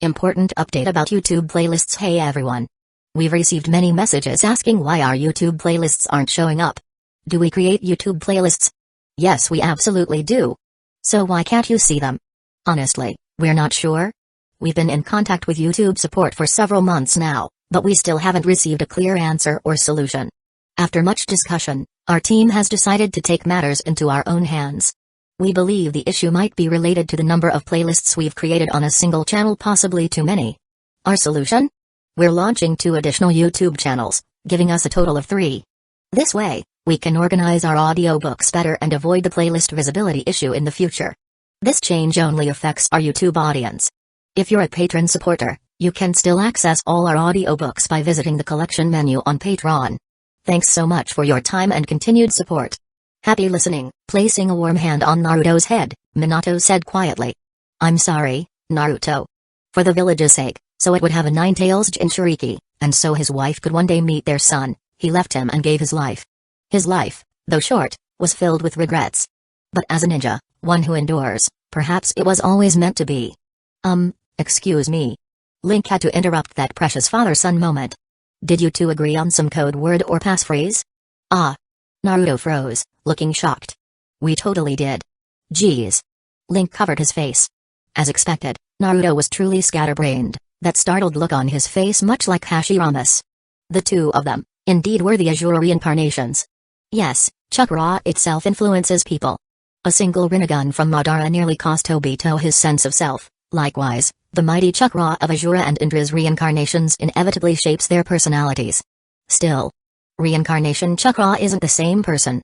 Important update about YouTube playlists. Hey everyone. We've received many messages asking why our YouTube playlists aren't showing up. Do we create YouTube playlists? Yes, we absolutely do. So why can't you see them? Honestly, we're not sure. We've been in contact with YouTube support for several months now, but we still haven't received a clear answer or solution. After much discussion, our team has decided to take matters into our own hands. We believe the issue might be related to the number of playlists we've created on a single channel, possibly too many. Our solution? We're launching 2 additional YouTube channels, giving us a total of 3. This way, we can organize our audiobooks better and avoid the playlist visibility issue in the future. This change only affects our YouTube audience. If you're a patron supporter, you can still access all our audiobooks by visiting the collection menu on Patreon. Thanks so much for your time and continued support. Happy listening. Placing a warm hand on Naruto's head, Minato said quietly. I'm sorry, Naruto. For the village's sake, so it would have a 9-tails Jinchuriki, and so his wife could one day meet their son, he left him and gave his life. His life, though short, was filled with regrets. But as a ninja, one who endures, perhaps it was always meant to be. Excuse me. Link had to interrupt that precious father-son moment. Did you two agree on some code word or passphrase? Ah. Naruto froze, looking shocked. We totally did. Geez. Link covered his face. As expected, Naruto was truly scatterbrained, that startled look on his face much like Hashirame's. The two of them, indeed, were the Azure reincarnations. Yes, chakra itself influences people. A single Rinnegan from Madara nearly cost Obito his sense of self. Likewise, the mighty chakra of Azure and Indra's reincarnations inevitably shapes their personalities. Still, reincarnation chakra isn't the same person.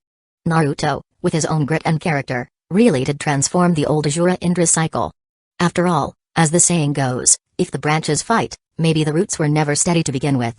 Naruto, with his own grit and character, really did transform the old Azure Indra cycle. After all, as the saying goes, if the branches fight, maybe the roots were never steady to begin with.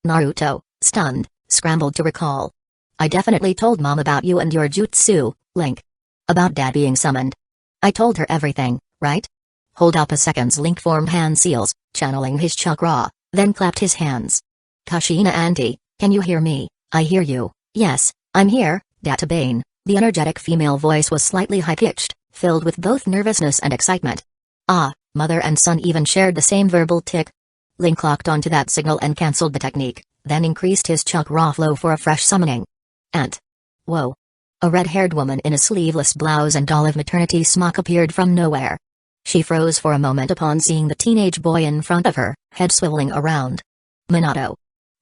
Naruto, stunned, scrambled to recall. I definitely told Mom about you and your jutsu, Link. About Dad being summoned. I told her everything, right? Hold up a second. Link formed hand seals, channeling his chakra, then clapped his hands. Kushina Auntie, can you hear me? I hear you. Yes, I'm here, Databane. The energetic female voice was slightly high-pitched, filled with both nervousness and excitement. Ah, mother and son even shared the same verbal tick. Link locked onto that signal and cancelled the technique, then increased his chakra flow for a fresh summoning. Aunt. Whoa. A red-haired woman in a sleeveless blouse and olive maternity smock appeared from nowhere. She froze for a moment upon seeing the teenage boy in front of her, head swiveling around. Minato.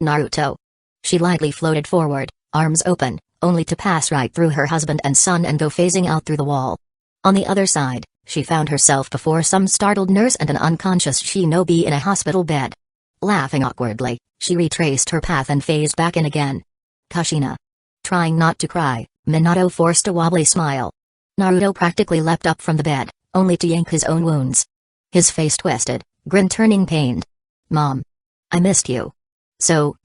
Naruto. She lightly floated forward, arms open, only to pass right through her husband and son and go phasing out through the wall. On the other side, she found herself before some startled nurse and an unconscious shinobi in a hospital bed. Laughing awkwardly, she retraced her path and phased back in again. Kushina. Trying not to cry, Minato forced a wobbly smile. Naruto practically leapt up from the bed, only to yank his own wounds. His face twisted, grin turning pained. Mom. I missed you. So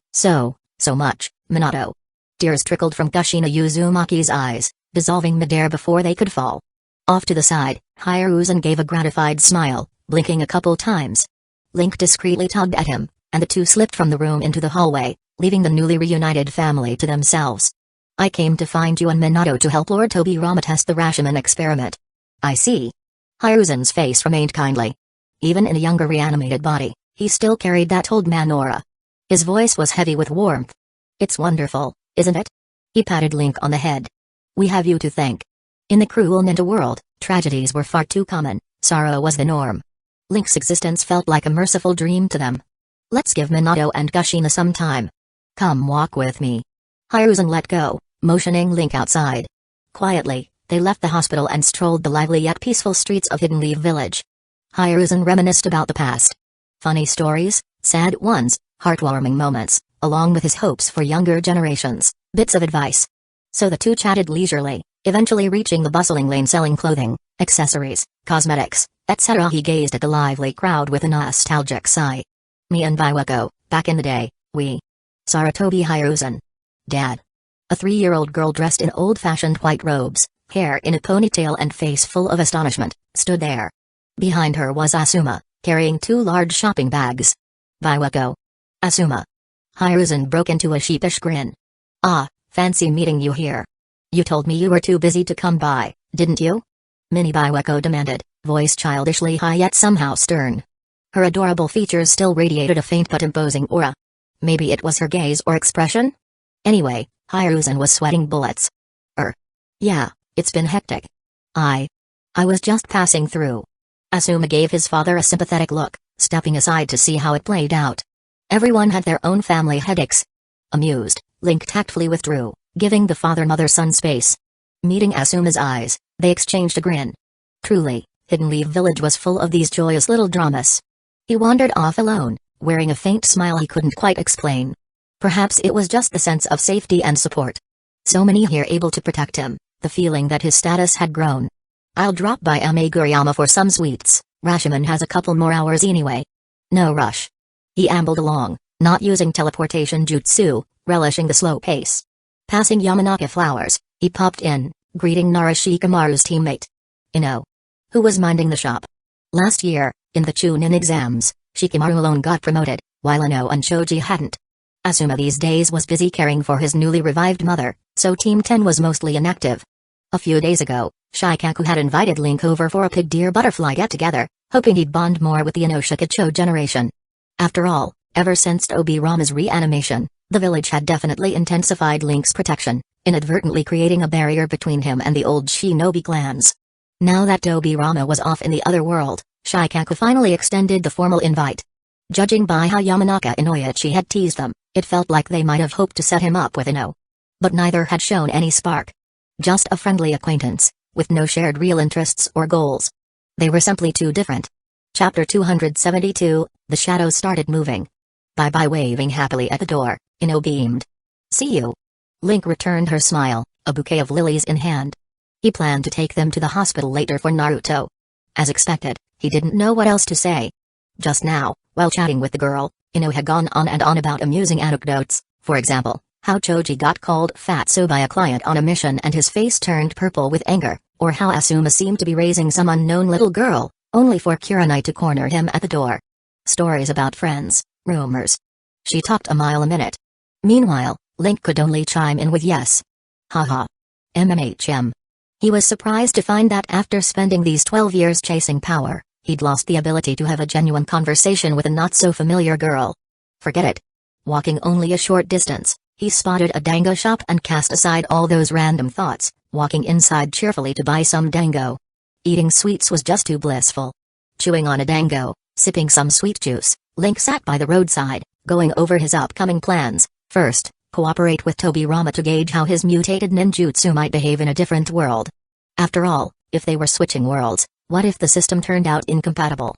much, Minato. Tears trickled from Kushina Uzumaki's eyes, dissolving midair before they could fall. Off to the side, Hiruzen gave a gratified smile, blinking a couple times. Link discreetly tugged at him, and the two slipped from the room into the hallway, leaving the newly reunited family to themselves. I came to find you and Minato to help Lord Tobirama test the Rashomon experiment. I see. Hiruzen's face remained kindly. Even in a younger reanimated body, he still carried that old man aura. His voice was heavy with warmth. It's wonderful, isn't it? He patted Link on the head. We have you to thank. In the cruel ninja world, tragedies were far too common, sorrow was the norm. Link's existence felt like a merciful dream to them. Let's give Minato and Kushina some time. Come walk with me. Hiruzen let go, motioning Link outside. Quietly, they left the hospital and strolled the lively yet peaceful streets of Hidden Leaf Village. Hiruzen reminisced about the past. Funny stories, sad ones, heartwarming moments, along with his hopes for younger generations, bits of advice. So the two chatted leisurely, eventually reaching the bustling lane selling clothing, accessories, cosmetics, etc. He gazed at the lively crowd with a nostalgic sigh. Me and Biwako, back in the day, we. Saratobi Hiruzen. Dad. A 3-year-old girl dressed in old-fashioned white robes, hair in a ponytail and face full of astonishment, stood there. Behind her was Asuma, carrying 2 large shopping bags. Biwako. Asuma. Hiruzen broke into a sheepish grin. Ah, fancy meeting you here. You told me you were too busy to come by, didn't you? Mini Biwako demanded, voice childishly high yet somehow stern. Her adorable features still radiated a faint but imposing aura. Maybe it was her gaze or expression? Anyway, Hiruzen was sweating bullets. Yeah, it's been hectic. I was just passing through. Asuma gave his father a sympathetic look, stepping aside to see how it played out. Everyone had their own family headaches. Amused, Link tactfully withdrew, giving the father-mother-son space. Meeting Asuma's eyes, they exchanged a grin. Truly, Hidden Leaf Village was full of these joyous little dramas. He wandered off alone, wearing a faint smile he couldn't quite explain. Perhaps it was just the sense of safety and support. So many here able to protect him, the feeling that his status had grown. I'll drop by Ameguriyama for some sweets, Rashomon has a couple more hours anyway. No rush. He ambled along, not using teleportation jutsu, relishing the slow pace. Passing Yamanaka Flowers, he popped in, greeting Narashikamaru's teammate, Ino, who was minding the shop. Last year, in the Chunin exams, Shikamaru alone got promoted, while Ino and Shoji hadn't. Asuma these days was busy caring for his newly revived mother, so Team 10 was mostly inactive. A few days ago, Shikaku had invited Link over for a pig deer butterfly get-together, hoping he'd bond more with the Inoshikacho generation. After all, ever since Tobirama's reanimation, the village had definitely intensified Link's protection, inadvertently creating a barrier between him and the old shinobi clans. Now that Tobirama was off in the other world, Shikaku finally extended the formal invite. Judging by how Yamanaka Inoichi had teased them, it felt like they might have hoped to set him up with Ino. But neither had shown any spark. Just a friendly acquaintance, with no shared real interests or goals. They were simply too different. Chapter 272, The Shadows Started Moving. Bye-bye. Waving happily at the door, Ino beamed. See you. Link returned her smile, a bouquet of lilies in hand. He planned to take them to the hospital later for Naruto. As expected, he didn't know what else to say. Just now, while chatting with the girl, Ino had gone on and on about amusing anecdotes, for example, how Choji got called fatso by a client on a mission and his face turned purple with anger, or how Asuma seemed to be raising some unknown little girl, only for Kurenai to corner him at the door. Stories about friends, rumors. She talked a mile a minute. Meanwhile, Link could only chime in with yes. Haha. MMHM. He was surprised to find that after spending these 12 years chasing power, he'd lost the ability to have a genuine conversation with a not-so-familiar girl. Forget it. Walking only a short distance, he spotted a dango shop and cast aside all those random thoughts, walking inside cheerfully to buy some dango. Eating sweets was just too blissful. Chewing on a dango, sipping some sweet juice, Link sat by the roadside, going over his upcoming plans. First, cooperate with Tobirama to gauge how his mutated ninjutsu might behave in a different world. After all, if they were switching worlds, what if the system turned out incompatible?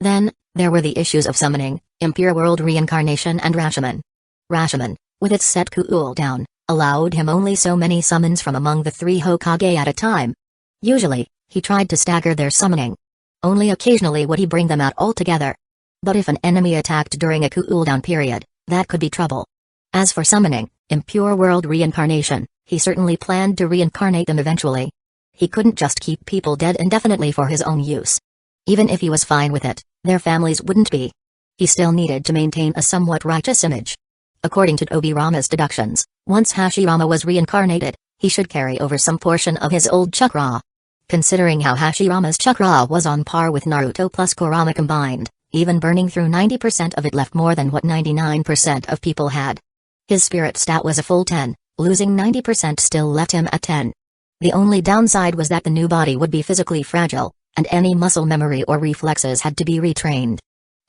Then, there were the issues of summoning, impure world reincarnation and Rashomon. Rashomon, with its set cooldown, allowed him only so many summons from among the 3 Hokage at a time. Usually, he tried to stagger their summoning. Only occasionally would he bring them out altogether. But if an enemy attacked during a cooldown period, that could be trouble. As for summoning, impure world reincarnation, he certainly planned to reincarnate them eventually. He couldn't just keep people dead indefinitely for his own use. Even if he was fine with it, their families wouldn't be. He still needed to maintain a somewhat righteous image. According to Tobirama's deductions, once Hashirama was reincarnated, he should carry over some portion of his old chakra. Considering how Hashirama's chakra was on par with Naruto plus Kurama combined, even burning through 90% of it left more than what 99% of people had. His spirit stat was a full 10, losing 90% still left him at 10. The only downside was that the new body would be physically fragile, and any muscle memory or reflexes had to be retrained.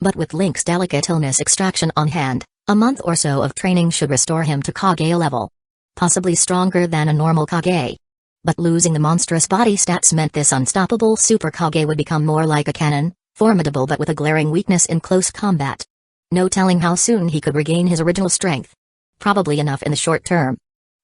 But with Link's delicate illness extraction on hand, a month or so of training should restore him to Kage level. Possibly stronger than a normal Kage. But losing the monstrous body stats meant this unstoppable Super Kage would become more like a cannon, formidable but with a glaring weakness in close combat. No telling how soon he could regain his original strength. Probably enough in the short term.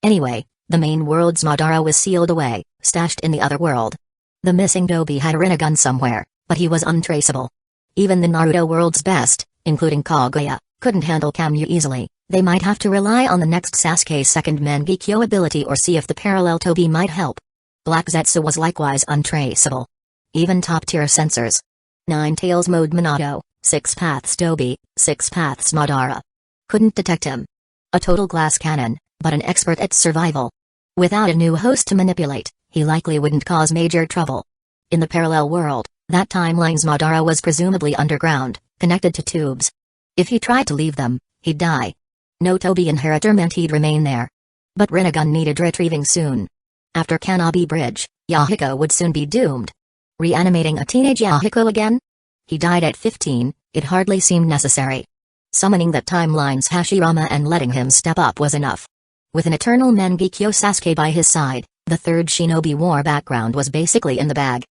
Anyway, the main world's Madara was sealed away, stashed in the other world. The missing Dobi had a Rinnegan somewhere, but he was untraceable. Even the Naruto world's best, including Kaguya, couldn't handle Kamyu easily. They might have to rely on the next Sasuke's second Mangekyo ability or see if the parallel Tobi might help. Black Zetsu was likewise untraceable. Even top-tier sensors. 9 Tails Mode Minato, 6 Paths Dobi, 6 Paths Madara. Couldn't detect him. A total glass cannon, but an expert at survival. Without a new host to manipulate, he likely wouldn't cause major trouble. In the parallel world, that timeline's Madara was presumably underground, connected to tubes. If he tried to leave them, he'd die. No Toby inheritor meant he'd remain there. But Rinnegan needed retrieving soon. After Kanabi Bridge, Yahiko would soon be doomed. Reanimating a teenage Yahiko again? He died at 15, it hardly seemed necessary. Summoning that timeline's Hashirama and letting him step up was enough. With an eternal Mangekyo Sasuke by his side, the third Shinobi War background was basically in the bag.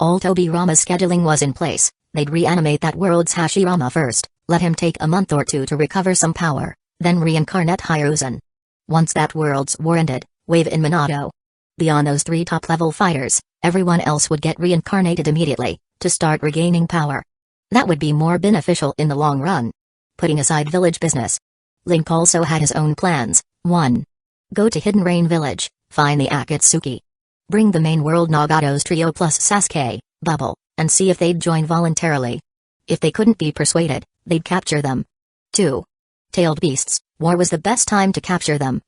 All Tobirama's scheduling was in place. They'd reanimate that world's Hashirama first, let him take a month or two to recover some power, then reincarnate Hiruzen. Once that world's war ended, wave in Minato. Beyond those 3 top-level fighters, everyone else would get reincarnated immediately, to start regaining power. That would be more beneficial in the long run. Putting aside village business, Link also had his own plans. 1. Go to Hidden Rain Village, find the Akatsuki. Bring the main world Nagato's trio plus Sasuke, Bubble, and see if they'd join voluntarily. If they couldn't be persuaded, they'd capture them. 2. Tailed beasts, war was the best time to capture them.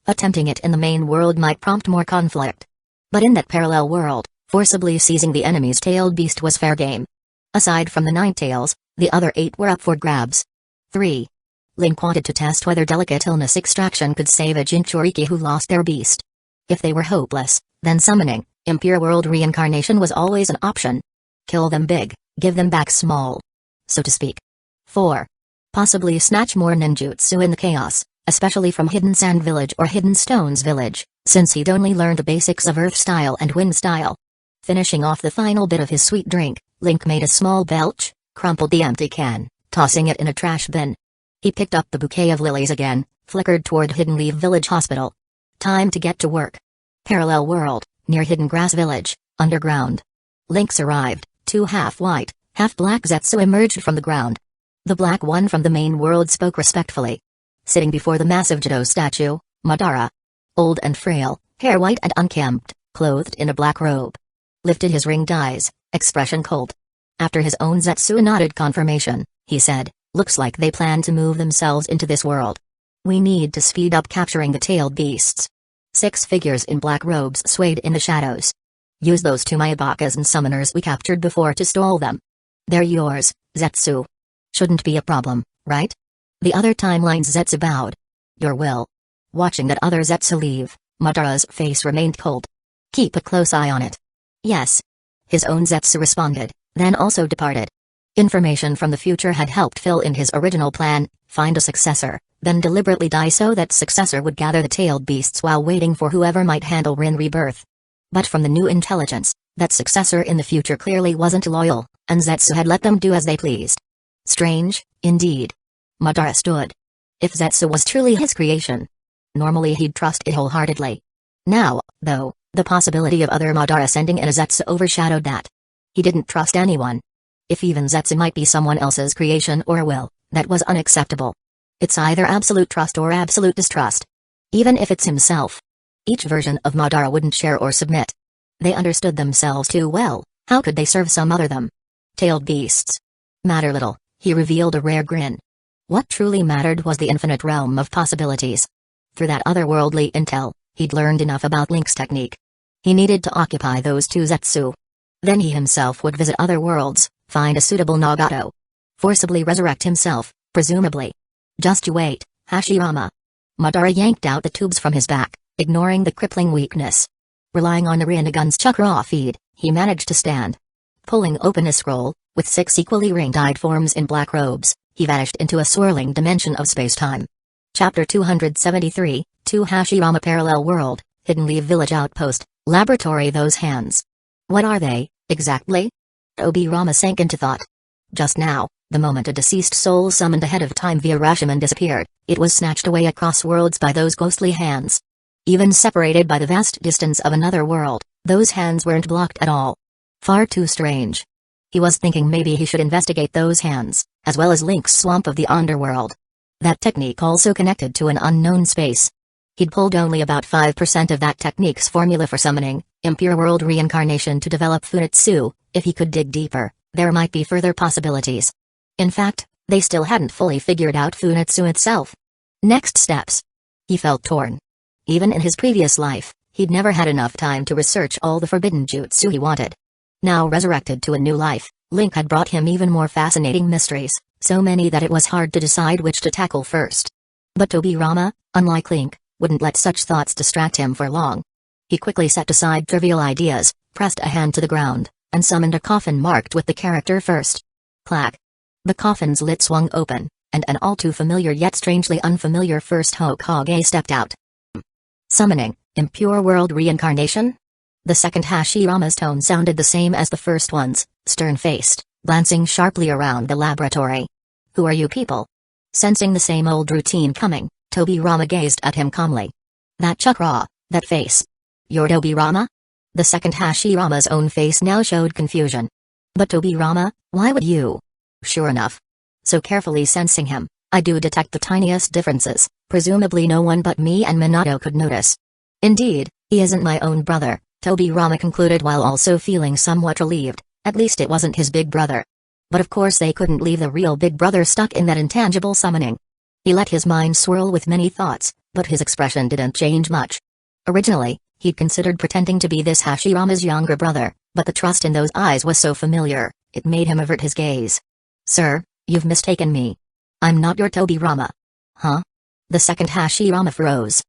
Attempting it in the main world might prompt more conflict. But in that parallel world, forcibly seizing the enemy's tailed beast was fair game. Aside from the 9 tails, the other 8 were up for grabs. 3. Link wanted to test whether delicate illness extraction could save a Jinchuriki who lost their beast. If they were hopeless, then summoning, impure world reincarnation was always an option. Kill them big, give them back small. So to speak. 4. Possibly snatch more ninjutsu in the chaos, especially from Hidden Sand Village or Hidden Stones Village, since he'd only learned the basics of Earth style and Wind style. Finishing off the final bit of his sweet drink, Link made a small belch, crumpled the empty can, tossing it in a trash bin. He picked up the bouquet of lilies again, flickered toward Hidden Leaf Village Hospital. Time to get to work. Parallel world, near Hidden Grass Village, underground. Links arrived, 2 half-white, half-black Zetsu emerged from the ground. The black one from the main world spoke respectfully. Sitting before the massive Jado statue, Madara. Old and frail, hair white and unkempt, clothed in a black robe. Lifted his ringed eyes, expression cold. After his own Zetsu nodded confirmation, he said, "Looks like they plan to move themselves into this world. We need to speed up capturing the tailed beasts." 6 figures in black robes swayed in the shadows. "Use those 2 Maibakas and summoners we captured before to stall them. They're yours, Zetsu. Shouldn't be a problem, right?" The other timeline's Zetsu bowed. "Your will." Watching that other Zetsu leave, Madara's face remained cold. "Keep a close eye on it." "Yes." His own Zetsu responded, then also departed. Information from the future had helped fill in his original plan, find a successor, then deliberately die so that successor would gather the tailed beasts while waiting for whoever might handle Rin rebirth. But from the new intelligence, that successor in the future clearly wasn't loyal, and Zetsu had let them do as they pleased. Strange, indeed. Madara stood. If Zetsu was truly his creation, normally he'd trust it wholeheartedly. Now, though, the possibility of other Madara sending in a Zetsu overshadowed that. He didn't trust anyone. If even Zetsu might be someone else's creation or will, that was unacceptable. It's either absolute trust or absolute distrust. Even if it's himself. Each version of Madara wouldn't share or submit. They understood themselves too well, how could they serve some other them? Tailed beasts. Matter little, he revealed a rare grin. What truly mattered was the infinite realm of possibilities. Through that otherworldly intel, he'd learned enough about Link's technique. He needed to occupy those 2 Zetsu. Then he himself would visit other worlds, find a suitable Nagato. Forcibly resurrect himself, presumably. Just you wait, Hashirama. Madara yanked out the tubes from his back, ignoring the crippling weakness. Relying on the Rinnegan's chakra feed, he managed to stand. Pulling open a scroll, with 6 equally ring-dyed forms in black robes, he vanished into a swirling dimension of space-time. Chapter 273, 2 Hashirama Parallel World, Hidden Leaf Village Outpost, Laboratory. Those hands. What are they, exactly? Tobirama sank into thought. Just now, the moment a deceased soul summoned ahead of time via Rashomon disappeared, it was snatched away across worlds by those ghostly hands. Even separated by the vast distance of another world, those hands weren't blocked at all. Far too strange. He was thinking maybe he should investigate those hands, as well as Link's swamp of the underworld. That technique also connected to an unknown space. He'd pulled only about 5% of that technique's formula for summoning, impure world reincarnation to develop Funitsu. If he could dig deeper, there might be further possibilities. In fact, they still hadn't fully figured out Funitsu itself. Next steps. He felt torn. Even in his previous life, he'd never had enough time to research all the forbidden jutsu he wanted. Now resurrected to a new life, Link had brought him even more fascinating mysteries, So many that it was hard to decide which to tackle first. But Tobirama, unlike Link, wouldn't let such thoughts distract him for long. He quickly set aside trivial ideas, pressed a hand to the ground, and summoned a coffin marked with the character first. Clack. The coffin's lid swung open, and an all too familiar yet strangely unfamiliar first Hokage stepped out. Summoning, impure world reincarnation? The second Hashirama's tone sounded the same as the first one's, stern-faced, glancing sharply around the laboratory. Who are you people? Sensing the same old routine coming, Tobirama gazed at him calmly. That chakra, that face. You're Tobirama? The second Hashirama's own face now showed confusion. But Tobirama, why would you? Sure enough. So carefully sensing him, I do detect the tiniest differences, presumably no one but me and Minato could notice. Indeed, he isn't my own brother, Tobirama concluded while also feeling somewhat relieved, at least it wasn't his big brother. But of course they couldn't leave the real big brother stuck in that intangible summoning. He let his mind swirl with many thoughts, but his expression didn't change much. Originally, he'd considered pretending to be this Hashirama's younger brother, but the trust in those eyes was so familiar, it made him avert his gaze. Sir, you've mistaken me. I'm not your Tobirama. Huh? The second Hashirama froze.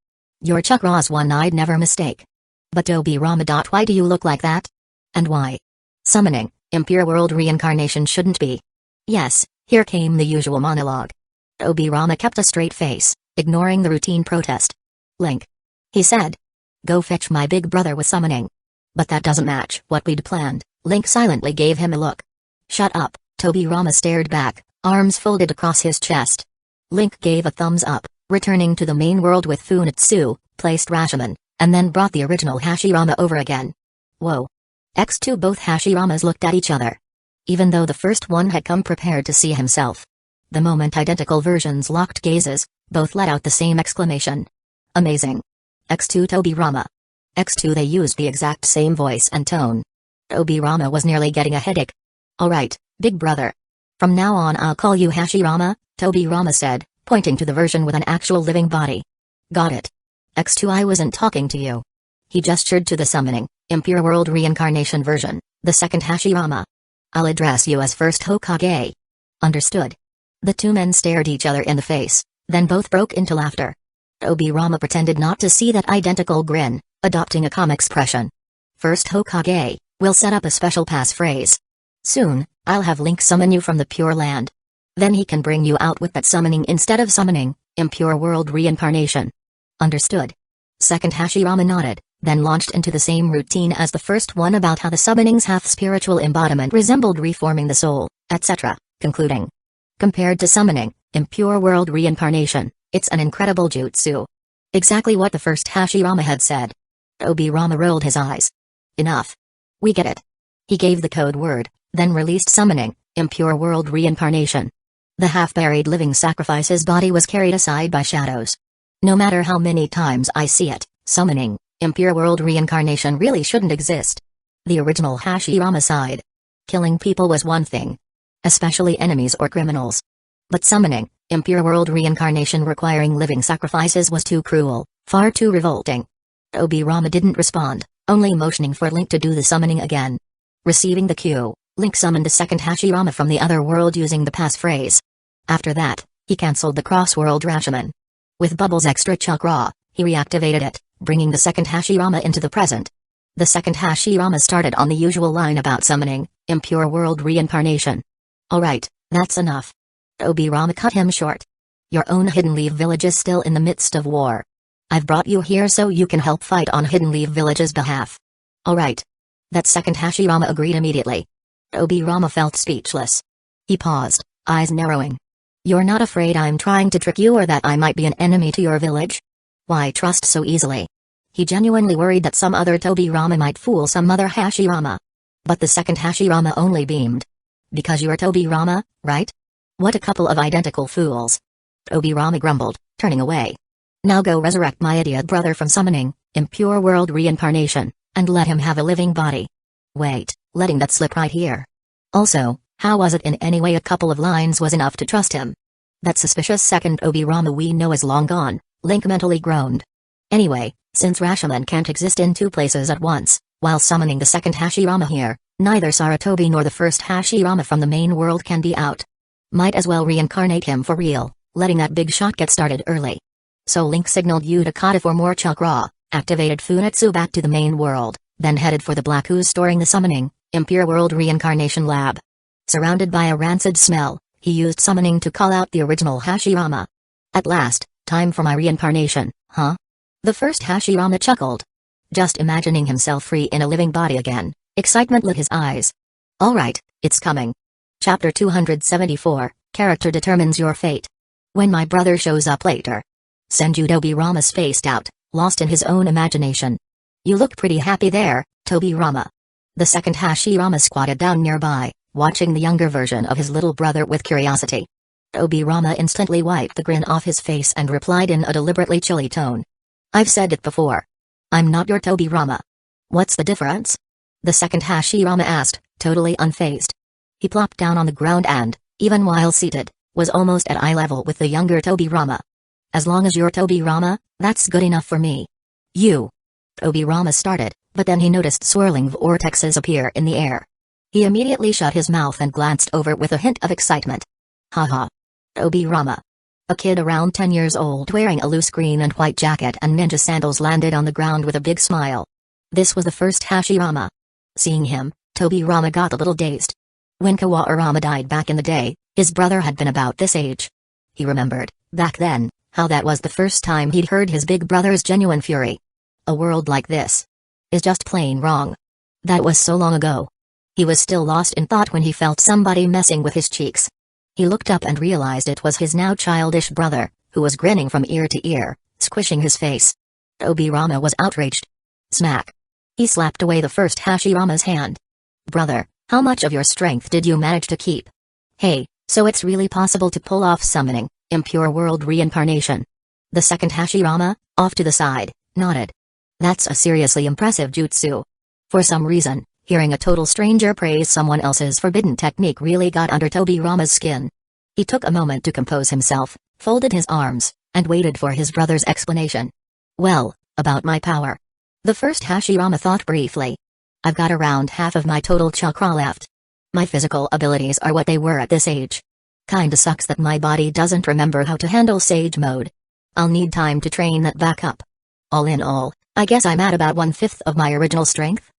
Your chakra's one I'd never mistake. But Tobirama. Why do you look like that? And why? Summoning, impure world reincarnation shouldn't be. Yes, here came the usual monologue. Tobirama kept a straight face, ignoring the routine protest. Link. He said. Go fetch my big brother with summoning. But that doesn't match what we'd planned. Link silently gave him a look. Shut up, Tobirama stared back, arms folded across his chest. Link gave a thumbs up, returning to the main world with Funitsu, placed Rashomon, and then brought the original Hashirama over again. Whoa. X2 both Hashiramas looked at each other. Even though the first one had come prepared to see himself. The moment identical versions locked gazes, both let out the same exclamation. Amazing. X2 Tobirama. X2 they used the exact same voice and tone. Tobirama was nearly getting a headache. Alright, big brother. From now on I'll call you Hashirama, Tobirama said, pointing to the version with an actual living body. Got it. X2 I wasn't talking to you. He gestured to the summoning, impure world reincarnation version, the second Hashirama. I'll address you as first Hokage. Understood. The two men stared each other in the face, then both broke into laughter. Tobirama pretended not to see that identical grin, adopting a calm expression. First Hokage, we'll set up a special passphrase. Soon, I'll have Link summon you from the Pure Land. Then he can bring you out with that summoning instead of summoning, impure world reincarnation. Understood. Second Hashirama nodded, then launched into the same routine as the first one about how the summoning's half-spiritual embodiment resembled reforming the soul, etc., concluding. Compared to summoning, impure world reincarnation, it's an incredible jutsu. Exactly what the first Hashirama had said. Tobirama rolled his eyes. Enough. We get it. He gave the code word, then released summoning, impure world reincarnation. The half-buried living sacrifice's body was carried aside by shadows. No matter how many times I see it, summoning, impure world reincarnation really shouldn't exist. The original Hashirama sighed. Killing people was one thing. Especially enemies or criminals. But summoning, impure world reincarnation requiring living sacrifices was too cruel, far too revolting. Tobirama didn't respond, only motioning for Link to do the summoning again. Receiving the cue, Link summoned the second Hashirama from the other world using the passphrase. After that, he cancelled the cross-world Rashomon. With Bubble's extra chakra, he reactivated it, bringing the second Hashirama into the present. The second Hashirama started on the usual line about summoning, impure world reincarnation. Alright, that's enough. Tobirama cut him short. Your own Hidden Leaf village is still in the midst of war. I've brought you here so you can help fight on Hidden Leaf village's behalf. Alright. That second Hashirama agreed immediately. Tobirama felt speechless. He paused, eyes narrowing. You're not afraid I'm trying to trick you or that I might be an enemy to your village? Why trust so easily? He genuinely worried that some other Tobirama might fool some other Hashirama. But the second Hashirama only beamed. Because you're Tobirama, right? What a couple of identical fools. Tobirama grumbled, turning away. Now go resurrect my idiot brother from summoning, impure world reincarnation, and let him have a living body. Wait, letting that slip right here. Also, how was it in any way a couple of lines was enough to trust him? That suspicious second Tobirama we know is long gone, Link mentally groaned. Anyway, since Rashomon can't exist in two places at once, while summoning the second Hashirama here, neither Saratobi nor the first Hashirama from the main world can be out. Might as well reincarnate him for real, letting that big shot get started early. So Link signaled Utakata for more chakra, activated Funetsu back to the main world, then headed for the Black Ooze storing the summoning, Impure World Reincarnation Lab. Surrounded by a rancid smell, he used summoning to call out the original Hashirama. At last, time for my reincarnation, huh? The first Hashirama chuckled. Just imagining himself free in a living body again, excitement lit his eyes. Alright, it's coming. Chapter 274, Character Determines Your Fate. When my brother shows up later. Senju Tobirama spaced out, lost in his own imagination. You look pretty happy there, Tobirama. The second Hashirama squatted down nearby, watching the younger version of his little brother with curiosity. Tobirama instantly wiped the grin off his face and replied in a deliberately chilly tone. I've said it before. I'm not your Tobirama. What's the difference? The second Hashirama asked, totally unfazed. He plopped down on the ground and, even while seated, was almost at eye level with the younger Tobirama. As long as you're Tobirama, that's good enough for me. You. Tobirama started, but then he noticed swirling vortexes appear in the air. He immediately shut his mouth and glanced over with a hint of excitement. Haha. Tobirama. A kid around 10 years old wearing a loose green and white jacket and ninja sandals landed on the ground with a big smile. This was the first Hashirama. Seeing him, Tobirama got a little dazed. When Kawairama died back in the day, his brother had been about this age. He remembered, back then, how that was the first time he'd heard his big brother's genuine fury. A world like this is just plain wrong. That was so long ago. He was still lost in thought when he felt somebody messing with his cheeks. He looked up and realized it was his now childish brother, who was grinning from ear to ear, squishing his face. Tobirama was outraged. Smack. He slapped away the first Hashirama's hand. Brother, how much of your strength did you manage to keep? Hey, so it's really possible to pull off summoning, Impure World Reincarnation. The second Hashirama, off to the side, nodded. That's a seriously impressive jutsu. For some reason, hearing a total stranger praise someone else's forbidden technique really got under Tobirama's skin. He took a moment to compose himself, folded his arms, and waited for his brother's explanation. Well, about my power. The first Hashirama thought briefly. I've got around half of my total chakra left. My physical abilities are what they were at this age. Kinda sucks that my body doesn't remember how to handle Sage Mode. I'll need time to train that back up. All in all, I guess I'm at about 1/5 of my original strength?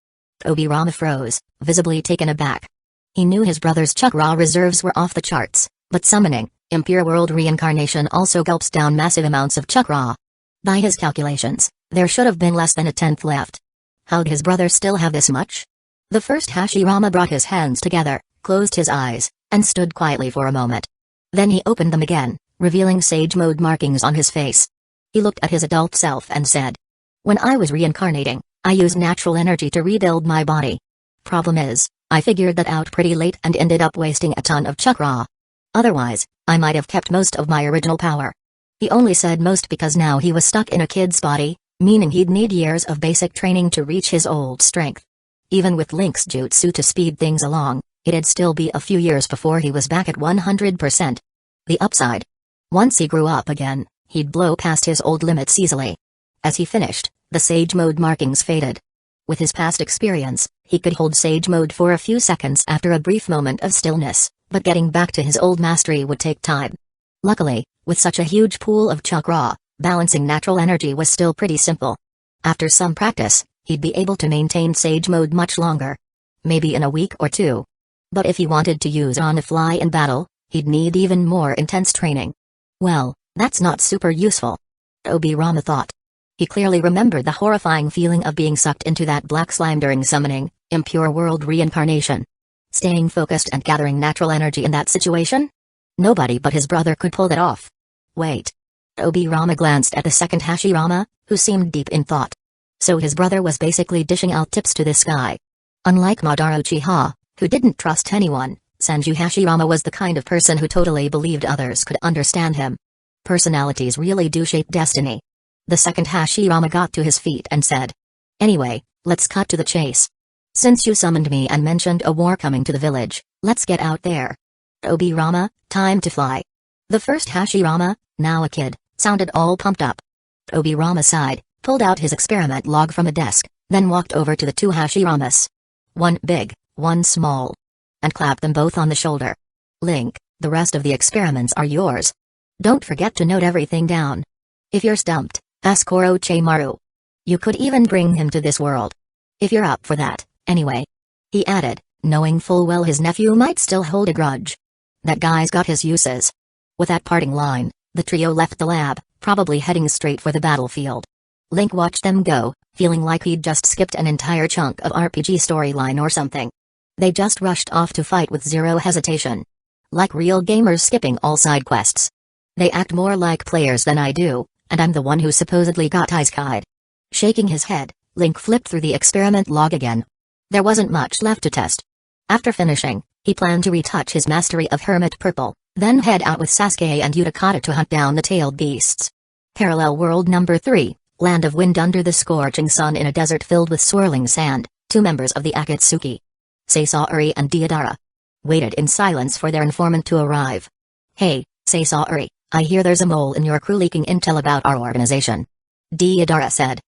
Tobirama froze, visibly taken aback. He knew his brother's chakra reserves were off the charts, but summoning, Impure World Reincarnation also gulps down massive amounts of chakra. By his calculations, there should have been less than 1/10 left. How'd his brother still have this much? The first Hashirama brought his hands together, closed his eyes, and stood quietly for a moment. Then he opened them again, revealing Sage Mode markings on his face. He looked at his adult self and said, when I was reincarnating, I used natural energy to rebuild my body. Problem is, I figured that out pretty late and ended up wasting a ton of chakra. Otherwise, I might have kept most of my original power. He only said most because now he was stuck in a kid's body, meaning he'd need years of basic training to reach his old strength. Even with Link's jutsu to speed things along, it'd still be a few years before he was back at 100%. The upside. Once he grew up again, he'd blow past his old limits easily. As he finished, the Sage Mode markings faded. With his past experience, he could hold Sage Mode for a few seconds after a brief moment of stillness, but getting back to his old mastery would take time. Luckily, with such a huge pool of chakra, balancing natural energy was still pretty simple. After some practice, he'd be able to maintain Sage Mode much longer. Maybe in a week or two. But if he wanted to use it on the fly in battle, he'd need even more intense training. Well, that's not super useful. Tobirama thought. He clearly remembered the horrifying feeling of being sucked into that black slime during summoning, Impure World Reincarnation. Staying focused and gathering natural energy in that situation? Nobody but his brother could pull that off. Wait. Tobirama glanced at the second Hashirama, who seemed deep in thought. So his brother was basically dishing out tips to this guy. Unlike Madara Uchiha, who didn't trust anyone, Senju Hashirama was the kind of person who totally believed others could understand him. Personalities really do shape destiny. The second Hashirama got to his feet and said, anyway, let's cut to the chase. Since you summoned me and mentioned a war coming to the village, let's get out there. Tobirama, time to fly. The first Hashirama, now a kid, sounded all pumped up. Tobirama sighed, pulled out his experiment log from a desk, then walked over to the two Hashiramas. One big, one small. And clapped them both on the shoulder. Link, The rest of the experiments are yours. Don't forget to note everything down. If you're stumped, ask Orochimaru. You could even bring him to this world. If you're up for that, anyway. He added, knowing full well his nephew might still hold a grudge. That guy's got his uses. With that parting line, the trio left the lab, probably heading straight for the battlefield. Link watched them go, feeling like he'd just skipped an entire chunk of RPG storyline or something. They just rushed off to fight with zero hesitation. Like real gamers skipping all side quests. They act more like players than I do, and I'm the one who supposedly got ice-kai'd. Shaking his head, Link flipped through the experiment log again. There wasn't much left to test. After finishing, he planned to retouch his mastery of Hermit Purple, then head out with Sasuke and Utakata to hunt down the tailed beasts. Parallel World Number 3, Land of Wind under the scorching sun in a desert filled with swirling sand, 2 members of the Akatsuki, Sasori and Deidara, waited in silence for their informant to arrive. Hey, Sasori, I hear there's a mole in your crew leaking intel about our organization. Deidara said.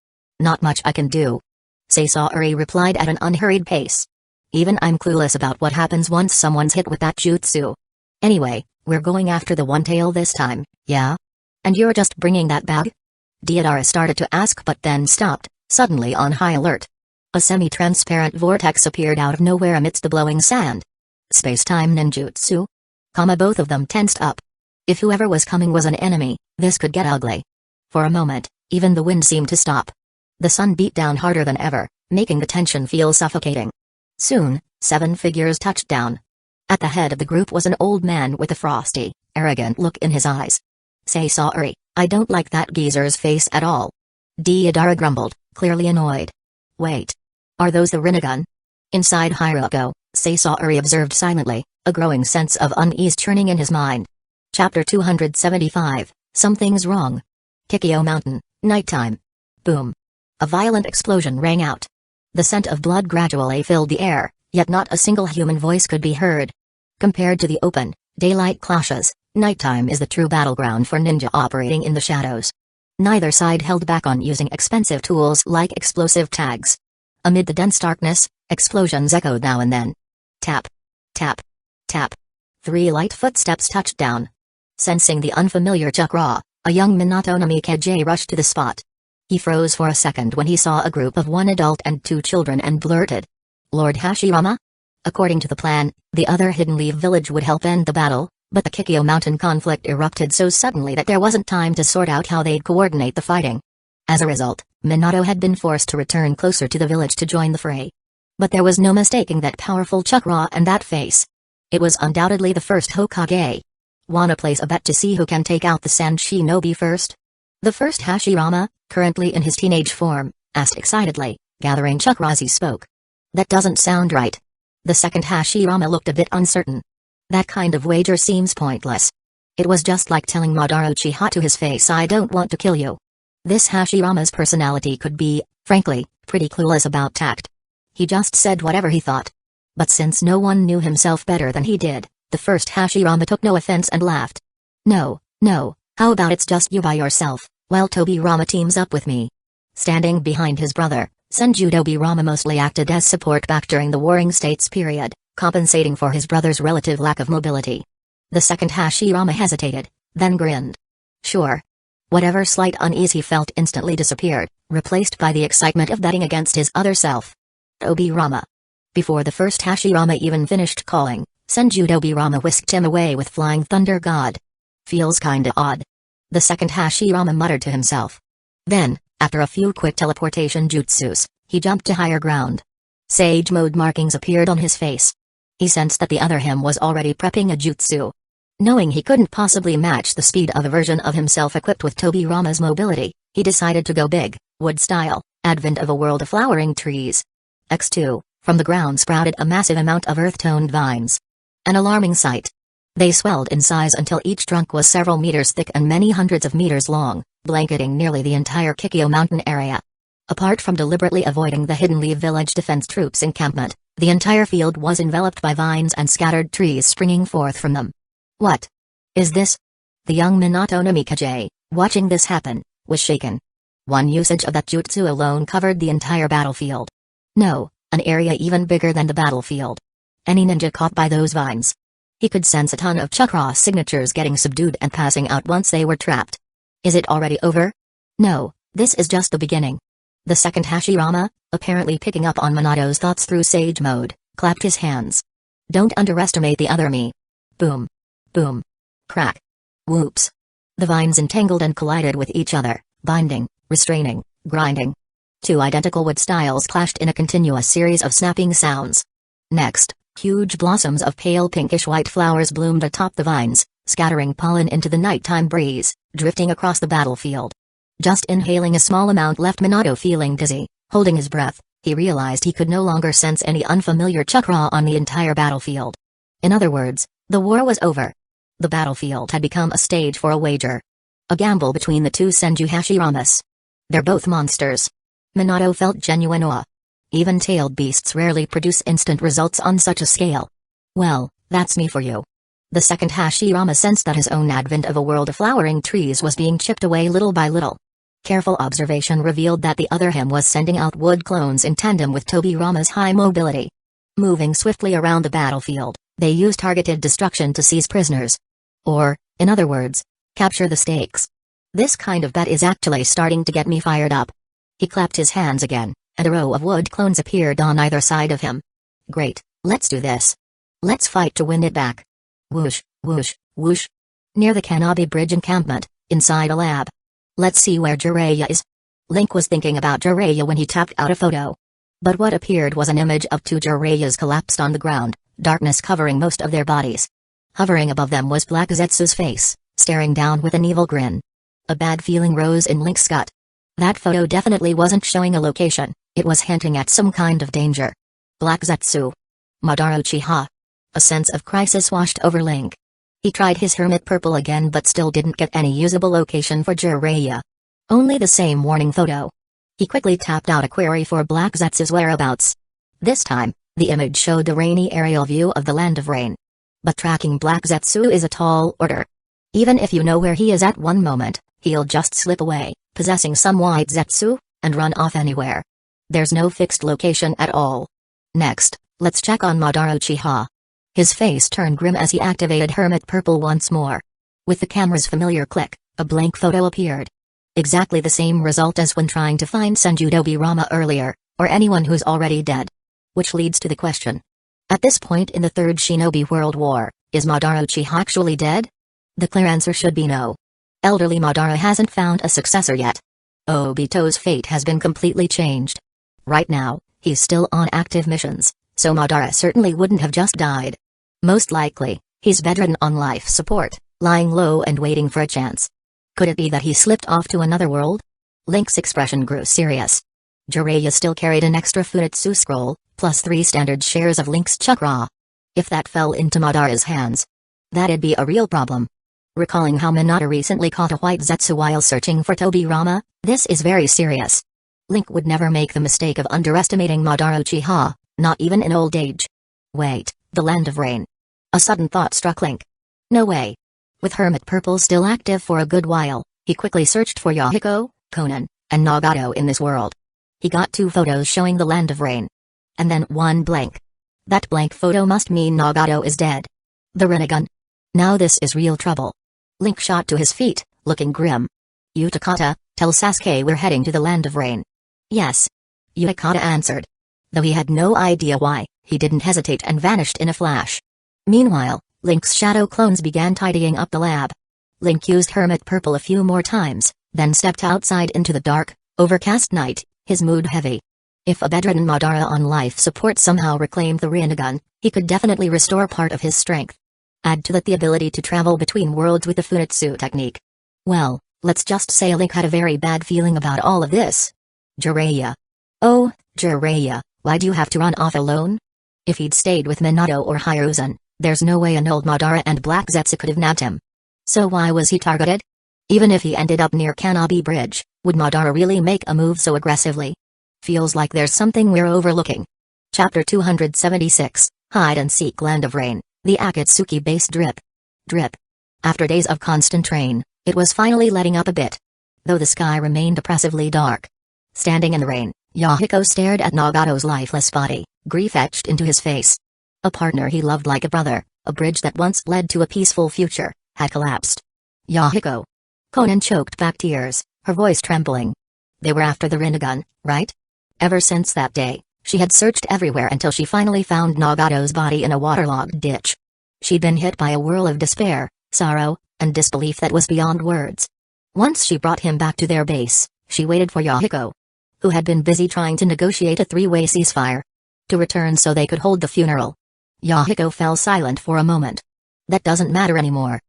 Not much I can do. Sasori replied at an unhurried pace. Even I'm clueless about what happens once someone's hit with that jutsu. Anyway, we're going after the one tail this time, yeah? And you're just bringing that bag? Deidara started to ask but then stopped, suddenly on high alert. A semi-transparent vortex appeared out of nowhere amidst the blowing sand. Space-time ninjutsu? Both of them tensed up. If whoever was coming was an enemy, this could get ugly. For a moment, even the wind seemed to stop. The sun beat down harder than ever, making the tension feel suffocating. Soon, 7 figures touched down. At the head of the group was an old man with a frosty, arrogant look in his eyes. Sasori, I don't like that geezer's face at all. Deidara grumbled, clearly annoyed. Wait. Are those the Rinnegan? Inside Hiruko, Sasori observed silently, a growing sense of unease churning in his mind. Chapter 275, Something's Wrong. Kikyo Mountain, Nighttime. Boom. A violent explosion rang out. The scent of blood gradually filled the air, yet not a single human voice could be heard. Compared to the open, daylight clashes, nighttime is the true battleground for ninja operating in the shadows. Neither side held back on using expensive tools like explosive tags. Amid the dense darkness, explosions echoed now and then. Tap. Tap. Tap. 3 light footsteps touched down. Sensing the unfamiliar chakra, a young Minato Namikaze rushed to the spot. He froze for a second when he saw a group of 1 adult and 2 children and blurted. Lord Hashirama? According to the plan, the other Hidden Leaf village would help end the battle, but the Kikyo Mountain conflict erupted so suddenly that there wasn't time to sort out how they'd coordinate the fighting. As a result, Minato had been forced to return closer to the village to join the fray. But there was no mistaking that powerful chakra and that face. It was undoubtedly the first Hokage. Wanna place a bet to see who can take out the Sand Shinobi first? The first Hashirama, currently in his teenage form, asked excitedly, gathering chakra as he spoke. That doesn't sound right. The second Hashirama looked a bit uncertain. That kind of wager seems pointless. It was just like telling Madara Uchiha to his face, I don't want to kill you. This Hashirama's personality could be, frankly, pretty clueless about tact. He just said whatever he thought. But since no one knew himself better than he did, the first Hashirama took no offense and laughed. No, how about it's just you by yourself, while Tobirama teams up with me? Standing behind his brother, Senju Tobirama mostly acted as support back during the Warring States period, compensating for his brother's relative lack of mobility. The second Hashirama hesitated, then grinned. Sure. Whatever slight unease he felt instantly disappeared, replaced by the excitement of betting against his other self. Tobirama. Before the first Hashirama even finished calling, Senju Tobirama whisked him away with Flying Thunder God. Feels kinda odd. The second Hashirama muttered to himself. Then, after a few quick teleportation jutsus, he jumped to higher ground. Sage mode markings appeared on his face. He sensed that the other him was already prepping a jutsu. Knowing he couldn't possibly match the speed of a version of himself equipped with Tobirama's mobility, he decided to go big, wood style, advent of a world of flowering trees. X2, from the ground sprouted a massive amount of earth-toned vines. An alarming sight. They swelled in size until each trunk was several meters thick and many hundreds of meters long, blanketing nearly the entire Kikyo Mountain area. Apart from deliberately avoiding the Hidden Leaf Village defense troops' encampment, the entire field was enveloped by vines and scattered trees springing forth from them. What is this? The young Minato Namikaze, watching this happen, was shaken. One usage of that jutsu alone covered the entire battlefield. No, an area even bigger than the battlefield. Any ninja caught by those vines He could sense a ton of chakra signatures getting subdued and passing out once they were trapped. Is it already over? No, this is just the beginning. The second Hashirama, apparently picking up on Minato's thoughts through sage mode, clapped his hands. Don't underestimate the other me. Boom. Boom. Crack. Whoops. The vines entangled and collided with each other, binding, restraining, grinding. Two identical wood styles clashed in a continuous series of snapping sounds. Next, huge blossoms of pale pinkish-white flowers bloomed atop the vines, scattering pollen into the nighttime breeze, drifting across the battlefield. Just inhaling a small amount left Minato feeling dizzy. Holding his breath, he realized he could no longer sense any unfamiliar chakra on the entire battlefield. In other words, the war was over. The battlefield had become a stage for a wager. A gamble between the two Senju Hashiramas. They're both monsters. Minato felt genuine awe. Even tailed beasts rarely produce instant results on such a scale. Well, that's me for you. The second Hashirama sensed that his own advent of a world of flowering trees was being chipped away little by little. Careful observation revealed that the other him was sending out wood clones in tandem with Tobirama's high mobility. Moving swiftly around the battlefield, they used targeted destruction to seize prisoners. Or, in other words, capture the stakes. This kind of bet is actually starting to get me fired up. He clapped his hands again, and a row of wood clones appeared on either side of him. Great, let's do this. Let's fight to win it back. Whoosh, whoosh, whoosh. Near the Kanabi Bridge encampment, inside a lab. Let's see where Jiraiya is. Link was thinking about Jiraiya when he tapped out a photo. But what appeared was an image of two Jiraiyas collapsed on the ground, darkness covering most of their bodies. Hovering above them was Black Zetsu's face, staring down with an evil grin. A bad feeling rose in Link's gut. That photo definitely wasn't showing a location, it was hinting at some kind of danger. Black Zetsu. Madara Uchiha. A sense of crisis washed over Link. He tried his hermit purple again but still didn't get any usable location for Jiraiya. Only the same warning photo. He quickly tapped out a query for Black Zetsu's whereabouts. This time, the image showed a rainy aerial view of the Land of Rain. But tracking Black Zetsu is a tall order. Even if you know where he is at one moment, he'll just slip away, possessing some white Zetsu, and run off anywhere. There's no fixed location at all. Next, let's check on Madara Uchiha. His face turned grim as he activated Hermit Purple once more. With the camera's familiar click, a blank photo appeared. Exactly the same result as when trying to find Senju Tobirama earlier, or anyone who's already dead. Which leads to the question. At this point in the Third Shinobi World War, is Madara Uchiha actually dead? The clear answer should be no. Elderly Madara hasn't found a successor yet. Obito's fate has been completely changed. Right now, he's still on active missions, so Madara certainly wouldn't have just died. Most likely, he's bedridden on life support, lying low and waiting for a chance. Could it be that he slipped off to another world? Link's expression grew serious. Jiraiya still carried an extra Funitsu scroll, plus 3 standard shares of Link's chakra. If that fell into Madara's hands, that'd be a real problem. Recalling how Minato recently caught a white Zetsu while searching for Tobirama, this is very serious. Link would never make the mistake of underestimating Madara Uchiha, not even in old age. Wait, the Land of Rain. A sudden thought struck Link. No way. With Hermit Purple still active for a good while, he quickly searched for Yahiko, Konan, and Nagato in this world. He got 2 photos showing the Land of Rain. And then one blank. That blank photo must mean Nagato is dead. The Rinnegan. Now this is real trouble. Link shot to his feet, looking grim. Utakata, tell Sasuke we're heading to the Land of Rain. Yes. Utakata answered. Though he had no idea why, he didn't hesitate and vanished in a flash. Meanwhile, Link's shadow clones began tidying up the lab. Link used Hermit Purple a few more times, then stepped outside into the dark, overcast night, his mood heavy. If a bedridden Madara on life support somehow reclaimed the Rinnegan, he could definitely restore part of his strength. Add to that the ability to travel between worlds with the Funitsu technique. Well, let's just say Link had a very bad feeling about all of this. Jiraiya. Oh, Jiraiya, why'd you have to run off alone? If he'd stayed with Minato or Hiruzen, there's no way an old Madara and Black Zetsu could have nabbed him. So why was he targeted? Even if he ended up near Kanabi Bridge, would Madara really make a move so aggressively? Feels like there's something we're overlooking. Chapter 276, Hide and Seek Land of Rain, the Akatsuki base drip. Drip. After days of constant rain, it was finally letting up a bit. Though the sky remained oppressively dark. Standing in the rain, Yahiko stared at Nagato's lifeless body, grief etched into his face. A partner he loved like a brother, A bridge that once led to a peaceful future had collapsed. Yahiko! Conan choked back tears, her voice trembling. They were after the Rinnegan, right? Ever since that day, she had searched everywhere until she finally found Nagato's body in a waterlogged ditch. She'd been hit by a whirl of despair, sorrow, and disbelief that was beyond words. Once she brought him back to their base, she waited for Yahiko, who had been busy trying to negotiate a three-way ceasefire, to return so they could hold the funeral. Yahiko fell silent for a moment. That doesn't matter anymore.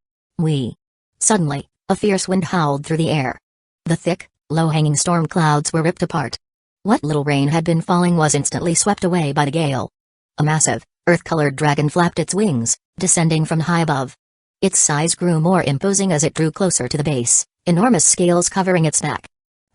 Suddenly, a fierce wind howled through the air. The thick, low-hanging storm clouds were ripped apart. What little rain had been falling was instantly swept away by the gale. A massive, earth-colored dragon flapped its wings, descending from high above. Its size grew more imposing as it drew closer to the base, enormous scales covering its neck.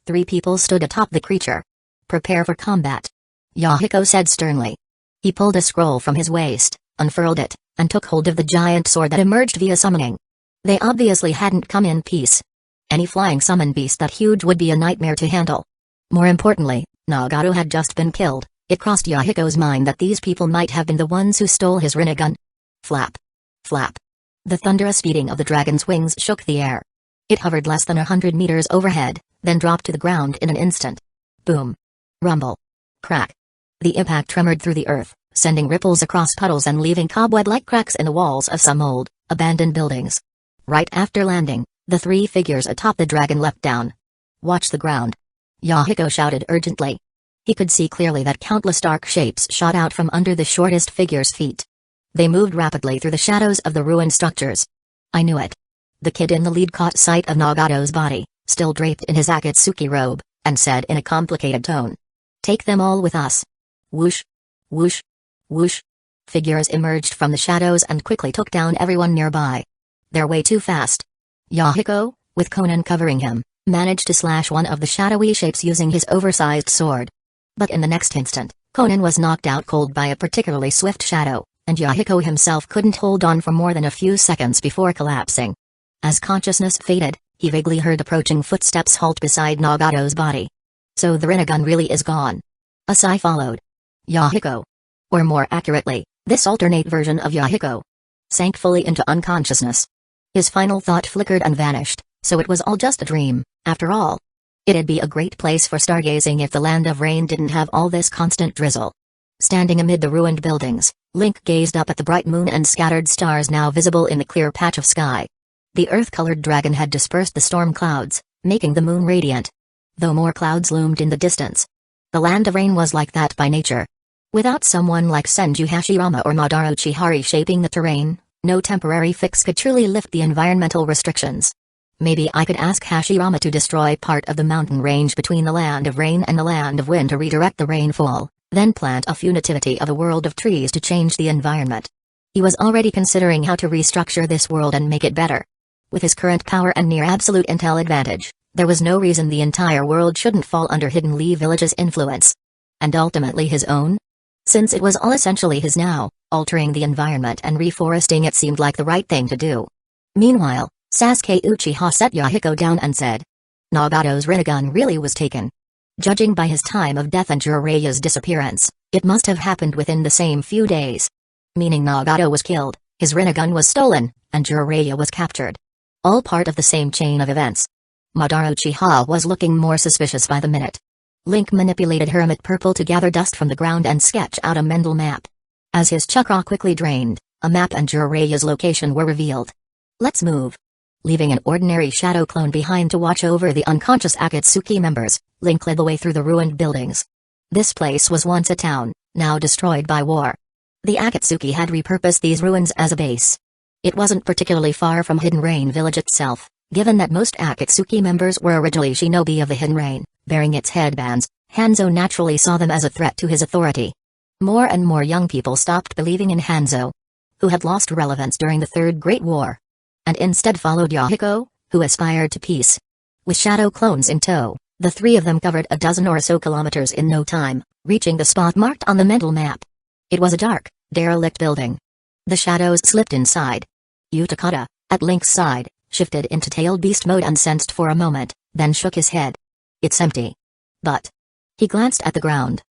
3 people stood atop the creature. Prepare for combat, Yahiko said sternly. He pulled a scroll from his waist, unfurled it, and took hold of the giant sword that emerged via summoning. They obviously hadn't come in peace. Any flying summon beast that huge would be a nightmare to handle. More importantly, Nagato had just been killed. It crossed Yahiko's mind that these people might have been the ones who stole his Rinnegan. Flap. Flap. The thunderous beating of the dragon's wings shook the air. It hovered less than 100 meters overhead, then dropped to the ground in an instant. Boom. Rumble. Crack. The impact tremored through the earth, sending ripples across puddles and leaving cobweb-like cracks in the walls of some old, abandoned buildings. Right after landing, the 3 figures atop the dragon leapt down. Watch the ground, Yahiko shouted urgently. He could see clearly that countless dark shapes shot out from under the shortest figure's feet. They moved rapidly through the shadows of the ruined structures. I knew it. The kid in the lead caught sight of Nagato's body, still draped in his Akatsuki robe, and said in a complicated tone. Take them all with us. Whoosh. Whoosh. Whoosh. Figures emerged from the shadows and quickly took down everyone nearby. They're way too fast. Yahiko, with Conan covering him, managed to slash one of the shadowy shapes using his oversized sword. But in the next instant, Conan was knocked out cold by a particularly swift shadow, and Yahiko himself couldn't hold on for more than a few seconds before collapsing. As consciousness faded, he vaguely heard approaching footsteps halt beside Nagato's body. So the Rinnegan really is gone. A sigh followed. Yahiko, or more accurately, this alternate version of Yahiko, sank fully into unconsciousness. His final thought flickered and vanished, so it was all just a dream, after all. It'd be a great place for stargazing if the land of rain didn't have all this constant drizzle. Standing amid the ruined buildings, Link gazed up at the bright moon and scattered stars now visible in the clear patch of sky. The earth-colored dragon had dispersed the storm clouds, making the moon radiant. Though more clouds loomed in the distance. The land of rain was like that by nature. Without someone like Senju Hashirama or Madara Chihari shaping the terrain, no temporary fix could truly lift the environmental restrictions. Maybe I could ask Hashirama to destroy part of the mountain range between the land of rain and the land of wind to redirect the rainfall, then plant a few nativity of a world of trees to change the environment. He was already considering how to restructure this world and make it better. With his current power and near absolute intel advantage, there was no reason the entire world shouldn't fall under Hidden Lee Village's influence. And ultimately his own? Since it was all essentially his now, altering the environment and reforesting it seemed like the right thing to do. Meanwhile, Sasuke Uchiha set Yahiko down and said, Nagato's Rinnegan really was taken. Judging by his time of death and Jiraiya's disappearance, it must have happened within the same few days. Meaning Nagato was killed, his Rinnegan was stolen, and Jiraiya was captured. All part of the same chain of events. Madara Uchiha was looking more suspicious by the minute. Link manipulated Hermit Purple to gather dust from the ground and sketch out a mental map. As his chakra quickly drained, a map and Jiraiya's location were revealed. Let's move. Leaving an ordinary shadow clone behind to watch over the unconscious Akatsuki members, Link led the way through the ruined buildings. This place was once a town, now destroyed by war. The Akatsuki had repurposed these ruins as a base. It wasn't particularly far from Hidden Rain Village itself, given that most Akatsuki members were originally shinobi of the Hidden Rain, bearing its headbands. Hanzo naturally saw them as a threat to his authority. More and more young people stopped believing in Hanzo, who had lost relevance during the Third Great War, and instead followed Yahiko, who aspired to peace. With shadow clones in tow, the 3 of them covered a dozen or so kilometers in no time, reaching the spot marked on the mental map. It was a dark, derelict building. The shadows slipped inside. Utakata, at Link's side, shifted into tailed beast mode and sensed for a moment, then shook his head. It's empty. But he glanced at the ground.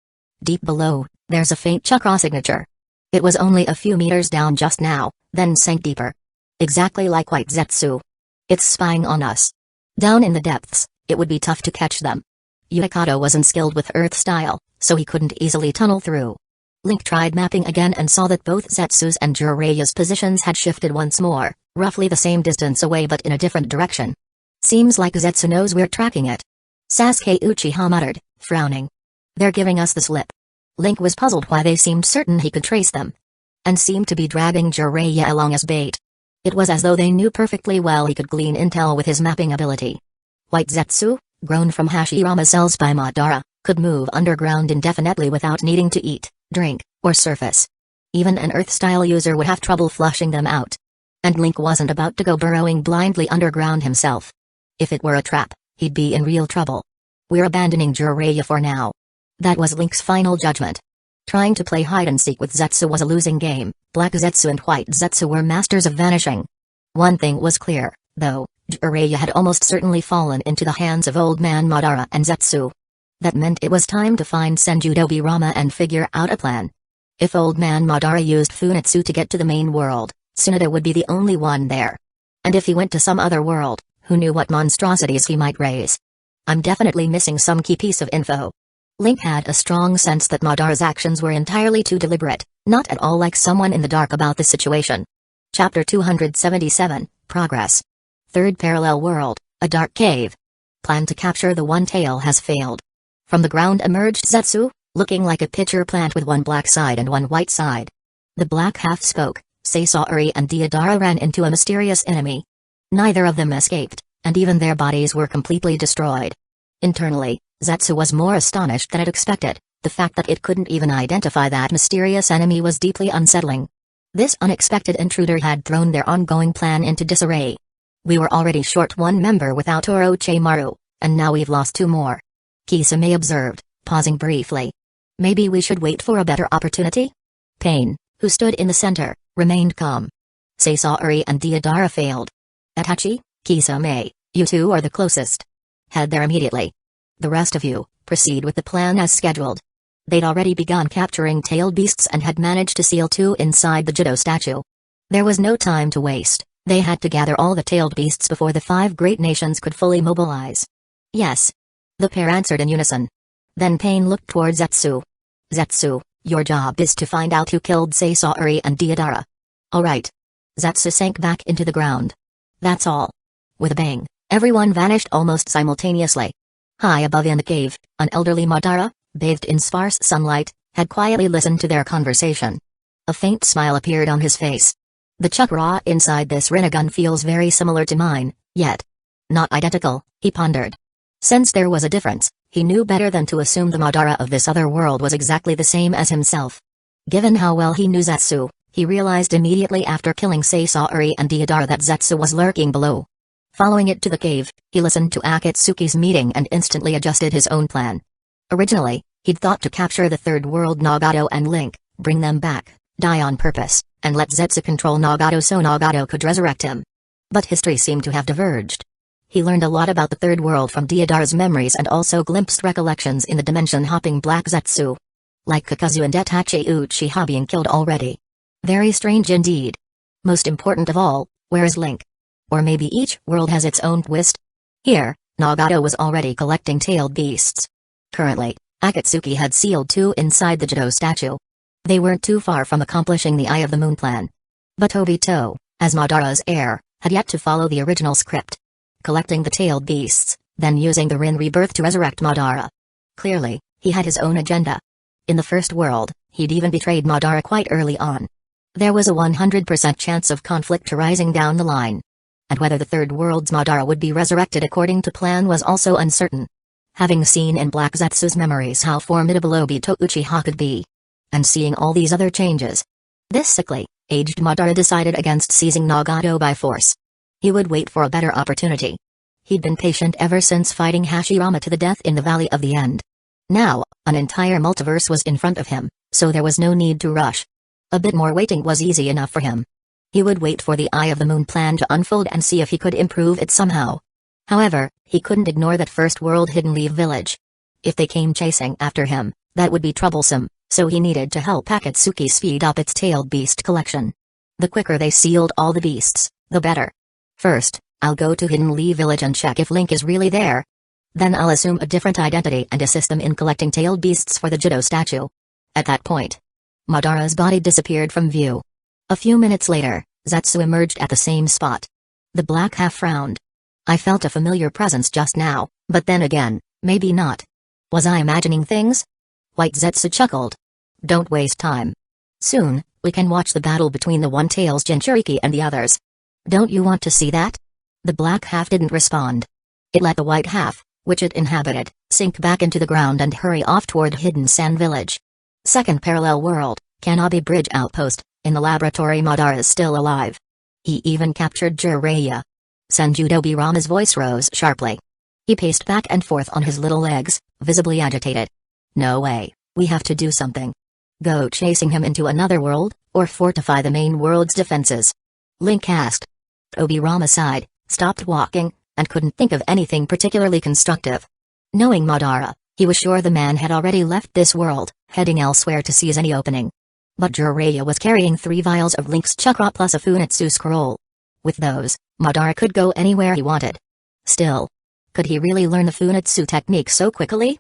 Deep below, there's a faint chakra signature. It was only a few meters down just now, then sank deeper. Exactly like White Zetsu. It's spying on us. Down in the depths, it would be tough to catch them. Utakado wasn't skilled with Earth style, so he couldn't easily tunnel through. Link tried mapping again and saw that both Zetsu's and Jiraiya's positions had shifted once more, roughly the same distance away but in a different direction. Seems like Zetsu knows we're tracking it. Sasuke Uchiha muttered, frowning. They're giving us the slip. Link was puzzled why they seemed certain he could trace them. And seemed to be dragging Jiraiya along as bait. It was as though they knew perfectly well he could glean intel with his mapping ability. White Zetsu, grown from Hashirama cells by Madara, could move underground indefinitely without needing to eat, drink, or surface. Even an Earth-style user would have trouble flushing them out. And Link wasn't about to go burrowing blindly underground himself. If it were a trap, he'd be in real trouble. We're abandoning Jiraiya for now. That was Link's final judgment. Trying to play hide-and-seek with Zetsu was a losing game. Black Zetsu and White Zetsu were masters of vanishing. One thing was clear, though, Jiraiya had almost certainly fallen into the hands of Old Man Madara and Zetsu. That meant it was time to find Senju Rama and figure out a plan. If Old Man Madara used Funitsu to get to the main world, Tsunade would be the only one there. And if he went to some other world, who knew what monstrosities he might raise? I'm definitely missing some key piece of info. Link had a strong sense that Madara's actions were entirely too deliberate, not at all like someone in the dark about the situation. Chapter 277, Progress. Third parallel world, a dark cave. Plan to capture the One Tail has failed. From the ground emerged Zetsu, looking like a pitcher plant with one black side and one white side. The black half spoke, Sasori and Deidara ran into a mysterious enemy. Neither of them escaped, and even their bodies were completely destroyed. Internally, Zetsu was more astonished than it expected. The fact that it couldn't even identify that mysterious enemy was deeply unsettling. This unexpected intruder had thrown their ongoing plan into disarray. We were already short one member without Orochimaru, and now we've lost two more. Kisame observed, pausing briefly. Maybe we should wait for a better opportunity? Pain, who stood in the center, remained calm. Sasori and Deidara failed. Itachi, Kisame, you two are the closest. Head there immediately. The rest of you, proceed with the plan as scheduled. They'd already begun capturing tailed beasts and had managed to seal two inside the Judo statue. There was no time to waste. They had to gather all the tailed beasts before the five great nations could fully mobilize. Yes. The pair answered in unison. Then Pain looked toward Zetsu. Zetsu, your job is to find out who killed Sasori and Deidara. All right. Zetsu sank back into the ground. That's all. With a bang, everyone vanished almost simultaneously. High above in the cave, an elderly Madara, bathed in sparse sunlight, had quietly listened to their conversation. A faint smile appeared on his face. The chakra inside this Rinnegan feels very similar to mine, yet not identical, he pondered. Since there was a difference, he knew better than to assume the Madara of this other world was exactly the same as himself. Given how well he knew Zetsu, he realized immediately after killing Sasori and Deidara that Zetsu was lurking below. Following it to the cave, he listened to Akatsuki's meeting and instantly adjusted his own plan. Originally, he'd thought to capture the third world Nagato and Link, bring them back, die on purpose, and let Zetsu control Nagato so Nagato could resurrect him. But history seemed to have diverged. He learned a lot about the third world from Deidara's memories and also glimpsed recollections in the dimension-hopping Black Zetsu. Like Kakazu and Itachi Uchiha being killed already. Very strange indeed. Most important of all, where is Link? Or maybe each world has its own twist? Here, Nagato was already collecting tailed beasts. Currently, Akatsuki had sealed two inside the Judo statue. They weren't too far from accomplishing the Eye of the Moon plan. But Obito, as Madara's heir, had yet to follow the original script. Collecting the tailed beasts, then using the Rin rebirth to resurrect Madara. Clearly, he had his own agenda. In the first world, he'd even betrayed Madara quite early on. There was a 100% chance of conflict arising down the line. And whether the third world's Madara would be resurrected according to plan was also uncertain. Having seen in Black Zetsu's memories how formidable Obito Uchiha could be. And seeing all these other changes. This sickly, aged Madara decided against seizing Nagato by force. He would wait for a better opportunity. He'd been patient ever since fighting Hashirama to the death in the Valley of the End. Now, an entire multiverse was in front of him, so there was no need to rush. A bit more waiting was easy enough for him. He would wait for the Eye of the Moon plan to unfold and see if he could improve it somehow. However, he couldn't ignore that first world Hidden Leaf Village. If they came chasing after him, That would be troublesome, so he needed to help Akatsuki speed up its tailed beast collection. The quicker they sealed all the beasts, the better. First, I'll go to Hidden Lee Village and check if Link is really there. Then I'll assume a different identity and assist them in collecting tailed beasts for the Judo statue. At that point, Madara's body disappeared from view. A few minutes later, Zetsu emerged at the same spot. The black half frowned. I felt a familiar presence just now, but then again, maybe not. Was I imagining things? White Zetsu chuckled. Don't waste time. Soon, we can watch the battle between the One-Tails Jinchuriki and the others. Don't you want to see that? The black half didn't respond. It let the white half, which it inhabited, sink back into the ground and hurry off toward Hidden Sand Village. Second parallel world, Kanabe Bridge Outpost. In the laboratory, Madara is still alive. He even captured Jiraiya. Senjutobirama's voice rose sharply. He paced back and forth on his little legs, visibly agitated. No way, we have to do something. Go chasing him into another world, or fortify the main world's defenses? Link asked. Obirama sighed, stopped walking, and couldn't think of anything particularly constructive. Knowing Madara, he was sure the man had already left this world, heading elsewhere to seize any opening. But Jiraiya was carrying 3 vials of Link's chakra plus a Funetsu scroll. With those, Madara could go anywhere he wanted. Still, could he really learn the Funetsu technique so quickly?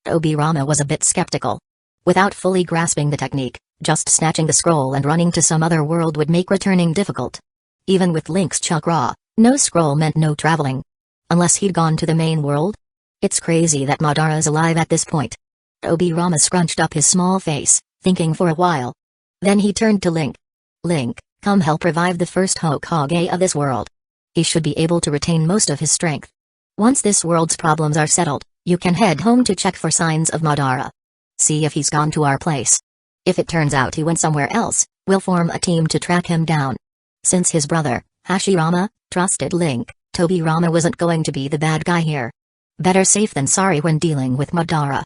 Obirama was a bit skeptical. Without fully grasping the technique, just snatching the scroll and running to some other world would make returning difficult. Even with Link's chakra, no scroll meant no traveling. Unless he'd gone to the main world? It's crazy that Madara is alive at this point. Obirama scrunched up his small face, thinking for a while. Then he turned to Link. Link, come help revive the first Hokage of this world. He should be able to retain most of his strength. Once this world's problems are settled, you can head home to check for signs of Madara. See if he's gone to our place. If it turns out he went somewhere else, we'll form a team to track him down. Since his brother, Hashirama, trusted Link, Tobirama wasn't going to be the bad guy here. Better safe than sorry when dealing with Madara.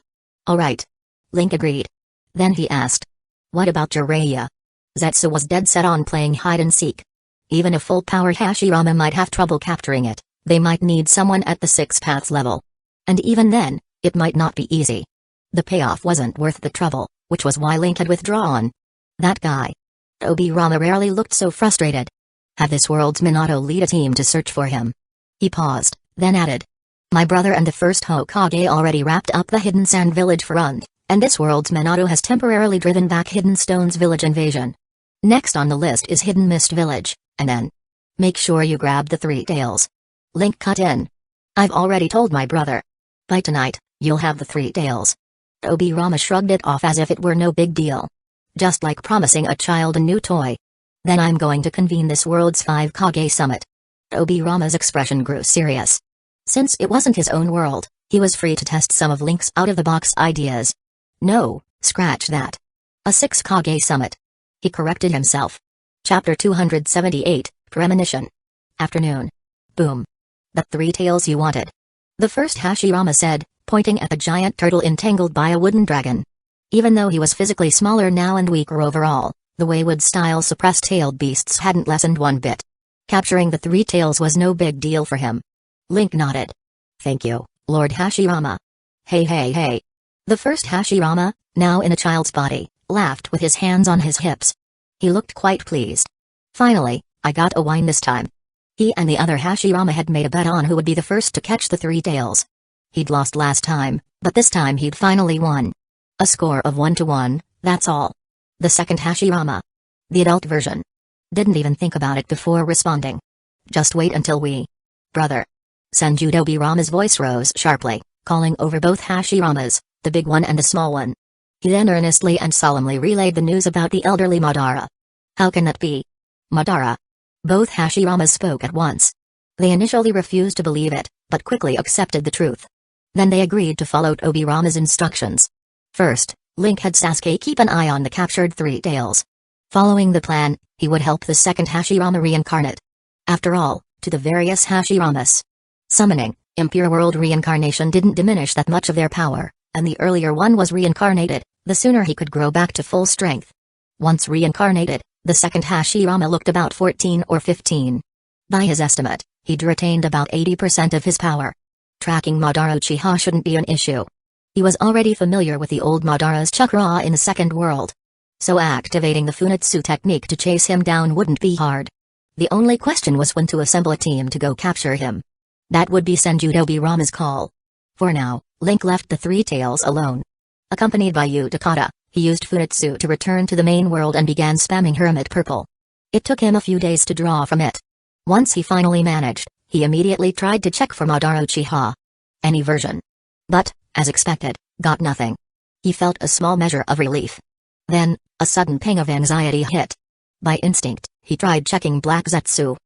Alright. Link agreed. Then he asked. What about Jiraiya? Zetsu was dead set on playing hide-and-seek. Even a full-power Hashirama might have trouble capturing it, they might need someone at the 6 paths level. And even then, it might not be easy. The payoff wasn't worth the trouble, which was why Link had withdrawn. That guy. Obirama rarely looked so frustrated. Have this world's Minato lead a team to search for him. He paused, then added. My brother and the first Hokage already wrapped up the Hidden Sand Village front, and this world's Minato has temporarily driven back Hidden Stone's village invasion. Next on the list is Hidden Mist Village, and then make sure you grab the 3 tails. Link cut in. I've already told my brother. By tonight, you'll have the 3 tails. Obirama shrugged it off as if it were no big deal. Just like promising a child a new toy. Then I'm going to convene this world's 5 Kage summit. Obirama's expression grew serious. Since it wasn't his own world, he was free to test some of Link's out-of-the-box ideas. No, scratch that. A 6 Kage summit. He corrected himself. Chapter 278, Premonition. Afternoon. Boom. The 3 tails you wanted. The first Hashirama said, pointing at the giant turtle entangled by a wooden dragon. Even though he was physically smaller now and weaker overall, the Waywood-style suppressed-tailed beasts hadn't lessened one bit. Capturing the 3 tails was no big deal for him. Link nodded. Thank you, Lord Hashirama. Hey. The first Hashirama, now in a child's body, laughed with his hands on his hips. He looked quite pleased. Finally, I got a wine this time. He and the other Hashirama had made a bet on who would be the first to catch the 3 tails. He'd lost last time, but this time he'd finally won. A score of 1-1, that's all. The second Hashirama. The adult version. Didn't even think about it before responding. Just wait until we... Brother. Senjutobirama's voice rose sharply, calling over both Hashiramas, the big one and the small one. He then earnestly and solemnly relayed the news about the elderly Madara. How can that be? Madara. Both Hashiramas spoke at once. They initially refused to believe it, but quickly accepted the truth. Then they agreed to follow Obirama's instructions. First, Link had Sasuke keep an eye on the captured 3 tails. Following the plan, he would help the second Hashirama reincarnate. After all, to the various Hashiramas. Summoning, impure world reincarnation didn't diminish that much of their power, and the earlier one was reincarnated, the sooner he could grow back to full strength. Once reincarnated, the second Hashirama looked about 14 or 15. By his estimate, he'd retained about 80% of his power. Tracking Madara Uchiha shouldn't be an issue. He was already familiar with the old Madara's chakra in the second world. So activating the Funitsu technique to chase him down wouldn't be hard. The only question was when to assemble a team to go capture him. That would be Senjudo Rama's call. For now, Link left the Three Tails alone. Accompanied by Utakata, he used Funitsu to return to the main world and began spamming Hermit Purple. It took him a few days to draw from it. Once he finally managed, he immediately tried to check for Madara Uchiha. Any version. But, as expected, got nothing. He felt a small measure of relief. Then, a sudden pang of anxiety hit. By instinct, he tried checking Black Zetsu.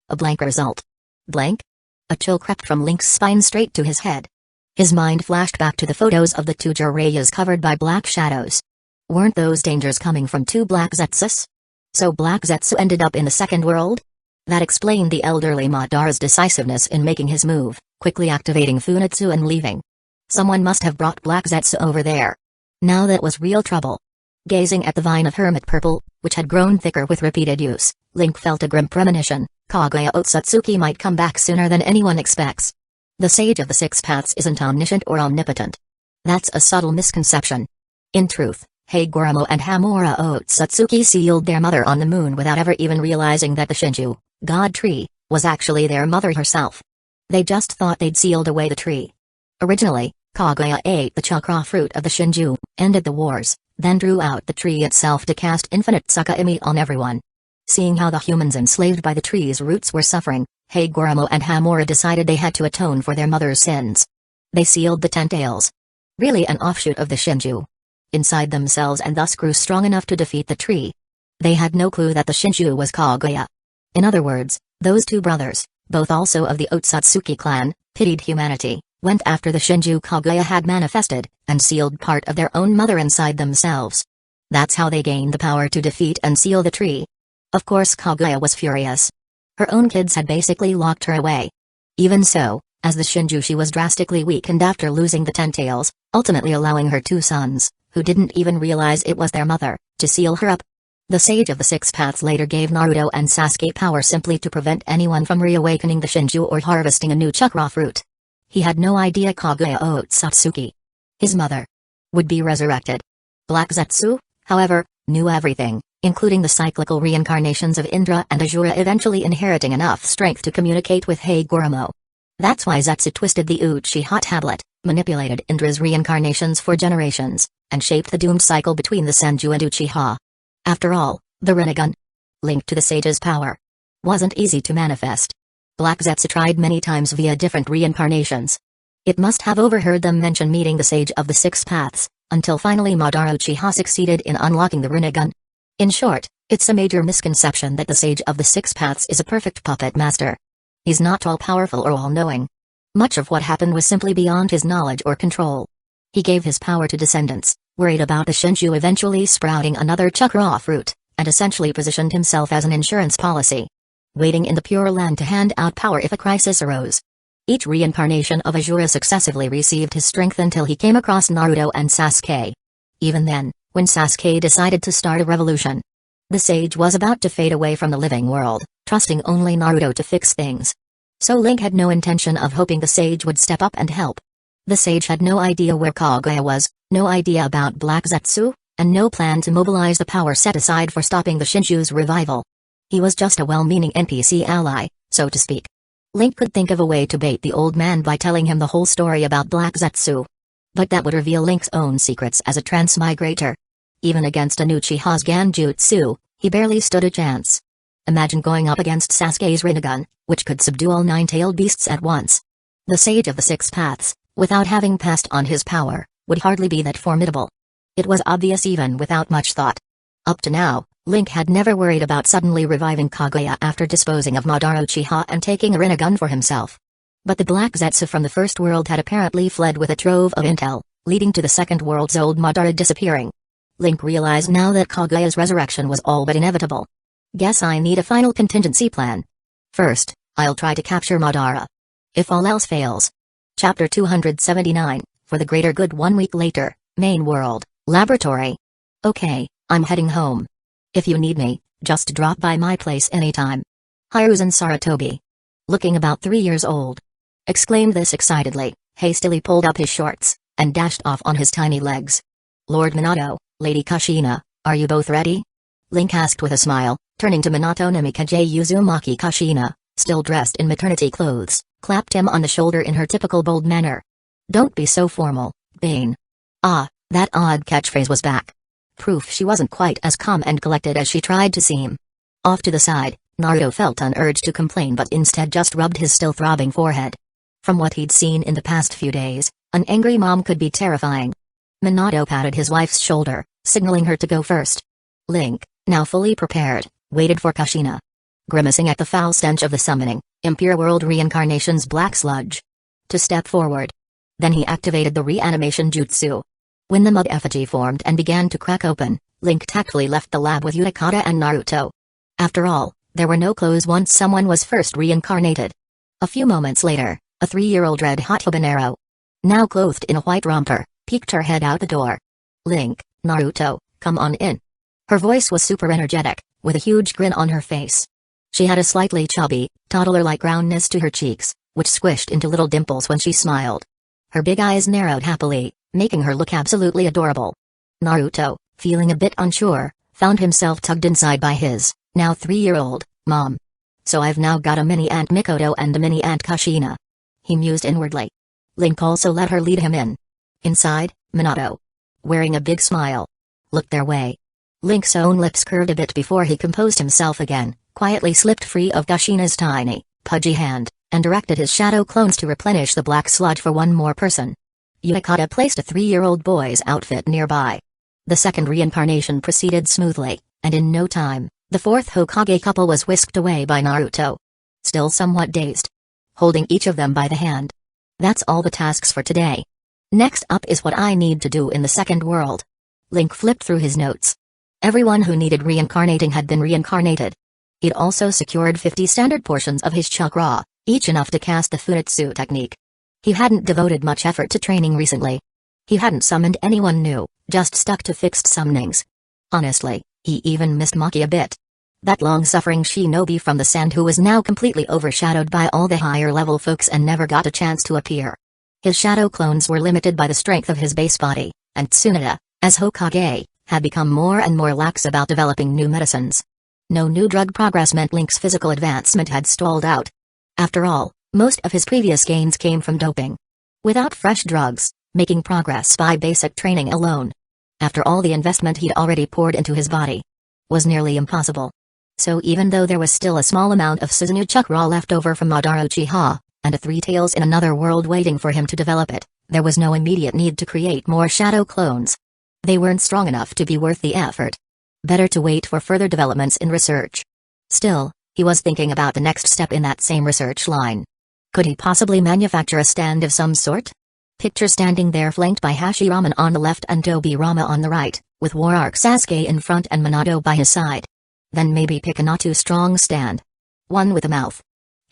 A blank result. Blank? A chill crept from Link's spine straight to his head. His mind flashed back to the photos of the two Jiraiya's covered by black shadows. Weren't those dangers coming from two Black Zetsus? So Black Zetsu ended up in the second world? That explained the elderly Madara's decisiveness in making his move, quickly activating Funitsu and leaving. Someone must have brought Black Zetsu over there. Now that was real trouble. Gazing at the vine of Hermit Purple, which had grown thicker with repeated use, Link felt a grim premonition. Kaguya Otsutsuki might come back sooner than anyone expects. The Sage of the Six Paths isn't omniscient or omnipotent. That's a subtle misconception. In truth, Hagoromo and Hamura Otsutsuki sealed their mother on the moon without ever even realizing that the Shinju, God tree, was actually their mother herself. They just thought they'd sealed away the tree. Originally, Kaguya ate the chakra fruit of the Shinju, ended the wars, then drew out the tree itself to cast infinite Tsukuyomi on everyone. Seeing how the humans enslaved by the tree's roots were suffering, Hagoromo and Hamura decided they had to atone for their mother's sins. They sealed the Ten Tails. Really an offshoot of the Shinju. Inside themselves and thus grew strong enough to defeat the tree. They had no clue that the Shinju was Kaguya. In other words, those two brothers, both also of the Otsutsuki clan, pitied humanity, went after the Shinju Kaguya had manifested, and sealed part of their own mother inside themselves. That's how they gained the power to defeat and seal the tree. Of course Kaguya was furious. Her own kids had basically locked her away. Even so, as the Shinju she was drastically weakened after losing the Ten Tails, ultimately allowing her two sons, who didn't even realize it was their mother, to seal her up. The Sage of the Six Paths later gave Naruto and Sasuke power simply to prevent anyone from reawakening the Shinju or harvesting a new chakra fruit. He had no idea Kaguya Otsutsuki, his mother, would be resurrected. Black Zetsu, however, knew everything, including the cyclical reincarnations of Indra and Azura, eventually inheriting enough strength to communicate with Hagoromo. That's why Zetsu twisted the Uchiha tablet, manipulated Indra's reincarnations for generations, and shaped the doomed cycle between the Senju and Uchiha. After all, the Rinnegan, linked to the sage's power, wasn't easy to manifest. Black Zetsu tried many times via different reincarnations. It must have overheard them mention meeting the Sage of the Six Paths, until finally Madara Uchiha succeeded in unlocking the Rinnegan. In short, it's a major misconception that the Sage of the Six Paths is a perfect puppet master. He's not all-powerful or all-knowing. Much of what happened was simply beyond his knowledge or control. He gave his power to descendants, worried about the Shinju eventually sprouting another chakra fruit, and essentially positioned himself as an insurance policy, waiting in the Pure Land to hand out power if a crisis arose. Each reincarnation of Azura successively received his strength until he came across Naruto and Sasuke. Even then, when Sasuke decided to start a revolution, the sage was about to fade away from the living world, trusting only Naruto to fix things. So Link had no intention of hoping the sage would step up and help. The sage had no idea where Kaguya was, no idea about Black Zetsu, and no plan to mobilize the power set aside for stopping the Shinju's revival. He was just a well-meaning NPC ally, so to speak. Link could think of a way to bait the old man by telling him the whole story about Black Zetsu. But that would reveal Link's own secrets as a transmigrator. Even against an Uchiha's Genjutsu, he barely stood a chance. Imagine going up against Sasuke's Rinnegan, which could subdue all nine-tailed beasts at once. The Sage of the Six Paths, without having passed on his power, would hardly be that formidable. It was obvious even without much thought. Up to now, Link had never worried about suddenly reviving Kaguya after disposing of Madara Uchiha and taking a Rinnegan for himself. But the Black Zetsu from the First World had apparently fled with a trove of intel, leading to the Second World's old Madara disappearing. Link realized now that Kaguya's resurrection was all but inevitable. Guess I need a final contingency plan. First, I'll try to capture Madara. If all else fails. Chapter 279, For the Greater Good. 1 week later, Main World, Laboratory. Okay, I'm heading home. If you need me, just drop by my place anytime. Hiruzen Saratobi, looking about 3 years old, exclaimed this excitedly, hastily pulled up his shorts, and dashed off on his tiny legs. Lord Minato, Lady Kushina, are you both ready? Link asked with a smile, turning to Minato Namikaze Uzumaki Kushina, still dressed in maternity clothes, clapped him on the shoulder in her typical bold manner. Don't be so formal, Bane. Ah, that odd catchphrase was back. Proof she wasn't quite as calm and collected as she tried to seem. Off to the side, Naruto felt an urge to complain but instead just rubbed his still throbbing forehead. From what he'd seen in the past few days, an angry mom could be terrifying. Minato patted his wife's shoulder, signaling her to go first. Link, now fully prepared, waited for Kushina. Grimacing at the foul stench of the summoning, Impure World Reincarnation's black sludge. To step forward. Then he activated the reanimation jutsu. When the mud effigy formed and began to crack open, Link tactfully left the lab with Utakata and Naruto. After all, there were no clothes once someone was first reincarnated. A few moments later, a 3-year-old red hot habanero, now clothed in a white romper, peeked her head out the door. Link, Naruto, come on in. Her voice was super energetic, with a huge grin on her face. She had a slightly chubby, toddler-like roundness to her cheeks, which squished into little dimples when she smiled. Her big eyes narrowed happily, making her look absolutely adorable. Naruto, feeling a bit unsure, found himself tugged inside by his, now 3-year-old, mom. So I've now got a mini-aunt Mikoto and a mini-aunt Kushina. He mused inwardly. Link also let her lead him in. Inside, Minato, wearing a big smile, looked their way. Link's own lips curved a bit before he composed himself again, quietly slipped free of Kushina's tiny, pudgy hand, and directed his shadow clones to replenish the black sludge for one more person. Utakata placed a 3-year-old boy's outfit nearby. The second reincarnation proceeded smoothly, and in no time, the fourth Hokage couple was whisked away by Naruto. Still somewhat dazed. Holding each of them by the hand. That's all the tasks for today. Next up is what I need to do in the second world. Link flipped through his notes. Everyone who needed reincarnating had been reincarnated. He'd also secured 50 standard portions of his chakra, each enough to cast the Funitsu technique. He hadn't devoted much effort to training recently. He hadn't summoned anyone new, just stuck to fixed summonings. Honestly, he even missed Maki a bit. That long-suffering shinobi from the sand who was now completely overshadowed by all the higher-level folks and never got a chance to appear. His shadow clones were limited by the strength of his base body, and Tsunade, as Hokage, had become more and more lax about developing new medicines. No new drug progress meant Link's physical advancement had stalled out. After all, most of his previous gains came from doping. Without fresh drugs, making progress by basic training alone, after all the investment he'd already poured into his body, was nearly impossible. So even though there was still a small amount of Susanoo chakra left over from Madara Uchiha, and a 3 tails in another world waiting for him to develop it, there was no immediate need to create more shadow clones. They weren't strong enough to be worth the effort. Better to wait for further developments in research. Still, he was thinking about the next step in that same research line. Could he possibly manufacture a stand of some sort? Picture standing there flanked by Hashirama on the left and Tobirama on the right, with War Arc Sasuke in front and Minato by his side. Then maybe pick a not too strong stand. One with a mouth.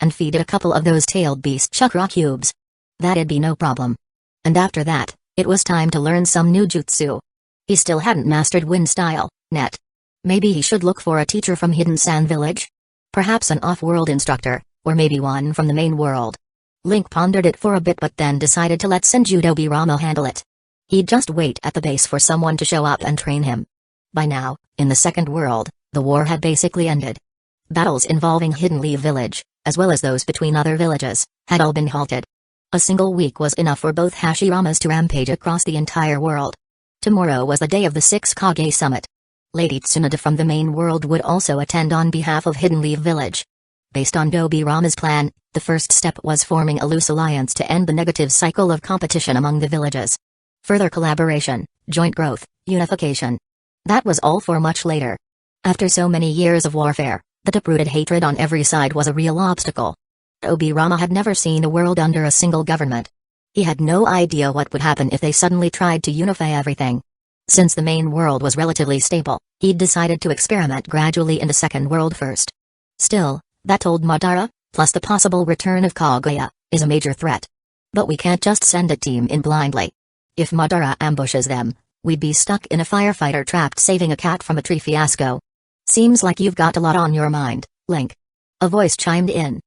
And feed it a couple of those tailed beast chakra cubes. That'd be no problem. And after that, it was time to learn some new jutsu. He still hadn't mastered wind style, net. Maybe he should look for a teacher from Hidden Sand Village? Perhaps an off-world instructor, or maybe one from the main world. Link pondered it for a bit but then decided to let Senju Tobirama handle it. He'd just wait at the base for someone to show up and train him. By now, in the second world, the war had basically ended. Battles involving Hidden Leaf Village, as well as those between other villages, had all been halted. A single week was enough for both Hashiramas to rampage across the entire world. Tomorrow was the day of the 6 Kage Summit. Lady Tsunade from the main world would also attend on behalf of Hidden Leaf Village. Based on Tobirama's plan, the first step was forming a loose alliance to end the negative cycle of competition among the villages. Further collaboration, joint growth, unification. That was all for much later. After so many years of warfare, the deep-rooted hatred on every side was a real obstacle. Tobirama had never seen a world under a single government. He had no idea what would happen if they suddenly tried to unify everything. Since the main world was relatively stable, he'd decided to experiment gradually in the second world first. Still, that old Madara, plus the possible return of Kaguya, is a major threat. But we can't just send a team in blindly. If Madara ambushes them, we'd be stuck in a firefighter trapped saving a cat from a tree fiasco. Seems like you've got a lot on your mind, Link. A voice chimed in.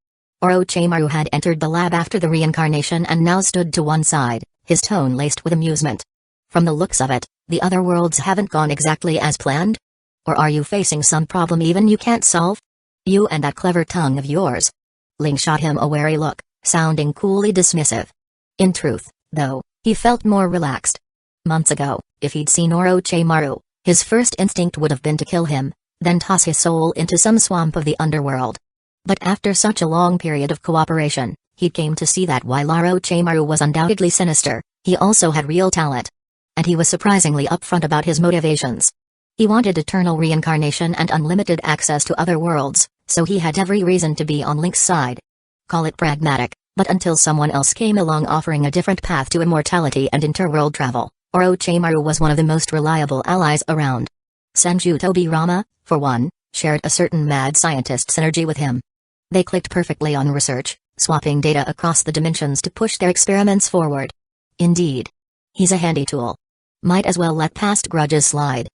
Orochimaru had entered the lab after the reincarnation and now stood to one side, his tone laced with amusement. From the looks of it, the other worlds haven't gone exactly as planned? Or are you facing some problem even you can't solve? You and that clever tongue of yours. Link shot him a wary look, sounding coolly dismissive. In truth, though, he felt more relaxed. Months ago, if he'd seen Orochimaru, his first instinct would have been to kill him, then toss his soul into some swamp of the underworld. But after such a long period of cooperation, he came to see that while Orochimaru was undoubtedly sinister, he also had real talent. And he was surprisingly upfront about his motivations. He wanted eternal reincarnation and unlimited access to other worlds, so he had every reason to be on Link's side. Call it pragmatic, but until someone else came along offering a different path to immortality and interworld travel, Orochimaru was one of the most reliable allies around. Senju Tobirama, for one, shared a certain mad scientist synergy with him. They clicked perfectly on research, swapping data across the dimensions to push their experiments forward. Indeed. He's a handy tool. Might as well let past grudges slide.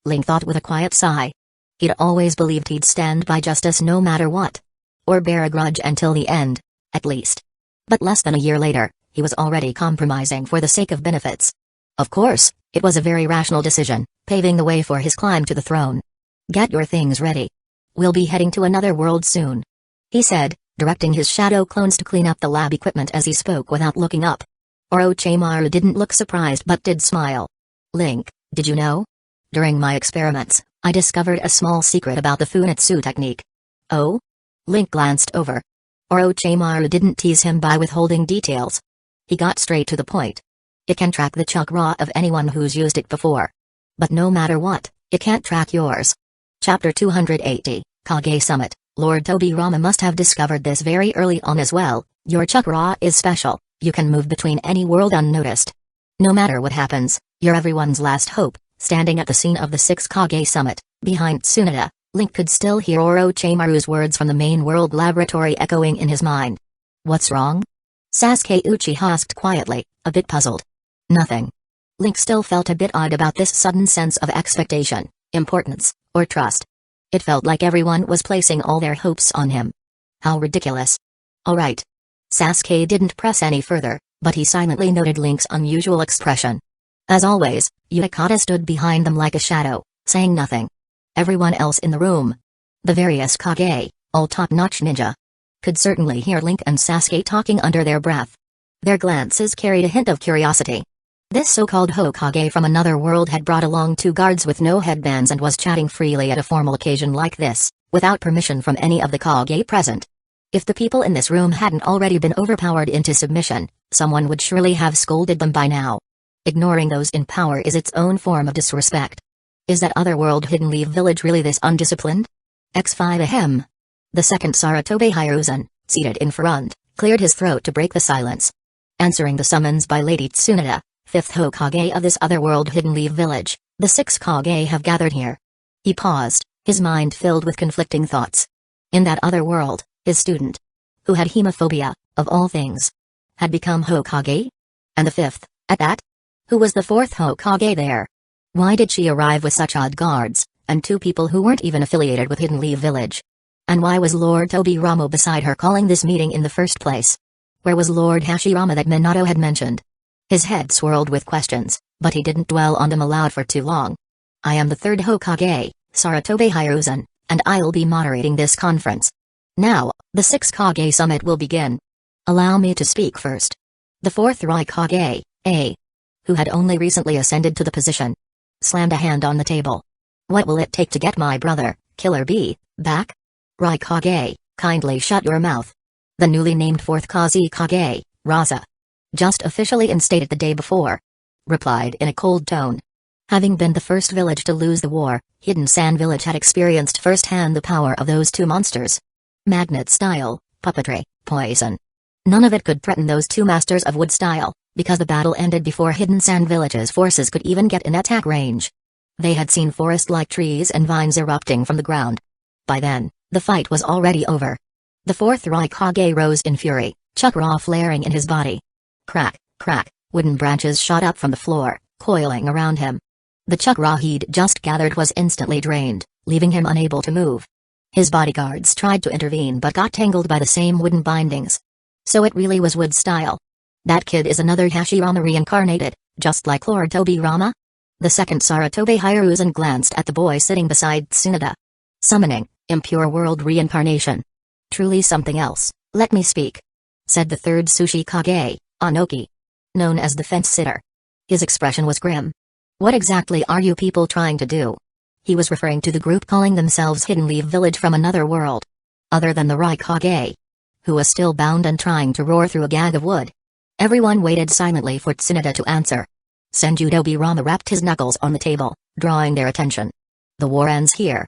Link thought with a quiet sigh. He'd always believed he'd stand by justice no matter what. Or bear a grudge until the end, at least. But less than a year later, he was already compromising for the sake of benefits. Of course, it was a very rational decision, paving the way for his climb to the throne. Get your things ready. We'll be heading to another world soon, he said, directing his shadow clones to clean up the lab equipment as he spoke without looking up. Orochimaru didn't look surprised but did smile. Link, did you know? During my experiments, I discovered a small secret about the Funitsu technique. Oh? Link glanced over. Orochimaru didn't tease him by withholding details. He got straight to the point. It can track the chakra of anyone who's used it before. But no matter what, it can't track yours. Chapter 280, Kage Summit. Lord Tobirama must have discovered this very early on as well. Your chakra is special, you can move between any world unnoticed. No matter what happens, you're everyone's last hope. Standing at the scene of the 6th Kage Summit, behind Tsunade, Link could still hear Orochimaru's words from the main world laboratory echoing in his mind. What's wrong? Sasuke Uchiha asked quietly, a bit puzzled. Nothing. Link still felt a bit odd about this sudden sense of expectation, importance, or trust. It felt like everyone was placing all their hopes on him. How ridiculous. All right. Sasuke didn't press any further, but he silently noted Link's unusual expression. As always, Uekata stood behind them like a shadow, saying nothing. Everyone else in the room, the various Kage, all top-notch ninja, could certainly hear Link and Sasuke talking under their breath. Their glances carried a hint of curiosity. This so-called Hokage from another world had brought along 2 guards with no headbands and was chatting freely at a formal occasion like this, without permission from any of the Kage present. If the people in this room hadn't already been overpowered into submission, someone would surely have scolded them by now. Ignoring those in power is its own form of disrespect. Is that other world Hidden Leaf Village really this undisciplined? X5 ahem. The second Saratobe Hiruzen, seated in front, cleared his throat to break the silence. Answering the summons by Lady Tsunade, 5th Hokage of this other world Hidden Leaf Village, the 6 Kage have gathered here. He paused, his mind filled with conflicting thoughts. In that other world, his student, who had hemophobia, of all things, had become Hokage? And the 5th, at that? Who was the 4th Hokage there? Why did she arrive with such odd guards, and 2 people who weren't even affiliated with Hidden Leaf Village? And why was Lord Tobirama beside her calling this meeting in the first place? Where was Lord Hashirama that Minato had mentioned? His head swirled with questions, but he didn't dwell on them aloud for too long. I am the 3rd Hokage, Saratobe Hiruzen, and I'll be moderating this conference. Now, the 6th Kage Summit will begin. Allow me to speak first. The 4th Raikage, who had only recently ascended to the position, slammed a hand on the table. What will it take to get my brother, Killer Bee, back? Raikage, kindly shut your mouth. The newly named 4th Kazekage, Raza, just officially instated the day before, replied in a cold tone. Having been the first village to lose the war, Hidden Sand Village had experienced firsthand the power of those 2 monsters. Magnet style, puppetry, poison. None of it could threaten those 2 masters of wood style, because the battle ended before Hidden Sand Village's forces could even get in attack range. They had seen forest-like trees and vines erupting from the ground. By then, the fight was already over. The 4th Raikage rose in fury, chakra flaring in his body. Crack, crack, wooden branches shot up from the floor, coiling around him. The chakra he'd just gathered was instantly drained, leaving him unable to move. His bodyguards tried to intervene but got tangled by the same wooden bindings. So it really was wood style. That kid is another Hashirama reincarnated, just like Lord Tobirama? The second Saratobe Hiruzen glanced at the boy sitting beside Tsunade. Summoning, impure world reincarnation. Truly something else, let me speak, said the third Sushi Kage, Anoki, known as the fence sitter. His expression was grim. What exactly are you people trying to do? He was referring to the group calling themselves Hidden Leaf Village from another world. Other than the Raikage, who was still bound and trying to roar through a gag of wood. Everyone waited silently for Tsunade to answer. Senju Tobirama rapped his knuckles on the table, drawing their attention. The war ends here.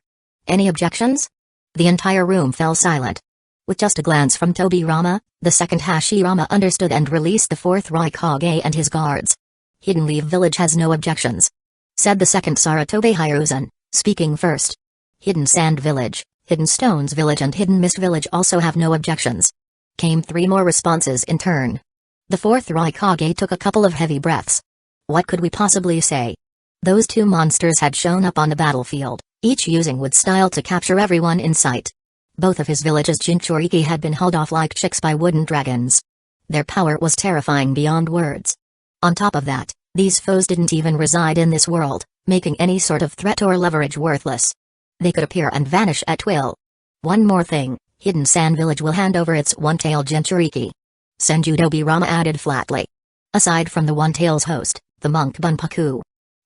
Any objections? The entire room fell silent. With just a glance from Tobirama, the second Hashirama understood and released the fourth Raikage and his guards. Hidden Leaf Village has no objections, said the second Saratobe Hiruzen, speaking first. Hidden Sand Village, Hidden Stones Village and Hidden Mist Village also have no objections. Came three more responses in turn. The fourth Raikage took a couple of heavy breaths. What could we possibly say? Those two monsters had shown up on the battlefield, each using wood style to capture everyone in sight. Both of his village's Jinchuriki had been held off like chicks by wooden dragons. Their power was terrifying beyond words. On top of that, these foes didn't even reside in this world, making any sort of threat or leverage worthless. They could appear and vanish at will. One more thing, Hidden Sand Village will hand over its one-tailed Jinchuriki. Senju Tobirama added flatly. Aside from the one-tail's host, the monk Bunpaku,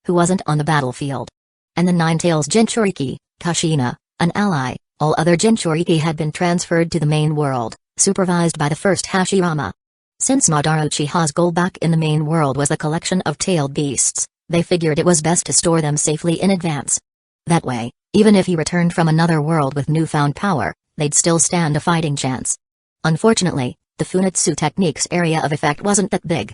who wasn't on the battlefield, and the nine-tails Jinchuriki, Kushina, an ally, all other Jinchuriki had been transferred to the main world, supervised by the first Hashirama. Since Madara Uchiha's goal back in the main world was the collection of tailed beasts, they figured it was best to store them safely in advance. That way, even if he returned from another world with newfound power, they'd still stand a fighting chance. Unfortunately, the Funitsu technique's area of effect wasn't that big.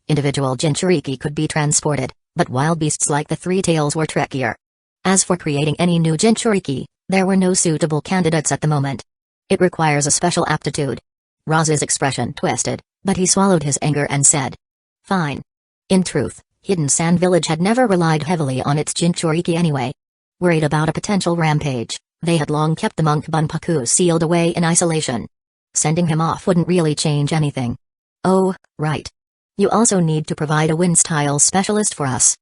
Individual Jinchuriki could be transported, but wild beasts like the three tails were trickier. As for creating any new Jinchuriki, there were no suitable candidates at the moment. It requires a special aptitude. Raz's expression twisted, but he swallowed his anger and said, fine. In truth, Hidden Sand Village had never relied heavily on its Jinchuriki anyway. Worried about a potential rampage, they had long kept the monk Bunpaku sealed away in isolation. Sending him off wouldn't really change anything. Oh, right. You also need to provide a wind-style specialist for us,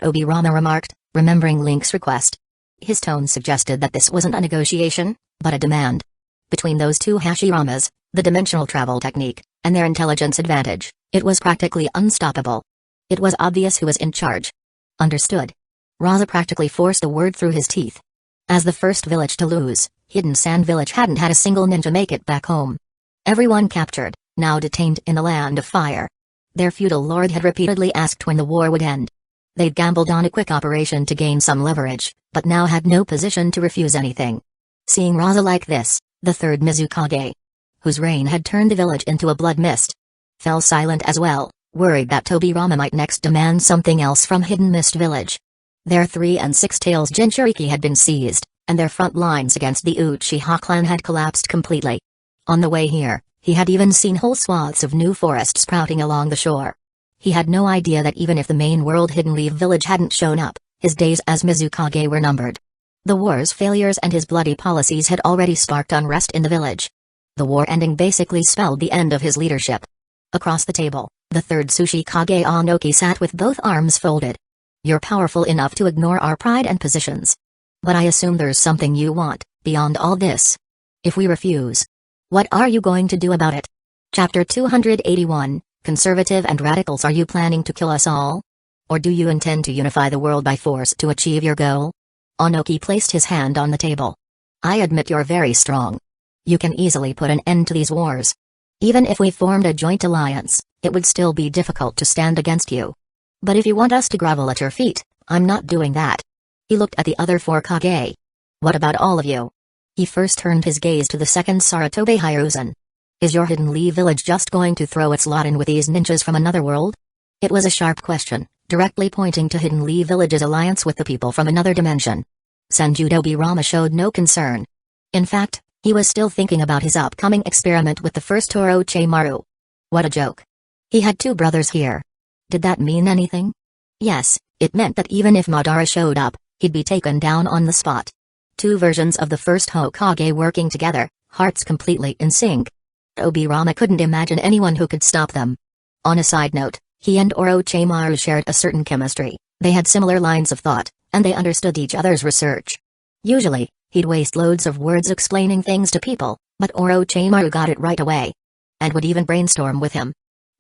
Tobirama remarked, remembering Link's request. His tone suggested that this wasn't a negotiation, but a demand. Between those two Hashiramas, the dimensional travel technique, and their intelligence advantage, it was practically unstoppable. It was obvious who was in charge. Understood. Raza practically forced a word through his teeth. As the first village to lose, Hidden Sand Village hadn't had a single ninja make it back home. Everyone captured, now detained in the Land of Fire. Their feudal lord had repeatedly asked when the war would end. They'd gambled on a quick operation to gain some leverage, but now had no position to refuse anything. Seeing Raza like this, the third Mizukage, whose reign had turned the village into a blood mist, fell silent as well, worried that Tobirama might next demand something else from Hidden Mist Village. Their 3 and 6 tails Jinchuriki had been seized, and their front lines against the Uchiha clan had collapsed completely. On the way here, he had even seen whole swaths of new forest sprouting along the shore. He had no idea that even if the main world Hidden Leaf Village hadn't shown up, his days as Mizukage were numbered. The war's failures and his bloody policies had already sparked unrest in the village. The war ending basically spelled the end of his leadership. Across the table, the third Sushi Kage Anoki sat with both arms folded. You're powerful enough to ignore our pride and positions. But I assume there's something you want, beyond all this. If we refuse, what are you going to do about it? Chapter 281, Conservative and Radicals. Are you planning to kill us all? Or do you intend to unify the world by force to achieve your goal? Anoki placed his hand on the table. I admit you're very strong. You can easily put an end to these wars. Even if we formed a joint alliance, it would still be difficult to stand against you. But if you want us to grovel at your feet, I'm not doing that. He looked at the other 4 Kage. What about all of you? He first turned his gaze to the second Saratobe Hiruzen. Is your Hidden Leaf Village just going to throw its lot in with these ninjas from another world? It was a sharp question, directly pointing to Hidden Leaf Village's alliance with the people from another dimension. Senju Tobirama showed no concern. In fact, he was still thinking about his upcoming experiment with the first Orochimaru. What a joke. He had 2 brothers here. Did that mean anything? Yes, it meant that even if Madara showed up, he'd be taken down on the spot. 2 versions of the first Hokage working together, hearts completely in sync. Tobirama couldn't imagine anyone who could stop them. On a side note, he and Orochimaru shared a certain chemistry, they had similar lines of thought, and they understood each other's research. Usually, he'd waste loads of words explaining things to people, but Orochimaru got it right away. And would even brainstorm with him.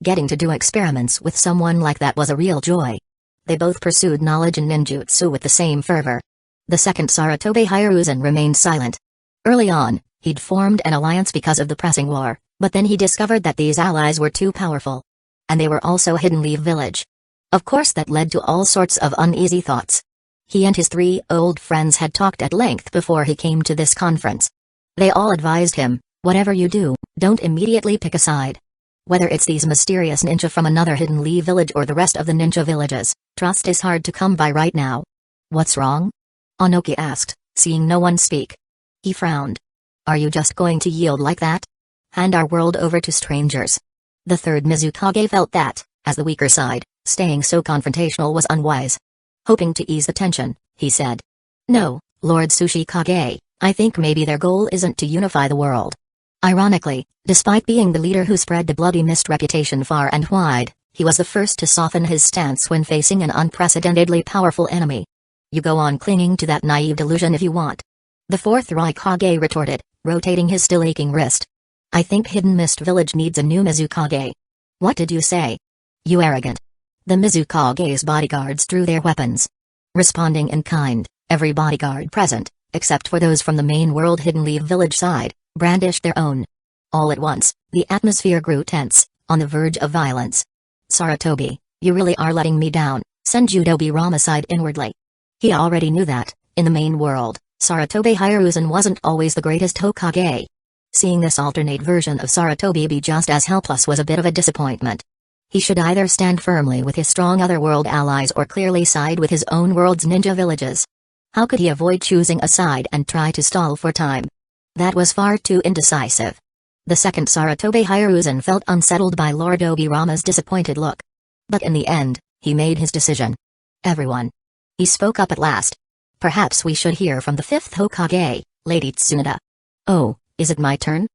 Getting to do experiments with someone like that was a real joy. They both pursued knowledge in ninjutsu with the same fervor. The second Sarutobi Hiruzen remained silent. Early on, he'd formed an alliance because of the pressing war, but then he discovered that these allies were too powerful. And they were also Hidden Leaf Village. Of course that led to all sorts of uneasy thoughts. He and his 3 old friends had talked at length before he came to this conference. They all advised him, whatever you do, don't immediately pick a side. Whether it's these mysterious ninja from another Hidden Leaf village or the rest of the ninja villages, trust is hard to come by right now. What's wrong? Onoki asked, seeing no one speak. He frowned. Are you just going to yield like that? Hand our world over to strangers? The third Mizukage felt that, as the weaker side, staying so confrontational was unwise. Hoping to ease the tension, he said. No, Lord Tsuchikage, I think maybe their goal isn't to unify the world. Ironically, despite being the leader who spread the Bloody Mist reputation far and wide, he was the first to soften his stance when facing an unprecedentedly powerful enemy. You go on clinging to that naive delusion if you want. The fourth Raikage retorted, rotating his still aching wrist. I think Hidden Mist Village needs a new Mizukage. What did you say? You arrogant. The Mizukage's bodyguards drew their weapons. Responding in kind, every bodyguard present, except for those from the main world Hidden Leaf Village side, brandished their own. All at once, the atmosphere grew tense, on the verge of violence. Sarutobi, you really are letting me down, Senjudobi Rama sighed inwardly. He already knew that, in the main world, Sarutobi Hiruzen wasn't always the greatest Hokage. Seeing this alternate version of Sarutobi be just as helpless was a bit of a disappointment. He should either stand firmly with his strong otherworld allies or clearly side with his own world's ninja villages. How could he avoid choosing a side and try to stall for time? That was far too indecisive. The second Sarutobi Hiruzen felt unsettled by Lord Obirama's disappointed look. But in the end, he made his decision. Everyone. He spoke up at last. Perhaps we should hear from the fifth Hokage, Lady Tsunade. Oh, is it my turn?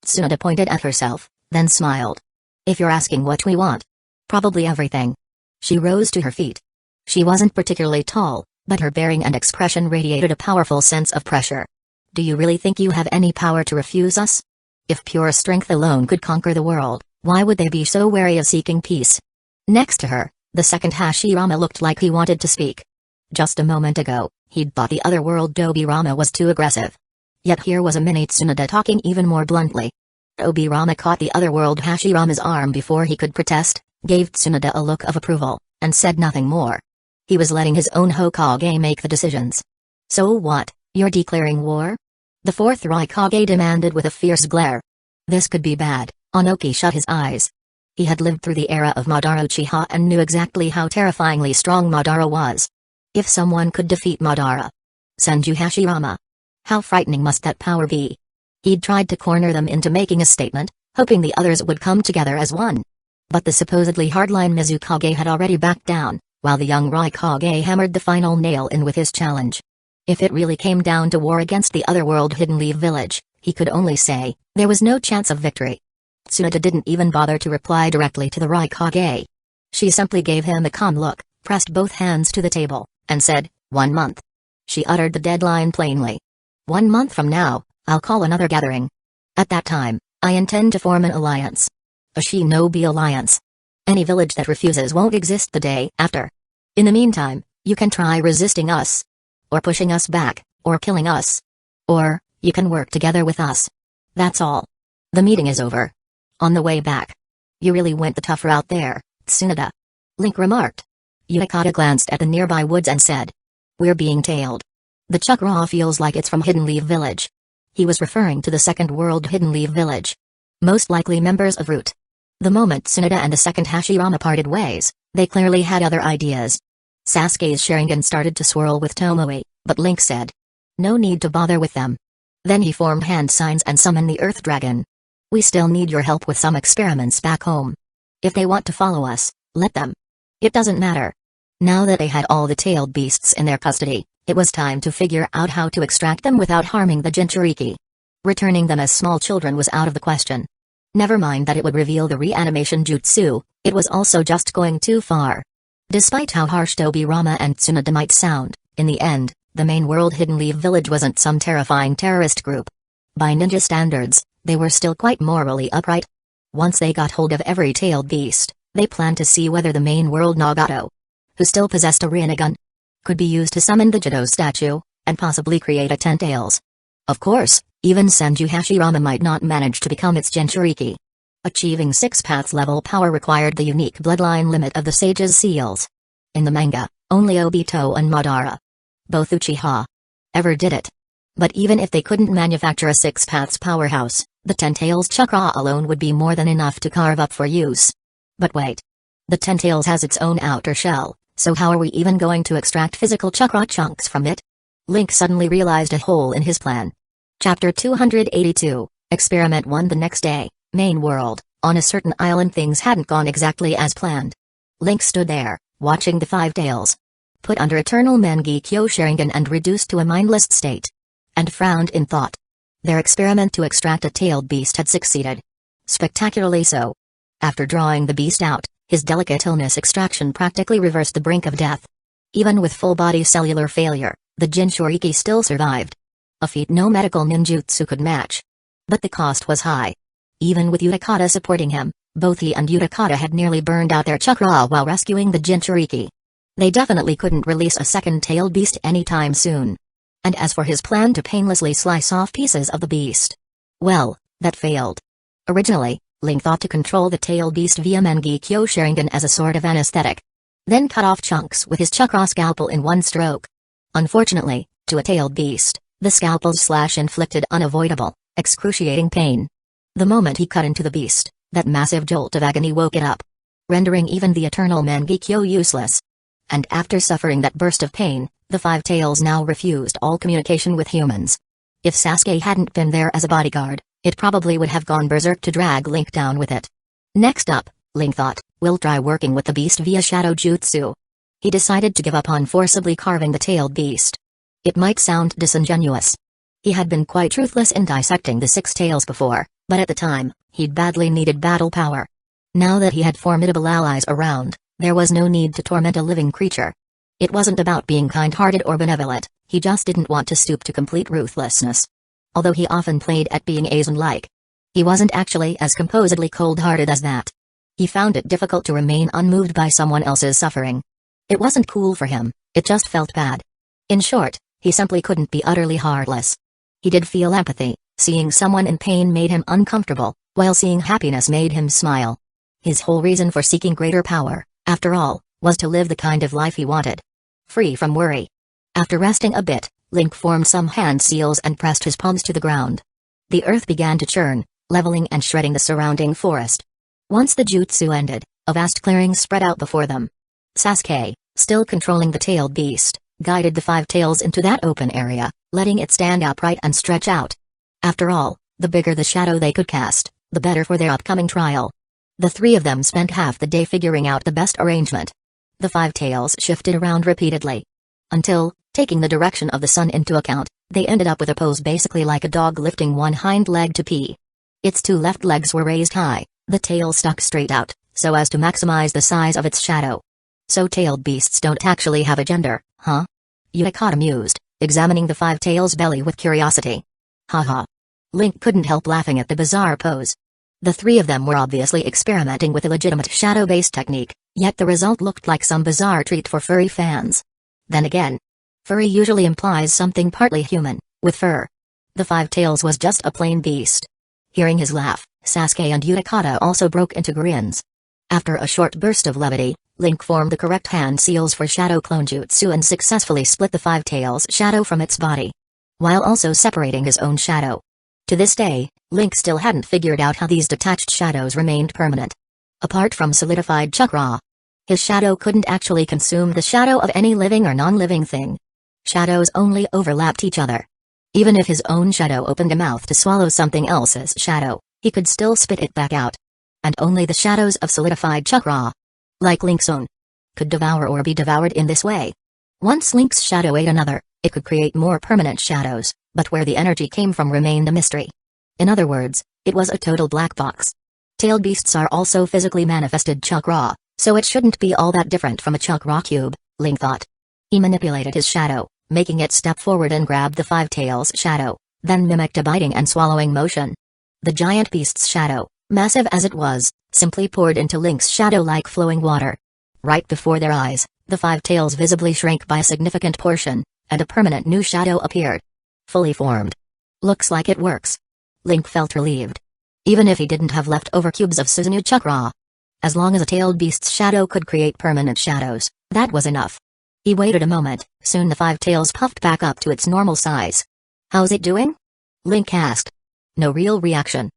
Tsunade pointed at herself, then smiled. If you're asking what we want. Probably everything. She rose to her feet. She wasn't particularly tall, but her bearing and expression radiated a powerful sense of pressure. Do you really think you have any power to refuse us? If pure strength alone could conquer the world, why would they be so wary of seeking peace? Next to her, the second Hashirama looked like he wanted to speak. Just a moment ago, he'd thought the other world Obirama was too aggressive. Yet here was a mini Tsunade talking even more bluntly. Obirama caught the other world Hashirama's arm before he could protest, gave Tsunade a look of approval, and said nothing more. He was letting his own Hokage make the decisions. So what, you're declaring war? The fourth Raikage demanded with a fierce glare. This could be bad. Onoki shut his eyes. He had lived through the era of Madara Uchiha and knew exactly how terrifyingly strong Madara was. If someone could defeat Madara. Senju Hashirama. How frightening must that power be? He'd tried to corner them into making a statement, hoping the others would come together as one. But the supposedly hardline Mizukage had already backed down, while the young Raikage hammered the final nail in with his challenge. If it really came down to war against the otherworld Hidden Leaf Village, he could only say, there was no chance of victory. Tsunade didn't even bother to reply directly to the Raikage. She simply gave him a calm look, pressed both hands to the table, and said, 1 month. She uttered the deadline plainly. 1 month from now, I'll call another gathering. At that time, I intend to form an alliance. A shinobi alliance. Any village that refuses won't exist the day after. In the meantime, you can try resisting us. Or pushing us back, or killing us. Or, you can work together with us. That's all. The meeting is over. On the way back. You really went the tough route there, Tsunade. Link remarked. Unikata glanced at the nearby woods and said. We're being tailed. The Chakra feels like it's from Hidden Leaf Village. He was referring to the second world Hidden Leaf Village. Most likely members of Root. The moment Tsunade and the second Hashirama parted ways, they clearly had other ideas. Sasuke's Sharingan started to swirl with Tomoe, but Link said. No need to bother with them. Then he formed hand signs and summoned the Earth Dragon. We still need your help with some experiments back home. If they want to follow us, let them. It doesn't matter. Now that they had all the tailed beasts in their custody, it was time to figure out how to extract them without harming the Jinchuriki. Returning them as small children was out of the question. Never mind that it would reveal the reanimation jutsu, it was also just going too far. Despite how harsh Tobirama and Tsunade might sound, in the end, the main world Hidden Leaf Village wasn't some terrifying terrorist group. By ninja standards, they were still quite morally upright. Once they got hold of every tailed beast, they planned to see whether the main world Nagato, who still possessed a Rinnegan, could be used to summon the Jado statue, and possibly create a 10 tails. Of course, even Senju Hashirama might not manage to become its Jinchuriki. Achieving 6 paths level power required the unique bloodline limit of the Sage's Seals. In the manga, only Obito and Madara, both Uchiha, ever did it. But even if they couldn't manufacture a 6 paths powerhouse, the 10 tails chakra alone would be more than enough to carve up for use. But wait. The 10 tails has its own outer shell, so how are we even going to extract physical chakra chunks from it? Link suddenly realized a hole in his plan. Chapter 282, Experiment 1. The next day, main world, on a certain island things hadn't gone exactly as planned. Link stood there, watching the 5 tails, put under eternal Mangekyo Sharingan and reduced to a mindless state, and frowned in thought. Their experiment to extract a tailed beast had succeeded. Spectacularly so. After drawing the beast out, his delicate illness extraction practically reversed the brink of death. Even with full-body cellular failure, the Jinchuriki still survived. A feat no medical ninjutsu could match. But the cost was high. Even with Utakata supporting him, both he and Utakata had nearly burned out their chakra while rescuing the Jinchuriki. They definitely couldn't release a second tailed beast anytime soon. And as for his plan to painlessly slice off pieces of the beast, well, that failed. Originally, Link thought to control the tailed beast via Mangekyo Sharingan as a sort of anesthetic. Then cut off chunks with his chakra scalpel in one stroke. Unfortunately, to a tailed beast, the scalpel's slash inflicted unavoidable, excruciating pain. The moment he cut into the beast, that massive jolt of agony woke it up, rendering even the eternal Mangekyo useless. And after suffering that burst of pain, the 5 tails now refused all communication with humans. If Sasuke hadn't been there as a bodyguard, it probably would have gone berserk to drag Link down with it. Next up, Link thought, we'll try working with the beast via shadow jutsu. He decided to give up on forcibly carving the tailed beast. It might sound disingenuous. He had been quite ruthless in dissecting the 6 tails before, but at the time, he'd badly needed battle power. Now that he had formidable allies around, there was no need to torment a living creature. It wasn't about being kind-hearted or benevolent, he just didn't want to stoop to complete ruthlessness. Although he often played at being Aizen-like, he wasn't actually as composedly cold-hearted as that. He found it difficult to remain unmoved by someone else's suffering. It wasn't cool for him, it just felt bad. In short, he simply couldn't be utterly heartless. He did feel empathy, seeing someone in pain made him uncomfortable, while seeing happiness made him smile. His whole reason for seeking greater power, after all, was to live the kind of life he wanted. Free from worry. After resting a bit, Link formed some hand seals and pressed his palms to the ground. The earth began to churn, leveling and shredding the surrounding forest. Once the jutsu ended, a vast clearing spread out before them. Sasuke, still controlling the tailed beast, guided the 5 tails into that open area, letting it stand upright and stretch out. After all, the bigger the shadow they could cast, the better for their upcoming trial. The 3 of them spent half the day figuring out the best arrangement. The 5 tails shifted around repeatedly, until, taking the direction of the sun into account, they ended up with a pose basically like a dog lifting one hind leg to pee. Its 2 left legs were raised high, the tail stuck straight out, so as to maximize the size of its shadow. So tailed beasts don't actually have a gender, huh? Utakata mused, examining the 5 tails' belly with curiosity. Haha. Link couldn't help laughing at the bizarre pose. The 3 of them were obviously experimenting with a legitimate shadow-based technique, yet the result looked like some bizarre treat for furry fans. Then again, furry usually implies something partly human, with fur. The 5 tails was just a plain beast. Hearing his laugh, Sasuke and Utakata also broke into grins. After a short burst of levity, Link formed the correct hand seals for shadow clone jutsu and successfully split the 5 tails' shadow from its body, while also separating his own shadow. To this day, Link still hadn't figured out how these detached shadows remained permanent. Apart from solidified chakra, his shadow couldn't actually consume the shadow of any living or non-living thing. Shadows only overlapped each other. Even if his own shadow opened a mouth to swallow something else's shadow, he could still spit it back out. And only the shadows of solidified chakra, like Link's own, could devour or be devoured in this way. Once Link's shadow ate another, it could create more permanent shadows, but where the energy came from remained a mystery. In other words, it was a total black box. Tailed beasts are also physically manifested chakra, so it shouldn't be all that different from a chakra cube, Link thought. He manipulated his shadow, making it step forward and grab the five tails shadow, then mimicked a biting and swallowing motion. The giant beast's shadow, massive as it was, simply poured into Link's shadow like flowing water. Right before their eyes, the five tails visibly shrank by a significant portion, and a permanent new shadow appeared. Fully formed. Looks like it works. Link felt relieved. Even if he didn't have leftover cubes of Susanoo chakra. As long as a tailed beast's shadow could create permanent shadows, that was enough. He waited a moment, soon the five tails puffed back up to its normal size. "How's it doing?" Link asked. No real reaction.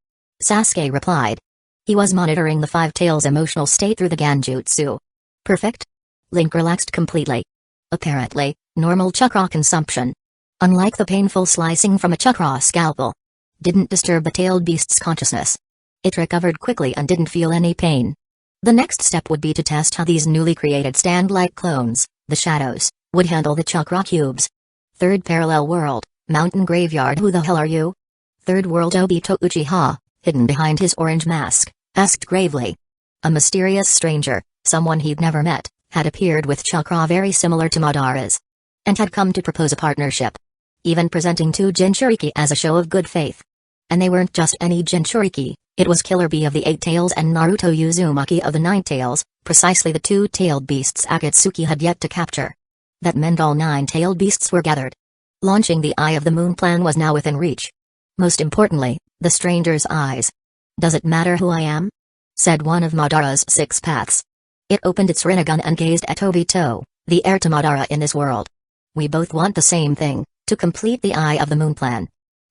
Sasuke replied. He was monitoring the five tails' emotional state through the Genjutsu. Perfect? Link relaxed completely. Apparently, normal chakra consumption. Unlike the painful slicing from a chakra scalpel. Didn't disturb the tailed beast's consciousness. It recovered quickly and didn't feel any pain. The next step would be to test how these newly created stand-like clones, the shadows, would handle the chakra cubes. Third parallel world, mountain graveyard. Who the hell are you? Third world. Obito Uchiha, hidden behind his orange mask, asked gravely. A mysterious stranger, someone he'd never met, had appeared with chakra very similar to Madara's. And had come to propose a partnership. Even presenting two Jinchuriki as a show of good faith. And they weren't just any Jinchuriki, it was Killer Bee of the 8 Tails and Naruto Uzumaki of the 9 Tails, precisely the two-tailed beasts Akatsuki had yet to capture. That meant all 9 tailed beasts were gathered. Launching the Eye of the Moon plan was now within reach. Most importantly, the stranger's eyes. "Does it matter who I am?" said one of Madara's 6 paths. It opened its Rinnegan and gazed at Obito, the heir to Madara in this world. "We both want the same thing, to complete the Eye of the Moon plan."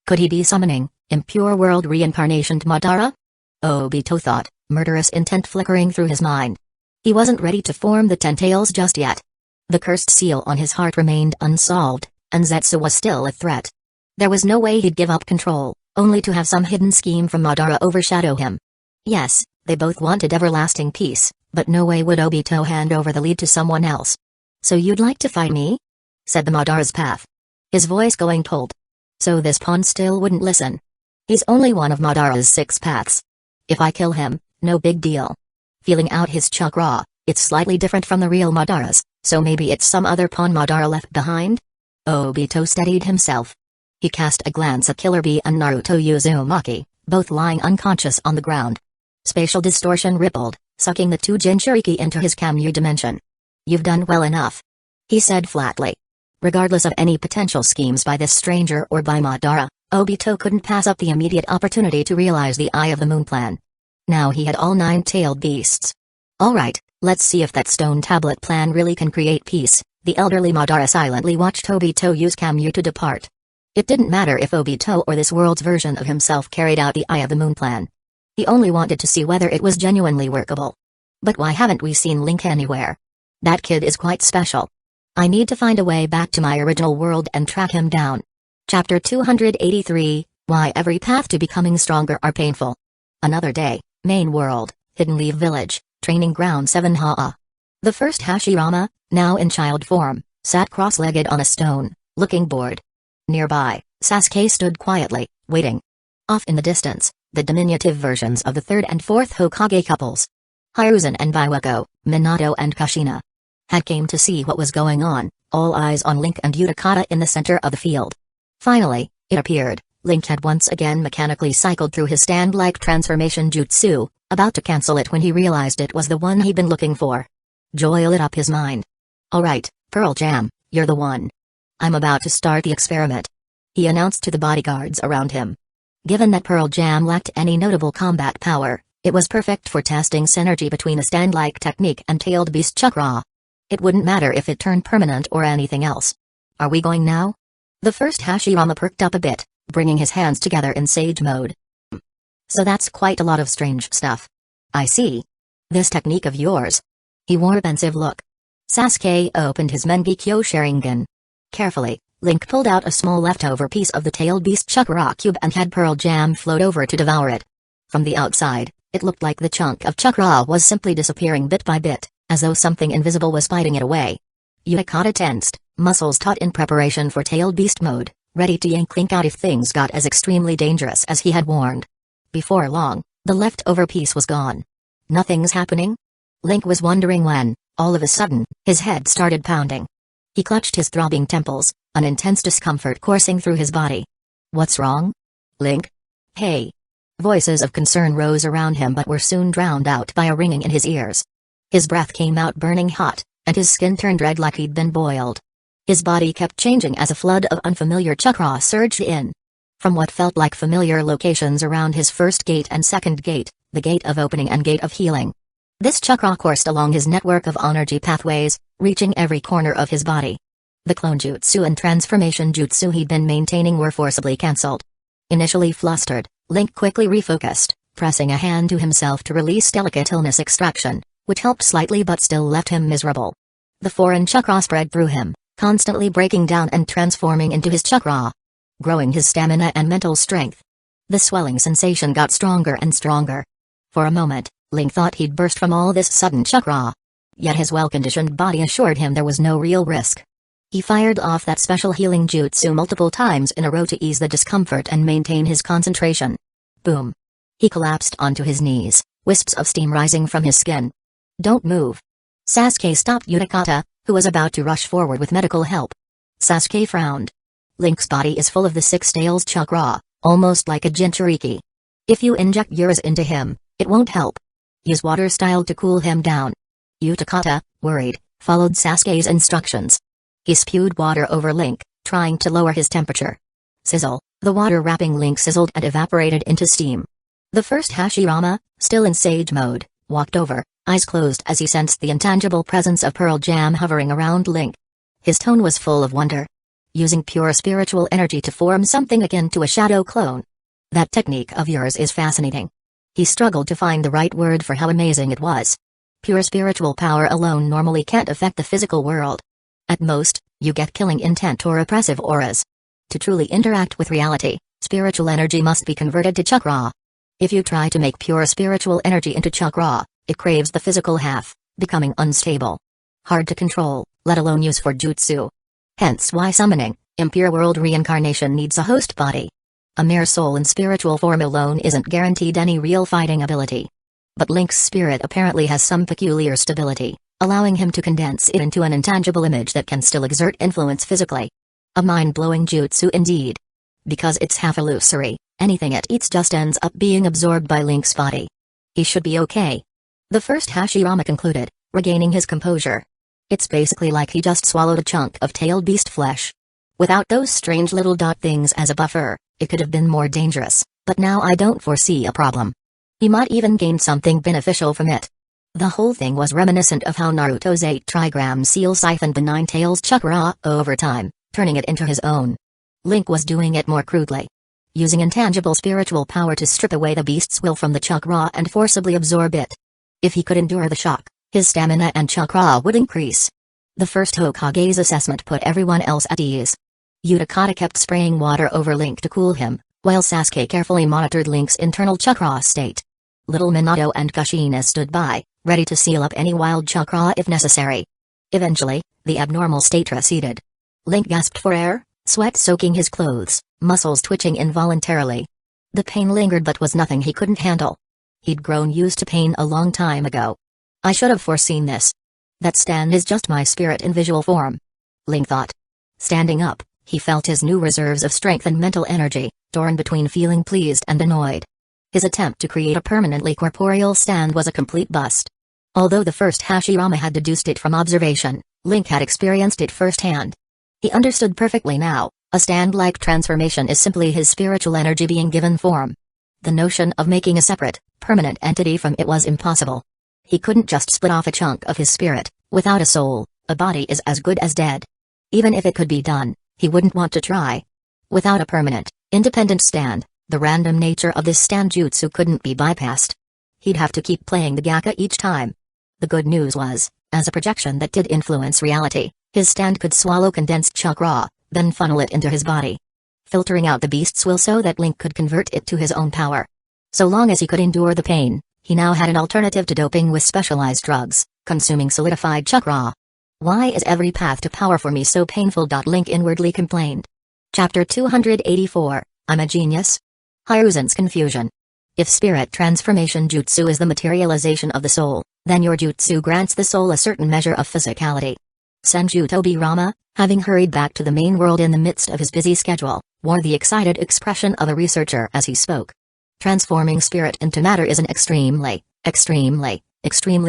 Could he be summoning impure world reincarnation to Madara? Obito thought, murderous intent flickering through his mind. He wasn't ready to form the 10 tails just yet. The cursed seal on his heart remained unsolved, and Zetsu was still a threat. There was no way he'd give up control, only to have some hidden scheme from Madara overshadow him. Yes, they both wanted everlasting peace, but no way would Obito hand over the lead to someone else. "So you'd like to fight me?" said the Madara's path. His voice going cold. So this pawn still wouldn't listen. He's only one of Madara's 6 paths. If I kill him, no big deal. Feeling out his chakra, it's slightly different from the real Madara's, so maybe it's some other pawn Madara left behind? Obito steadied himself. He cast a glance at Killer Bee and Naruto Uzumaki, both lying unconscious on the ground. Spatial distortion rippled, sucking the two Jinchuriki into his Kamyu dimension. "You've done well enough," he said flatly. Regardless of any potential schemes by this stranger or by Madara, Obito couldn't pass up the immediate opportunity to realize the Eye of the Moon plan. Now he had all 9 tailed beasts. "Alright, let's see if that stone tablet plan really can create peace." The elderly Madara silently watched Obito use Kamyu to depart. It didn't matter if Obito or this world's version of himself carried out the Eye of the Moon plan. He only wanted to see whether it was genuinely workable. But why haven't we seen Link anywhere? That kid is quite special. I need to find a way back to my original world and track him down. Chapter 283, Why Every Path to Becoming Stronger Are Painful. Another day, main world, Hidden Leaf Village, Training Ground 7 Haa. The first Hashirama, now in child form, sat cross-legged on a stone, looking bored. Nearby, Sasuke stood quietly, waiting. Off in the distance, the diminutive versions of the 3rd and 4th Hokage couples. Hiruzen and Biwako, Minato and Kushina. Had came to see what was going on, all eyes on Link and Utakata in the center of the field. Finally, it appeared, Link had once again mechanically cycled through his stand-like transformation jutsu, about to cancel it when he realized it was the one he'd been looking for. Joy lit up his mind. "Alright, Pearl Jam, you're the one. I'm about to start the experiment," he announced to the bodyguards around him. Given that Pearl Jam lacked any notable combat power, it was perfect for testing synergy between a stand-like technique and tailed beast chakra. It wouldn't matter if it turned permanent or anything else. "Are we going now?" The first Hashirama perked up a bit, bringing his hands together in sage mode. "So that's quite a lot of strange stuff. I see. This technique of yours." He wore a pensive look. Sasuke opened his Mengekyo Sharingan. Carefully, Link pulled out a small leftover piece of the tailed beast chakra cube and had Pearl Jam float over to devour it. From the outside, it looked like the chunk of chakra was simply disappearing bit by bit, as though something invisible was biting it away. Utakata tensed, muscles taut in preparation for tailed beast mode, ready to yank Link out if things got as extremely dangerous as he had warned. Before long, The leftover piece was gone. Nothing's happening? Link was wondering when, all of a sudden, his head started pounding. He clutched his throbbing temples, an intense discomfort coursing through his body. What's wrong? Link? Hey. Voices of concern rose around him but were soon drowned out by a ringing in his ears. His breath came out burning hot, and his skin turned red like he'd been boiled. His body kept changing as a flood of unfamiliar chakra surged in. From what felt like familiar locations around his first gate and second gate, the gate of opening and gate of healing. This chakra coursed along his network of energy pathways, reaching every corner of his body. The clone jutsu and transformation jutsu he'd been maintaining were forcibly cancelled. Initially flustered, Link quickly refocused, pressing a hand to himself to release delicate illness extraction, which helped slightly but still left him miserable. The foreign chakra spread through him, constantly breaking down and transforming into his chakra, growing his stamina and mental strength. The swelling sensation got stronger and stronger. For a moment, Link thought he'd burst from all this sudden chakra. Yet his well-conditioned body assured him there was no real risk. He fired off that special healing jutsu multiple times in a row to ease the discomfort and maintain his concentration. Boom. He collapsed onto his knees, wisps of steam rising from his skin. Don't move. Sasuke stopped Utakata, who was about to rush forward with medical help. Sasuke frowned. Link's body is full of the Six Tails chakra, almost like a Jinchuriki. If you inject yours into him, it won't help. Use water style to cool him down. Utakata, worried, followed Sasuke's instructions. He spewed water over Link, trying to lower his temperature. Sizzle, the water wrapping Link sizzled and evaporated into steam. The first Hashirama, still in sage mode, walked over, eyes closed as he sensed the intangible presence of Pearl Jam hovering around Link. His tone was full of wonder. Using pure spiritual energy to form something akin to a shadow clone. That technique of yours is fascinating. He struggled to find the right word for how amazing it was. Pure spiritual power alone normally can't affect the physical world. At most, you get killing intent or oppressive auras. To truly interact with reality, spiritual energy must be converted to chakra. If you try to make pure spiritual energy into chakra, it craves the physical half, becoming unstable. Hard to control, let alone use for jutsu. Hence why summoning, impure world reincarnation needs a host body. A mere soul in spiritual form alone isn't guaranteed any real fighting ability. But Link's spirit apparently has some peculiar stability, allowing him to condense it into an intangible image that can still exert influence physically. A mind-blowing jutsu indeed. Because it's half illusory, anything it eats just ends up being absorbed by Link's body. He should be okay. The first Hashirama concluded, regaining his composure. It's basically like he just swallowed a chunk of tailed beast flesh. Without those strange little dot things as a buffer, it could have been more dangerous, but now I don't foresee a problem. He might even gain something beneficial from it. The whole thing was reminiscent of how Naruto's 8 trigram seal siphoned the 9 tails chakra over time, turning it into his own. Link was doing it more crudely. Using intangible spiritual power to strip away the beast's will from the chakra and forcibly absorb it. If he could endure the shock, his stamina and chakra would increase. The first Hokage's assessment put everyone else at ease. Utakata kept spraying water over Link to cool him, while Sasuke carefully monitored Link's internal chakra state. Little Minato and Kushina stood by, ready to seal up any wild chakra if necessary. Eventually, the abnormal state receded. Link gasped for air, sweat soaking his clothes, muscles twitching involuntarily. The pain lingered but was nothing he couldn't handle. He'd grown used to pain a long time ago. I should have foreseen this. That stand is just my spirit in visual form. Link thought. Standing up, he felt his new reserves of strength and mental energy, torn between feeling pleased and annoyed. His attempt to create a permanently corporeal stand was a complete bust. Although the first Hashirama had deduced it from observation, Link had experienced it firsthand. He understood perfectly now, a stand-like transformation is simply his spiritual energy being given form. The notion of making a separate, permanent entity from it was impossible. He couldn't just split off a chunk of his spirit. Without a soul, a body is as good as dead. Even if it could be done, he wouldn't want to try. Without a permanent, independent stand, the random nature of this stand jutsu couldn't be bypassed. He'd have to keep playing the gaka each time. The good news was, as a projection that did influence reality, his stand could swallow condensed chakra, then funnel it into his body, filtering out the beast's will so that Link could convert it to his own power. So long as he could endure the pain, he now had an alternative to doping with specialized drugs, consuming solidified chakra. Why is every path to power for me so painful? Link inwardly complained. Chapter 284, I'm a genius? Hiruzen's confusion. If spirit transformation jutsu is the materialization of the soul, then your jutsu grants the soul a certain measure of physicality. Senju Tobirama, having hurried back to the main world in the midst of his busy schedule, wore the excited expression of a researcher as he spoke. Transforming spirit into matter is an extremely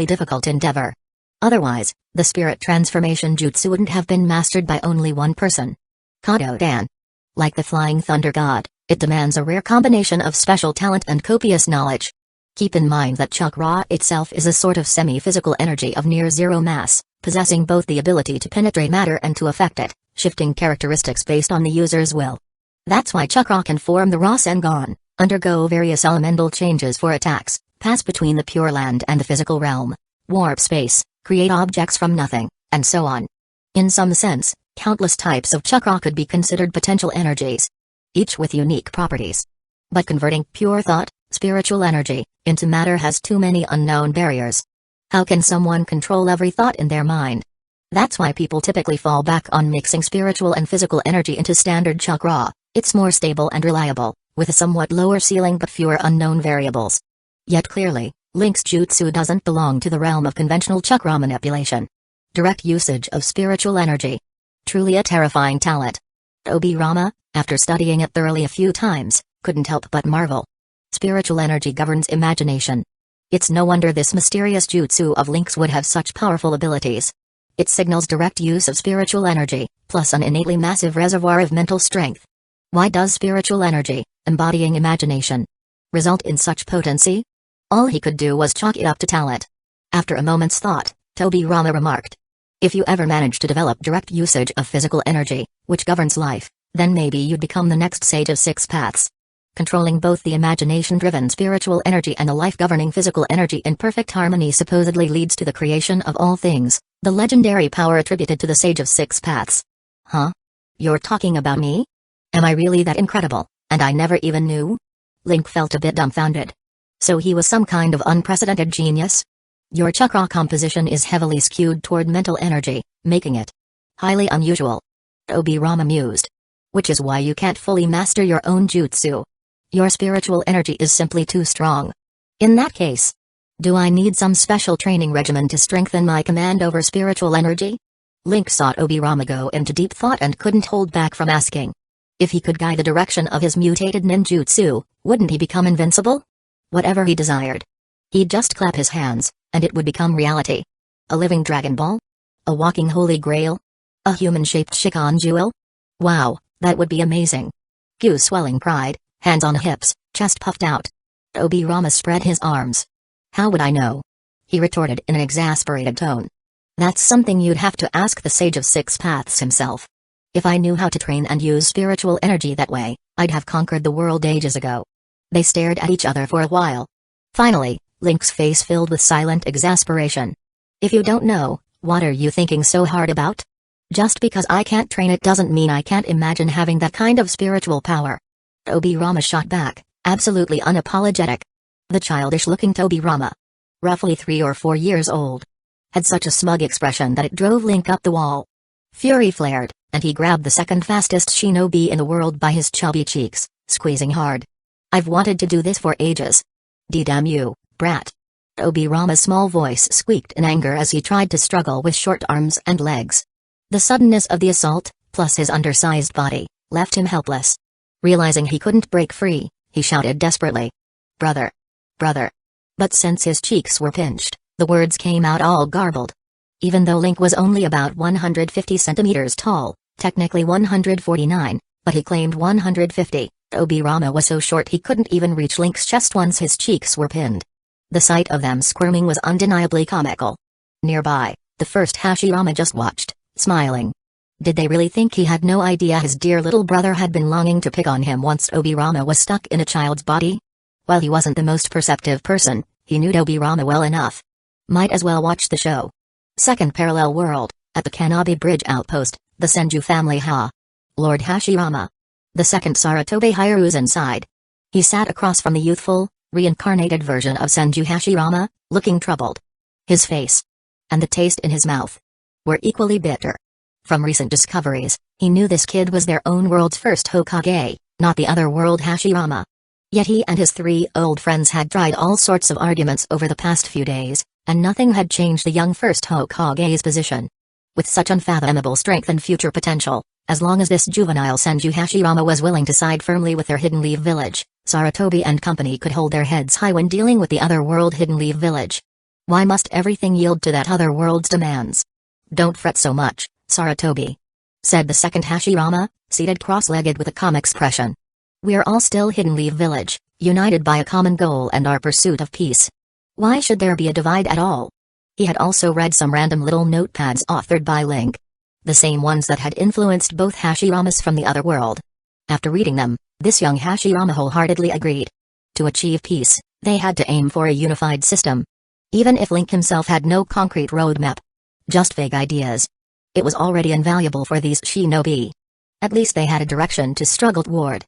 difficult endeavor. Otherwise, the spirit transformation jutsu wouldn't have been mastered by only one person. Kadodan. Like the flying thunder god, it demands a rare combination of special talent and copious knowledge. Keep in mind that chakra itself is a sort of semi-physical energy of near zero mass, possessing both the ability to penetrate matter and to affect it, shifting characteristics based on the user's will. That's why chakra can form the Rasengan, undergo various elemental changes for attacks, pass between the Pure Land and the physical realm, warp space, create objects from nothing, and so on. In some sense, countless types of chakra could be considered potential energies, each with unique properties. But converting pure thought, spiritual energy, into matter has too many unknown barriers. How can someone control every thought in their mind? That's why people typically fall back on mixing spiritual and physical energy into standard chakra. It's more stable and reliable, with a somewhat lower ceiling but fewer unknown variables. Yet clearly, Link's jutsu doesn't belong to the realm of conventional chakra manipulation. Direct usage of spiritual energy. Truly a terrifying talent. Tobirama, after studying it thoroughly a few times, couldn't help but marvel. Spiritual energy governs imagination. It's no wonder this mysterious jutsu of Link's would have such powerful abilities. It signals direct use of spiritual energy, plus an innately massive reservoir of mental strength. Why does spiritual energy, embodying imagination, result in such potency? All he could do was chalk it up to talent. After a moment's thought, Tobirama remarked, "If you ever manage to develop direct usage of physical energy, which governs life, then maybe you'd become the next sage of six paths." Controlling both the imagination-driven spiritual energy and the life-governing physical energy in perfect harmony supposedly leads to the creation of all things, the legendary power attributed to the Sage of Six Paths. Huh? You're talking about me? Am I really that incredible, and I never even knew? Link felt a bit dumbfounded. So he was some kind of unprecedented genius? Your chakra composition is heavily skewed toward mental energy, making it highly unusual. Tobirama mused. Which is why you can't fully master your own jutsu. Your spiritual energy is simply too strong. In that case, do I need some special training regimen to strengthen my command over spiritual energy? Link saw Tobirama go into deep thought and couldn't hold back from asking. If he could guide the direction of his mutated ninjutsu, wouldn't he become invincible? Whatever he desired. He'd just clap his hands, and it would become reality. A living Dragon Ball? A walking Holy Grail? A human-shaped Shikan jewel? Wow, that would be amazing. Gyu swelling pride, hands on hips, chest puffed out. Tobirama spread his arms. How would I know? He retorted in an exasperated tone. That's something you'd have to ask the Sage of Six Paths himself. If I knew how to train and use spiritual energy that way, I'd have conquered the world ages ago. They stared at each other for a while. Finally, Link's face filled with silent exasperation. If you don't know, what are you thinking so hard about? Just because I can't train it doesn't mean I can't imagine having that kind of spiritual power. Tobirama shot back, absolutely unapologetic. The childish-looking Tobirama, roughly 3 or 4 years old, had such a smug expression that it drove Link up the wall. Fury flared, and he grabbed the second fastest shinobi in the world by his chubby cheeks, squeezing hard. I've wanted to do this for ages. Damn you, brat. Tobirama's small voice squeaked in anger as he tried to struggle with short arms and legs. The suddenness of the assault, plus his undersized body, left him helpless. Realizing he couldn't break free, he shouted desperately. Brother. Brother. But since his cheeks were pinched, the words came out all garbled. Even though Link was only about 150 centimeters tall, technically 149, but he claimed 150, Tobirama was so short he couldn't even reach Link's chest once his cheeks were pinned. The sight of them squirming was undeniably comical. Nearby, the first Hashirama just watched, smiling. Did they really think he had no idea his dear little brother had been longing to pick on him once Tobirama was stuck in a child's body? While he wasn't the most perceptive person, he knew Tobirama well enough. Might as well watch the show. Second parallel world, at the Kanabe Bridge outpost, the Senju family Lord Hashirama. The second Saratobe Hiru's inside. He sat across from the youthful, reincarnated version of Senju Hashirama, looking troubled. His face and the taste in his mouth were equally bitter. From recent discoveries, he knew this kid was their own world's first Hokage, not the other world Hashirama. Yet he and his 3 old friends had tried all sorts of arguments over the past few days, and nothing had changed the young first Hokage's position. With such unfathomable strength and future potential, as long as this juvenile Senju Hashirama was willing to side firmly with their Hidden Leaf Village, Saratobi and company could hold their heads high when dealing with the other world Hidden Leaf Village. Why must everything yield to that other world's demands? Don't fret so much, Saratobi, said the second Hashirama, seated cross-legged with a calm expression. We're all still Hidden Leaf Village, united by a common goal and our pursuit of peace. Why should there be a divide at all? He had also read some random little notepads authored by Link. The same ones that had influenced both Hashiramas from the other world. After reading them, this young Hashirama wholeheartedly agreed. To achieve peace, they had to aim for a unified system. Even if Link himself had no concrete roadmap. Just vague ideas. It was already invaluable for these shinobi. At least they had a direction to struggle toward.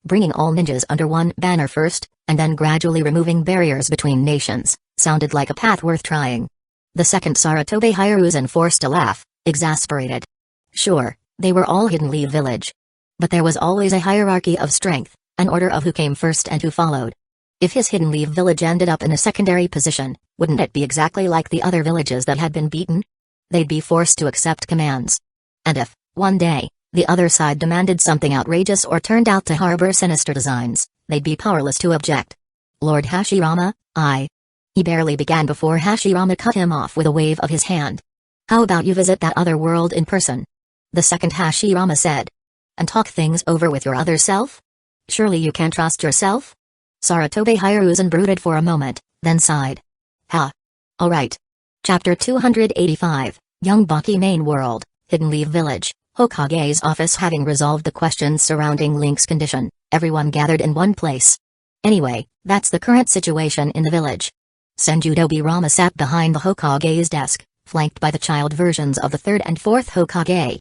Bringing all ninjas under one banner first, and then gradually removing barriers between nations, sounded like a path worth trying. The second Saratobi Hiruzen forced a laugh, exasperated. Sure, they were all Hidden Leaf Village. But there was always a hierarchy of strength, an order of who came first and who followed. If his Hidden Leaf Village ended up in a secondary position, wouldn't it be exactly like the other villages that had been beaten? They'd be forced to accept commands. And if, one day, the other side demanded something outrageous or turned out to harbor sinister designs, they'd be powerless to object. Lord Hashirama, He barely began before Hashirama cut him off with a wave of his hand. How about you visit that other world in person? The second Hashirama said. And talk things over with your other self? Surely you can trust yourself? Saratobi Hiruzen brooded for a moment, then sighed. Alright. Chapter 285, Young Baki Main World, Hidden Leaf Village. Hokage's office having resolved the questions surrounding Link's condition, everyone gathered in one place. Anyway, that's the current situation in the village. Senju Dobirama sat behind the Hokage's desk, flanked by the child versions of the third and fourth Hokage.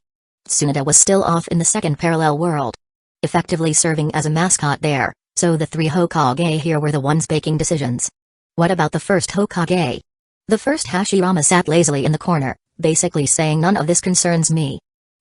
Tsunade was still off in the second parallel world, effectively serving as a mascot there, so the 3 Hokage here were the ones making decisions. What about the first Hokage? The first Hashirama sat lazily in the corner, basically saying none of this concerns me.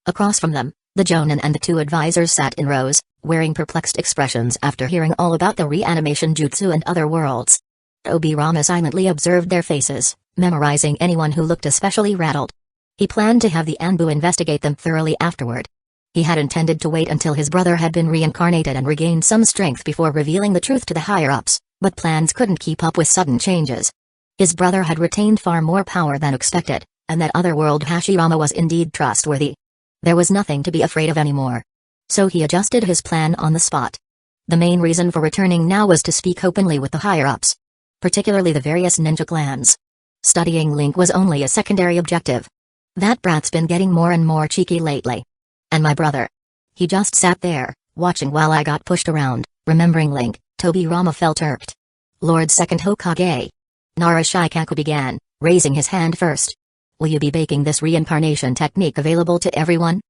Across from them, the Jonin and the 2 advisors sat in rows, wearing perplexed expressions after hearing all about the reanimation jutsu and other worlds. Obirama silently observed their faces, memorizing anyone who looked especially rattled. He planned to have the Anbu investigate them thoroughly afterward. He had intended to wait until his brother had been reincarnated and regained some strength before revealing the truth to the higher-ups, but plans couldn't keep up with sudden changes. His brother had retained far more power than expected, and that otherworld Hashirama was indeed trustworthy. There was nothing to be afraid of anymore. So he adjusted his plan on the spot. The main reason for returning now was to speak openly with the higher-ups, particularly the various ninja clans. Studying Link was only a secondary objective. That brat's been getting more and more cheeky lately. And my brother. He just sat there, watching while I got pushed around, remembering Link. Tobirama felt irked. Lord Second Hokage. Narashikaku began, raising his hand first. Will you be making this reincarnation technique available to everyone?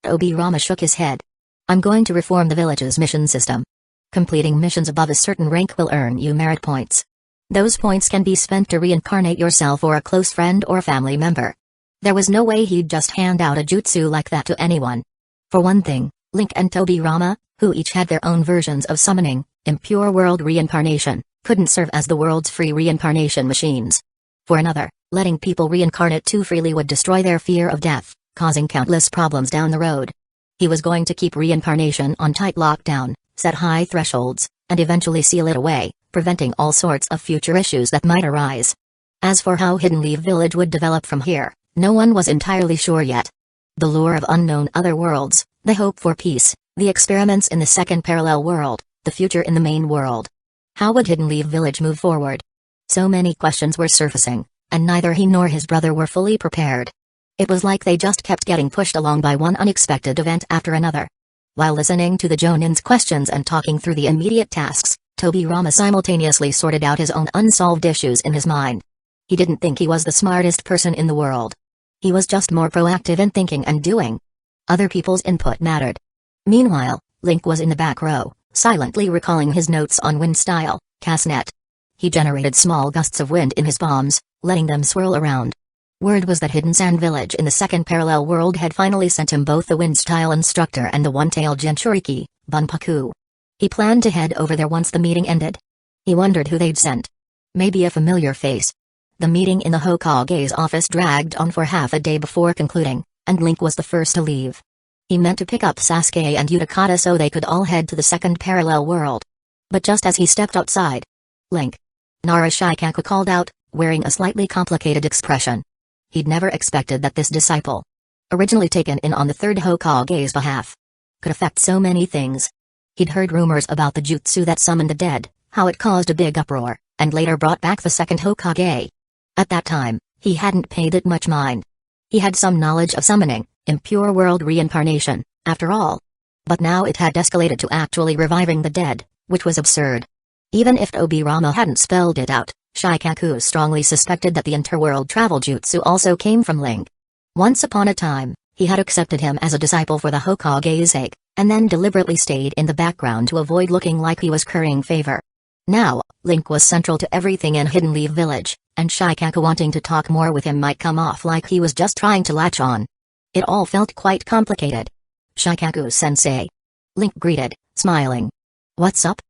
Obirama shook his head. I'm going to reform the village's mission system. Completing missions above a certain rank will earn you merit points. Those points can be spent to reincarnate yourself or a close friend or family member. There was no way he'd just hand out a jutsu like that to anyone. For one thing, Link and Tobirama, who each had their own versions of summoning, impure world reincarnation, couldn't serve as the world's free reincarnation machines. For another, letting people reincarnate too freely would destroy their fear of death, causing countless problems down the road. He was going to keep reincarnation on tight lockdown, set high thresholds, and eventually seal it away, preventing all sorts of future issues that might arise. As for how Hidden Leaf Village would develop from here, no one was entirely sure yet. The lure of unknown other worlds, the hope for peace, the experiments in the second parallel world, the future in the main world. How would Hidden Leaf Village move forward? So many questions were surfacing, and neither he nor his brother were fully prepared. It was like they just kept getting pushed along by one unexpected event after another. While listening to the Jonin's questions and talking through the immediate tasks, Tobirama simultaneously sorted out his own unsolved issues in his mind. He didn't think he was the smartest person in the world. He was just more proactive in thinking and doing. Other people's input mattered. Meanwhile, Link was in the back row, silently recalling his notes on wind style, Casnet. He generated small gusts of wind in his palms, letting them swirl around. Word was that Hidden Sand Village in the second parallel world had finally sent him both the wind style instructor and the one-tailed Jinchuriki, Bunpaku. He planned to head over there once the meeting ended. He wondered who they'd sent. Maybe a familiar face. The meeting in the Hokage's office dragged on for half a day before concluding, and Link was the first to leave. He meant to pick up Sasuke and Utakata so they could all head to the second parallel world. But just as he stepped outside, Link! Nara Shikaku called out, wearing a slightly complicated expression. He'd never expected that this disciple, originally taken in on the third Hokage's behalf, could affect so many things. He'd heard rumors about the jutsu that summoned the dead, how it caused a big uproar, and later brought back the second Hokage. At that time, he hadn't paid it much mind. He had some knowledge of summoning, impure world reincarnation, after all. But now it had escalated to actually reviving the dead, which was absurd. Even if Obirama hadn't spelled it out, Shikaku strongly suspected that the interworld travel jutsu also came from Link. Once upon a time, he had accepted him as a disciple for the Hokage's sake, and then deliberately stayed in the background to avoid looking like he was currying favor. Now, Link was central to everything in Hidden Leaf Village, and Shikaku wanting to talk more with him might come off like he was just trying to latch on. It all felt quite complicated. "Shikaku-sensei." Link greeted, smiling. "What's up?"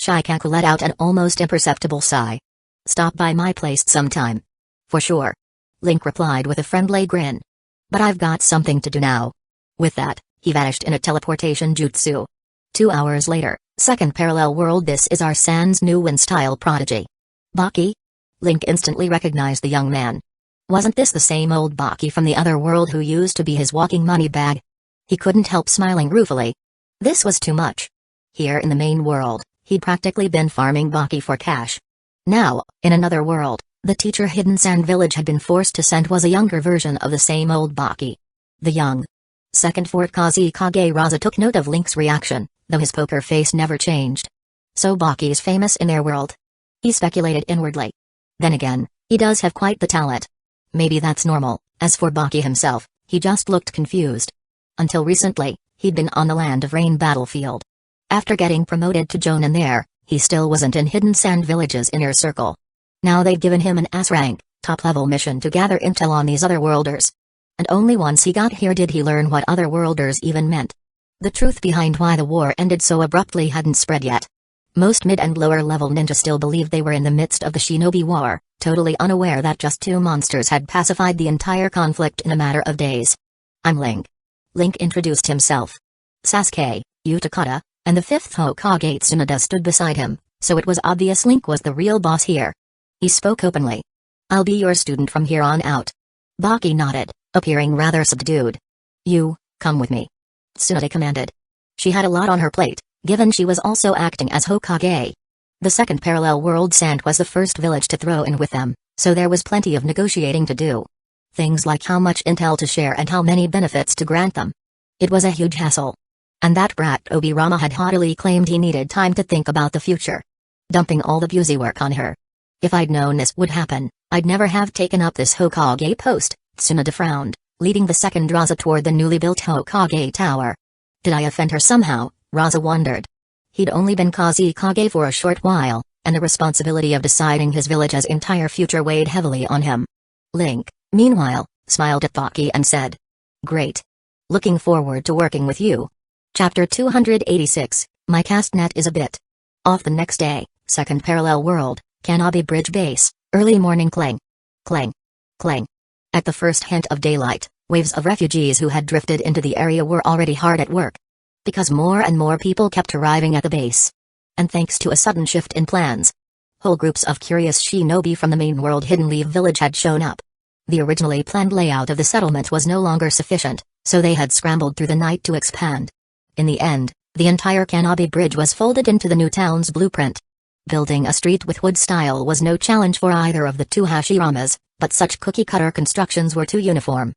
Shikaku let out an almost imperceptible sigh. "Stop by my place sometime." "For sure." Link replied with a friendly grin. "But I've got something to do now." With that, he vanished in a teleportation jutsu. 2 hours later, second parallel world. This is our Sans new wind-style prodigy. Baki? Link instantly recognized the young man. Wasn't this the same old Baki from the other world who used to be his walking money bag? He couldn't help smiling ruefully. This was too much. Here in the main world, he'd practically been farming Baki for cash. Now, in another world, the teacher Hidden Sand Village had been forced to send was a younger version of the same old Baki. The young second Fort Kazekage Raza took note of Link's reaction, though his poker face never changed. So Baki's famous in their world? He speculated inwardly. Then again, he does have quite the talent. Maybe that's normal. As for Baki himself, he just looked confused. Until recently, he'd been on the Land of Rain battlefield. After getting promoted to Jonin there, he still wasn't in Hidden Sand Village's inner circle. Now they'd given him an S-rank, top-level mission to gather intel on these otherworlders. And only once he got here did he learn what otherworlders even meant. The truth behind why the war ended so abruptly hadn't spread yet. Most mid- and lower-level ninja still believed they were in the midst of the Shinobi War, totally unaware that just 2 monsters had pacified the entire conflict in a matter of days. "I'm Link." Link introduced himself. Sasuke, Utakata, and the 5th Hokage Tsunade stood beside him, so it was obvious Link was the real boss here. He spoke openly. "I'll be your student from here on out." Baki nodded, appearing rather subdued. "You, come with me," Tsunade commanded. She had a lot on her plate, given she was also acting as Hokage. The second parallel world Sand was the first village to throw in with them, so there was plenty of negotiating to do. Things like how much intel to share and how many benefits to grant them. It was a huge hassle. And that brat Obirama had haughtily claimed he needed time to think about the future, dumping all the busy work on her. "If I'd known this would happen, I'd never have taken up this Hokage post," Tsunade frowned, leading the second Raza toward the newly built Hokage tower. Did I offend her somehow? Raza wondered. He'd only been Kazekage for a short while, and the responsibility of deciding his village's entire future weighed heavily on him. Link, meanwhile, smiled at Baki and said, "Great. Looking forward to working with you." Chapter 286, My Castnet is a bit off. The next day, second parallel world, Kanabe Bridge Base, early morning clang. Clang. Clang. At the first hint of daylight, waves of refugees who had drifted into the area were already hard at work. Because more and more people kept arriving at the base. And thanks to a sudden shift in plans, whole groups of curious shinobi from the main world Hidden Leaf Village had shown up. The originally planned layout of the settlement was no longer sufficient, so they had scrambled through the night to expand. In the end, the entire Kanabe Bridge was folded into the new town's blueprint. Building a street with wood style was no challenge for either of the 2 Hashiramas, but such cookie-cutter constructions were too uniform.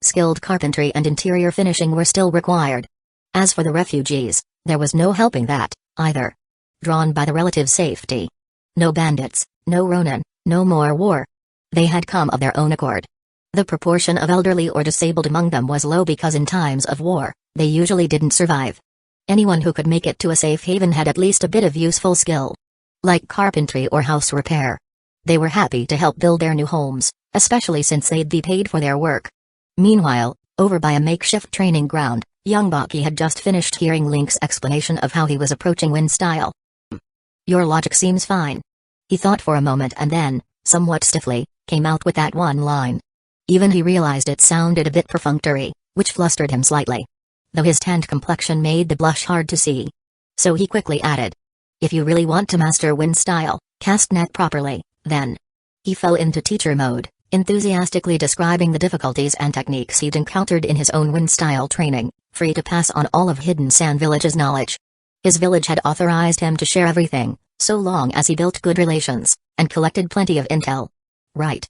Skilled carpentry and interior finishing were still required. As for the refugees, there was no helping that, either. Drawn by the relative safety. No bandits, no Ronin, no more war. They had come of their own accord. The proportion of elderly or disabled among them was low because in times of war, they usually didn't survive. Anyone who could make it to a safe haven had at least a bit of useful skill. Like carpentry or house repair. They were happy to help build their new homes, especially since they'd be paid for their work. Meanwhile, over by a makeshift training ground, Young Baki had just finished hearing Link's explanation of how he was approaching wind style. Your logic seems fine. He thought for a moment and then, somewhat stiffly, came out with that one line. Even he realized it sounded a bit perfunctory, which flustered him slightly. Though his tanned complexion made the blush hard to see. So he quickly added. If you really want to master wind style, cast net properly, then. He fell into teacher mode, enthusiastically describing the difficulties and techniques he'd encountered in his own wind style training, free to pass on all of Hidden Sand Village's knowledge. His village had authorized him to share everything, so long as he built good relations, and collected plenty of intel. Right.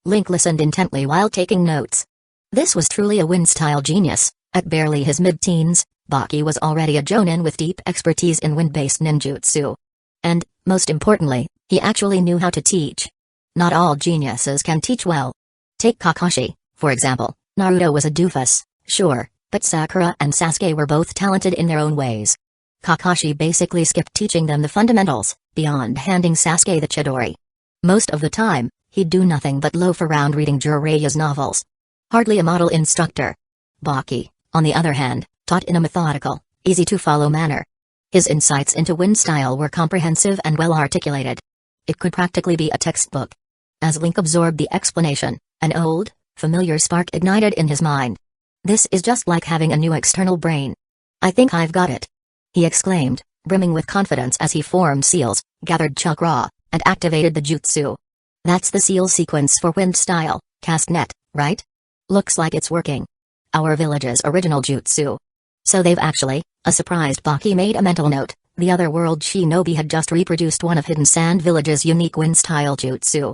Link listened intently while taking notes. This was truly a wind style genius. At barely his mid-teens, Baki was already a jonin with deep expertise in wind-based ninjutsu. And, most importantly, he actually knew how to teach. Not all geniuses can teach well. Take Kakashi, for example. Naruto was a doofus, sure, but Sakura and Sasuke were both talented in their own ways. Kakashi basically skipped teaching them the fundamentals, beyond handing Sasuke the Chidori. Most of the time, he'd do nothing but loaf around reading Jiraiya's novels. Hardly a model instructor. Baki, on the other hand, taught in a methodical, easy-to-follow manner. His insights into wind style were comprehensive and well-articulated. It could practically be a textbook. As Link absorbed the explanation, an old, familiar spark ignited in his mind. This is just like having a new external brain. I think I've got it. He exclaimed, brimming with confidence as he formed seals, gathered chakra, and activated the jutsu. That's the seal sequence for wind style, cast net, right? Looks like it's working. Our village's original jutsu. So they've actually, a surprised Baki made a mental note, the other world shinobi had just reproduced one of Hidden Sand Village's unique wind style jutsu.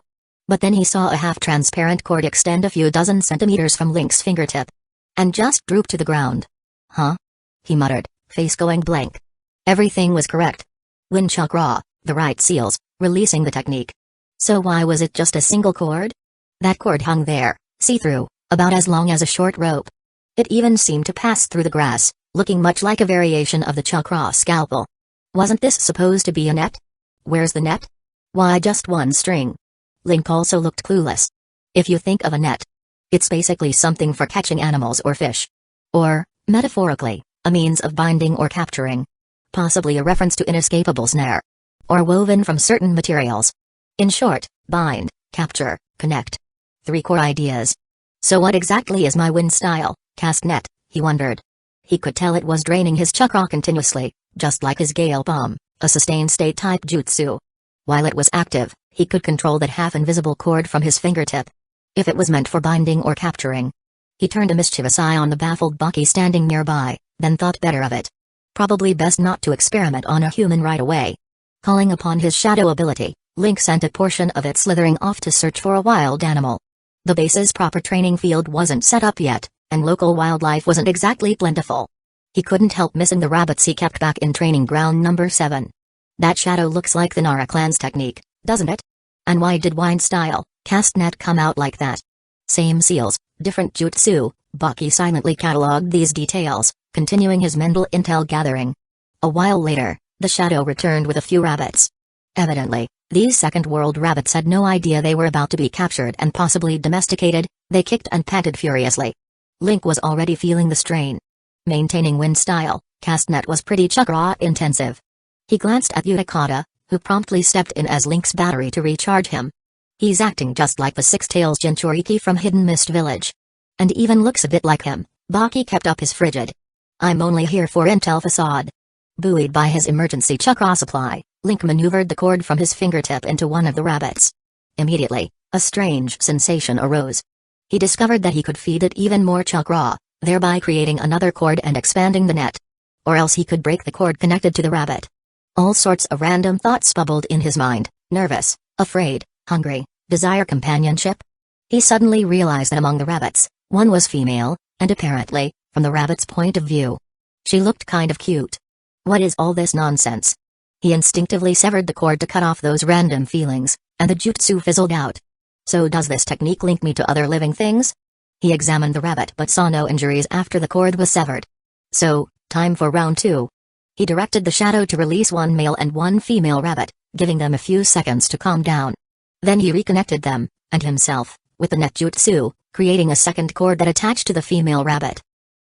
But then he saw a half-transparent cord extend a few dozen centimeters from Link's fingertip. And just droop to the ground. Huh? He muttered, face going blank. Everything was correct. Wind chakra, the right seals, releasing the technique. So why was it just a single cord? That cord hung there, see-through, about as long as a short rope. It even seemed to pass through the grass, looking much like a variation of the chakra scalpel. Wasn't this supposed to be a net? Where's the net? Why just one string? Link also looked clueless. If you think of a net, it's basically something for catching animals or fish. Or, metaphorically, a means of binding or capturing. Possibly a reference to inescapable snare. Or woven from certain materials. In short, bind, capture, connect. 3 core ideas. So what exactly is my wind style, cast net, he wondered. He could tell it was draining his chakra continuously, just like his Gale Bomb, a sustained state type jutsu. While it was active, he could control that half-invisible cord from his fingertip. If it was meant for binding or capturing. He turned a mischievous eye on the baffled Baki standing nearby, then thought better of it. Probably best not to experiment on a human right away. Calling upon his shadow ability, Link sent a portion of it slithering off to search for a wild animal. The base's proper training field wasn't set up yet, and local wildlife wasn't exactly plentiful. He couldn't help missing the rabbits he kept back in training ground number 7. That shadow looks like the Nara clan's technique, doesn't it? And why did wind style, cast net come out like that? Same seals, different jutsu. Baki silently catalogued these details, continuing his mental intel gathering. A while later, the shadow returned with a few rabbits. Evidently, these Second World rabbits had no idea they were about to be captured and possibly domesticated. They kicked and panted furiously. Link was already feeling the strain. Maintaining wind style, cast net was pretty chakra intensive. He glanced at Utakata, who promptly stepped in as Link's battery to recharge him. He's acting just like the Six-Tails Jinchuriki from Hidden Mist Village. And even looks a bit like him. Baki kept up his frigid. I'm only here for intel facade. Buoyed by his emergency chakra supply, Link maneuvered the cord from his fingertip into one of the rabbits. Immediately, a strange sensation arose. He discovered that he could feed it even more chakra, thereby creating another cord and expanding the net. Or else he could break the cord connected to the rabbit. All sorts of random thoughts bubbled in his mind, nervous, afraid, hungry, desire companionship. He suddenly realized that among the rabbits, one was female, and apparently, from the rabbit's point of view, she looked kind of cute. What is all this nonsense? He instinctively severed the cord to cut off those random feelings, and the jutsu fizzled out. So does this technique link me to other living things? He examined the rabbit but saw no injuries after the cord was severed. So, time for round 2. He directed the shadow to release one male and one female rabbit, giving them a few seconds to calm down. Then he reconnected them, and himself, with the net jutsu, creating a second cord that attached to the female rabbit.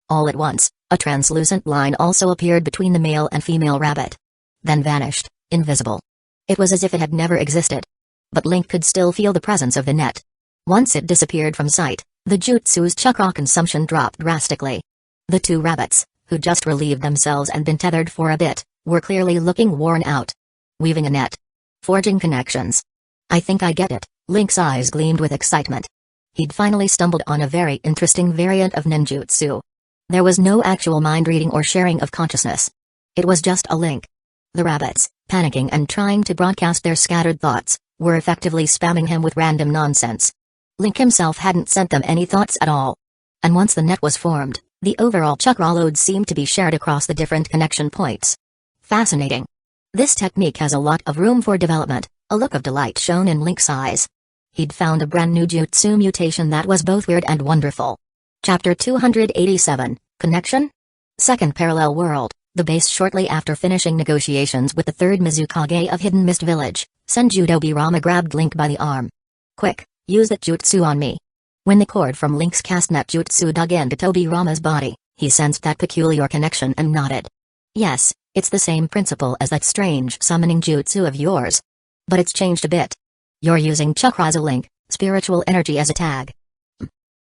All at once, a translucent line also appeared between the male and female rabbit. Then vanished, invisible. It was as if it had never existed. But Link could still feel the presence of the net. Once it disappeared from sight, the jutsu's chakra consumption dropped drastically. The two rabbits, who just relieved themselves and been tethered for a bit, were clearly looking worn out. Weaving a net. Forging connections. I think I get it, Link's eyes gleamed with excitement. He'd finally stumbled on a very interesting variant of ninjutsu. There was no actual mind reading or sharing of consciousness. It was just a link. The rabbits, panicking and trying to broadcast their scattered thoughts, were effectively spamming him with random nonsense. Link himself hadn't sent them any thoughts at all. And once the net was formed, the overall chakra load seemed to be shared across the different connection points. Fascinating. This technique has a lot of room for development, a look of delight shone in Link's eyes. He'd found a brand new jutsu mutation that was both weird and wonderful. Chapter 287, Connection? Second Parallel World, the base. Shortly after finishing negotiations with the third Mizukage of Hidden Mist Village, Senju Tobirama grabbed Link by the arm. Quick, use that jutsu on me. When the cord from Link's castnet jutsu dug into Tobirama's body, he sensed that peculiar connection and nodded. Yes, it's the same principle as that strange summoning jutsu of yours. But it's changed a bit. You're using chakra as a link, spiritual energy as a tag.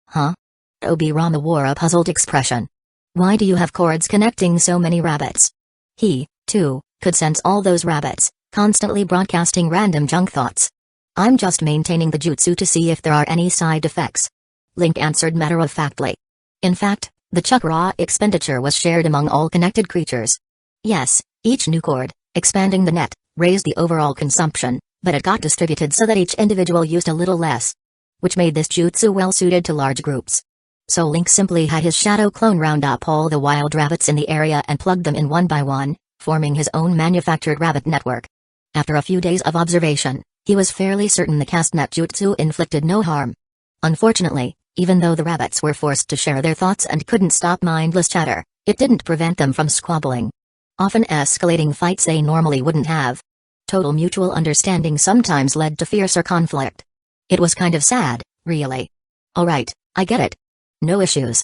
Huh? Tobirama wore a puzzled expression. Why do you have cords connecting so many rabbits? He, too, could sense all those rabbits, constantly broadcasting random junk thoughts. I'm just maintaining the jutsu to see if there are any side effects. Link answered matter-of-factly. In fact, the chakra expenditure was shared among all connected creatures. Yes, each new cord, expanding the net, raised the overall consumption, but it got distributed so that each individual used a little less. Which made this jutsu well suited to large groups. So Link simply had his shadow clone round up all the wild rabbits in the area and plugged them in one by one, forming his own manufactured rabbit network. After a few days of observation, he was fairly certain the castnet jutsu inflicted no harm. Unfortunately, even though the rabbits were forced to share their thoughts and couldn't stop mindless chatter, it didn't prevent them from squabbling. Often escalating fights they normally wouldn't have. Total mutual understanding sometimes led to fiercer conflict. It was kind of sad, really. Alright, I get it. No issues.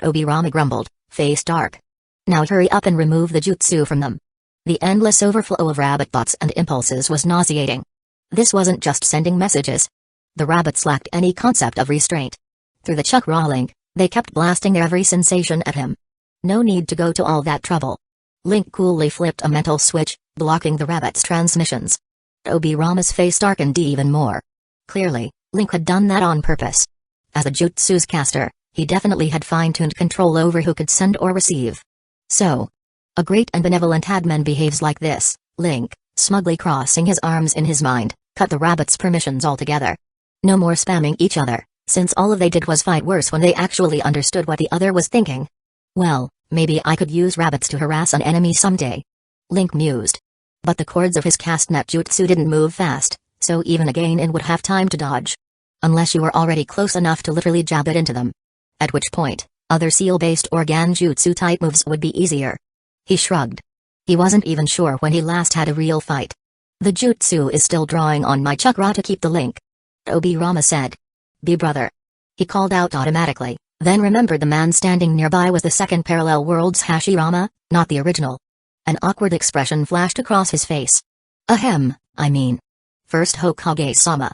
Tobirama grumbled, face dark. Now hurry up and remove the jutsu from them. The endless overflow of rabbit thoughts and impulses was nauseating. This wasn't just sending messages. The rabbits lacked any concept of restraint. Through the chakra link, they kept blasting their every sensation at him. No need to go to all that trouble. Link coolly flipped a mental switch, blocking the rabbits' transmissions. Tobirama's face darkened even more. Clearly, Link had done that on purpose. As a jutsu's caster, he definitely had fine-tuned control over who could send or receive. So, a great and benevolent admin behaves like this. Link, smugly crossing his arms in his mind, cut the rabbits' permissions altogether. No more spamming each other, since all they did was fight worse when they actually understood what the other was thinking. Well, maybe I could use rabbits to harass an enemy someday. Link mused. But the cords of his castnet jutsu didn't move fast, so even a Gainin would have time to dodge. Unless you were already close enough to literally jab it into them. At which point, other seal-based or Ganjutsu type moves would be easier. He shrugged. He wasn't even sure when he last had a real fight. The jutsu is still drawing on my chakra to keep the link. Tobirama said. Be brother. He called out automatically, then remembered the man standing nearby was the second parallel world's Hashirama, not the original. An awkward expression flashed across his face. Ahem, I mean. First Hokage-sama.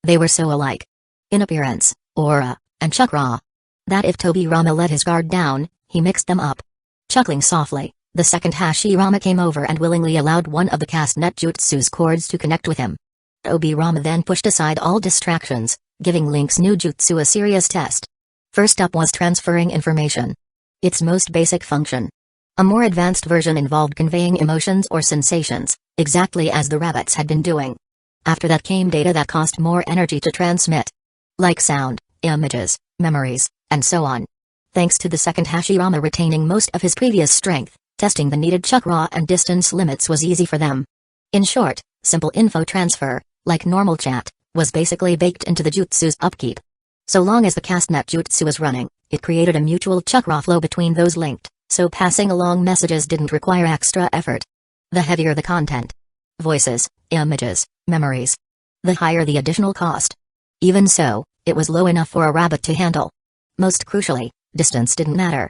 They were so alike. In appearance, aura, and chakra. That if Tobirama let his guard down, he mixed them up. Chuckling softly, the second Hashirama came over and willingly allowed one of the castnet jutsu's cords to connect with him. Tobirama then pushed aside all distractions, giving Link's new jutsu a serious test. First up was transferring information. Its most basic function. A more advanced version involved conveying emotions or sensations, exactly as the rabbits had been doing. After that came data that cost more energy to transmit. Like sound, images, memories, and so on. Thanks to the second Hashirama retaining most of his previous strength, testing the needed chakra and distance limits was easy for them. In short, simple info transfer, like normal chat, was basically baked into the jutsu's upkeep. So long as the castnet jutsu was running, it created a mutual chakra flow between those linked, so passing along messages didn't require extra effort. The heavier the content. Voices, images, memories. The higher the additional cost. Even so, it was low enough for a rabbit to handle. Most crucially, distance didn't matter.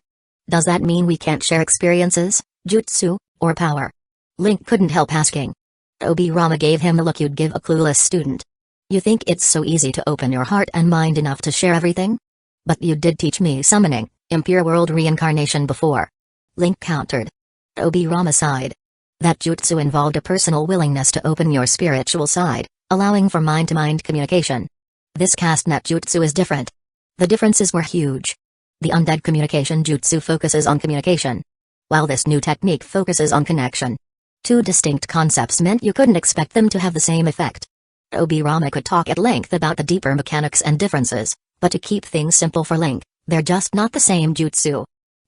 Does that mean we can't share experiences, jutsu, or power? Link couldn't help asking. Obirama gave him the look you'd give a clueless student. You think it's so easy to open your heart and mind enough to share everything? But you did teach me summoning, impure world reincarnation before. Link countered. Obirama sighed. That jutsu involved a personal willingness to open your spiritual side, allowing for mind-to-mind communication. This caste-net jutsu is different. The differences were huge. The undead communication jutsu focuses on communication, while this new technique focuses on connection. Two distinct concepts meant you couldn't expect them to have the same effect. Obirama could talk at length about the deeper mechanics and differences, but to keep things simple for Link, they're just not the same jutsu.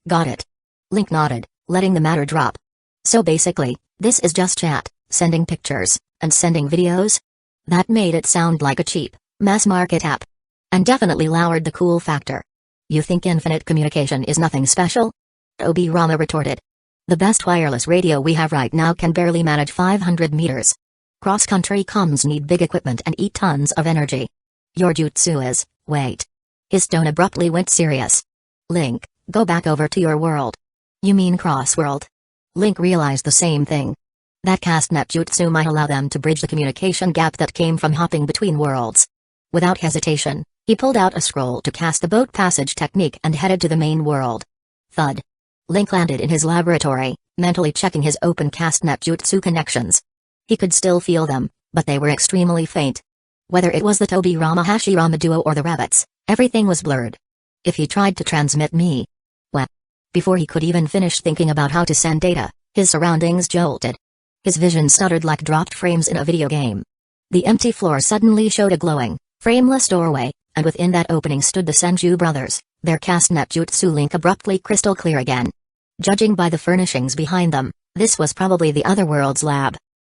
Got it. Link nodded, letting the matter drop. So basically, this is just chat, sending pictures, and sending videos? That made it sound like a cheap, mass-market app. And definitely lowered the cool factor. You think infinite communication is nothing special? Obirama retorted. The best wireless radio we have right now can barely manage 500 meters. Cross-country comms need big equipment and eat tons of energy. Your jutsu is, wait. His tone abruptly went serious. Link, go back over to your world. You mean cross-world? Link realized the same thing. That caste-net jutsu might allow them to bridge the communication gap that came from hopping between worlds. Without hesitation, he pulled out a scroll to cast the boat passage technique and headed to the main world. Thud. Link landed in his laboratory, mentally checking his open caste-net jutsu connections. He could still feel them, but they were extremely faint. Whether it was the Tobirama-Hashirama duo or the rabbits, everything was blurred. If he tried to transmit me... Well, before he could even finish thinking about how to send data, his surroundings jolted. His vision stuttered like dropped frames in a video game. The empty floor suddenly showed a glowing, frameless doorway, and within that opening stood the Senju brothers, their caste-net jutsu link abruptly crystal clear again. Judging by the furnishings behind them, this was probably the other world's lab.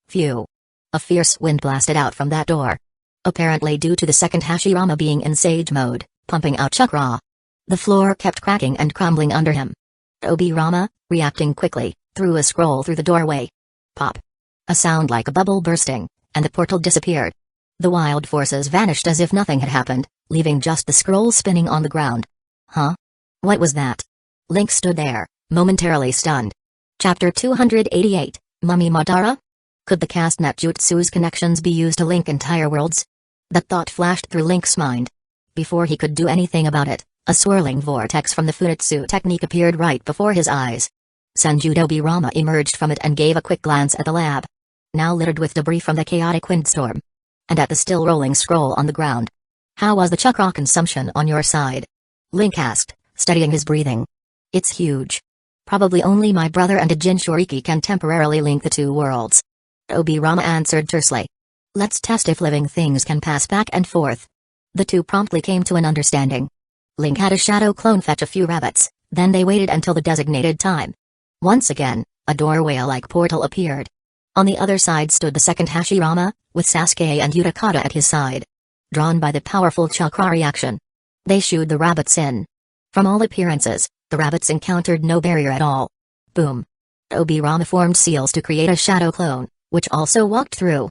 Phew. A fierce wind blasted out from that door. Apparently due to the second Hashirama being in sage mode, pumping out chakra. The floor kept cracking and crumbling under him. Obirama, reacting quickly, threw a scroll through the doorway. Pop. A sound like a bubble bursting, and the portal disappeared. The wild forces vanished as if nothing had happened, leaving just the scroll spinning on the ground. Huh? What was that? Link stood there, momentarily stunned. Chapter 288, Mummy Madara? Could the caste-net jutsu's connections be used to link entire worlds? That thought flashed through Link's mind. Before he could do anything about it, a swirling vortex from the Funitsu technique appeared right before his eyes. Senju Obirama emerged from it and gave a quick glance at the lab. Now littered with debris from the chaotic windstorm. And at the still rolling scroll on the ground. How was the chakra consumption on your side? Link asked, steadying his breathing. It's huge. Probably only my brother and a Jinchuriki can temporarily link the two worlds. Obirama answered tersely. Let's test if living things can pass back and forth. The two promptly came to an understanding. Link had a shadow clone fetch a few rabbits, then they waited until the designated time. Once again, a doorway-like portal appeared. On the other side stood the second Hashirama, with Sasuke and Utakata at his side. Drawn by the powerful chakra reaction, they shooed the rabbits in. From all appearances, the rabbits encountered no barrier at all. Boom. Obirama formed seals to create a shadow clone, which also walked through.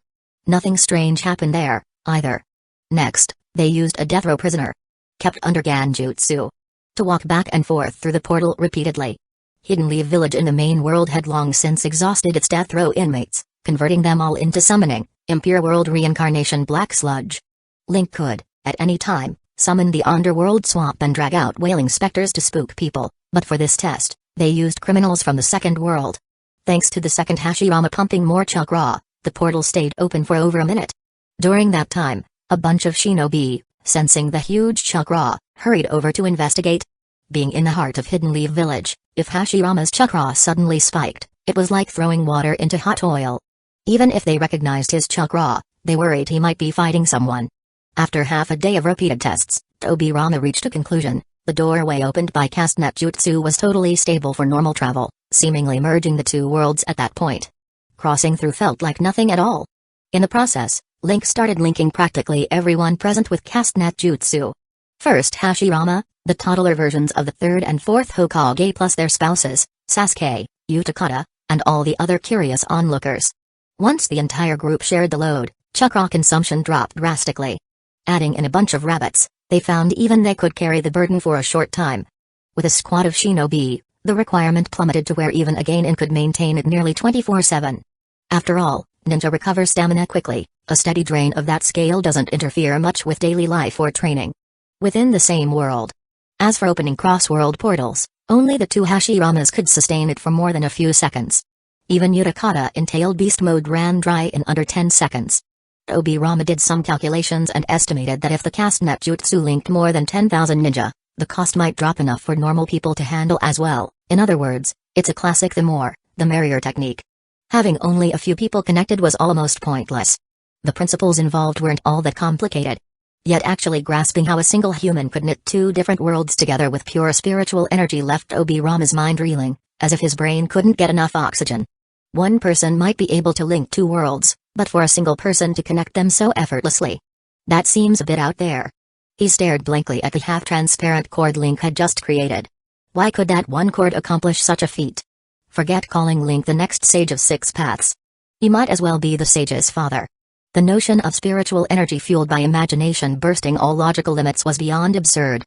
Nothing strange happened there, either. Next, they used a death row prisoner, kept under Ganjutsu, to walk back and forth through the portal repeatedly. Hidden Leaf Village in the main world had long since exhausted its death row inmates, converting them all into summoning, impure world reincarnation black sludge. Link could, at any time, summon the underworld swamp and drag out wailing specters to spook people, but for this test, they used criminals from the second world. Thanks to the second Hashirama pumping more chakra, the portal stayed open for over a minute. During that time, a bunch of shinobi, sensing the huge chakra, hurried over to investigate. Being in the heart of Hidden Leaf Village, if Hashirama's chakra suddenly spiked, it was like throwing water into hot oil. Even if they recognized his chakra, they worried he might be fighting someone. After half a day of repeated tests, Obirama reached a conclusion. The doorway opened by caste-net jutsu was totally stable for normal travel, seemingly merging the two worlds at that point. Crossing through felt like nothing at all. In the process, Link started linking practically everyone present with caste-net jutsu. First Hashirama, the toddler versions of the third and fourth Hokage plus their spouses, Sasuke, Utakata, and all the other curious onlookers. Once the entire group shared the load, chakra consumption dropped drastically. Adding in a bunch of rabbits, they found even they could carry the burden for a short time. With a squad of shinobi, The requirement plummeted to where even a Gainin could maintain it nearly 24/7. After all, ninja recover stamina quickly. A steady drain of that scale doesn't interfere much with daily life or training. Within the same world. As for opening cross-world portals, only the two Hashiramas could sustain it for more than a few seconds. Even Utakata in Tailed Beast mode ran dry in under 10 seconds. Obirama did some calculations and estimated that if the castanet jutsu linked more than 10,000 ninja, the cost might drop enough for normal people to handle as well. In other words, it's a classic the more, the merrier technique. Having only a few people connected was almost pointless. The principles involved weren't all that complicated. Yet actually grasping how a single human could knit two different worlds together with pure spiritual energy left Obirama's mind reeling, as if his brain couldn't get enough oxygen. One person might be able to link two worlds, but for a single person to connect them so effortlessly. That seems a bit out there. He stared blankly at the half-transparent cord Link had just created. Why could that one cord accomplish such a feat? Forget calling Link the next sage of 6 paths. He might as well be the sage's father. The notion of spiritual energy fueled by imagination bursting all logical limits was beyond absurd.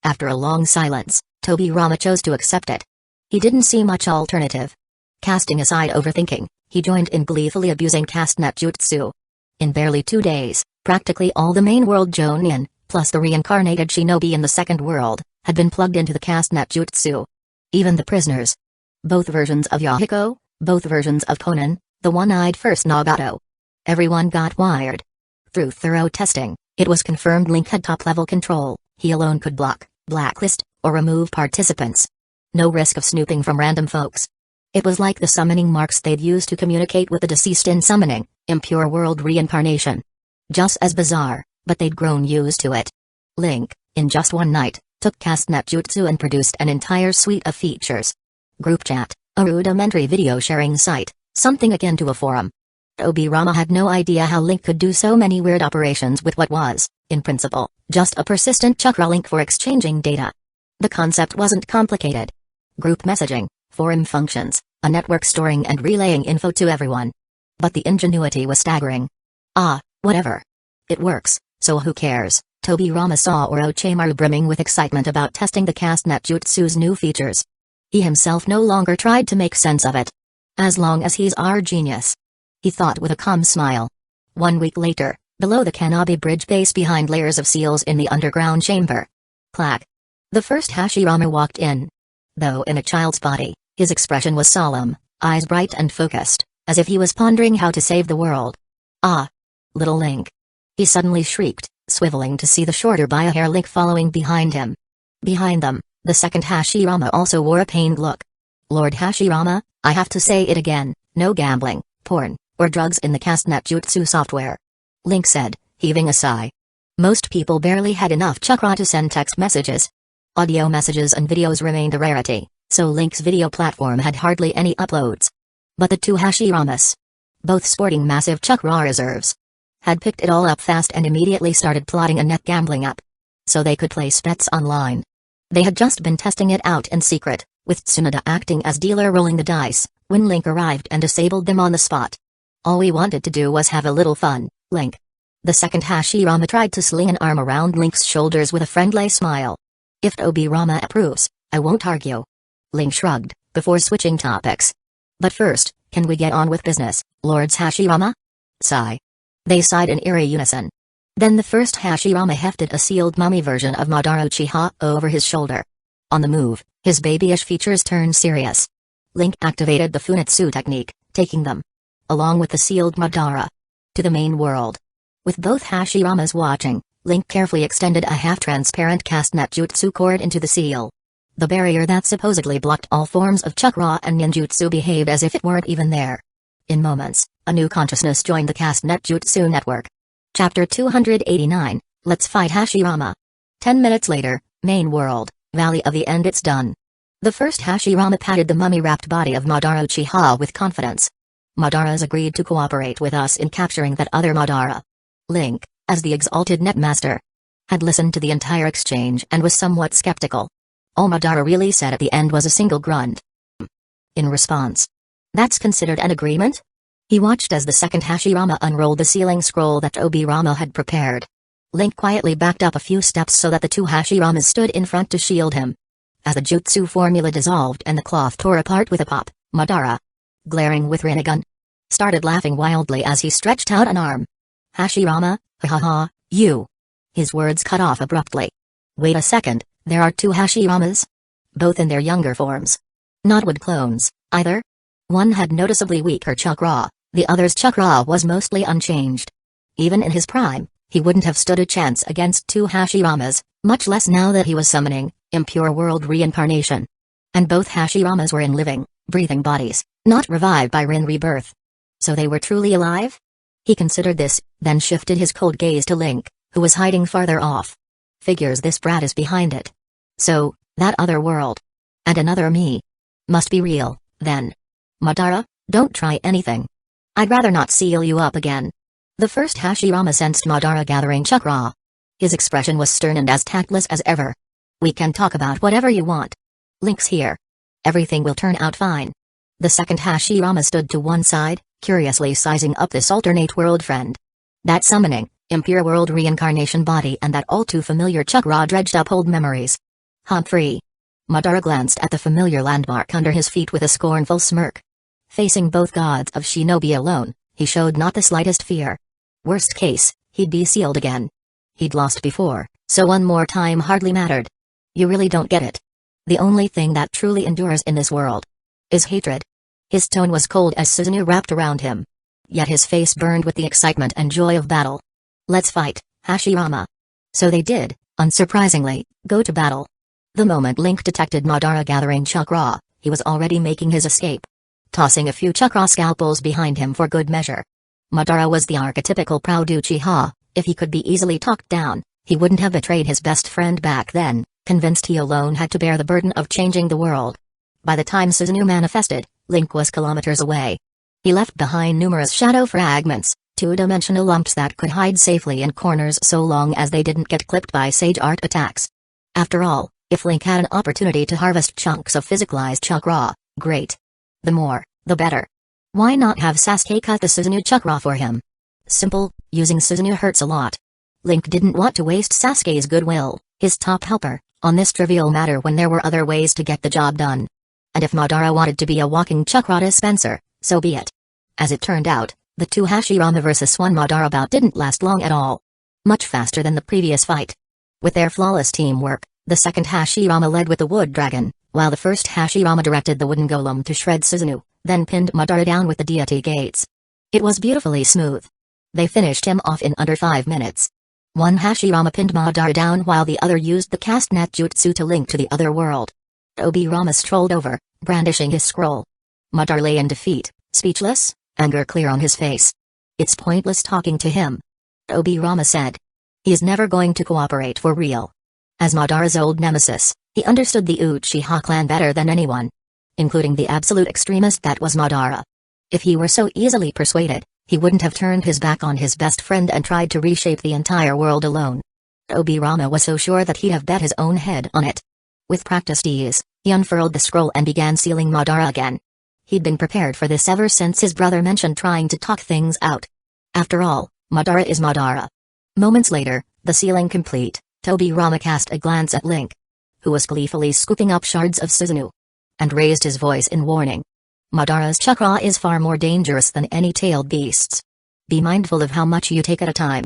After a long silence, Tobirama chose to accept it. He didn't see much alternative. Casting aside overthinking, he joined in gleefully abusing castanet jutsu. In barely 2 days, practically all the main world Jonin, plus the reincarnated shinobi in the second world, had been plugged into the castanet jutsu. Even the prisoners. Both versions of Yahiko, both versions of Konan, the one-eyed first Nagato. Everyone got wired. Through thorough testing, it was confirmed Link had top-level control. He alone could block, blacklist, or remove participants. No risk of snooping from random folks. It was like the summoning marks they'd used to communicate with the deceased in summoning, impure world reincarnation. Just as bizarre, but they'd grown used to it. Link, in just one night, took castanet jutsu and produced an entire suite of features. Group chat, a rudimentary video sharing site, something akin to a forum. Obirama had no idea how Link could do so many weird operations with what was, in principle, just a persistent chakra link for exchanging data. The concept wasn't complicated. Group messaging, forum functions, a network storing and relaying info to everyone. But the ingenuity was staggering. Whatever. It works, so who cares? Tobirama saw Orochimaru brimming with excitement about testing the castanet jutsu's new features. He himself no longer tried to make sense of it. As long as he's our genius. He thought with a calm smile. 1 week later, below the Kanabi Bridge base behind layers of seals in the underground chamber. Clack. The first Hashirama walked in. Though in a child's body, his expression was solemn, eyes bright and focused, as if he was pondering how to save the world. Little Link. He suddenly shrieked, swiveling to see the shorter by a hair Link following behind him. Behind them, the second Hashirama also wore a pained look. Lord Hashirama, I have to say it again, no gambling, porn, or drugs in the castanet jutsu software. Link said, heaving a sigh. Most people barely had enough chakra to send text messages. Audio messages and videos remained a rarity, so Link's video platform had hardly any uploads. But the two Hashiramas, both sporting massive chakra reserves, had picked it all up fast and immediately started plotting a net gambling app. So they could place bets online. They had just been testing it out in secret, with Tsunade acting as dealer rolling the dice, when Link arrived and disabled them on the spot. All we wanted to do was have a little fun, Link. The second Hashirama tried to sling an arm around Link's shoulders with a friendly smile. If Obirama approves, I won't argue. Link shrugged, before switching topics. But first, can we get on with business, Lords Hashirama? Sigh. They sighed in eerie unison. Then the first Hashirama hefted a sealed mummy version of Madara Uchiha over his shoulder. On the move, his babyish features turned serious. Link activated the Funitsu technique, taking them, along with the sealed Madara, to the main world. With both Hashiramas watching, Link carefully extended a half-transparent castanet jutsu cord into the seal. The barrier that supposedly blocked all forms of chakra and ninjutsu behaved as if it weren't even there. In moments, a new consciousness joined the castanet jutsu network. Chapter 289, Let's Fight Hashirama. 10 minutes later, main world, Valley of the End. It's done. The first Hashirama patted the mummy-wrapped body of Madara Uchiha with confidence. Madara's agreed to cooperate with us in capturing that other Madara. Link, as the exalted netmaster, had listened to the entire exchange and was somewhat skeptical. All Madara really said at the end was a single grunt. In response. That's considered an agreement? He watched as the second Hashirama unrolled the sealing scroll that Obirama had prepared. Link quietly backed up a few steps so that the two Hashiramas stood in front to shield him. As the jutsu formula dissolved and the cloth tore apart with a pop, Madara, glaring with Rinnegan, started laughing wildly as he stretched out an arm. Hashirama, ha ha ha, you. His words cut off abruptly. Wait a second, there are two Hashiramas? Both in their younger forms. Not wood clones, either? One had noticeably weaker chakra, the other's chakra was mostly unchanged. Even in his prime, he wouldn't have stood a chance against two Hashiramas, much less now that he was summoning impure world reincarnation. And both Hashiramas were in living, breathing bodies, not revived by Rin rebirth. So they were truly alive? He considered this, then shifted his cold gaze to Link, who was hiding farther off. Figures this brat is behind it. So, that other world. And another me. Must be real, then. Madara, don't try anything. I'd rather not seal you up again. The first Hashirama sensed Madara gathering chakra. His expression was stern and as tactless as ever. We can talk about whatever you want. Link's here. Everything will turn out fine. The second Hashirama stood to one side, curiously sizing up this alternate world friend. That summoning, impure world reincarnation body and that all too familiar chakra dredged up old memories. Humphrey. Madara glanced at the familiar landmark under his feet with a scornful smirk. Facing both gods of shinobi alone, he showed not the slightest fear. Worst case, he'd be sealed again. He'd lost before, so one more time hardly mattered. You really don't get it. The only thing that truly endures in this world is hatred. His tone was cold as Susanoo wrapped around him. Yet his face burned with the excitement and joy of battle. Let's fight, Hashirama. So they did, unsurprisingly, go to battle. The moment Link detected Madara gathering chakra, he was already making his escape. Tossing a few chakra scalpels behind him for good measure. Madara was the archetypical proud Uchiha. If he could be easily talked down, he wouldn't have betrayed his best friend back then, convinced he alone had to bear the burden of changing the world. By the time Susanoo manifested, Link was kilometers away. He left behind numerous shadow fragments, two-dimensional lumps that could hide safely in corners so long as they didn't get clipped by sage art attacks. After all, if Link had an opportunity to harvest chunks of physicalized chakra, great. The more, the better. Why not have Sasuke cut the Susanoo chakra for him? Simple, using Susanoo hurts a lot. Link didn't want to waste Sasuke's goodwill, his top helper, on this trivial matter when there were other ways to get the job done. And if Madara wanted to be a walking chakra dispenser, so be it. As it turned out, the two Hashirama vs. one Madara bout didn't last long at all. Much faster than the previous fight. With their flawless teamwork, the second Hashirama led with the wood dragon, while the first Hashirama directed the wooden golem to shred Susanoo, then pinned Madara down with the deity gates. It was beautifully smooth. They finished him off in under 5 minutes. One Hashirama pinned Madara down while the other used the cast net jutsu to link to the other world. Obirama strolled over, brandishing his scroll. Madara lay in defeat, speechless, anger clear on his face. It's pointless talking to him. Obirama said. He's never going to cooperate for real. As Madara's old nemesis, he understood the Uchiha clan better than anyone. Including the absolute extremist that was Madara. If he were so easily persuaded, he wouldn't have turned his back on his best friend and tried to reshape the entire world alone. Obirama was so sure that he'd have bet his own head on it. With practiced ease, he unfurled the scroll and began sealing Madara again. He'd been prepared for this ever since his brother mentioned trying to talk things out. After all, Madara is Madara. Moments later, the sealing complete, Obirama cast a glance at Link, who was gleefully scooping up shards of Susanoo, and raised his voice in warning. Madara's chakra is far more dangerous than any tailed beasts. Be mindful of how much you take at a time.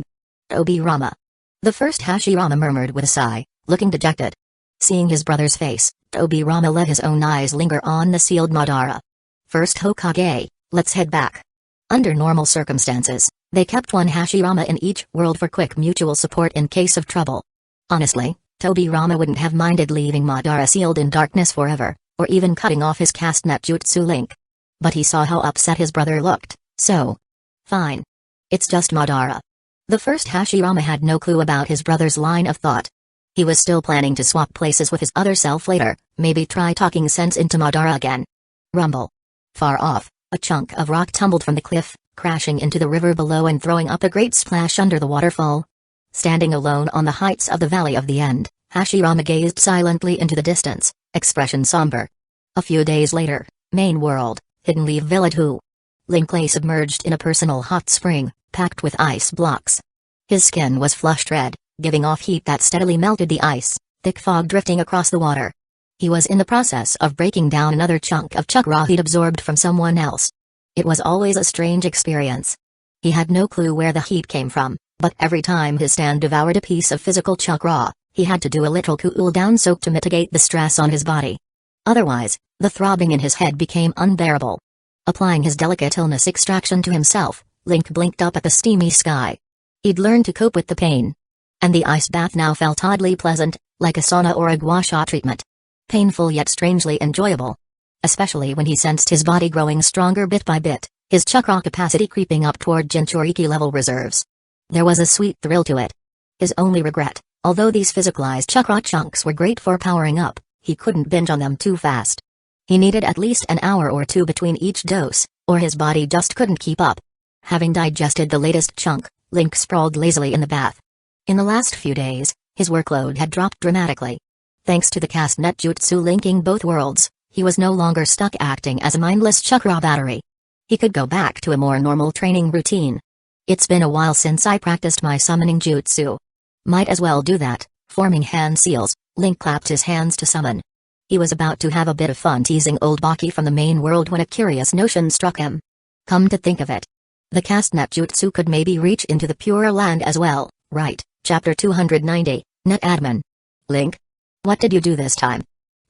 Obirama. The first Hashirama murmured with a sigh, looking dejected. Seeing his brother's face, Obirama let his own eyes linger on the sealed Madara. First Hokage, let's head back. Under normal circumstances, they kept one Hashirama in each world for quick mutual support in case of trouble. Honestly, Obirama wouldn't have minded leaving Madara sealed in darkness forever, or even cutting off his cast net jutsu link. But he saw how upset his brother looked, so. Fine. It's just Madara. The first Hashirama had no clue about his brother's line of thought. He was still planning to swap places with his other self later, maybe try talking sense into Madara again. Rumble. Far off, a chunk of rock tumbled from the cliff, crashing into the river below and throwing up a great splash under the waterfall. Standing alone on the heights of the Valley of the End, Hashirama gazed silently into the distance, expression somber. A few days later, main world, Hidden Leaf Village. Link lay submerged in a personal hot spring, packed with ice blocks. His skin was flushed red, giving off heat that steadily melted the ice, thick fog drifting across the water. He was in the process of breaking down another chunk of chakra he'd absorbed from someone else. It was always a strange experience. He had no clue where the heat came from, but every time his stand devoured a piece of physical chakra, he had to do a literal cool-down soak to mitigate the stress on his body. Otherwise, the throbbing in his head became unbearable. Applying his delicate illness extraction to himself, Link blinked up at the steamy sky. He'd learned to cope with the pain. And the ice bath now felt oddly pleasant, like a sauna or a gua sha treatment. Painful yet strangely enjoyable. Especially when he sensed his body growing stronger bit by bit, his chakra capacity creeping up toward Jinchuriki-level reserves. There was a sweet thrill to it. His only regret, although these physicalized chakra chunks were great for powering up, he couldn't binge on them too fast. He needed at least an hour or two between each dose, or his body just couldn't keep up. Having digested the latest chunk, Link sprawled lazily in the bath. In the last few days, his workload had dropped dramatically. Thanks to the cast-net jutsu linking both worlds, he was no longer stuck acting as a mindless chakra battery. He could go back to a more normal training routine. It's been a while since I practiced my summoning jutsu. Might as well do that. Forming hand seals, Link clapped his hands to summon. He was about to have a bit of fun teasing old Baki from the main world when a curious notion struck him. Come to think of it, the cast-net jutsu could maybe reach into the Pure Land as well, right? Chapter 290, Net Admin. Link? What did you do this time?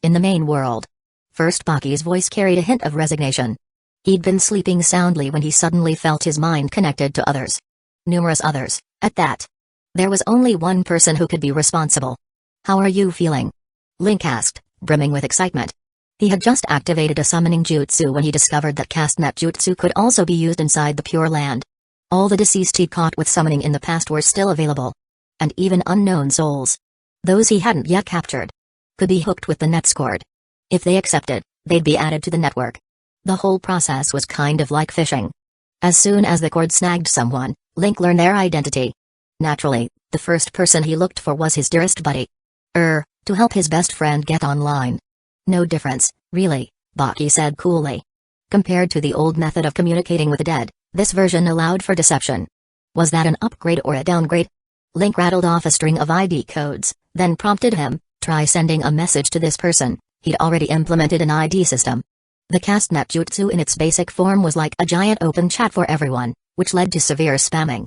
In the main world. First, Baki's voice carried a hint of resignation. He'd been sleeping soundly when he suddenly felt his mind connected to others. Numerous others, at that. There was only one person who could be responsible. How are you feeling? Link asked, brimming with excitement. He had just activated a summoning jutsu when he discovered that cast-net jutsu could also be used inside the Pure Land. All the deceased he'd caught with summoning in the past were still available. And even unknown souls. Those he hadn't yet captured. Could be hooked with the net's cord. If they accepted, they'd be added to the network. The whole process was kind of like fishing. As soon as the cord snagged someone, Link learned their identity. Naturally, the first person he looked for was his dearest buddy. To help his best friend get online. No difference, really, Baki said coolly. Compared to the old method of communicating with the dead, this version allowed for deception. Was that an upgrade or a downgrade? Link rattled off a string of ID codes, then prompted him, try sending a message to this person. He'd already implemented an ID system. The cast-net jutsu in its basic form was like a giant open chat for everyone, which led to severe spamming.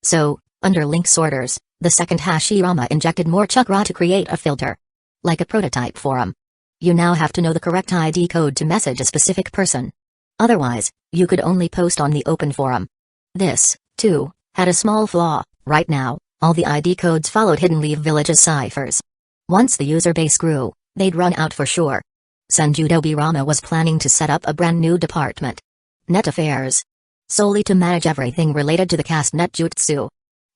So, under Link's orders, the second Hashirama injected more chakra to create a filter. Like a prototype forum. You now have to know the correct ID code to message a specific person. Otherwise, you could only post on the open forum. This, too, had a small flaw. Right now, all the ID codes followed Hidden Leaf Village's ciphers. Once the user base grew, they'd run out for sure. Senjutobirama was planning to set up a brand new department. Net Affairs. Solely to manage everything related to the cast-net jutsu.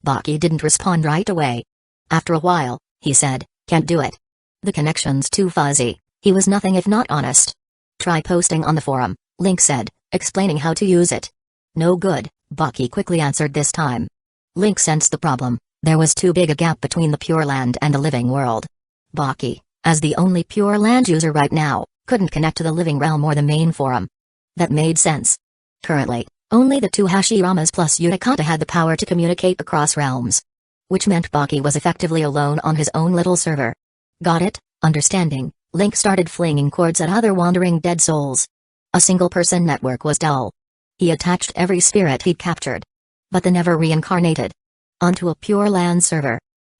Baki didn't respond right away. After a while, he said, can't do it. The connection's too fuzzy. He was nothing if not honest. Try posting on the forum, Link said, explaining how to use it. No good, Baki quickly answered this time. Link sensed the problem. There was too big a gap between the Pure Land and the living world. Baki, as the only Pure Land user right now, couldn't connect to the living realm or the main forum. That made sense. Currently, only the two Hashiramas plus Utakata had the power to communicate across realms. Which meant Baki was effectively alone on his own little server. Got it? Understanding, Link started flinging cords at other wandering dead souls. A single-person network was dull. He attached every spirit he'd captured. But they never reincarnated. Onto a Pure Land server.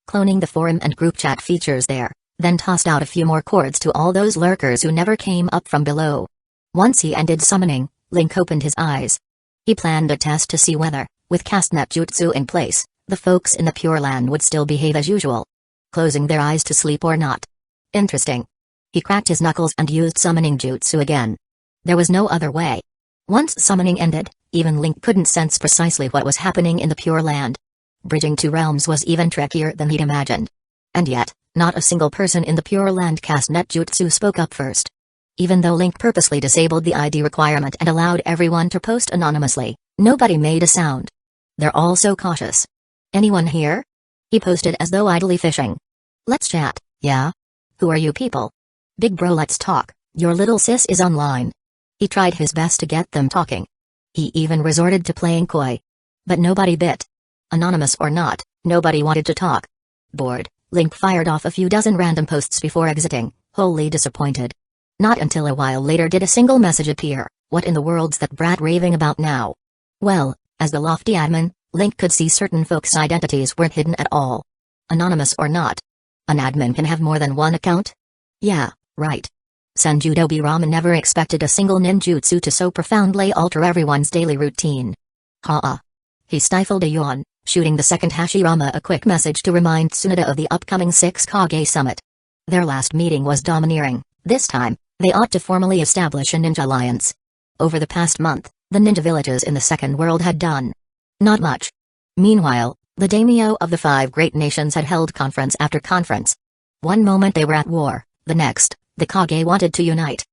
Cloning the forum and group chat features there, then tossed out a few more cords to all those lurkers who never came up from below. Once he ended summoning, Link opened his eyes. He planned a test to see whether, with cast-net jutsu in place, the folks in the Pure Land would still behave as usual. Closing their eyes to sleep or not. Interesting. He cracked his knuckles and used summoning jutsu again. There was no other way. Once summoning ended, even Link couldn't sense precisely what was happening in the Pure Land. Bridging two realms was even trickier than he'd imagined. And yet, not a single person in the Pure Land cast-net jutsu spoke up first. Even though Link purposely disabled the ID requirement and allowed everyone to post anonymously, nobody made a sound. They're all so cautious. Anyone here? He posted as though idly fishing. Let's chat, yeah? Who are you people? Big bro, let's talk, your little sis is online. He tried his best to get them talking. He even resorted to playing coy. But nobody bit. Anonymous or not, nobody wanted to talk. Bored, Link fired off a few dozen random posts before exiting, wholly disappointed. Not until a while later did a single message appear. What in the world's that brat raving about now? Well, as the lofty admin, Link could see certain folks' identities weren't hidden at all. Anonymous or not. An admin can have more than one account? Yeah, right. Senju Tobirama never expected a single ninjutsu to so profoundly alter everyone's daily routine. He stifled a yawn, shooting the second Hashirama a quick message to remind Tsunade of the upcoming 6 Kage Summit. Their last meeting was domineering. This time, they ought to formally establish a ninja alliance. Over the past month, the ninja villages in the second world had done not much. Meanwhile, the daimyo of the 5 great nations had held conference after conference. One moment they were at war, the next, the Kage wanted to unite.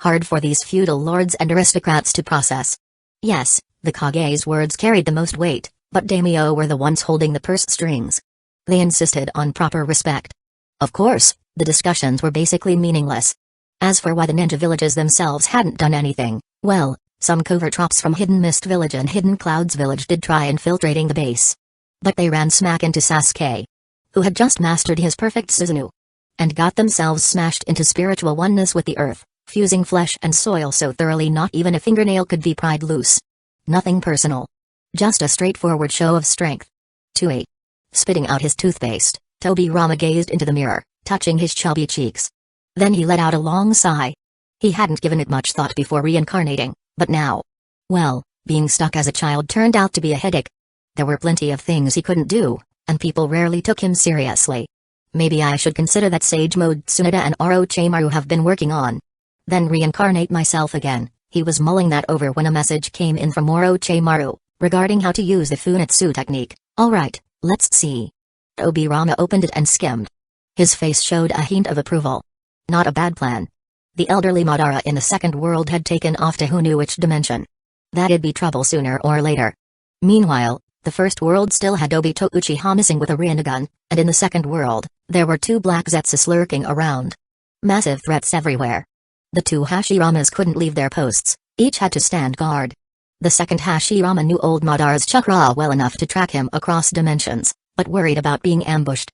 Hard for these feudal lords and aristocrats to process. Yes, the Kage's words carried the most weight, but daimyo were the ones holding the purse strings. They insisted on proper respect. Of course, the discussions were basically meaningless. As for why the ninja villages themselves hadn't done anything, well, some covert troops from Hidden Mist Village and Hidden Clouds Village did try infiltrating the base. But they ran smack into Sasuke, who had just mastered his perfect Susanoo, and got themselves smashed into spiritual oneness with the earth, fusing flesh and soil so thoroughly not even a fingernail could be pried loose. Nothing personal. Just a straightforward show of strength. Tui. Spitting out his toothpaste, Tobirama gazed into the mirror, touching his chubby cheeks. Then he let out a long sigh. He hadn't given it much thought before reincarnating, but now. Well, being stuck as a child turned out to be a headache. There were plenty of things he couldn't do, and people rarely took him seriously. Maybe I should consider that sage mode Tsunade and Orochimaru have been working on. Then reincarnate myself again. He was mulling that over when a message came in from Orochimaru, regarding how to use the Funetsu technique. Alright, let's see. Tobirama opened it and skimmed. His face showed a hint of approval. Not a bad plan. The elderly Madara in the second world had taken off to who knew which dimension. That'd be trouble sooner or later. Meanwhile, the first world still had Obito Uchiha missing with a Rinnegan, and in the second world, there were 2 Black Zetsus lurking around. Massive threats everywhere. The 2 Hashiramas couldn't leave their posts, each had to stand guard. The second Hashirama knew old Madara's chakra well enough to track him across dimensions, but worried about being ambushed.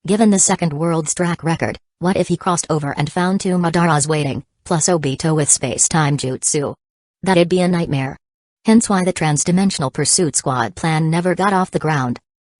Given the second world's track record, what if he crossed over and found 2 Madaras waiting, plus Obito with space-time jutsu? That'd be a nightmare. Hence why the trans-dimensional pursuit squad plan never got off the ground.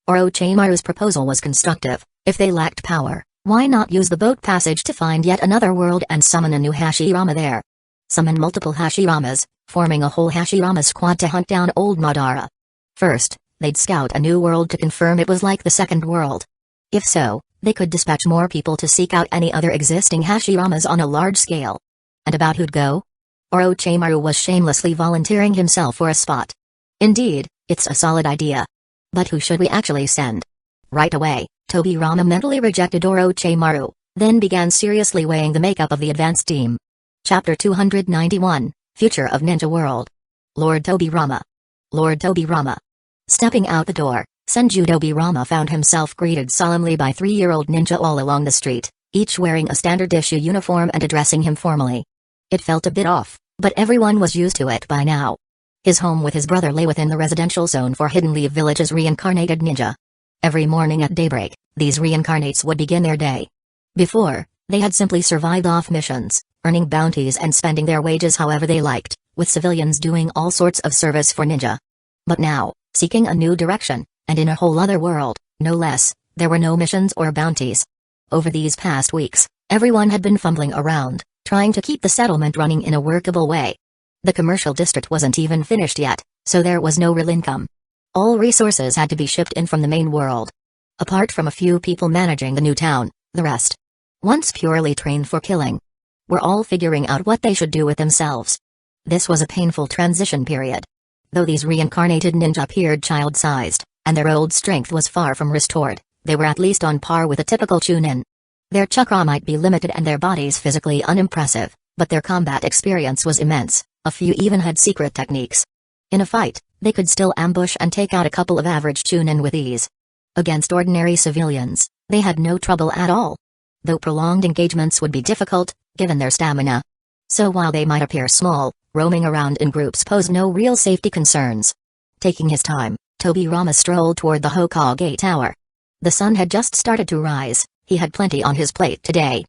Orochimaru's proposal was constructive. If they lacked power, why not use the boat passage to find yet another world and summon a new Hashirama there? Summon multiple Hashiramas, forming a whole Hashirama squad to hunt down old Madara. First, they'd scout a new world to confirm it was like the second world. If so, they could dispatch more people to seek out any other existing Hashiramas on a large scale. And about who'd go? Orochimaru was shamelessly volunteering himself for a spot. Indeed, it's a solid idea. But who should we actually send? Right away, Tobirama mentally rejected Orochimaru, then began seriously weighing the makeup of the advanced team. Chapter 291, Future of Ninja World. Lord Tobirama. Lord Tobirama. Stepping out the door, Senju Tobirama found himself greeted solemnly by 3-year-old ninja all along the street, each wearing a standard issue uniform and addressing him formally. It felt a bit off, but everyone was used to it by now. His home with his brother lay within the residential zone for Hidden Leaf Village's reincarnated ninja. Every morning at daybreak, these reincarnates would begin their day. Before, they had simply survived off missions, earning bounties and spending their wages however they liked, with civilians doing all sorts of service for ninja. But now, seeking a new direction, and in a whole other world, no less, there were no missions or bounties. Over these past weeks, everyone had been fumbling around, trying to keep the settlement running in a workable way. The commercial district wasn't even finished yet, so there was no real income. All resources had to be shipped in from the main world. Apart from a few people managing the new town, the rest, once purely trained for killing, were all figuring out what they should do with themselves. This was a painful transition period. Though these reincarnated ninja appeared child-sized, and their old strength was far from restored, they were at least on par with a typical chunin. Their chakra might be limited and their bodies physically unimpressive, but their combat experience was immense. A few even had secret techniques. In a fight, they could still ambush and take out a couple of average chunin with ease. Against ordinary civilians, they had no trouble at all. Though prolonged engagements would be difficult, given their stamina. So while they might appear small, roaming around in groups posed no real safety concerns. Taking his time, Tobirama strolled toward the Hokage Tower. The sun had just started to rise, he had plenty on his plate today.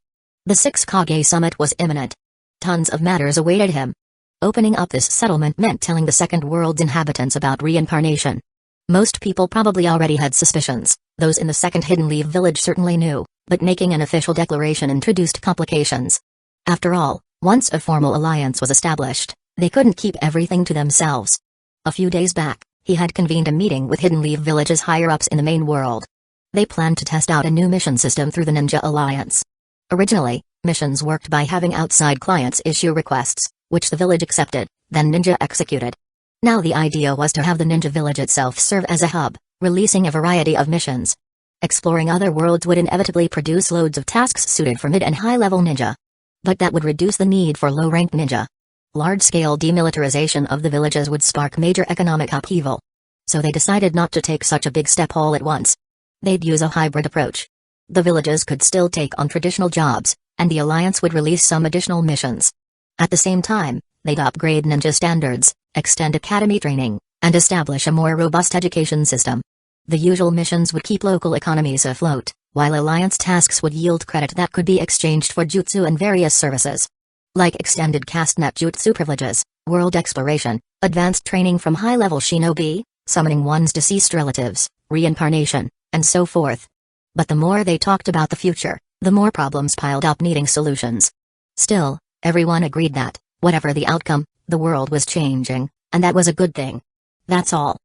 The 6 Kage summit was imminent. Tons of matters awaited him. Opening up this settlement meant telling the second world's inhabitants about reincarnation. Most people probably already had suspicions, those in the second Hidden Leaf village certainly knew, but making an official declaration introduced complications. After all, once a formal alliance was established, they couldn't keep everything to themselves. A few days back, he had convened a meeting with Hidden Leaf village's higher-ups in the main world. They planned to test out a new mission system through the Ninja Alliance. Originally, missions worked by having outside clients issue requests, which the village accepted, then Ninja executed. Now the idea was to have the Ninja village itself serve as a hub, releasing a variety of missions. Exploring other worlds would inevitably produce loads of tasks suited for mid and high-level ninja. But that would reduce the need for low-ranked ninja. Large-scale demilitarization of the villages would spark major economic upheaval. So they decided not to take such a big step all at once. They'd use a hybrid approach. The villages could still take on traditional jobs, and the Alliance would release some additional missions. At the same time, they'd upgrade ninja standards, extend academy training, and establish a more robust education system. The usual missions would keep local economies afloat, while Alliance tasks would yield credit that could be exchanged for jutsu and various services. Like extended caste-net jutsu privileges, world exploration, advanced training from high-level shinobi, summoning one's deceased relatives, reincarnation, and so forth. But the more they talked about the future, the more problems piled up needing solutions. Still, everyone agreed that, whatever the outcome, the world was changing, and that was a good thing. That's all.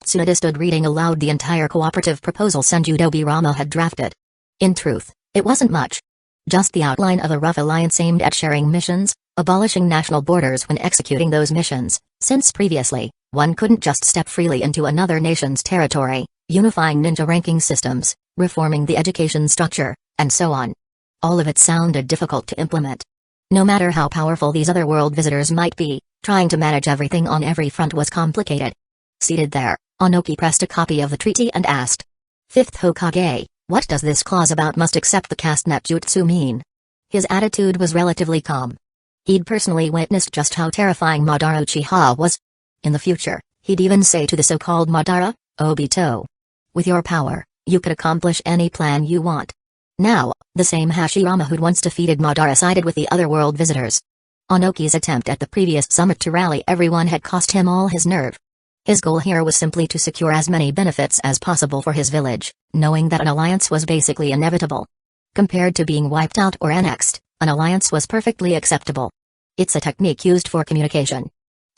Tsunade stood reading aloud the entire cooperative proposal Senju Rama had drafted. In truth, it wasn't much. Just the outline of a rough alliance aimed at sharing missions, abolishing national borders when executing those missions, since previously, one couldn't just step freely into another nation's territory, unifying ninja ranking systems, reforming the education structure, and so on. All of it sounded difficult to implement. No matter how powerful these other world visitors might be, trying to manage everything on every front was complicated. Seated there, Onoki pressed a copy of the treaty and asked, "Fifth Hokage, what does this clause about must accept the caste-net jutsu mean?" His attitude was relatively calm. He'd personally witnessed just how terrifying Madara Uchiha was. In the future, he'd even say to the so-called Madara, "Obito. With your power, you could accomplish any plan you want." Now, the same Hashirama who'd once defeated Madara sided with the other world visitors. Onoki's attempt at the previous summit to rally everyone had cost him all his nerve. His goal here was simply to secure as many benefits as possible for his village, knowing that an alliance was basically inevitable. Compared to being wiped out or annexed, an alliance was perfectly acceptable. It's a technique used for communication.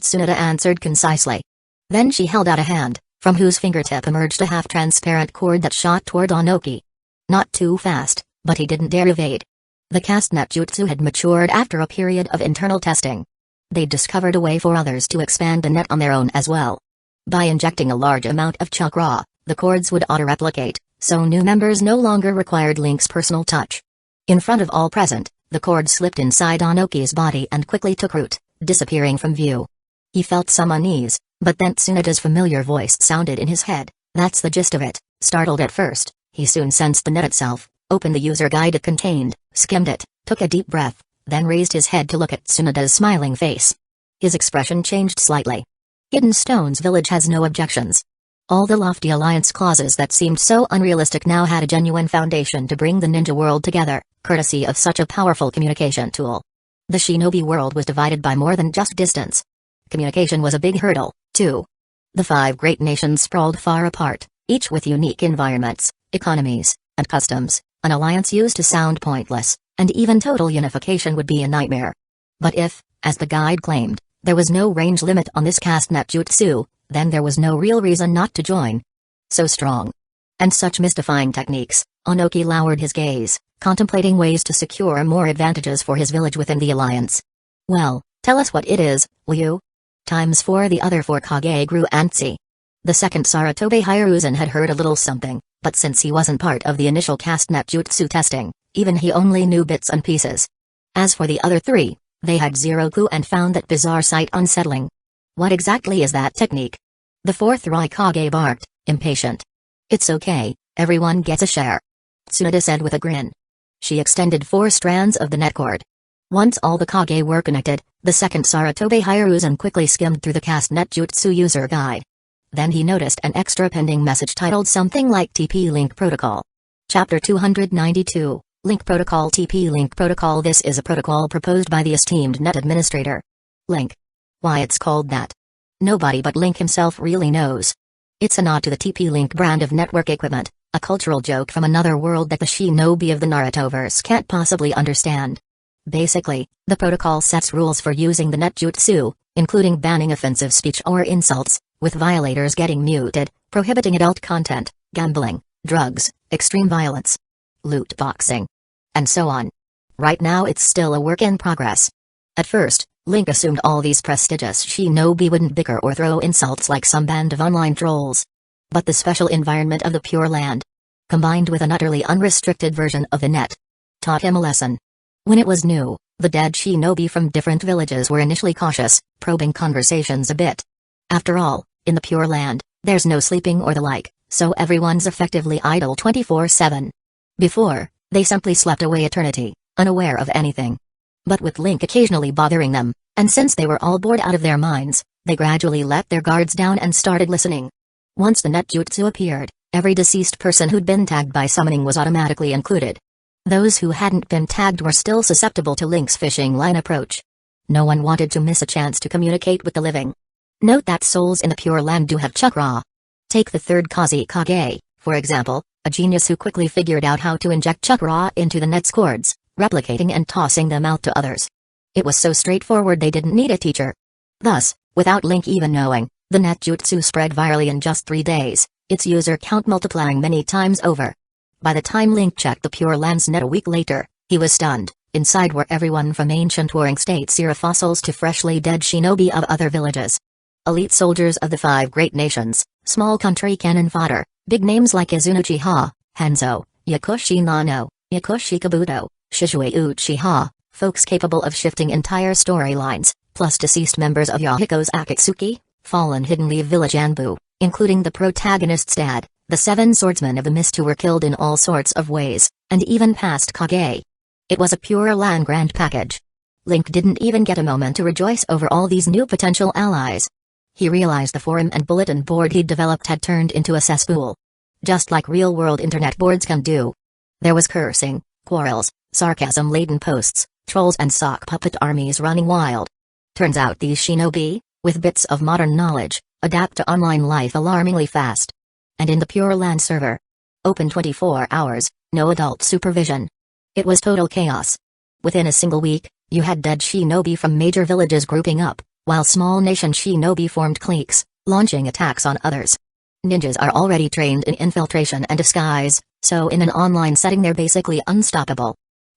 Tsunade answered concisely. Then she held out a hand, from whose fingertip emerged a half-transparent cord that shot toward Onoki. Not too fast, but he didn't dare evade. The caste-net jutsu had matured after a period of internal testing. They'd discovered a way for others to expand the net on their own as well. By injecting a large amount of chakra, the cords would auto-replicate, so new members no longer required Link's personal touch. In front of all present, the cord slipped inside Onoki's body and quickly took root, disappearing from view. He felt some unease, but then Tsunade's familiar voice sounded in his head. That's the gist of it. Startled at first, he soon sensed the net itself, opened the user guide it contained, skimmed it, took a deep breath, then raised his head to look at Tsunade's smiling face. His expression changed slightly. Hidden Stone's village has no objections. All the lofty alliance clauses that seemed so unrealistic now had a genuine foundation to bring the ninja world together, courtesy of such a powerful communication tool. The shinobi world was divided by more than just distance. Communication was a big hurdle, too. The 5 great nations sprawled far apart, each with unique environments, economies, and customs. An alliance used to sound pointless, and even total unification would be a nightmare. But if, as the guide claimed, there was no range limit on this caste-net jutsu, then there was no real reason not to join. So strong. And such mystifying techniques, Onoki lowered his gaze, contemplating ways to secure more advantages for his village within the alliance. "Well, tell us what it is, will you?" Times 4 The other 4 Kage grew antsy. The second Saratobe Hiruzen had heard a little something, but since he wasn't part of the initial caste-net jutsu testing, even he only knew bits and pieces. As for the other 3, they had zero clue and found that bizarre sight unsettling. "What exactly is that technique?" The 4th Raikage barked, impatient. "It's okay, everyone gets a share," Tsunade said with a grin. She extended 4 strands of the net cord. Once all the Kage were connected, the second Saratobe Hiruzen quickly skimmed through the caste-net jutsu user guide. Then he noticed an extra pending message titled something like TP Link Protocol. Chapter 292, Link Protocol TP-Link Protocol. This is a protocol proposed by the esteemed net administrator, Link. Why it's called that? Nobody but Link himself really knows. It's a nod to the TP-Link brand of network equipment, a cultural joke from another world that the shinobi of the Narutoverse can't possibly understand. Basically, the protocol sets rules for using the net jutsu, including banning offensive speech or insults, with violators getting muted, prohibiting adult content, gambling, drugs, extreme violence, loot boxing, and so on. Right now it's still a work in progress. At first, Link assumed all these prestigious shinobi wouldn't bicker or throw insults like some band of online trolls. But the special environment of the Pure Land, combined with an utterly unrestricted version of the net, taught him a lesson. When it was new, the dead shinobi from different villages were initially cautious, probing conversations a bit. After all, in the Pure Land, there's no sleeping or the like, so everyone's effectively idle 24/7. Before, they simply slept away eternity, unaware of anything. But with Link occasionally bothering them, and since they were all bored out of their minds, they gradually let their guards down and started listening. Once the net jutsu appeared, every deceased person who'd been tagged by summoning was automatically included. Those who hadn't been tagged were still susceptible to Link's fishing line approach. No one wanted to miss a chance to communicate with the living. Note that souls in the Pure Land do have chakra. Take the third Kazekage, for example, a genius who quickly figured out how to inject chakra into the net's cords, replicating and tossing them out to others. It was so straightforward they didn't need a teacher. Thus, without Link even knowing, the net jutsu spread virally in just 3 days, its user count multiplying many times over. By the time Link checked the Pure Land's net a week later, he was stunned. Inside were everyone from ancient warring state Sira fossils to freshly dead shinobi of other villages. Elite soldiers of the 5 great nations, small country cannon fodder, big names like Izuno-Uchiha, Hanzo, Yakushi Nano, Yakushi Kabuto, Shisui Uchiha, folks capable of shifting entire storylines, plus deceased members of Yahiko's Akatsuki, fallen Hidden Leaf Village Anbu, including the protagonist's dad, the 7 swordsmen of the mist who were killed in all sorts of ways, and even past Kage. It was a Pure Land grand package. Link didn't even get a moment to rejoice over all these new potential allies. He realized the forum and bulletin board he'd developed had turned into a cesspool. Just like real-world internet boards can do. There was cursing, quarrels, sarcasm-laden posts, trolls and sock puppet armies running wild. Turns out these shinobi, with bits of modern knowledge, adapt to online life alarmingly fast. And in the Pure Land server, open 24 hours, no adult supervision. It was total chaos. Within a single week, you had dead shinobi from major villages grouping up, while small nation shinobi formed cliques, launching attacks on others. Ninjas are already trained in infiltration and disguise, so in an online setting they're basically unstoppable.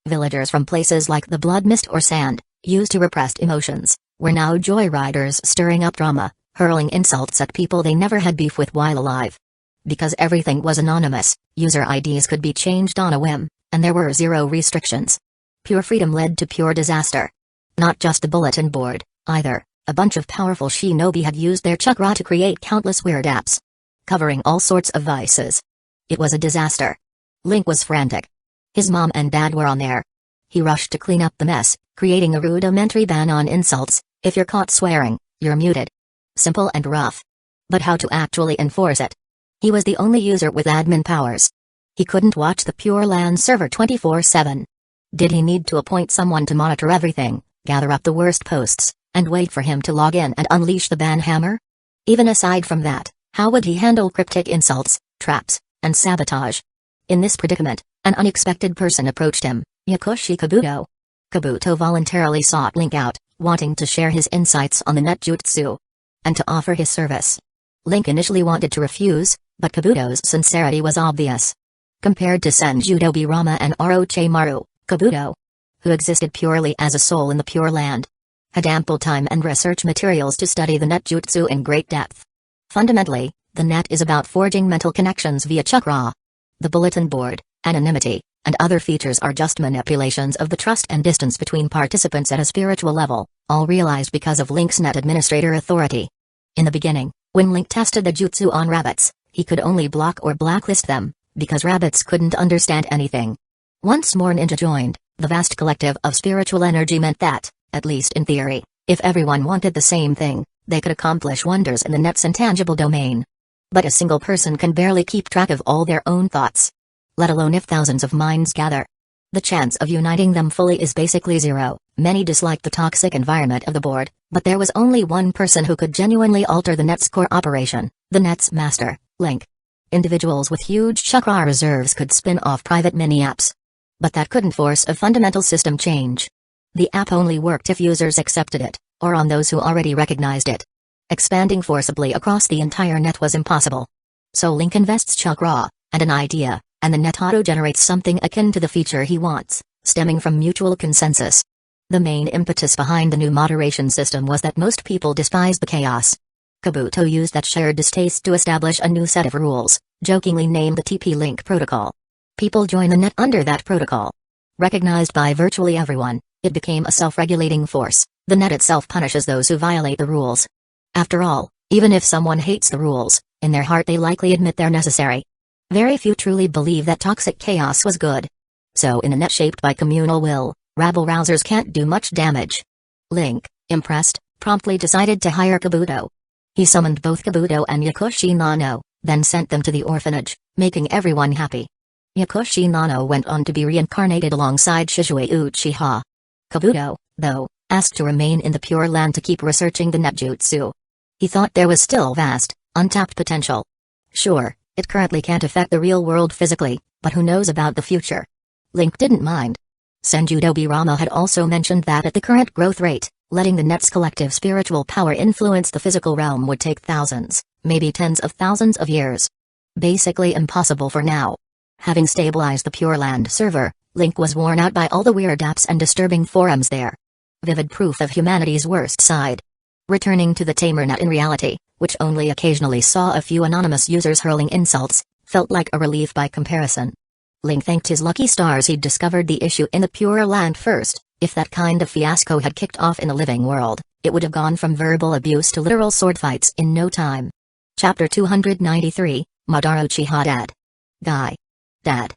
Villagers from places like the Blood Mist or Sand, used to repressed emotions, were now joyriders stirring up drama, hurling insults at people they never had beef with while alive. Because everything was anonymous, user IDs could be changed on a whim, and there were 0 restrictions. Pure freedom led to pure disaster. Not just the bulletin board, either. A bunch of powerful shinobi had used their chakra to create countless weird apps, covering all sorts of vices. It was a disaster. Link was frantic. His mom and dad were on there. He rushed to clean up the mess, creating a rudimentary ban on insults. If you're caught swearing, you're muted. Simple and rough. But how to actually enforce it? He was the only user with admin powers. He couldn't watch the Pure Land server 24/7. Did he need to appoint someone to monitor everything, gather up the worst posts, and wait for him to log in and unleash the ban hammer? Even aside from that, how would he handle cryptic insults, traps, and sabotage? In this predicament, an unexpected person approached him, Yakushi Kabuto. Kabuto voluntarily sought Link out, wanting to share his insights on the net jutsu, and to offer his service. Link initially wanted to refuse, but Kabuto's sincerity was obvious. Compared to Senjudobi Rama and Orochimaru, Kabuto, who existed purely as a soul in the Pure Land, had ample time and research materials to study the net jutsu in great depth. Fundamentally, the net is about forging mental connections via chakra. The bulletin board, anonymity, and other features are just manipulations of the trust and distance between participants at a spiritual level, all realized because of Link's net administrator authority. In the beginning, when Link tested the jutsu on rabbits, he could only block or blacklist them, because rabbits couldn't understand anything. Once more ninja joined, the vast collective of spiritual energy meant that, at least in theory, if everyone wanted the same thing, they could accomplish wonders in the net's intangible domain. But a single person can barely keep track of all their own thoughts, let alone if thousands of minds gather. The chance of uniting them fully is basically zero. Many disliked the toxic environment of the board, but there was only one person who could genuinely alter the net's core operation, the net's master, Link. Individuals with huge chakra reserves could spin off private mini-apps. But that couldn't force a fundamental system change. The app only worked if users accepted it, or on those who already recognized it. Expanding forcibly across the entire net was impossible. So Link invests chakra, and an idea, and the net auto-generates something akin to the feature he wants, stemming from mutual consensus. The main impetus behind the new moderation system was that most people despised the chaos. Kabuto used that shared distaste to establish a new set of rules, jokingly named the TP-Link protocol. People join the net under that protocol. Recognized by virtually everyone, it became a self-regulating force. The net itself punishes those who violate the rules. After all, even if someone hates the rules, in their heart they likely admit they're necessary. Very few truly believe that toxic chaos was good. So in a net shaped by communal will, rabble-rousers can't do much damage. Link, impressed, promptly decided to hire Kabuto. He summoned both Kabuto and Yakushi Nano, then sent them to the orphanage, making everyone happy. Yakushi Nano went on to be reincarnated alongside Shizue Uchiha. Kabuto, though, asked to remain in the Pure Land to keep researching the netjutsu. He thought there was still vast, untapped potential. Sure, it currently can't affect the real world physically, but who knows about the future? Link didn't mind. Senju Dobirama had also mentioned that at the current growth rate, letting the net's collective spiritual power influence the physical realm would take thousands, maybe tens of thousands of years. Basically impossible for now. Having stabilized the Pure Land server, Link was worn out by all the weird apps and disturbing forums there. Vivid proof of humanity's worst side. Returning to the tamer net in reality, which only occasionally saw a few anonymous users hurling insults, felt like a relief by comparison. Link thanked his lucky stars he'd discovered the issue in the Pure Land first. If that kind of fiasco had kicked off in the living world, it would have gone from verbal abuse to literal sword fights in no time. Chapter 293, Madara Uchiha Dad. Guy. Dad.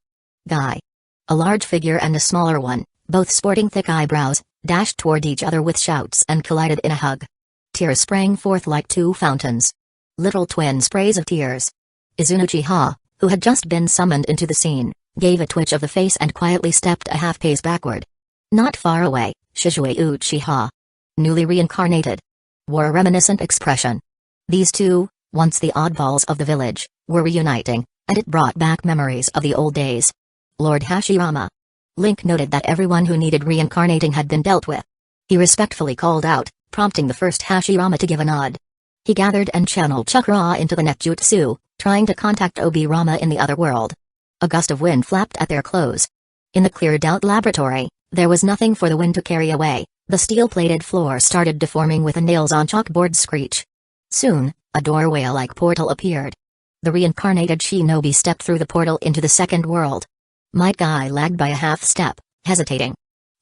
Guy. A large figure and a smaller one, both sporting thick eyebrows, dashed toward each other with shouts and collided in a hug. Tears sprang forth like two fountains. Little twin sprays of tears. Izuna Uchiha, who had just been summoned into the scene, gave a twitch of the face and quietly stepped a half-pace backward. Not far away, Shizue Uchiha, newly reincarnated, wore a reminiscent expression. These two, once the oddballs of the village, were reuniting, and it brought back memories of the old days. Lord Hashirama. Link noted that everyone who needed reincarnating had been dealt with. He respectfully called out, prompting the first Hashirama to give a nod. He gathered and channeled chakra into the netjutsu, trying to contact Obirama in the other world. A gust of wind flapped at their clothes. In the cleared-out laboratory, there was nothing for the wind to carry away. The steel-plated floor started deforming with a nails-on-chalkboard screech. Soon, a doorway-like portal appeared. The reincarnated shinobi stepped through the portal into the second world. Might Guy lagged by a half-step, hesitating.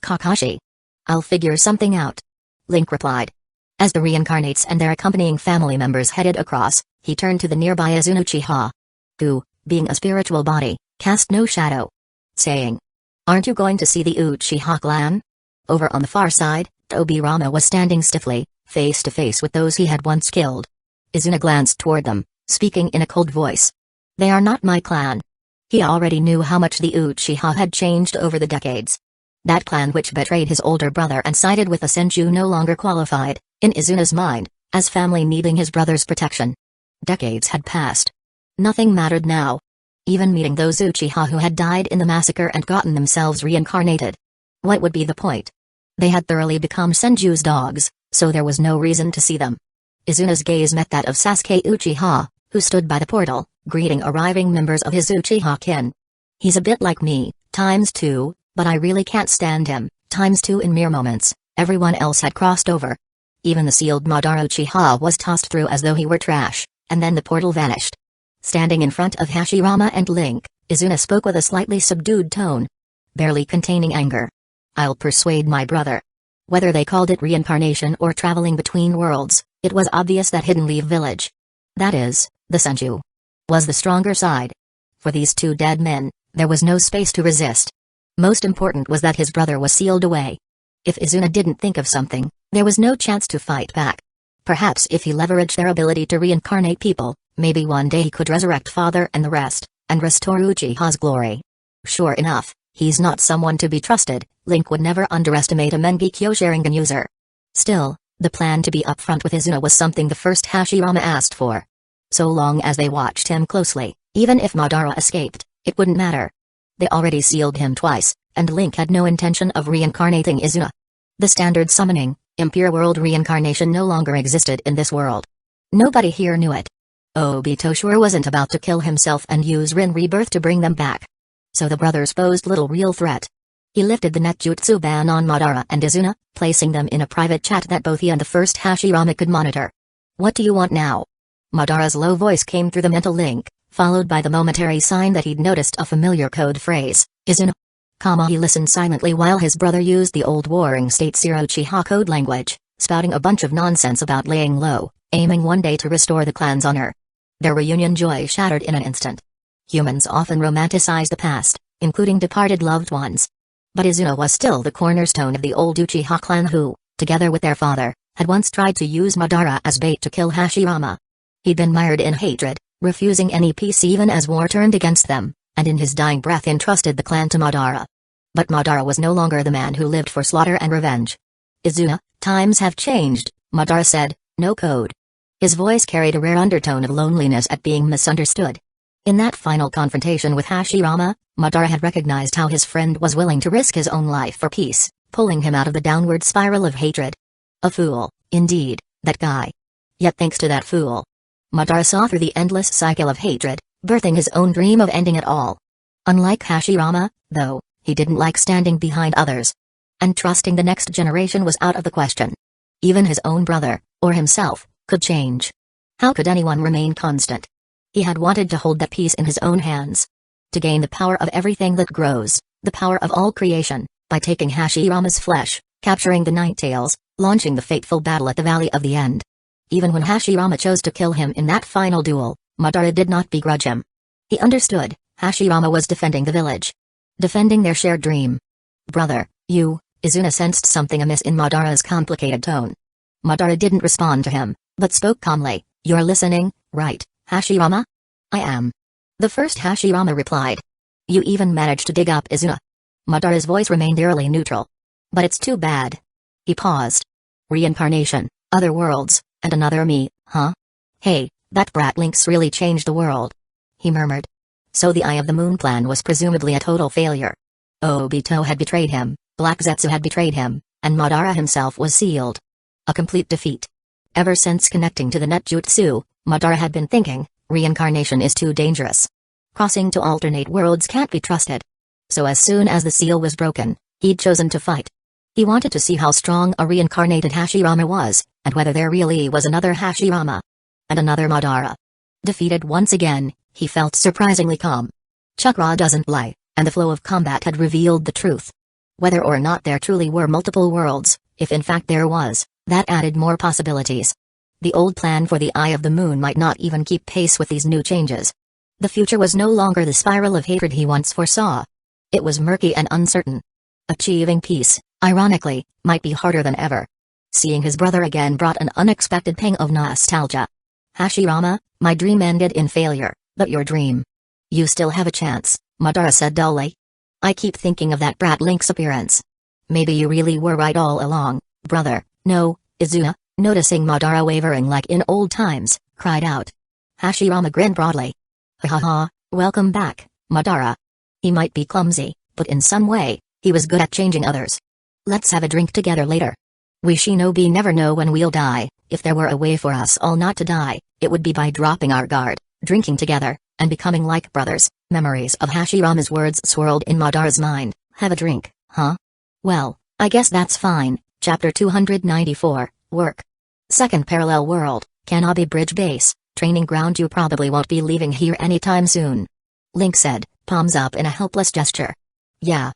Kakashi. I'll figure something out. Link replied. As the reincarnates and their accompanying family members headed across, he turned to the nearby Izuna Uchiha, who, being a spiritual body, cast no shadow. Saying, "Aren't you going to see the Uchiha clan?" Over on the far side, Obirama was standing stiffly, face to face with those he had once killed. Izuna glanced toward them, speaking in a cold voice. "They are not my clan." He already knew how much the Uchiha had changed over the decades. That clan which betrayed his older brother and sided with the Senju no longer qualified, in Izuna's mind, as family needing his brother's protection. Decades had passed. Nothing mattered now. Even meeting those Uchiha who had died in the massacre and gotten themselves reincarnated. What would be the point? They had thoroughly become Senju's dogs, so there was no reason to see them. Izuna's gaze met that of Sasuke Uchiha, who stood by the portal, greeting arriving members of his Uchiha kin. "He's a bit like me, ×2, but I really can't stand him, ×2 in mere moments." Everyone else had crossed over. Even the sealed Madara Uchiha was tossed through as though he were trash, and then the portal vanished. Standing in front of Hashirama and Link, Izuna spoke with a slightly subdued tone, barely containing anger. "I'll persuade my brother." Whether they called it reincarnation or traveling between worlds, it was obvious that Hidden Leaf Village, that is, the Senju, was the stronger side. For these two dead men, there was no space to resist. Most important was that his brother was sealed away. If Izuna didn't think of something, there was no chance to fight back. Perhaps if he leveraged their ability to reincarnate people, maybe one day he could resurrect father and the rest, and restore Uchiha's glory. Sure enough, He's not someone to be trusted. Link would never underestimate a Mengekyo Sharingan user. Still, the plan to be upfront with Izuna was something the first Hashirama asked for. So long as they watched him closely, even if Madara escaped, it wouldn't matter. They already sealed him twice, and Link had no intention of reincarnating Izuna. The standard summoning, impure world reincarnation no longer existed in this world. Nobody here knew it. Obito sure wasn't about to kill himself and use Rin rebirth to bring them back. So the brothers posed little real threat. He lifted the netjutsu ban on Madara and Izuna, placing them in a private chat that both he and the first Hashirama could monitor. What do you want now? Madara's low voice came through the mental link, followed by the momentary sign that he'd noticed a familiar code phrase, Izuna. He listened silently while his brother used the old Warring State Uchiha code language, spouting a bunch of nonsense about laying low, aiming one day to restore the clan's honor. Their reunion joy shattered in an instant. Humans often romanticize the past, including departed loved ones. But Izuna was still the cornerstone of the old Uchiha clan who, together with their father, had once tried to use Madara as bait to kill Hashirama. He'd been mired in hatred, refusing any peace even as war turned against them, and in his dying breath entrusted the clan to Madara. But Madara was no longer the man who lived for slaughter and revenge. Izuna, times have changed, Madara said, no code. His voice carried a rare undertone of loneliness at being misunderstood. In that final confrontation with Hashirama, Madara had recognized how his friend was willing to risk his own life for peace, pulling him out of the downward spiral of hatred. A fool, indeed, that guy. Yet thanks to that fool, Madara saw through the endless cycle of hatred, birthing his own dream of ending it all. Unlike Hashirama, though, he didn't like standing behind others. And trusting the next generation was out of the question. Even his own brother, or himself, could change. How could anyone remain constant? He had wanted to hold that peace in his own hands. To gain the power of everything that grows, the power of all creation, by taking Hashirama's flesh, capturing the Nine Tails, launching the fateful battle at the Valley of the End. Even when Hashirama chose to kill him in that final duel, Madara did not begrudge him. He understood, Hashirama was defending the village. Defending their shared dream. Brother, Izuna sensed something amiss in Madara's complicated tone. Madara didn't respond to him, but spoke calmly, you're listening, right, Hashirama? I am. The first Hashirama replied. You even managed to dig up Izuna. Madara's voice remained eerily neutral. But it's too bad. He paused. Reincarnation, other worlds, and another me, huh? Hey, that brat Lynx really changed the world. He murmured. So the Eye of the Moon plan was presumably a total failure. Obito had betrayed him, Black Zetsu had betrayed him, and Madara himself was sealed. A complete defeat. Ever since connecting to the netjutsu, Madara had been thinking, reincarnation is too dangerous. Crossing to alternate worlds can't be trusted. So as soon as the seal was broken, he'd chosen to fight. He wanted to see how strong a reincarnated Hashirama was, and whether there really was another Hashirama. And another Madara. Defeated once again, he felt surprisingly calm. Chakra doesn't lie, and the flow of combat had revealed the truth. Whether or not there truly were multiple worlds, if in fact there was, that added more possibilities. The old plan for the Eye of the Moon might not even keep pace with these new changes. The future was no longer the spiral of hatred he once foresaw. It was murky and uncertain. Achieving peace, ironically, might be harder than ever. Seeing his brother again brought an unexpected pang of nostalgia. Hashirama, my dream ended in failure, but your dream. You still have a chance, Madara said dully. I keep thinking of that brat Link's appearance. Maybe you really were right all along, brother. No, Izuna, noticing Madara wavering like in old times, cried out. Hashirama grinned broadly. Ha ha ha, welcome back, Madara. He might be clumsy, but in some way, he was good at changing others. Let's have a drink together later. We shinobi never know when we'll die. If there were a way for us all not to die, it would be by dropping our guard, drinking together, and becoming like brothers. Memories of Hashirama's words swirled in Madara's mind. Have a drink, huh? Well, I guess that's fine. Chapter 294, Work. Second parallel world, Kanabi Bridge Base, training ground. You probably won't be leaving here anytime soon. Link said, palms up in a helpless gesture. Yeah.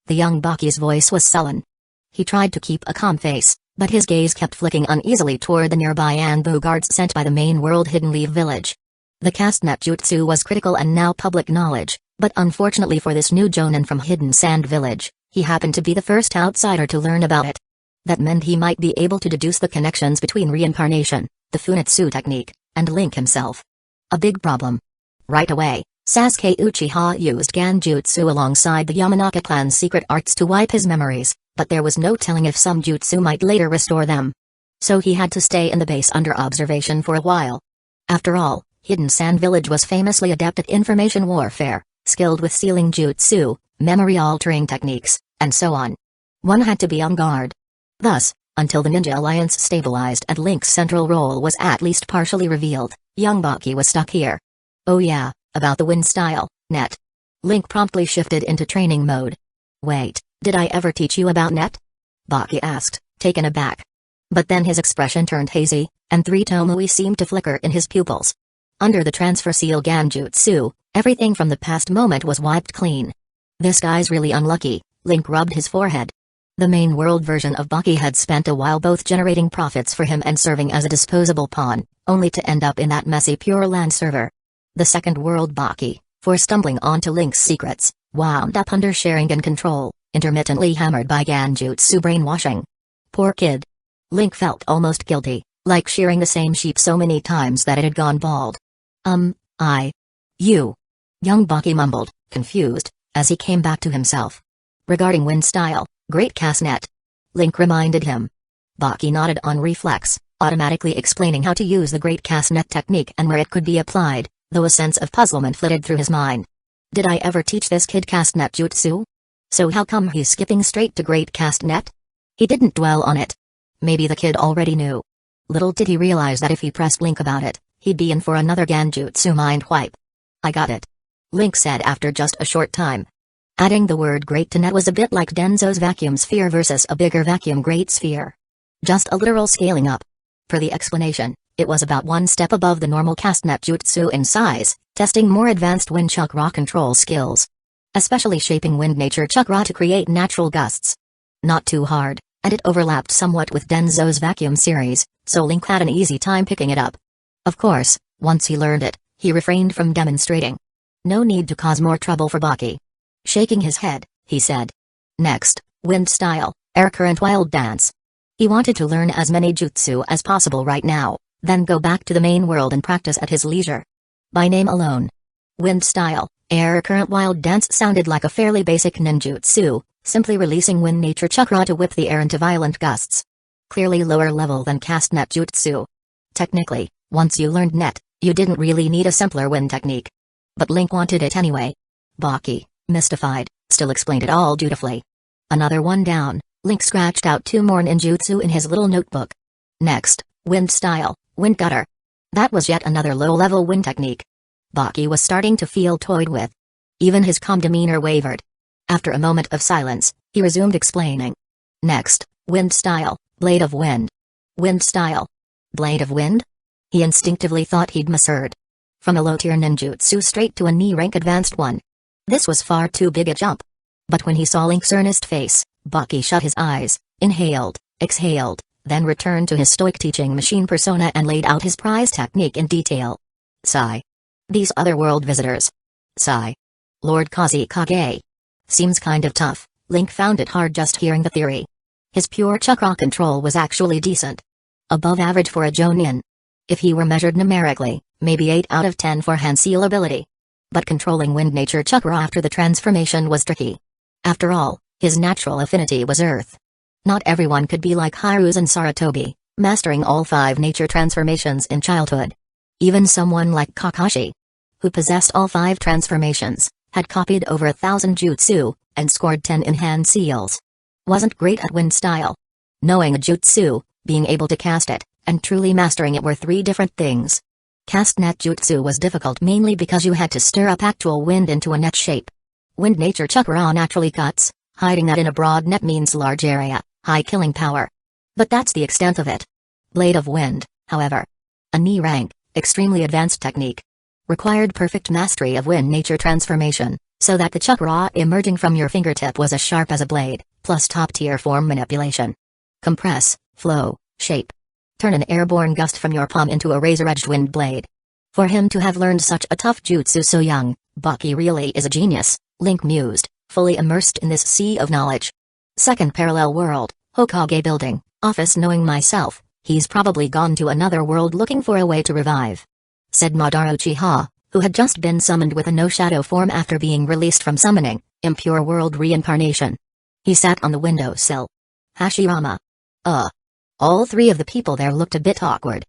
The young Baki's voice was sullen. He tried to keep a calm face, but his gaze kept flicking uneasily toward the nearby Anbu guards sent by the main world Hidden Leaf village. The caste jutsu was critical and now public knowledge, but unfortunately for this new jonin from Hidden Sand Village, he happened to be the first outsider to learn about it. That meant he might be able to deduce the connections between reincarnation, the Funitsu technique, and Link himself. A big problem. Right away, Sasuke Uchiha used Genjutsu alongside the Yamanaka clan's secret arts to wipe his memories, but there was no telling if some jutsu might later restore them. So he had to stay in the base under observation for a while. After all, Hidden Sand Village was famously adept at information warfare, skilled with sealing jutsu, memory-altering techniques, and so on. One had to be on guard. Thus, until the Ninja Alliance stabilized and Link's central role was at least partially revealed, young Baki was stuck here. Oh yeah, about the wind style, net. Link promptly shifted into training mode. Wait, did I ever teach you about net? Baki asked, taken aback. But then his expression turned hazy, and 3 Tomoe seemed to flicker in his pupils. Under the transfer seal Genjutsu, everything from the past moment was wiped clean. This guy's really unlucky, Link rubbed his forehead. The main world version of Baki had spent a while both generating profits for him and serving as a disposable pawn, only to end up in that messy Pure Land server. The second world Baki, for stumbling onto Link's secrets, wound up under Sharingan control, intermittently hammered by Genjutsu brainwashing. Poor kid. Link felt almost guilty, like shearing the same sheep so many times that it had gone bald. You. Young Baki mumbled, confused, as he came back to himself. Regarding wind style, great cast net. Link reminded him. Baki nodded on reflex, automatically explaining how to use the great cast net technique and where it could be applied, though a sense of puzzlement flitted through his mind. Did I ever teach this kid cast net jutsu? So how come he's skipping straight to great cast net? He didn't dwell on it. Maybe the kid already knew. Little did he realize that if he pressed Link about it, he'd be in for another Genjutsu mind wipe. I got it. Link said after just a short time. Adding the word great to net was a bit like Denzo's vacuum sphere versus a bigger vacuum great sphere. Just a literal scaling up. Per the explanation, it was about 1 step above the normal cast net jutsu in size, testing more advanced wind chakra control skills. Especially shaping wind nature chakra to create natural gusts. Not too hard, and it overlapped somewhat with Denzo's vacuum series, so Link had an easy time picking it up. Of course, once he learned it, he refrained from demonstrating. No need to cause more trouble for Baki. Shaking his head, he said. Next, wind style, air current wild dance. He wanted to learn as many jutsu as possible right now, then go back to the main world and practice at his leisure. By name alone. Wind style, air current wild dance sounded like a fairly basic ninjutsu, simply releasing wind nature chakra to whip the air into violent gusts. Clearly lower level than cast net jutsu. Technically, once you learned net, you didn't really need a simpler wind technique. But Link wanted it anyway. Baki, mystified, still explained it all dutifully. Another one down, Link scratched out 2 more ninjutsu in his little notebook. Next, wind style, wind gutter. That was yet another low-level wind technique. Baki was starting to feel toyed with. Even his calm demeanor wavered. After a moment of silence, he resumed explaining. Next, wind style, blade of wind. Wind style. Blade of wind? He instinctively thought he'd misheard. From a low-tier ninjutsu straight to a knee-rank advanced one. This was far too big a jump. But when he saw Link's earnest face, Baki shut his eyes, inhaled, exhaled, then returned to his stoic teaching machine persona and laid out his prize technique in detail. Sigh. These other world visitors. Sigh. Lord Kazekage. Seems kind of tough. Link found it hard just hearing the theory. His pure chakra control was actually decent. Above average for a Jonin. If he were measured numerically, maybe 8 out of 10 for hand seal ability. But controlling wind nature chakra after the transformation was tricky. After all, his natural affinity was earth. Not everyone could be like Hiruzen Sarutobi, mastering all 5 nature transformations in childhood. Even someone like Kakashi, who possessed all 5 transformations, had copied over 1,000 jutsu, and scored 10 in hand seals. Wasn't great at wind style. Knowing a jutsu, being able to cast it, and truly mastering it were 3 different things. Cast net jutsu was difficult mainly because you had to stir up actual wind into a net shape. Wind nature chakra naturally cuts, hiding that in a broad net means large area, high killing power. But that's the extent of it. Blade of wind, however. A knee rank, extremely advanced technique. Required perfect mastery of wind nature transformation, so that the chakra emerging from your fingertip was as sharp as a blade, plus top-tier form manipulation. Compress, flow, shape. Turn an airborne gust from your palm into a razor-edged wind blade. For him to have learned such a tough jutsu so young, Baki really is a genius, Link mused, fully immersed in this sea of knowledge. Second parallel world, Hokage building, office. Knowing myself, he's probably gone to another world looking for a way to revive. Said Madara Uchiha, who had just been summoned with a no-shadow form after being released from summoning, impure world reincarnation. He sat on the windowsill. Hashirama. All three of the people there looked a bit awkward.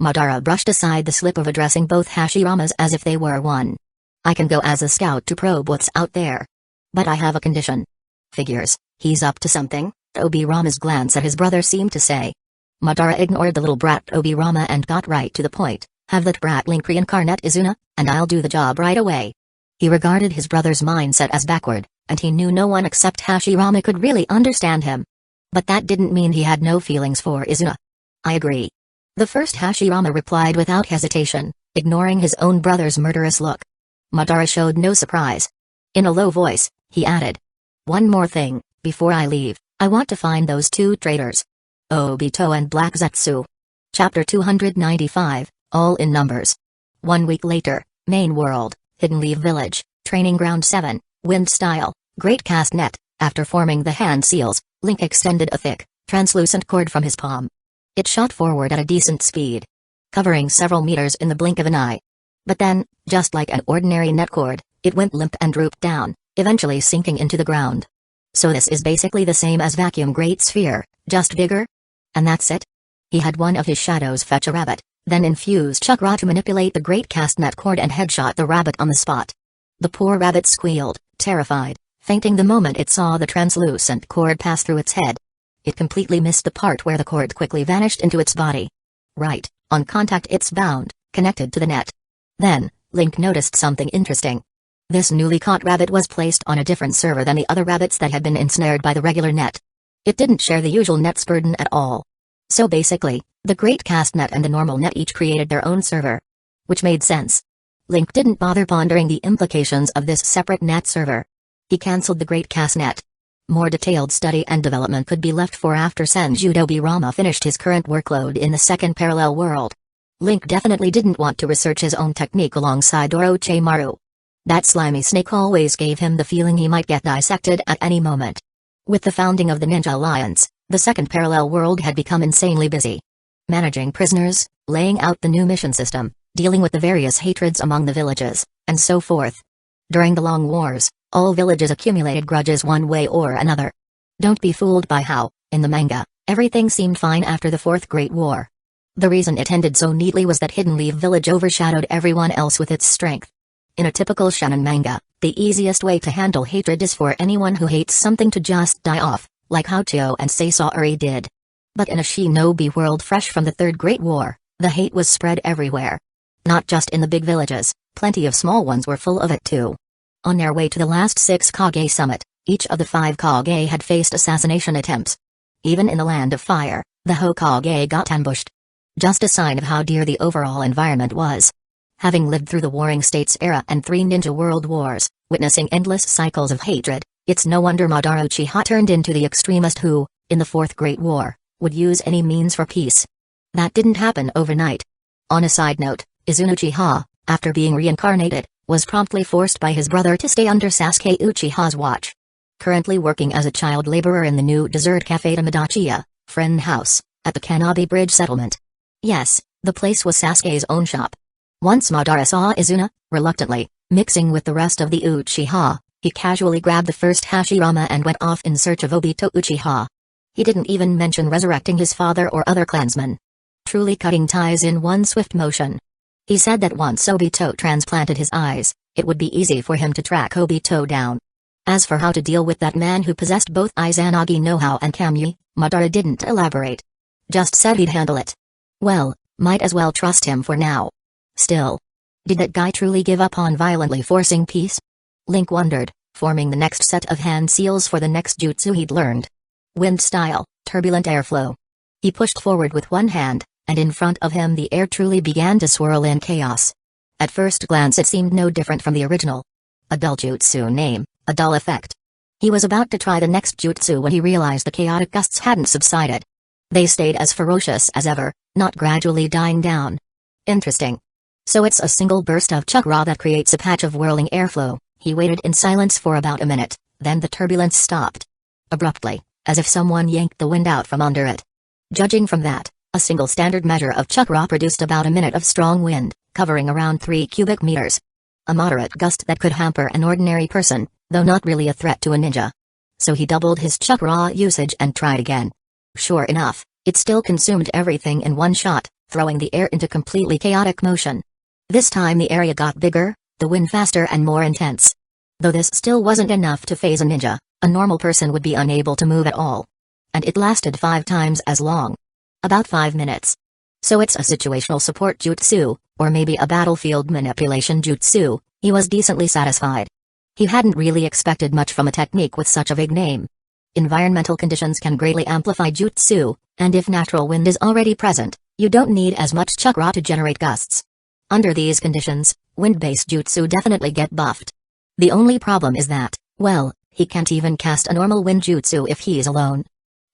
Madara brushed aside the slip of addressing both Hashiramas as if they were one. I can go as a scout to probe what's out there. But I have a condition. Figures, he's up to something, Obirama's glance at his brother seemed to say. Madara ignored the little brat Obirama and got right to the point. Have that brat Link reincarnate Izuna, and I'll do the job right away. He regarded his brother's mindset as backward, and he knew no one except Hashirama could really understand him. But that didn't mean he had no feelings for Izuna. I agree. The first Hashirama replied without hesitation, ignoring his own brother's murderous look. Madara showed no surprise. In a low voice, he added. One more thing, before I leave, I want to find those two traitors. Obito and Black Zetsu. Chapter 295, all in numbers. 1 week later, main world, Hidden Leaf Village, Training Ground 7, Wind Style, Great Cast Net. After forming the hand seals, Link extended a thick, translucent cord from his palm. It shot forward at a decent speed, covering several meters in the blink of an eye. But then, just like an ordinary net cord, it went limp and drooped down, eventually sinking into the ground. So this is basically the same as Vacuum Great Sphere, just bigger? And that's it? He had one of his shadows fetch a rabbit, then infuse chakra to manipulate the great cast net cord and headshot the rabbit on the spot. The poor rabbit squealed, terrified, fainting the moment it saw the translucent cord pass through its head. It completely missed the part where the cord quickly vanished into its body. Right, on contact it's bound, connected to the net. Then, Link noticed something interesting. This newly caught rabbit was placed on a different server than the other rabbits that had been ensnared by the regular net. It didn't share the usual net's burden at all. So basically, the Great Cast Net and the normal net each created their own server. Which made sense. Link didn't bother pondering the implications of this separate net server. He cancelled the Great Cast Net. More detailed study and development could be left for after Senju Obirama finished his current workload in the second parallel world. Link definitely didn't want to research his own technique alongside Orochimaru. That slimy snake always gave him the feeling he might get dissected at any moment. With the founding of the Ninja Alliance, the second parallel world had become insanely busy. Managing prisoners, laying out the new mission system, dealing with the various hatreds among the villages, and so forth. During the long wars, all villages accumulated grudges one way or another. Don't be fooled by how, in the manga, everything seemed fine after the Fourth Great War. The reason it ended so neatly was that Hidden Leaf Village overshadowed everyone else with its strength. In a typical shonen manga, the easiest way to handle hatred is for anyone who hates something to just die off, like Hachio and Sasori did. But in a shinobi world fresh from the Third Great War, the hate was spread everywhere. Not just in the big villages, plenty of small ones were full of it too. On their way to the last 6 Kage summit, each of the 5 Kage had faced assassination attempts. Even in the Land of Fire, the Hokage got ambushed. Just a sign of how dear the overall environment was. Having lived through the Warring States era and 3 Ninja World Wars, witnessing endless cycles of hatred, it's no wonder Madara Uchiha turned into the extremist who, in the Fourth Great War, would use any means for peace. That didn't happen overnight. On a side note, Izuna Uchiha, after being reincarnated, was promptly forced by his brother to stay under Sasuke Uchiha's watch. Currently working as a child laborer in the new dessert cafe Tamadachiya, Friend House, at the Kanabi Bridge settlement. Yes, the place was Sasuke's own shop. Once Madara saw Izuna, reluctantly, mixing with the rest of the Uchiha, he casually grabbed the first Hashirama and went off in search of Obito Uchiha. He didn't even mention resurrecting his father or other clansmen. Truly cutting ties in one swift motion. He said that once Obito transplanted his eyes, it would be easy for him to track Obito down. As for how to deal with that man who possessed both Izanagi know-how and Kamui, Madara didn't elaborate. Just said he'd handle it. Well, might as well trust him for now. Still. Did that guy truly give up on violently forcing peace? Link wondered, forming the next set of hand seals for the next jutsu he'd learned. Wind style, turbulent airflow. He pushed forward with one hand, and in front of him the air truly began to swirl in chaos. At first glance it seemed no different from the original. A dull jutsu name, a dull effect. He was about to try the next jutsu when he realized the chaotic gusts hadn't subsided. They stayed as ferocious as ever, not gradually dying down. Interesting. So it's a single burst of chakra that creates a patch of whirling airflow. He waited in silence for about a minute, then the turbulence stopped. Abruptly, as if someone yanked the wind out from under it. Judging from that, a single standard measure of chakra produced about a minute of strong wind, covering around 3 cubic meters. A moderate gust that could hamper an ordinary person, though not really a threat to a ninja. So he doubled his chakra usage and tried again. Sure enough, it still consumed everything in one shot, throwing the air into completely chaotic motion. This time the area got bigger, the wind faster and more intense. Though this still wasn't enough to phase a ninja, a normal person would be unable to move at all. And it lasted 5 times as long. About 5 minutes. So it's a situational support jutsu, or maybe a battlefield manipulation jutsu. He was decently satisfied. He hadn't really expected much from a technique with such a vague name. Environmental conditions can greatly amplify jutsu, and if natural wind is already present, you don't need as much chakra to generate gusts. Under these conditions, wind-based jutsu definitely get buffed. The only problem is that, well, he can't even cast a normal wind jutsu if he's alone.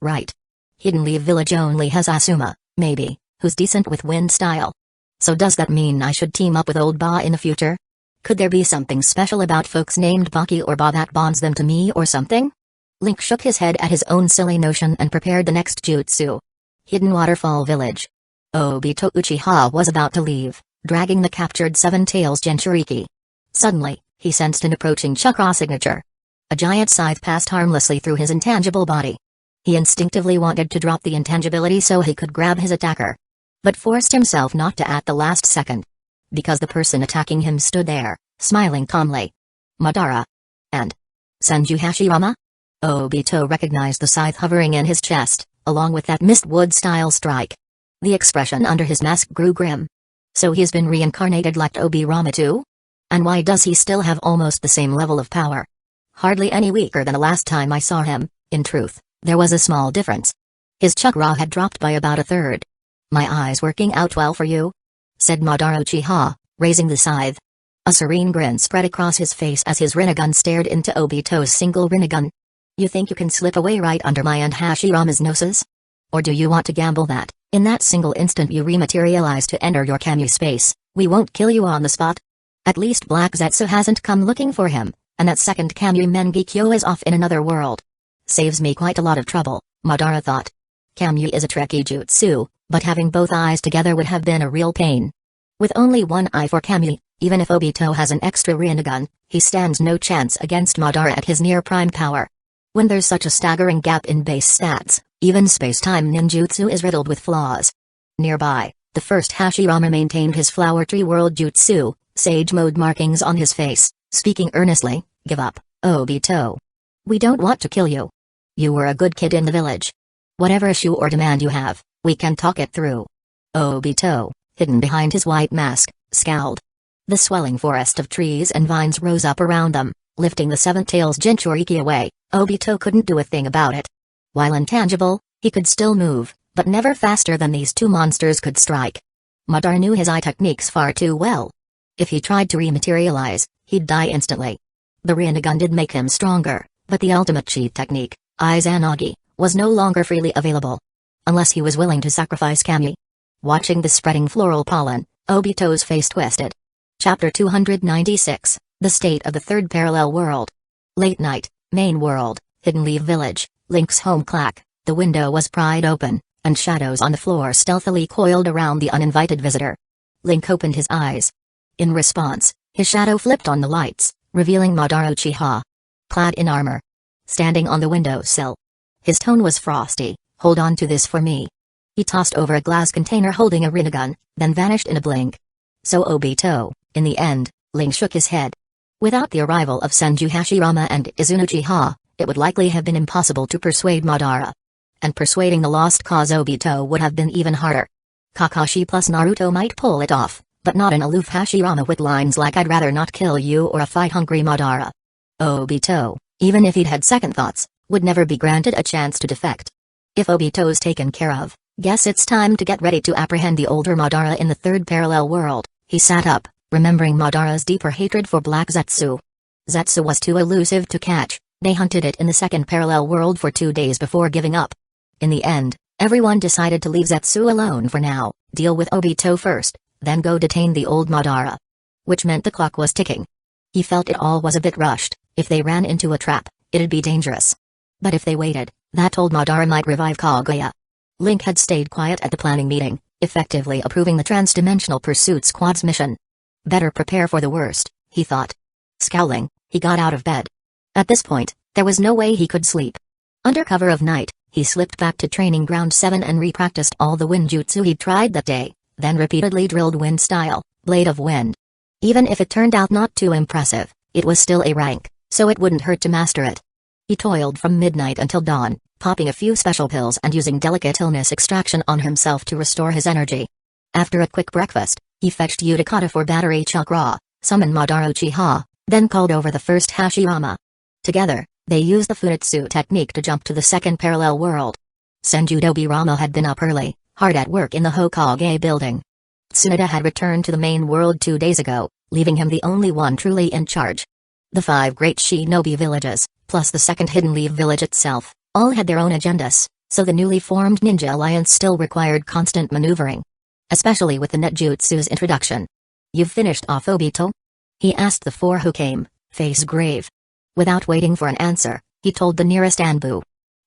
Right. Hidden Leaf Village only has Asuma, maybe, who's decent with wind style. So does that mean I should team up with old Ba in the future? Could there be something special about folks named Baki or Ba that bonds them to me or something? Link shook his head at his own silly notion and prepared the next jutsu. Hidden Waterfall Village. Obito Uchiha was about to leave, dragging the captured Seven Tails Jinchuriki. Suddenly, he sensed an approaching chakra signature. A giant scythe passed harmlessly through his intangible body. He instinctively wanted to drop the intangibility so he could grab his attacker. But forced himself not to at the last second. Because the person attacking him stood there, smiling calmly. Madara. And Senju Hashirama? Obito recognized the scythe hovering in his chest, along with that mistwood-style strike. The expression under his mask grew grim. So he's been reincarnated like Obirama too? And why does he still have almost the same level of power? Hardly any weaker than the last time I saw him. In truth, there was a small difference. His chakra had dropped by about a third. My eyes working out well for you? Said Madara Uchiha, raising the scythe. A serene grin spread across his face as his Rinnegan stared into Obito's single Rinnegan. You think you can slip away right under my and Hashirama's noses? Or do you want to gamble that, in that single instant you rematerialize to enter your Kamui space, we won't kill you on the spot? At least Black Zetsu hasn't come looking for him, and that second Kamui Mengekyo is off in another world. Saves me quite a lot of trouble, Madara thought. Kamui is a tricky jutsu, but having both eyes together would have been a real pain. With only one eye for Kamui, even if Obito has an extra Rinnegan, he stands no chance against Madara at his near prime power. When there's such a staggering gap in base stats, even space-time ninjutsu is riddled with flaws. Nearby, the first Hashirama maintained his flower tree world jutsu, sage mode markings on his face, speaking earnestly, give up, Obito. We don't want to kill you. You were a good kid in the village. Whatever issue or demand you have, we can talk it through. Obito, hidden behind his white mask, scowled. The swelling forest of trees and vines rose up around them, lifting the Seven Tails Jinchuriki away. Obito couldn't do a thing about it. While intangible, he could still move, but never faster than these two monsters could strike. Madara knew his eye techniques far too well. If he tried to rematerialize, he'd die instantly. The Rinnegan did make him stronger, but the ultimate cheat technique, Izanagi, was no longer freely available. Unless he was willing to sacrifice Kamui. Watching the spreading floral pollen, Obito's face twisted. Chapter 296, The State of the Third Parallel World. Late night, main world, Hidden Leaf Village, Link's home clack, the window was pried open, and shadows on the floor stealthily coiled around the uninvited visitor. Link opened his eyes. In response, his shadow flipped on the lights, revealing Madara Uchiha. Clad in armor. Standing on the windowsill. His tone was frosty, hold on to this for me. He tossed over a glass container holding a Rinnegan, then vanished in a blink. So Obito, in the end, Link shook his head. Without the arrival of Senju Hashirama and Izuna Uchiha, it would likely have been impossible to persuade Madara. And persuading the lost cause Obito would have been even harder. Kakashi plus Naruto might pull it off, but not an aloof Hashirama with lines like I'd rather not kill you or a fight-hungry Madara. Obito, even if he'd had second thoughts, would never be granted a chance to defect. If Obito's taken care of, guess it's time to get ready to apprehend the older Madara in the third parallel world. He sat up, remembering Madara's deeper hatred for Black Zetsu. Zetsu was too elusive to catch, they hunted it in the second parallel world for 2 days before giving up. In the end, everyone decided to leave Zetsu alone for now, deal with Obito first, then go detain the old Madara. Which meant the clock was ticking. He felt it all was a bit rushed. If they ran into a trap, it'd be dangerous. But if they waited, that old Madara might revive Kaguya. Link had stayed quiet at the planning meeting, effectively approving the Trans-Dimensional Pursuit Squad's mission. Better prepare for the worst, he thought. Scowling, he got out of bed. At this point, there was no way he could sleep. Under cover of night, he slipped back to training ground 7 and repracticed all the wind jutsu he'd tried that day, then repeatedly drilled wind style, blade of wind. Even if it turned out not too impressive, it was still a rank, so it wouldn't hurt to master it. He toiled from midnight until dawn, popping a few special pills and using delicate illness extraction on himself to restore his energy. After a quick breakfast, he fetched Utakata for battery chakra, summoned Madara Uchiha, then called over the first Hashirama. Together, they used the Funitsu technique to jump to the second parallel world. Senju Dobirama had been up early, hard at work in the Hokage building. Tsunade had returned to the main world 2 days ago, leaving him the only one truly in charge. The 5 great shinobi villages, plus the second Hidden Leaf village itself, all had their own agendas, so the newly formed ninja alliance still required constant maneuvering. Especially with the netjutsu's introduction. "You've finished off Obito?" he asked the 4 who came, face grave. Without waiting for an answer, he told the nearest Anbu.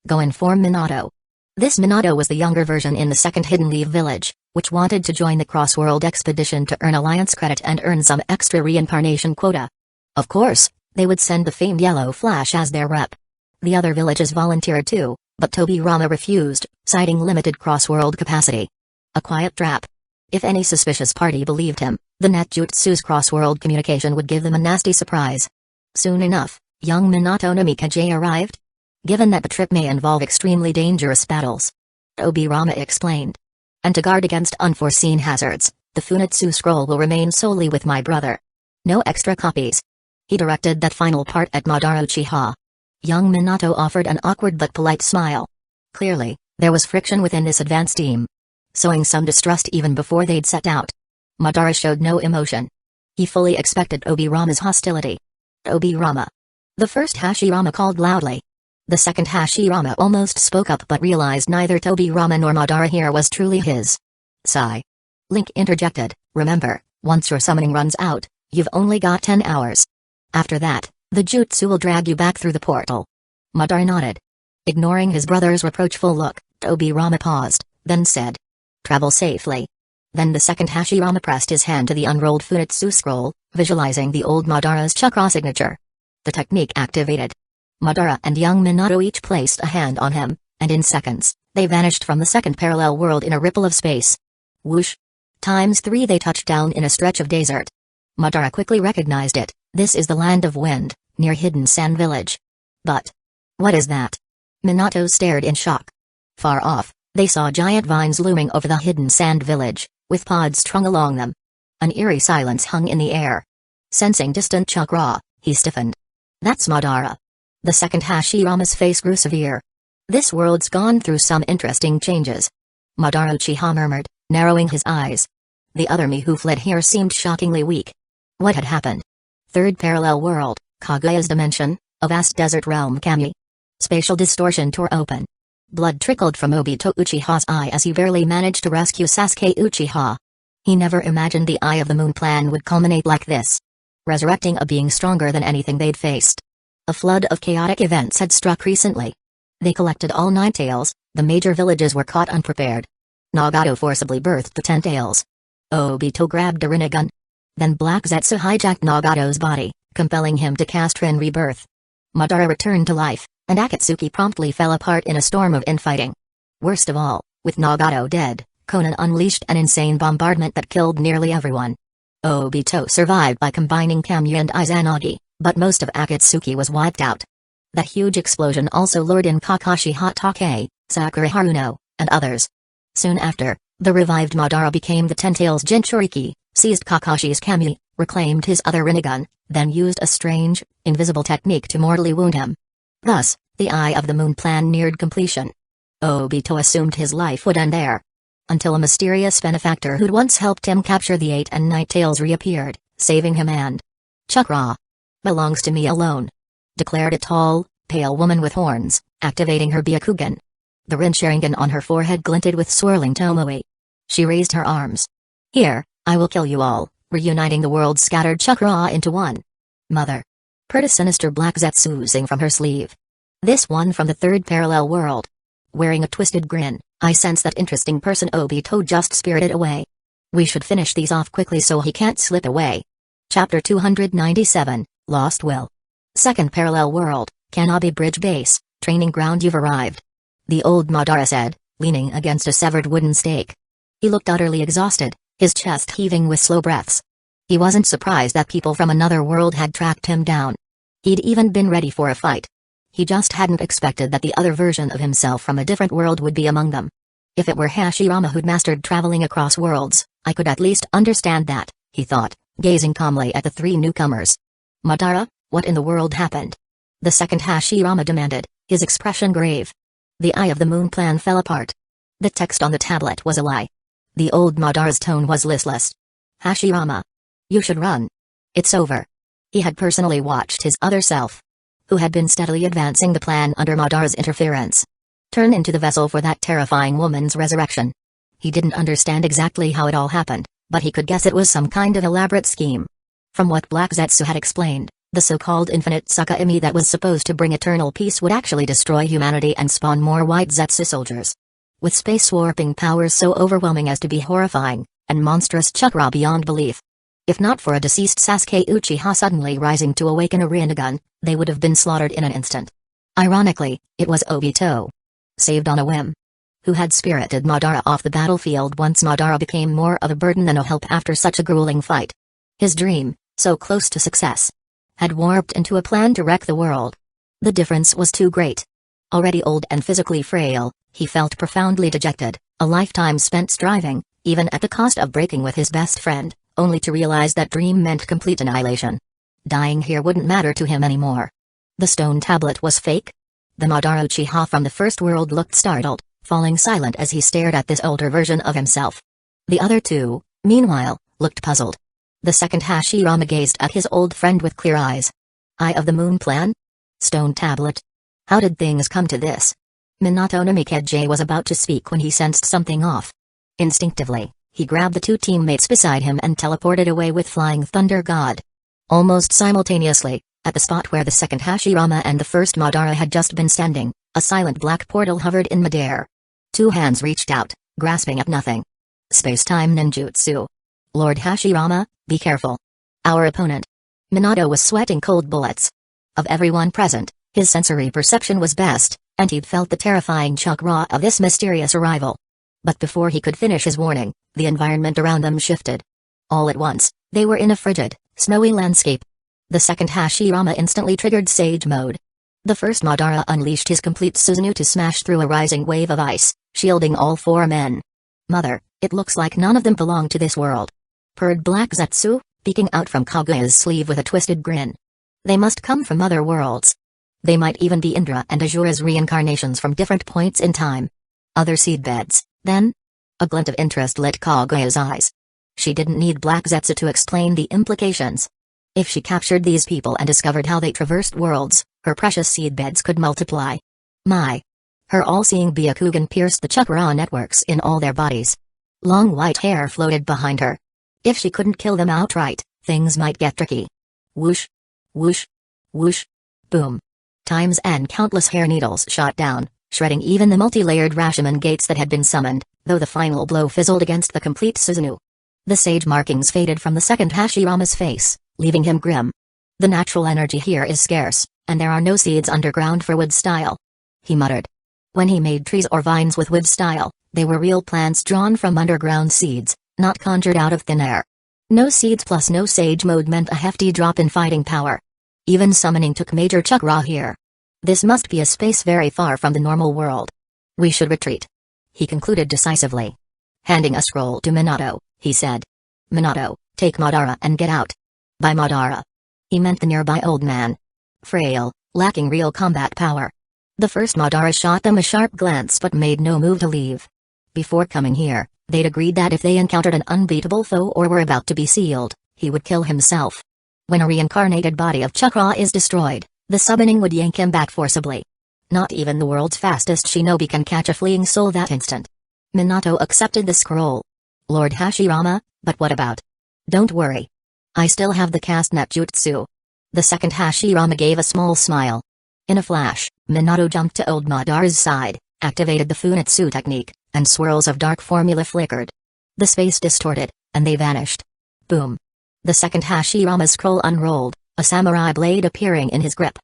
"Go inform Minato." This Minato was the younger version in the second Hidden Leaf village, which wanted to join the cross-world expedition to earn alliance credit and earn some extra reincarnation quota. Of course, they would send the famed Yellow Flash as their rep. The other villages volunteered too, but Tobirama refused, citing limited cross-world capacity. A quiet trap. If any suspicious party believed him, the netjutsu's cross-world communication would give them a nasty surprise. Soon enough, young Minato Namikaze arrived. Given that the trip may involve extremely dangerous battles, Tobirama explained. And to guard against unforeseen hazards, the Funitsu scroll will remain solely with my brother. No extra copies. He directed that final part at Madara Uchiha. Young Minato offered an awkward but polite smile. Clearly, there was friction within this advance team, sowing some distrust even before they'd set out. Madara showed no emotion. He fully expected Obirama's hostility. Obirama. The first Hashirama called loudly. The second Hashirama almost spoke up but realized neither Tobirama nor Madara here was truly his. Sigh. Link interjected, "Remember, once your summoning runs out, you've only got 10 hours. After that, the jutsu will drag you back through the portal." Madara nodded. Ignoring his brother's reproachful look, Tobirama paused, then said, "Travel safely." Then the second Hashirama pressed his hand to the unrolled Funitsu scroll, visualizing the old Madara's chakra signature. The technique activated. Madara and young Minato each placed a hand on him, and in seconds, they vanished from the second parallel world in a ripple of space. Whoosh! ×3 they touched down in a stretch of desert. Madara quickly recognized it. This is the land of wind, near Hidden Sand Village. But what is that? Minato stared in shock. Far off, they saw giant vines looming over the Hidden Sand Village, with pods strung along them. An eerie silence hung in the air. Sensing distant chakra, he stiffened. That's Madara. The second Hashirama's face grew severe. This world's gone through some interesting changes. Madara Uchiha murmured, narrowing his eyes. The other me who fled here seemed shockingly weak. What had happened? Third parallel world, Kaguya's dimension, a vast desert realm Kami. Spatial distortion tore open. Blood trickled from Obito Uchiha's eye as he barely managed to rescue Sasuke Uchiha. He never imagined the Eye of the Moon plan would culminate like this. Resurrecting a being stronger than anything they'd faced. A flood of chaotic events had struck recently. They collected all 9 tails, the major villages were caught unprepared. Nagato forcibly birthed the 10 tails. Obito grabbed a Rinnegan. Then Black Zetsu hijacked Nagato's body, compelling him to cast Rin Rebirth. Madara returned to life, and Akatsuki promptly fell apart in a storm of infighting. Worst of all, with Nagato dead, Konan unleashed an insane bombardment that killed nearly everyone. Obito survived by combining Kamui and Izanagi, but most of Akatsuki was wiped out. The huge explosion also lured in Kakashi Hatake, Sakura Haruno, and others. Soon after, the revived Madara became the Ten-Tails Jinchuriki, seized Kakashi's Kamui, reclaimed his other Rinnegan, then used a strange, invisible technique to mortally wound him. Thus, the Eye of the Moon plan neared completion. Obito assumed his life would end there. Until a mysterious benefactor who'd once helped him capture the 8 and 9 tails reappeared, saving him and Chakra belongs to me alone, declared a tall, pale woman with horns, activating her Byakugan. The Rin Sharingan on her forehead glinted with swirling tomoe. She raised her arms. Here, I will kill you all, reuniting the world's scattered chakra into one. Mother. Purred a sinister black Zetsu oozing from her sleeve. This one from the third parallel world. Wearing a twisted grin, I sense that interesting person Obito just spirited away. We should finish these off quickly so he can't slip away. Chapter 297, Lost Will. Second parallel world, Kanabi Bridge Base, training ground. You've arrived. The old Madara said, leaning against a severed wooden stake. He looked utterly exhausted, his chest heaving with slow breaths. He wasn't surprised that people from another world had tracked him down. He'd even been ready for a fight. He just hadn't expected that the other version of himself from a different world would be among them. If it were Hashirama who'd mastered traveling across worlds, I could at least understand that, he thought, gazing calmly at the three newcomers. Madara, what in the world happened? The second Hashirama demanded, his expression grave. The eye of the moon plan fell apart. The text on the tablet was a lie. The old Madara's tone was listless. Hashirama. You should run. It's over. He had personally watched his other self, who had been steadily advancing the plan under Madara's interference, turn into the vessel for that terrifying woman's resurrection. He didn't understand exactly how it all happened, but he could guess it was some kind of elaborate scheme. From what Black Zetsu had explained, the so-called infinite Tsuka'imi that was supposed to bring eternal peace would actually destroy humanity and spawn more white Zetsu soldiers. With space-warping powers so overwhelming as to be horrifying, and monstrous chakra beyond belief. If not for a deceased Sasuke Uchiha suddenly rising to awaken a Rinnegan, they would have been slaughtered in an instant. Ironically, it was Obito, saved on a whim, who had spirited Madara off the battlefield once Madara became more of a burden than a help after such a grueling fight. His dream, so close to success, had warped into a plan to wreck the world. The difference was too great. Already old and physically frail, he felt profoundly dejected, a lifetime spent striving, even at the cost of breaking with his best friend, only to realize that dream meant complete annihilation. Dying here wouldn't matter to him anymore. The stone tablet was fake? The Madara Uchiha from the first world looked startled, falling silent as he stared at this older version of himself. The other two, meanwhile, looked puzzled. The second Hashirama gazed at his old friend with clear eyes. Eye of the moon plan? Stone tablet? How did things come to this? Minato Namikaze was about to speak when he sensed something off. Instinctively, he grabbed the two teammates beside him and teleported away with Flying Thunder God. Almost simultaneously, at the spot where the second Hashirama and the first Madara had just been standing, a silent black portal hovered in midair. Two hands reached out, grasping at nothing. Space-time ninjutsu. Lord Hashirama, be careful. Our opponent. Minato was sweating cold bullets. Of everyone present, his sensory perception was best, and he'd felt the terrifying chakra of this mysterious arrival. But before he could finish his warning, the environment around them shifted. All at once, they were in a frigid, snowy landscape. The second Hashirama instantly triggered Sage Mode. The first Madara unleashed his complete Susanoo to smash through a rising wave of ice, shielding all four men. Mother, it looks like none of them belong to this world, purred Black Zetsu, peeking out from Kaguya's sleeve with a twisted grin. They must come from other worlds. They might even be Indra and Azura's reincarnations from different points in time. Other seedbeds, then? A glint of interest lit Kaguya's eyes. She didn't need Black Zetsu to explain the implications. If she captured these people and discovered how they traversed worlds, her precious seedbeds could multiply. My! Her all-seeing Byakugan pierced the chakra networks in all their bodies. Long white hair floated behind her. If she couldn't kill them outright, things might get tricky. Whoosh! Whoosh! Whoosh! Boom! Times and countless hair needles shot down, shredding even the multi-layered Rashomon gates that had been summoned, though the final blow fizzled against the complete Susanoo. The sage markings faded from the second Hashirama's face, leaving him grim. The natural energy here is scarce, and there are no seeds underground for wood style, he muttered. When he made trees or vines with wood style, they were real plants drawn from underground seeds, not conjured out of thin air. No seeds plus no Sage Mode meant a hefty drop in fighting power. Even summoning took major chakra here. This must be a space very far from the normal world. We should retreat, he concluded decisively. Handing a scroll to Minato, he said. Minato, take Madara and get out. By Madara, he meant the nearby old man. Frail, lacking real combat power. The first Madara shot them a sharp glance but made no move to leave. Before coming here, they'd agreed that if they encountered an unbeatable foe or were about to be sealed, he would kill himself. When a reincarnated body of chakra is destroyed, the summoning would yank him back forcibly. Not even the world's fastest shinobi can catch a fleeing soul that instant. Minato accepted the scroll. Lord Hashirama, but what about? Don't worry. I still have the cast net jutsu. The second Hashirama gave a small smile. In a flash, Minato jumped to old Madara's side, activated the Funitsu technique, and swirls of dark formula flickered. The space distorted, and they vanished. Boom. The second Hashirama's scroll unrolled, a samurai blade appearing in his grip.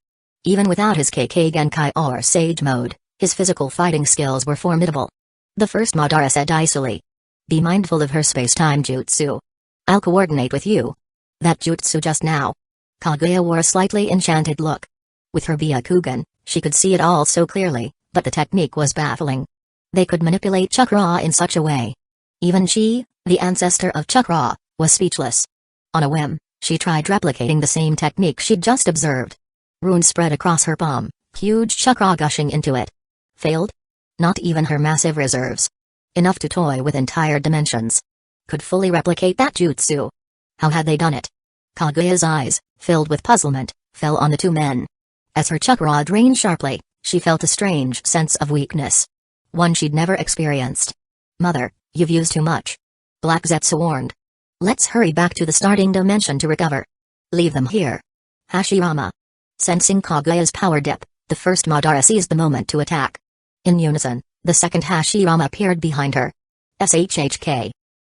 Even without his KK Genkai or Sage mode, his physical fighting skills were formidable. The first Madara said icily. Be mindful of her space-time jutsu. I'll coordinate with you. That jutsu just now. Kaguya wore a slightly enchanted look. With her Byakugan, she could see it all so clearly, but the technique was baffling. They could manipulate chakra in such a way. Even she, the ancestor of chakra, was speechless. On a whim, she tried replicating the same technique she'd just observed. Runes spread across her palm, huge chakra gushing into it. Failed? Not even her massive reserves. Enough to toy with entire dimensions. Could fully replicate that jutsu. How had they done it? Kaguya's eyes, filled with puzzlement, fell on the two men. As her chakra drained sharply, she felt a strange sense of weakness. One she'd never experienced. Mother, you've used too much. Black Zetsu warned. Let's hurry back to the starting dimension to recover. Leave them here. Hashirama. Sensing Kaguya's power dip, the first Madara seized the moment to attack. In unison, the second Hashirama appeared behind her. SHHK.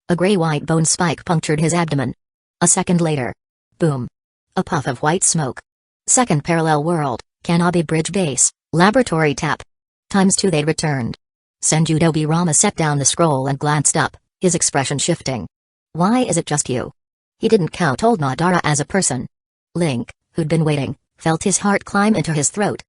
A gray-white bone spike punctured his abdomen. A second later. Boom. A puff of white smoke. Second parallel world, Kanabe Bridge Base, laboratory tap. ×2 they returned. Senju Rama set down the scroll and glanced up, his expression shifting. Why is it just you? He didn't count old Madara as a person. Link, who'd been waiting, felt his heart climb into his throat.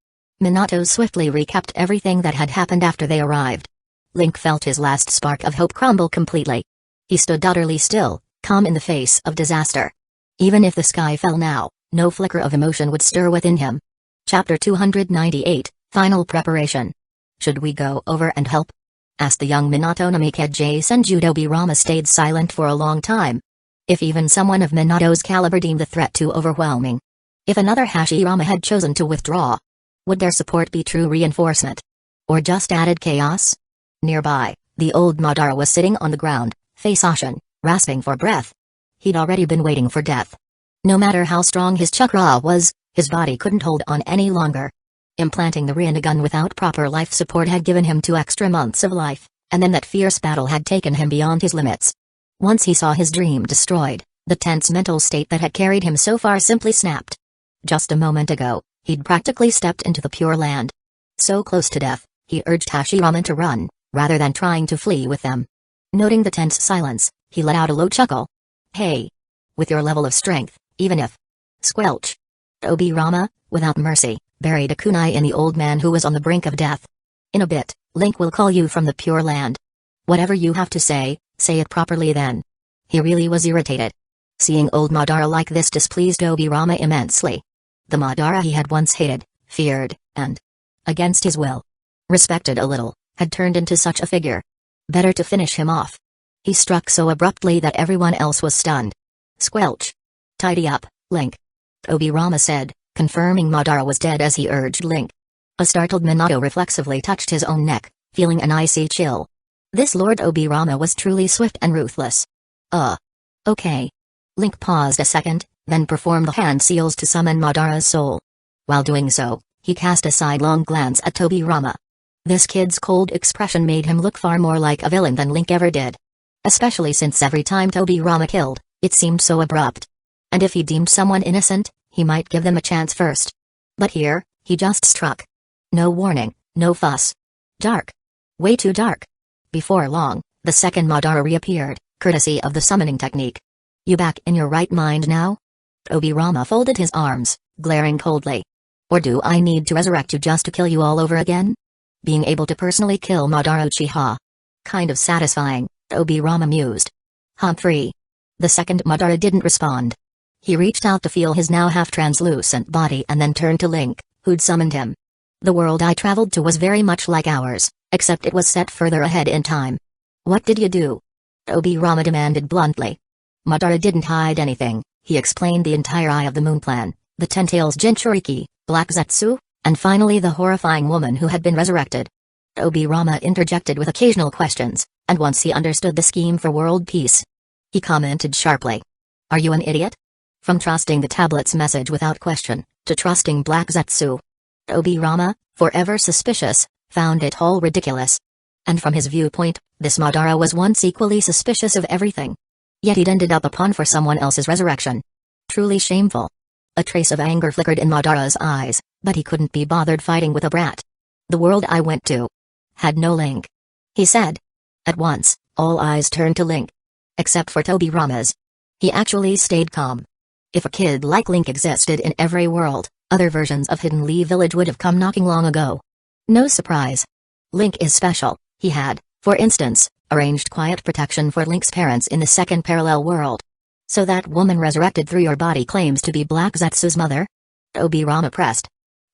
Minato swiftly recapped everything that had happened after they arrived. Link felt his last spark of hope crumble completely. He stood utterly still, calm in the face of disaster. Even if the sky fell now, no flicker of emotion would stir within him. Chapter 298, Final Preparation. Should we go over and help? Asked the young Minato Namikaze. Senju Rama stayed silent for a long time. If even someone of Minato's caliber deemed the threat too overwhelming. If another Hashirama had chosen to withdraw, would their support be true reinforcement? Or just added chaos? Nearby, the old Madara was sitting on the ground, face ashen, rasping for breath. He'd already been waiting for death. No matter how strong his chakra was, his body couldn't hold on any longer. Implanting the Rinnegan without proper life support had given him 2 extra months of life, and then that fierce battle had taken him beyond his limits. Once he saw his dream destroyed, the tense mental state that had carried him so far simply snapped. Just a moment ago, he'd practically stepped into the Pure Land. So close to death, he urged Hashirama to run, rather than trying to flee with them. Noting the tense silence, he let out a low chuckle. Hey! With your level of strength, even if... Squelch! Rama, without mercy, buried a kunai in the old man who was on the brink of death. In a bit, Link will call you from the Pure Land. Whatever you have to say it properly then. He really was irritated. Seeing old Madara like this displeased Rama immensely. The Madara he had once hated, feared, and, against his will, respected a little, had turned into such a figure. Better to finish him off. He struck so abruptly that everyone else was stunned. Squelch! Tidy up, Link. Rama said, confirming Madara was dead as he urged Link. A startled Minato reflexively touched his own neck, feeling an icy chill. This Lord Rama was truly swift and ruthless. Okay. Link paused a second, then performed the hand seals to summon Madara's soul. While doing so, he cast a sidelong glance at Rama. This kid's cold expression made him look far more like a villain than Link ever did. Especially since every time Rama killed, it seemed so abrupt. And if he deemed someone innocent, he might give them a chance first. But here, he just struck. No warning, no fuss. Dark. Way too dark. Before long, the second Madara reappeared, courtesy of the summoning technique. You back in your right mind now? Rama folded his arms, glaring coldly. Or do I need to resurrect you just to kill you all over again? Being able to personally kill Madara Uchiha. Kind of satisfying, Rama mused. Humphrey. The second Madara didn't respond. He reached out to feel his now half-translucent body and then turned to Link, who'd summoned him. The world I traveled to was very much like ours, except it was set further ahead in time. What did you do? Rama demanded bluntly. Madara didn't hide anything. He explained the entire Eye of the Moon plan, the Ten Tails Jinchuriki, Black Zetsu, and finally the horrifying woman who had been resurrected. Rama interjected with occasional questions, and once he understood the scheme for world peace, he commented sharply. Are you an idiot? From trusting the tablet's message without question, to trusting Black Zetsu. Rama, forever suspicious, found it all ridiculous. And from his viewpoint, this Madara was once equally suspicious of everything. Yet he'd ended up a pawn for someone else's resurrection. Truly shameful. A trace of anger flickered in Madara's eyes, but he couldn't be bothered fighting with a brat. The world I went to had no Link, he said. At once, all eyes turned to Link. Except for Tobirama's. He actually stayed calm. If a kid like Link existed in every world, other versions of Hidden Leaf Village would have come knocking long ago. No surprise. Link is special. He had, for instance, arranged quiet protection for Link's parents in the second parallel world. So that woman resurrected through your body claims to be Black Zetsu's mother? Tobirama pressed.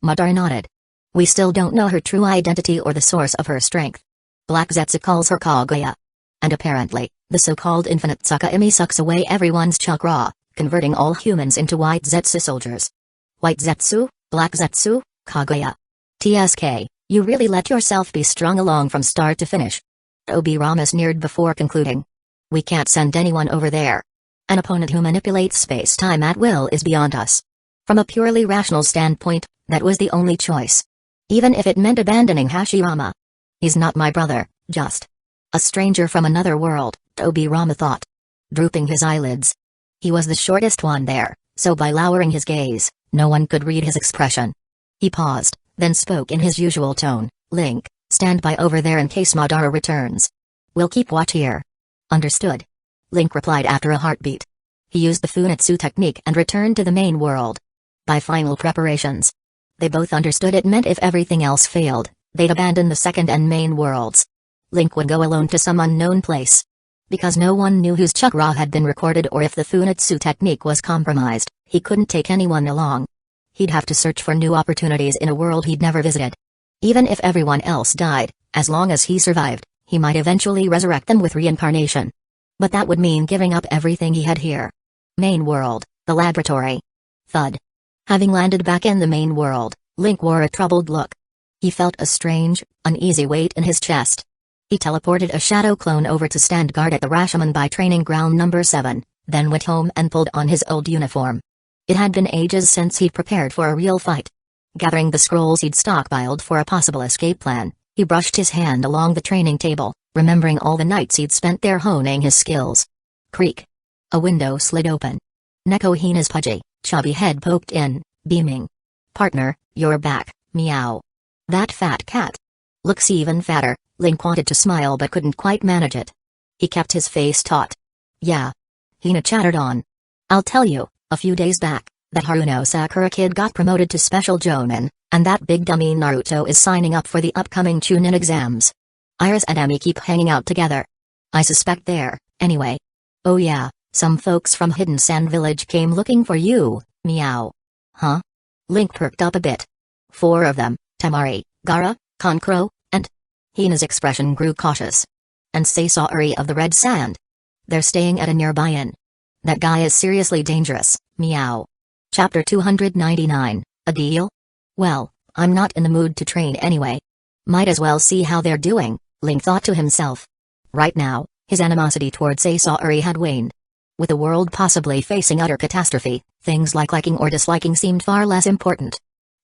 Madara nodded. We still don't know her true identity or the source of her strength. Black Zetsu calls her Kaguya. And apparently, the so-called infinite Tsukimi sucks away everyone's chakra, converting all humans into White Zetsu soldiers. White Zetsu, Black Zetsu, Kaguya. TSK, you really let yourself be strung along from start to finish. Tobirama sneered before concluding. We can't send anyone over there. An opponent who manipulates space-time at will is beyond us. From a purely rational standpoint, that was the only choice. Even if it meant abandoning Hashirama. He's not my brother, just a stranger from another world, Tobirama thought. Drooping his eyelids. He was the shortest one there, so by lowering his gaze, no one could read his expression. He paused, then spoke in his usual tone, Link, stand by over there in case Madara returns. We'll keep watch here. Understood. Link replied after a heartbeat. He used the Funitsu technique and returned to the main world. By final preparations. They both understood it meant if everything else failed, they'd abandon the second and main worlds. Link would go alone to some unknown place. Because no one knew whose chakra had been recorded or if the Funitsu technique was compromised, he couldn't take anyone along. He'd have to search for new opportunities in a world he'd never visited. Even if everyone else died, as long as he survived, he might eventually resurrect them with reincarnation. But that would mean giving up everything he had here. Main world, the laboratory. Thud. Having landed back in the main world, Link wore a troubled look. He felt a strange, uneasy weight in his chest. He teleported a shadow clone over to stand guard at the Rashomon by training ground number 7, then went home and pulled on his old uniform. It had been ages since he'd prepared for a real fight. Gathering the scrolls he'd stockpiled for a possible escape plan, he brushed his hand along the training table, remembering all the nights he'd spent there honing his skills. Creak. A window slid open. Neko Hina's pudgy, chubby head poked in, beaming. Partner, you're back, meow. That fat cat. Looks even fatter. Link wanted to smile but couldn't quite manage it. He kept his face taut. Yeah. Hina chattered on. I'll tell you, a few days back, that Haruno Sakura kid got promoted to Special Jonin, and that big dummy Naruto is signing up for the upcoming Chunin exams. Iris and Emi keep hanging out together. I suspect they're, anyway. Oh yeah, some folks from Hidden Sand Village came looking for you, meow. Huh? Link perked up a bit. 4 of them, Temari, Gaara, Kankuro, and... Hina's expression grew cautious. And Sasori of the Red Sand. They're staying at a nearby inn. That guy is seriously dangerous, meow. Chapter 299, a deal? Well, I'm not in the mood to train anyway. Might as well see how they're doing, Link thought to himself. Right now, his animosity towards Sasori had waned. With the world possibly facing utter catastrophe, things like liking or disliking seemed far less important.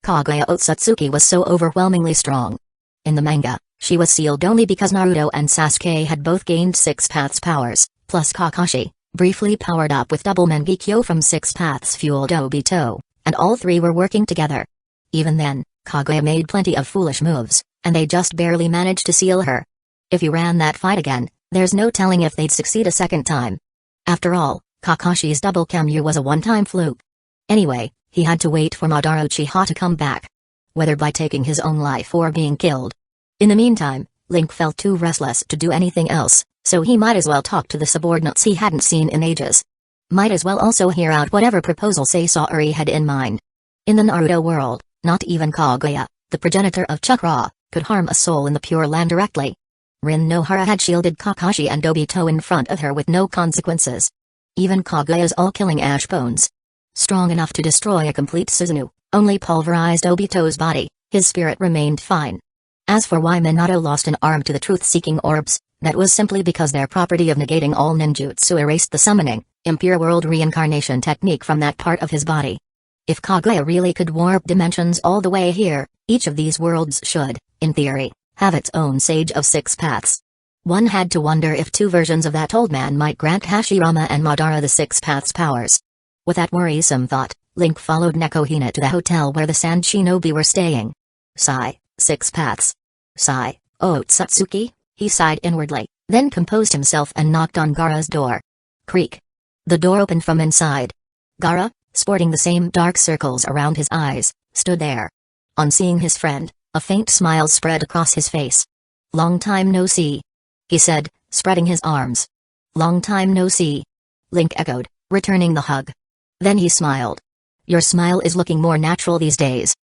Kaguya Otsutsuki was so overwhelmingly strong. In the manga, she was sealed only because Naruto and Sasuke had both gained 6 Paths powers, plus Kakashi, briefly powered up with double Mangekyo from 6 Paths fueled Obito, and all 3 were working together. Even then, Kaguya made plenty of foolish moves, and they just barely managed to seal her. If you ran that fight again, there's no telling if they'd succeed a second time. After all, Kakashi's double Kamyu was a one-time fluke. Anyway, he had to wait for Madara Uchiha to come back. Whether by taking his own life or being killed. In the meantime, Link felt too restless to do anything else, so he might as well talk to the subordinates he hadn't seen in ages. Might as well also hear out whatever proposal Sasori had in mind. In the Naruto world, not even Kaguya, the progenitor of Chakra, could harm a soul in the Pure Land directly. Rin Nohara had shielded Kakashi and Obito in front of her with no consequences. Even Kaguya's all-killing ash bones. Strong enough to destroy a complete Susanoo, only pulverized Obito's body, his spirit remained fine. As for why Minato lost an arm to the truth-seeking orbs, that was simply because their property of negating all ninjutsu erased the summoning, impure world reincarnation technique from that part of his body. If Kaguya really could warp dimensions all the way here, each of these worlds should, in theory, have its own Sage of 6 Paths. One had to wonder if two versions of that old man might grant Hashirama and Madara the Six Paths powers. With that worrisome thought, Link followed Nekohina to the hotel where the Sand Shinobi were staying. Sigh, Six Paths. Sigh, oh Otsutsuki, he sighed inwardly, then composed himself and knocked on Gaara's door. Creak. The door opened from inside. Gaara, sporting the same dark circles around his eyes, stood there. On seeing his friend, a faint smile spread across his face. Long time no see, he said, spreading his arms. Long time no see, Link echoed, returning the hug. Then he smiled. Your smile is looking more natural these days.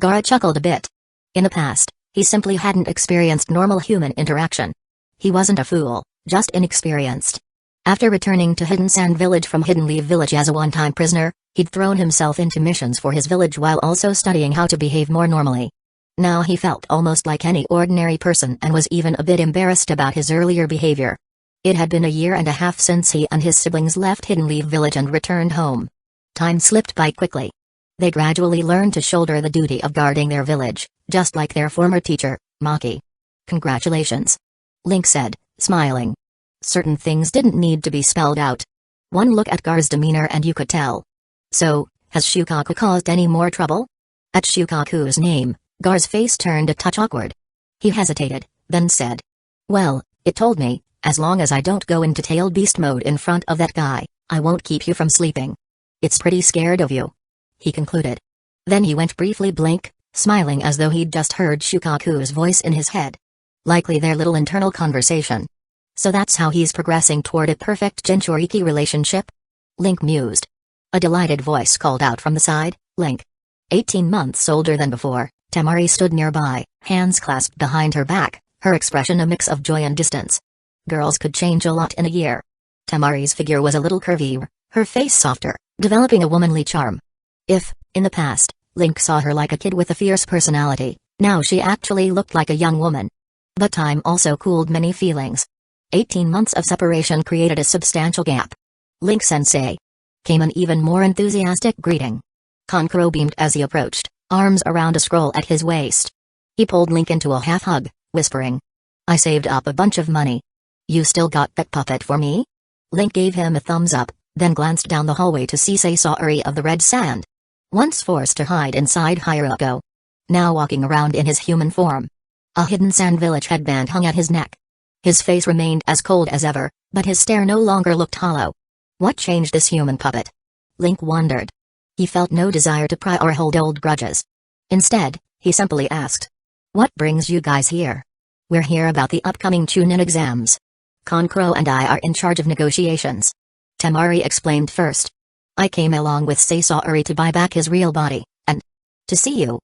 Gaara chuckled a bit. In the past, he simply hadn't experienced normal human interaction. He wasn't a fool, just inexperienced. After returning to Hidden Sand Village from Hidden Leaf Village as a one-time prisoner, he'd thrown himself into missions for his village while also studying how to behave more normally. Now he felt almost like any ordinary person and was even a bit embarrassed about his earlier behavior. It had been a year and a half since he and his siblings left Hidden Leaf Village and returned home. Time slipped by quickly. They gradually learned to shoulder the duty of guarding their village, just like their former teacher, Maki. Congratulations, Link said, smiling. Certain things didn't need to be spelled out. One look at Gaara's demeanor and you could tell. So, has Shukaku caused any more trouble? At Shukaku's name, Gaara's face turned a touch awkward. He hesitated, then said. Well, it told me, as long as I don't go into tailed beast mode in front of that guy, I won't keep you from sleeping. It's pretty scared of you, he concluded. Then he went briefly blank, smiling as though he'd just heard Shukaku's voice in his head. Likely their little internal conversation. So that's how he's progressing toward a perfect Jinchuriki relationship? Link mused. A delighted voice called out from the side, Link. 18 months older than before, Temari stood nearby, hands clasped behind her back, her expression a mix of joy and distance. Girls could change a lot in a year. Temari's figure was a little curvier, her face softer, developing a womanly charm. If, in the past, Link saw her like a kid with a fierce personality, now she actually looked like a young woman. But time also cooled many feelings. 18 months of separation created a substantial gap. Link-sensei, came an even more enthusiastic greeting. Kankuro beamed as he approached, arms around a scroll at his waist. He pulled Link into a half-hug, whispering. I saved up a bunch of money. You still got that puppet for me? Link gave him a thumbs up, then glanced down the hallway to see Saori of the Red Sand. Once forced to hide inside Hieroko. Now walking around in his human form. A Hidden Sand Village headband hung at his neck. His face remained as cold as ever, but his stare no longer looked hollow. What changed this human puppet? Link wondered. He felt no desire to pry or hold old grudges. Instead, he simply asked. What brings you guys here? We're here about the upcoming Chunin exams. Kankuro and I are in charge of negotiations. Temari explained first. I came along with Saori to buy back his real body, and to see you.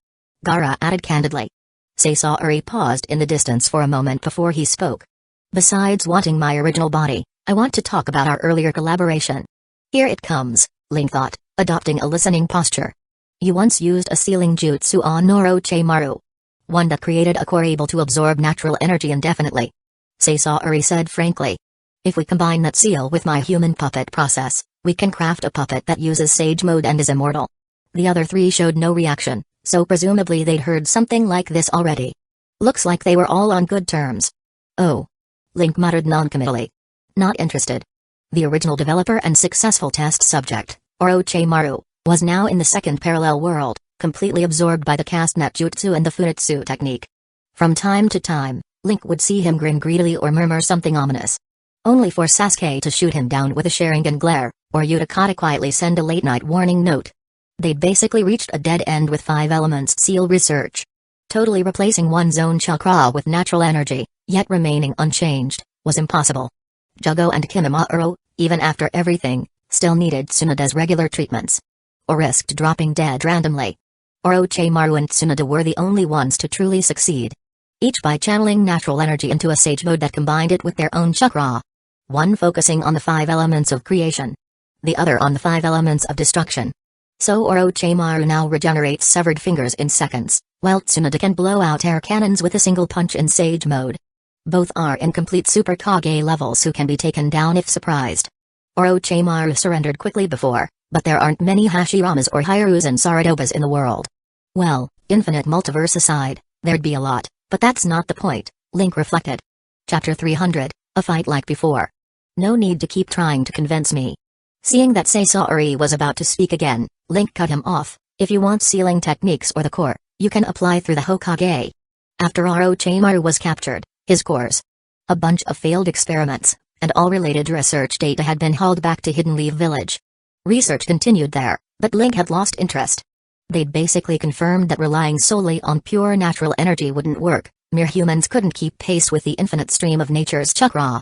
Gaara added candidly. Saori paused in the distance for a moment before he spoke. Besides wanting my original body, I want to talk about our earlier collaboration. Here it comes, Link thought, adopting a listening posture. You once used a sealing jutsu on Orochimaru. One that created a core able to absorb natural energy indefinitely. Saori said frankly. If we combine that seal with my human puppet process, we can craft a puppet that uses Sage Mode and is immortal. The other three showed no reaction, so presumably they'd heard something like this already. Looks like they were all on good terms. Oh. Link muttered noncommittally. Not interested. The original developer and successful test subject, Orochimaru, was now in the second parallel world, completely absorbed by the cast-net jutsu and the Funitsu technique. From time to time, Link would see him grin greedily or murmur something ominous. Only for Sasuke to shoot him down with a Sharingan glare, or Utakata quietly send a late-night warning note. They'd basically reached a dead end with 5 elements seal research. Totally replacing one's own chakra with natural energy, yet remaining unchanged, was impossible. Jugo and Kimimaro, even after everything, still needed Tsunoda's regular treatments. Or risked dropping dead randomly. Orochimaru and Tsunoda were the only ones to truly succeed. Each by channeling natural energy into a sage mode that combined it with their own chakra. One focusing on the 5 elements of creation. The other on the 5 elements of destruction. So Orochimaru now regenerates severed fingers in seconds, while Tsunoda can blow out air cannons with a single punch in sage mode. Both are in complete Super Kage levels who can be taken down if surprised. Orochimaru surrendered quickly before, but there aren't many Hashiramas or Hirus and Saradobas in the world. Well, infinite multiverse aside, there'd be a lot, but that's not the point, Link reflected. Chapter 300, A Fight Like Before. No need to keep trying to convince me. Seeing that Sasori was about to speak again, Link cut him off. If you want sealing techniques or the core, you can apply through the Hokage. After Orochimaru was captured, his cores, a bunch of failed experiments, and all related research data had been hauled back to Hidden Leaf Village. Research continued there, but Link had lost interest. They'd basically confirmed that relying solely on pure natural energy wouldn't work. Mere humans couldn't keep pace with the infinite stream of nature's chakra.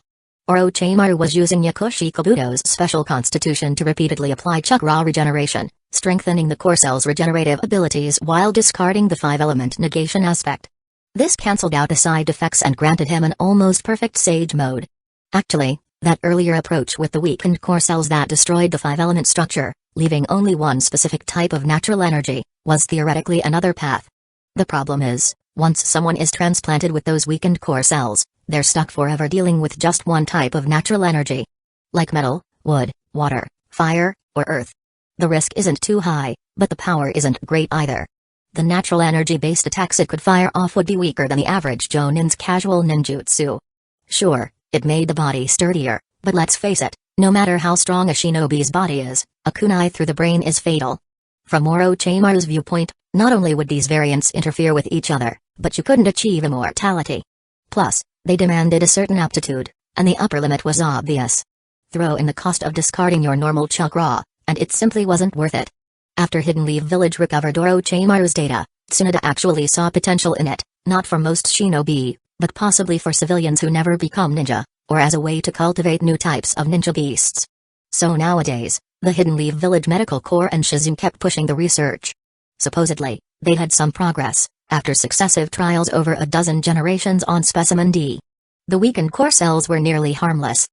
Orochimaru was using Yakushi Kabuto's special constitution to repeatedly apply chakra regeneration, strengthening the core cell's regenerative abilities while discarding the 5-element negation aspect. This cancelled out the side effects and granted him an almost perfect sage mode. Actually, that earlier approach with the weakened core cells that destroyed the 5-element structure, leaving only one specific type of natural energy, was theoretically another path. The problem is, once someone is transplanted with those weakened core cells, they're stuck forever dealing with just one type of natural energy. Like metal, wood, water, fire, or earth. The risk isn't too high, but the power isn't great either. The natural energy-based attacks it could fire off would be weaker than the average Jonin's casual ninjutsu. Sure, it made the body sturdier, but let's face it, no matter how strong a shinobi's body is, a kunai through the brain is fatal. From Orochimaru's viewpoint, not only would these variants interfere with each other, but you couldn't achieve immortality. Plus, they demanded a certain aptitude, and the upper limit was obvious. Throw in the cost of discarding your normal chakra, and it simply wasn't worth it. After Hidden Leaf Village recovered Orochimaru's data, Tsunade actually saw potential in it, not for most shinobi, but possibly for civilians who never become ninja, or as a way to cultivate new types of ninja beasts. So nowadays, the Hidden Leaf Village Medical Corps and Shizune kept pushing the research. Supposedly, they had some progress, after successive trials over a dozen generations on Specimen D. The weakened core cells were nearly harmless.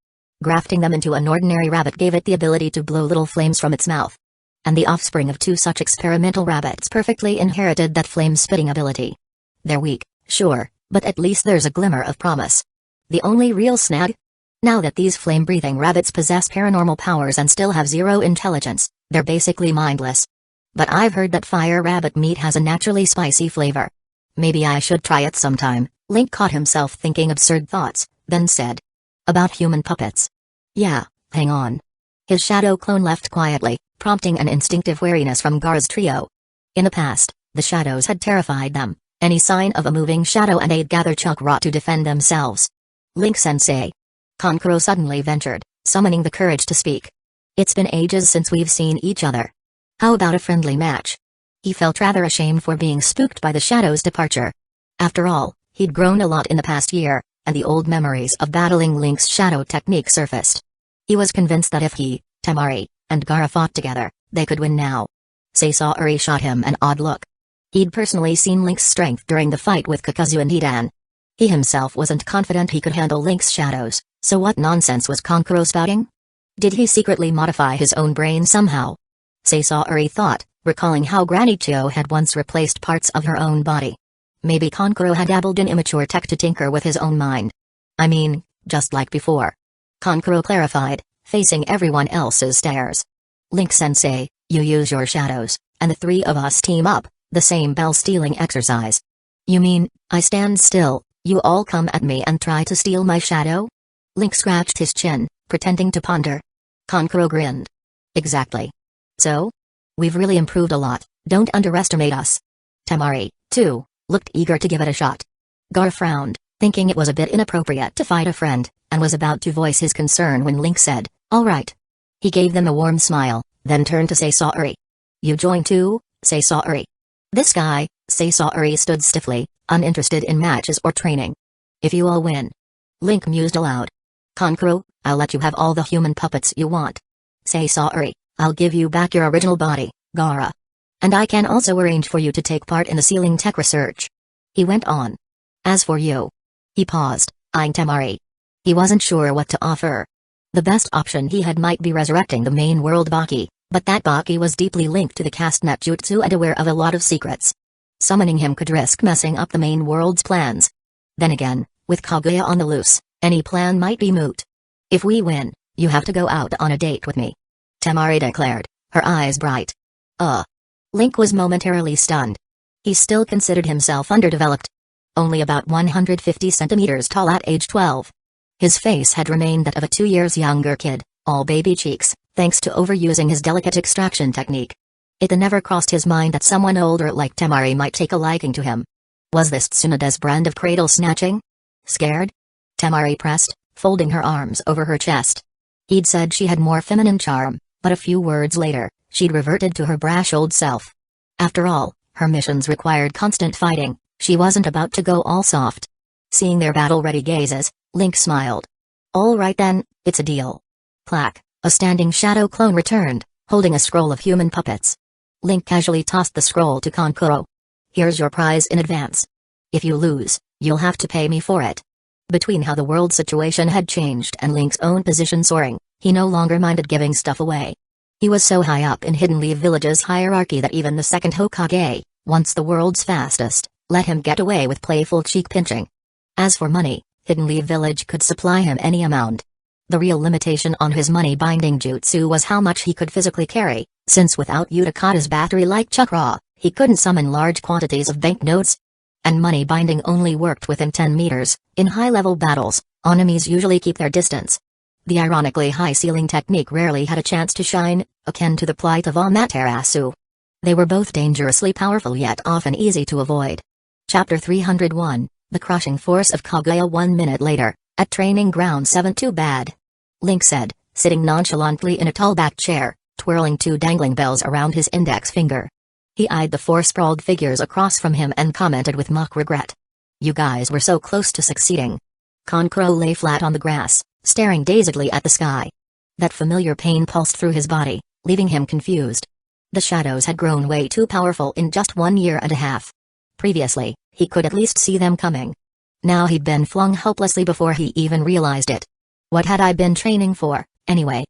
Grafting them into an ordinary rabbit gave it the ability to blow little flames from its mouth. And the offspring of 2 such experimental rabbits perfectly inherited that flame-spitting ability. They're weak, sure, but at least there's a glimmer of promise. The only real snag? Now that these flame-breathing rabbits possess paranormal powers and still have 0 intelligence, they're basically mindless. But I've heard that fire rabbit meat has a naturally spicy flavor. Maybe I should try it sometime. Link caught himself thinking absurd thoughts, then said. About human puppets. Yeah, hang on. His shadow clone left quietly, prompting an instinctive wariness from Gaara's trio. In the past, the shadows had terrified them. Any sign of a moving shadow and they'd gather chakra to defend themselves. Link-sensei. Kankuro suddenly ventured, summoning the courage to speak. It's been ages since we've seen each other. How about a friendly match? He felt rather ashamed for being spooked by the shadow's departure. After all, he'd grown a lot in the past year, and the old memories of battling Link's shadow technique surfaced. He was convinced that if he, Temari, and Gaara fought together, they could win now. Sasori shot him an odd look. He'd personally seen Link's strength during the fight with Kakazu and Hidan. He himself wasn't confident he could handle Link's shadows, so what nonsense was Kankuro spouting? Did he secretly modify his own brain somehow? Sasori thought, recalling how Granny Chio had once replaced parts of her own body. Maybe Kankuro had dabbled in immature tech to tinker with his own mind. I mean, just like before. Kankuro clarified, facing everyone else's stares. Link-sensei, you use your shadows, and the 3 of us team up, the same bell-stealing exercise. You mean, I stand still, you all come at me and try to steal my shadow? Link scratched his chin, pretending to ponder. Kankuro grinned. Exactly. So? We've really improved a lot, don't underestimate us. Temari, too, looked eager to give it a shot. Gaara frowned, thinking it was a bit inappropriate to fight a friend, and was about to voice his concern when Link said, all right. He gave them a warm smile, then turned to Sasori. You join too, Sasori? This guy, Sasori stood stiffly, uninterested in matches or training. If you all win. Link mused aloud. Kankuro, I'll let you have all the human puppets you want. Sasori, I'll give you back your original body, Gaara. And I can also arrange for you to take part in the sealing tech research. He went on. As for you. He paused, eyeing Temari. He wasn't sure what to offer. The best option he had might be resurrecting the main world Baki, but that Baki was deeply linked to the caste net jutsu and aware of a lot of secrets. Summoning him could risk messing up the main world's plans. Then again, with Kaguya on the loose, any plan might be moot. If we win, you have to go out on a date with me. Temari declared, her eyes bright. Link was momentarily stunned. He still considered himself underdeveloped. only about 150 centimeters tall at age 12. His face had remained that of a 2 years younger kid, all baby cheeks, thanks to overusing his delicate extraction technique. It never crossed his mind that someone older like Temari might take a liking to him. Was this Tsunoda's brand of cradle snatching? Scared? Temari pressed, folding her arms over her chest. He'd said she had more feminine charm, but a few words later, she'd reverted to her brash old self. After all, her missions required constant fighting, she wasn't about to go all soft. Seeing their battle-ready gazes, Link smiled. All right then, it's a deal. Clack, a standing shadow clone returned, holding a scroll of human puppets. Link casually tossed the scroll to Kankuro. Here's your prize in advance. If you lose, you'll have to pay me for it. Between how the world situation had changed and Link's own position soaring, he no longer minded giving stuff away. He was so high up in Hidden Leaf Village's hierarchy that even the second Hokage, once the world's fastest, let him get away with playful cheek pinching. As for money, Hidden Leaf Village could supply him any amount. The real limitation on his money-binding jutsu was how much he could physically carry, since without Utakata's battery-like chakra, he couldn't summon large quantities of banknotes. And money binding only worked within 10 meters. In high-level battles, enemies usually keep their distance. The ironically high-ceiling technique rarely had a chance to shine, akin to the plight of Amaterasu. They were both dangerously powerful yet often easy to avoid. Chapter 301, The Crushing Force of Kaguya. 1 minute later, at Training Ground 7. Too bad. Link said, sitting nonchalantly in a tall-backed chair, twirling 2 dangling bells around his index finger. He eyed the 4 sprawled figures across from him and commented with mock regret. You guys were so close to succeeding. Kankuro lay flat on the grass, staring dazedly at the sky. That familiar pain pulsed through his body, leaving him confused. The shadows had grown way too powerful in just 1 year and a half. Previously, he could at least see them coming. Now he'd been flung helplessly before he even realized it. What had I been training for, anyway?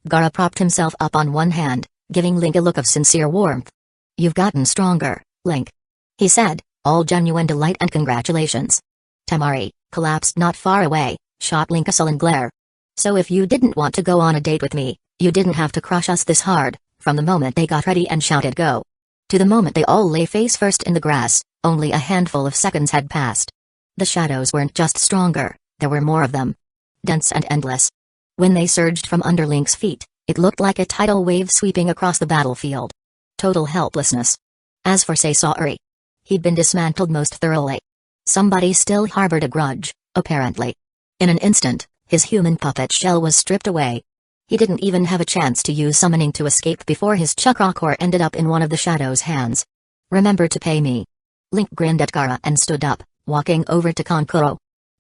Gaara propped himself up on one hand, giving Link a look of sincere warmth. You've gotten stronger, Link. He said, all genuine delight and congratulations. Temari, collapsed not far away, shot Link a sullen glare. So if you didn't want to go on a date with me, you didn't have to crush us this hard. From the moment they got ready and shouted go, to the moment they all lay face first in the grass, only a handful of seconds had passed. The shadows weren't just stronger, there were more of them. Dense and endless. When they surged from under Link's feet, it looked like a tidal wave sweeping across the battlefield. Total helplessness. As for Sasori, he'd been dismantled most thoroughly. Somebody still harbored a grudge, apparently. In an instant, his human puppet shell was stripped away. He didn't even have a chance to use summoning to escape before his chakra core ended up in one of the shadow's hands. Remember to pay me. Link grinned at Gaara and stood up, walking over to Kankuro.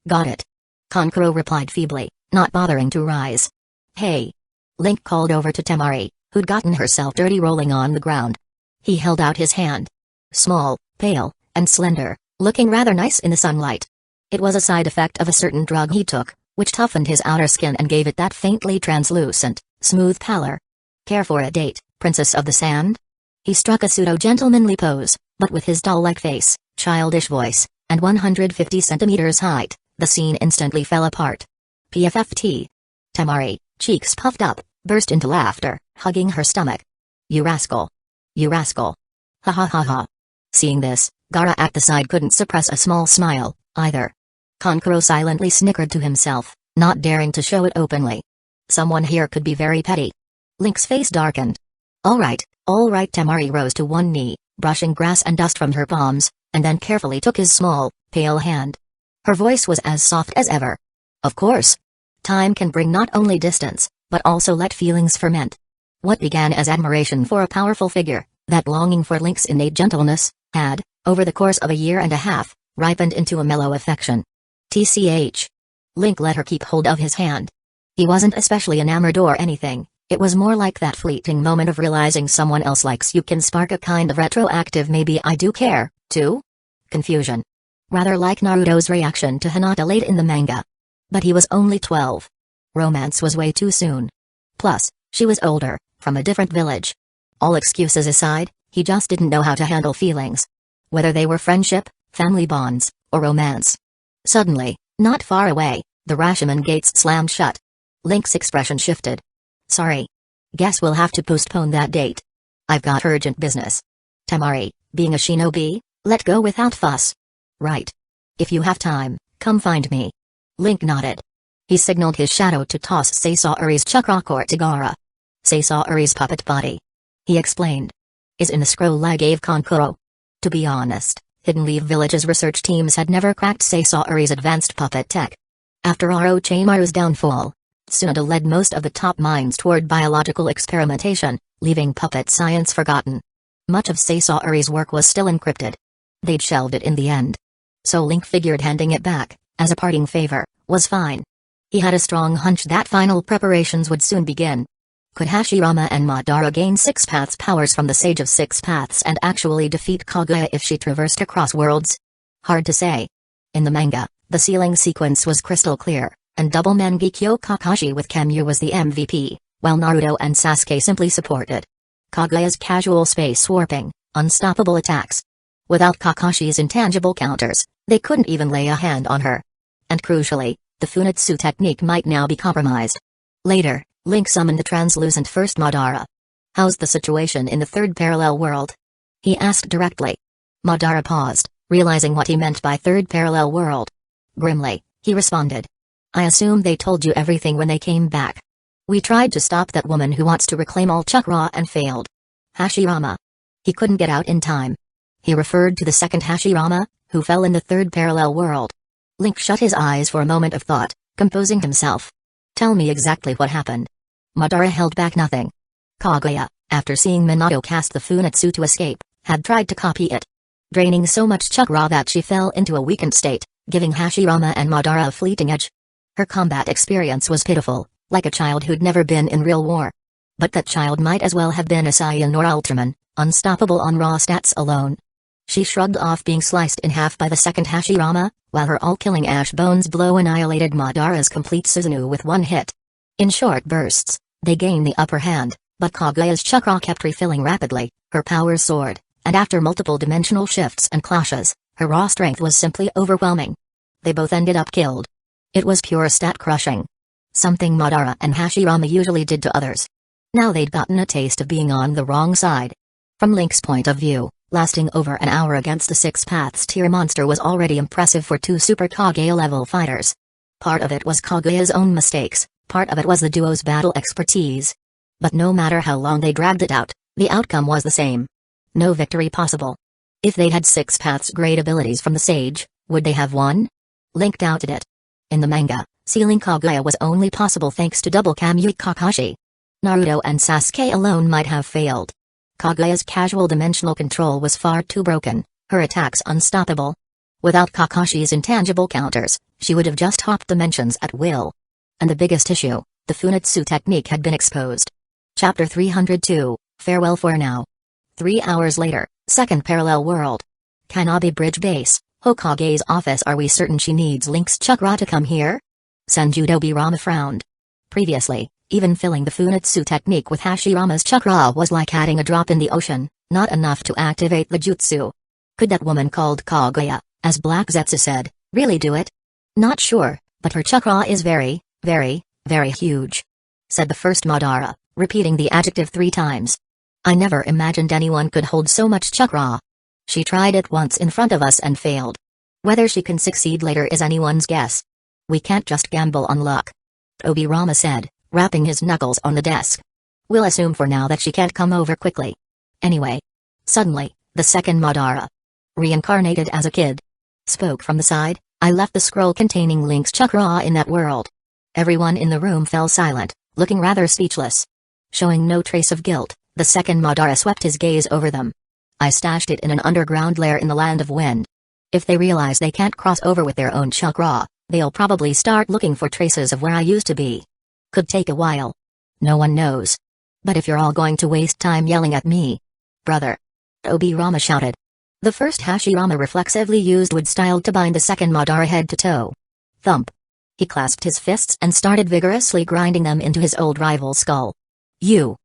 Got it. Kankuro replied feebly, not bothering to rise. Hey. Link called over to Temari, who'd gotten herself dirty rolling on the ground. He held out his hand. Small, pale, and slender, looking rather nice in the sunlight. It was a side effect of a certain drug he took, which toughened his outer skin and gave it that faintly translucent, smooth pallor. Care for a date, Princess of the Sand? He struck a pseudo-gentlemanly pose, but with his doll-like face, childish voice, and 150 centimeters height, the scene instantly fell apart. PFFT. Temari, cheeks puffed up, burst into laughter, hugging her stomach. You rascal. You rascal. Ha ha ha ha. Seeing this, Gaara at the side couldn't suppress a small smile, either. Kankuro silently snickered to himself, not daring to show it openly. Someone here could be very petty. Link's face darkened. All right, Temari rose to one knee, brushing grass and dust from her palms, and then carefully took his small, pale hand. Her voice was as soft as ever. Of course. Time can bring not only distance, but also let feelings ferment. What began as admiration for a powerful figure, that longing for Link's innate gentleness, had, over the course of a year and a half, ripened into a mellow affection. TCH. Link let her keep hold of his hand. He wasn't especially enamored or anything, it was more like that fleeting moment of realizing someone else likes you can spark a kind of retroactive maybe I do care, too? Confusion. Rather like Naruto's reaction to Hinata late in the manga. But he was only 12. Romance was way too soon. Plus, she was older, from a different village. All excuses aside, he just didn't know how to handle feelings. Whether they were friendship, family bonds, or romance. Suddenly, not far away, the Rashomon gates slammed shut. Link's expression shifted. Sorry. Guess we'll have to postpone that date. I've got urgent business. Temari, being a shinobi, let go without fuss. Right. If you have time, come find me. Link nodded. He signaled his shadow to toss Sasori's chakra core to Gaara. Sasori's puppet body, he explained, is in the scroll I gave Kankuro. To be honest, Hidden Leaf Village's research teams had never cracked Sasori's advanced puppet tech. After Orochimaru's downfall, Tsunade led most of the top minds toward biological experimentation, leaving puppet science forgotten. Much of Sasori's work was still encrypted. They'd shelved it in the end. So Link figured handing it back, as a parting favor, was fine. He had a strong hunch that final preparations would soon begin. Could Hashirama and Madara gain Six Paths powers from the Sage of Six Paths and actually defeat Kaguya if she traversed across worlds? Hard to say. In the manga, the sealing sequence was crystal clear, and Double Mangekyo Kakashi with Kamyu was the MVP, while Naruto and Sasuke simply supported. Kaguya's casual space warping, unstoppable attacks. Without Kakashi's intangible counters, they couldn't even lay a hand on her. And crucially, the Funitsu technique might now be compromised. Later, Link summoned the translucent first Madara. "How's the situation in the third parallel world?" he asked directly. Madara paused, realizing what he meant by third parallel world. Grimly, he responded. "I assume they told you everything when they came back. We tried to stop that woman who wants to reclaim all chakra and failed. Hashirama. He couldn't get out in time." He referred to the second Hashirama, who fell in the third parallel world. Link shut his eyes for a moment of thought, composing himself. "Tell me exactly what happened." Madara held back nothing. Kaguya, after seeing Minato cast the Funitsu to escape, had tried to copy it, draining so much chakra that she fell into a weakened state, giving Hashirama and Madara a fleeting edge. Her combat experience was pitiful, like a child who'd never been in real war. But that child might as well have been a Saiyan or Ultraman, unstoppable on raw stats alone. She shrugged off being sliced in half by the second Hashirama, while her all-killing ash bones blow annihilated Madara's complete Susanoo with one hit. In short bursts, they gained the upper hand, but Kaguya's chakra kept refilling rapidly, her powers soared, and after multiple dimensional shifts and clashes, her raw strength was simply overwhelming. They both ended up killed. It was pure stat crushing. Something Madara and Hashirama usually did to others. Now they'd gotten a taste of being on the wrong side. From Link's point of view, lasting over an hour against the Six Paths tier monster was already impressive for two Super Kage-level fighters. Part of it was Kaguya's own mistakes, part of it was the duo's battle expertise. But no matter how long they dragged it out, the outcome was the same. No victory possible. If they'd had Six Paths' great abilities from the Sage, would they have won? Link doubted it. In the manga, sealing Kaguya was only possible thanks to double Kamui Kakashi. Naruto and Sasuke alone might have failed. Kaguya's casual dimensional control was far too broken, her attacks unstoppable. Without Kakashi's intangible counters, she would have just hopped dimensions at will. And the biggest issue, the Funitsu technique had been exposed. Chapter 302, Farewell for Now. 3 hours later, second parallel world. Kanabi Bridge Base, Hokage's office. Are we certain she needs Link's chakra to come here? Senjutobirama frowned. Previously, even filling the Funitsu technique with Hashirama's chakra was like adding a drop in the ocean, not enough to activate the jutsu. Could that woman called Kaguya, as Black Zetsu said, really do it? Not sure, but her chakra is very, very, very huge, said the first Madara, repeating the adjective 3 times. I never imagined anyone could hold so much chakra. She tried it once in front of us and failed. Whether she can succeed later is anyone's guess. We can't just gamble on luck, Obirama said, rapping his knuckles on the desk. We'll assume for now that she can't come over quickly. Anyway. Suddenly, the second Madara, reincarnated as a kid, spoke from the side. I left the scroll containing Link's chakra in that world. Everyone in the room fell silent, looking rather speechless. Showing no trace of guilt, the second Madara swept his gaze over them. I stashed it in an underground lair in the Land of Wind. If they realize they can't cross over with their own chakra, they'll probably start looking for traces of where I used to be. Could take a while. No one knows. But if you're all going to waste time yelling at me, brother, Obirama shouted. The first Hashirama reflexively used wood style to bind the second Madara head to toe. Thump. He clasped his fists and started vigorously grinding them into his old rival's skull. You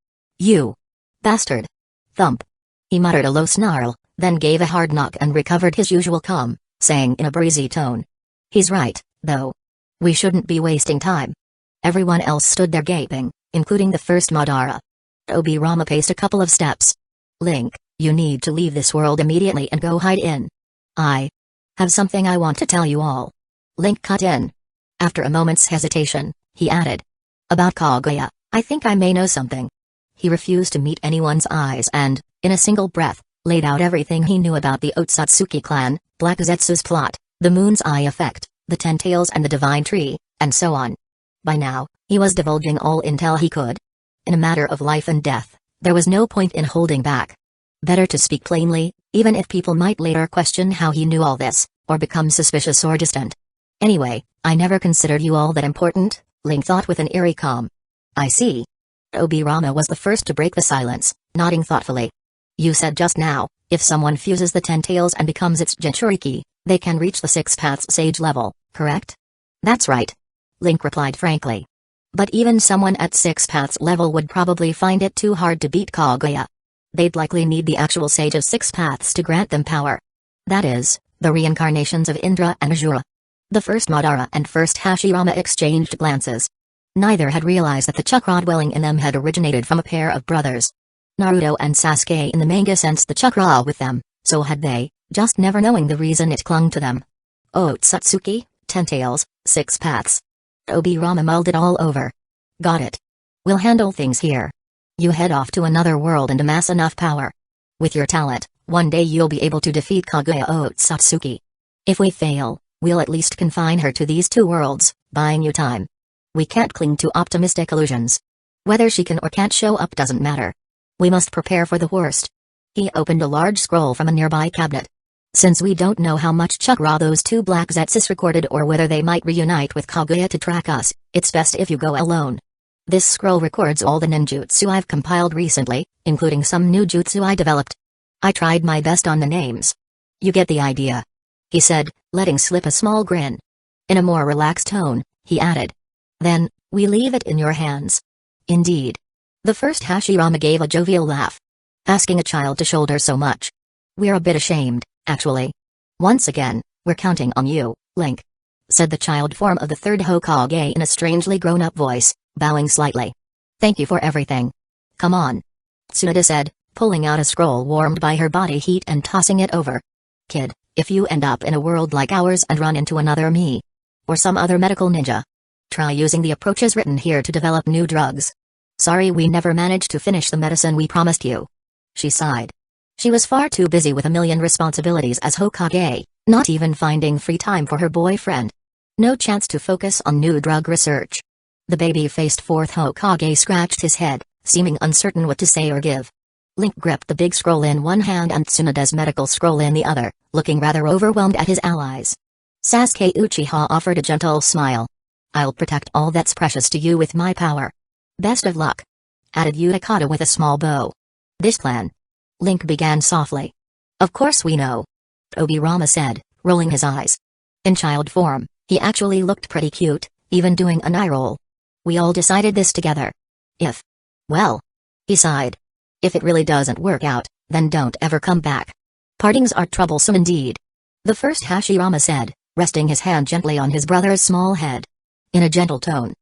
bastard. Thump. He muttered a low snarl, then gave a hard knock and recovered his usual calm, saying in a breezy tone. He's right, though. We shouldn't be wasting time. Everyone else stood there gaping, including the first Madara. Obirama paced a couple of steps. Link, you need to leave this world immediately and go hide in. Have something I want to tell you all. Link cut in. After a moment's hesitation, he added. About Kaguya, I think I may know something. He refused to meet anyone's eyes and, in a single breath, laid out everything he knew about the Otsutsuki clan, Black Zetsu's plot, the Moon's Eye effect, the Ten Tails and the Divine Tree, and so on. By now, he was divulging all intel he could. In a matter of life and death, there was no point in holding back. Better to speak plainly, even if people might later question how he knew all this, or become suspicious or distant. Anyway, I never considered you all that important, Link thought with an eerie calm. I see. Obirama was the first to break the silence, nodding thoughtfully. You said just now, if someone fuses the Ten Tails and becomes its Jinchuriki, they can reach the Six Paths Sage level, correct? That's right. Link replied frankly. But even someone at Six Paths level would probably find it too hard to beat Kaguya. They'd likely need the actual Sage of Six Paths to grant them power. That is, the reincarnations of Indra and Azura. The first Madara and first Hashirama exchanged glances. Neither had realized that the chakra dwelling in them had originated from a pair of brothers. Naruto and Sasuke in the manga sensed the chakra with them, so had they, just never knowing the reason it clung to them. Otsutsuki, Ten Tails, Six Paths. Obirama mulled it all over. Got it. We'll handle things here. You head off to another world and amass enough power. With your talent, one day you'll be able to defeat Kaguya Otsutsuki. If we fail, we'll at least confine her to these two worlds, buying you time. We can't cling to optimistic illusions. Whether she can or can't show up doesn't matter. We must prepare for the worst. He opened a large scroll from a nearby cabinet. Since we don't know how much chakra those two Black Zetsus recorded or whether they might reunite with Kaguya to track us, it's best if you go alone. This scroll records all the ninjutsu I've compiled recently, including some new jutsu I developed. I tried my best on the names. You get the idea. He said, letting slip a small grin. In a more relaxed tone, he added. Then, we leave it in your hands. Indeed. The first Hashirama gave a jovial laugh. Asking a child to shoulder so much. We're a bit ashamed, actually. Once again, we're counting on you, Link. Said the child form of the third Hokage in a strangely grown-up voice, bowing slightly. Thank you for everything. Come on. Tsunade said, pulling out a scroll warmed by her body heat and tossing it over. Kid, if you end up in a world like ours and run into another me, or some other medical ninja, try using the approaches written here to develop new drugs. Sorry we never managed to finish the medicine we promised you. She sighed. She was far too busy with a million responsibilities as Hokage, not even finding free time for her boyfriend. No chance to focus on new drug research. The baby-faced fourth Hokage scratched his head, seeming uncertain what to say or give. Link gripped the big scroll in one hand and Tsunade's medical scroll in the other, looking rather overwhelmed at his allies. Sasuke Uchiha offered a gentle smile. I'll protect all that's precious to you with my power. Best of luck. Added Utakata with a small bow. This plan. Link began softly. Of course we know. Obirama said, rolling his eyes. In child form, he actually looked pretty cute, even doing an eye roll. We all decided this together. If. Well. He sighed. If it really doesn't work out, then don't ever come back. Partings are troublesome indeed. The first Hashirama said, resting his hand gently on his brother's small head. In a gentle tone.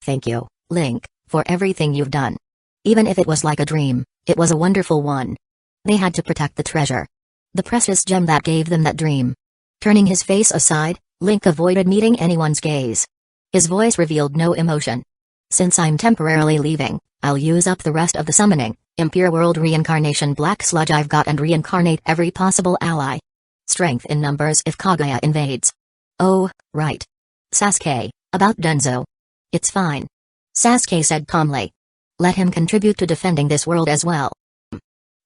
Thank you, Link, for everything you've done. Even if it was like a dream, it was a wonderful one. They had to protect the treasure. The precious gem that gave them that dream. Turning his face aside, Link avoided meeting anyone's gaze. His voice revealed no emotion. Since I'm temporarily leaving, I'll use up the rest of the summoning, Impure World Reincarnation Black Sludge I've got and reincarnate every possible ally. Strength in numbers if Kaguya invades. Oh, right. Sasuke, about Denzo. It's fine. Sasuke said calmly. Let him contribute to defending this world as well.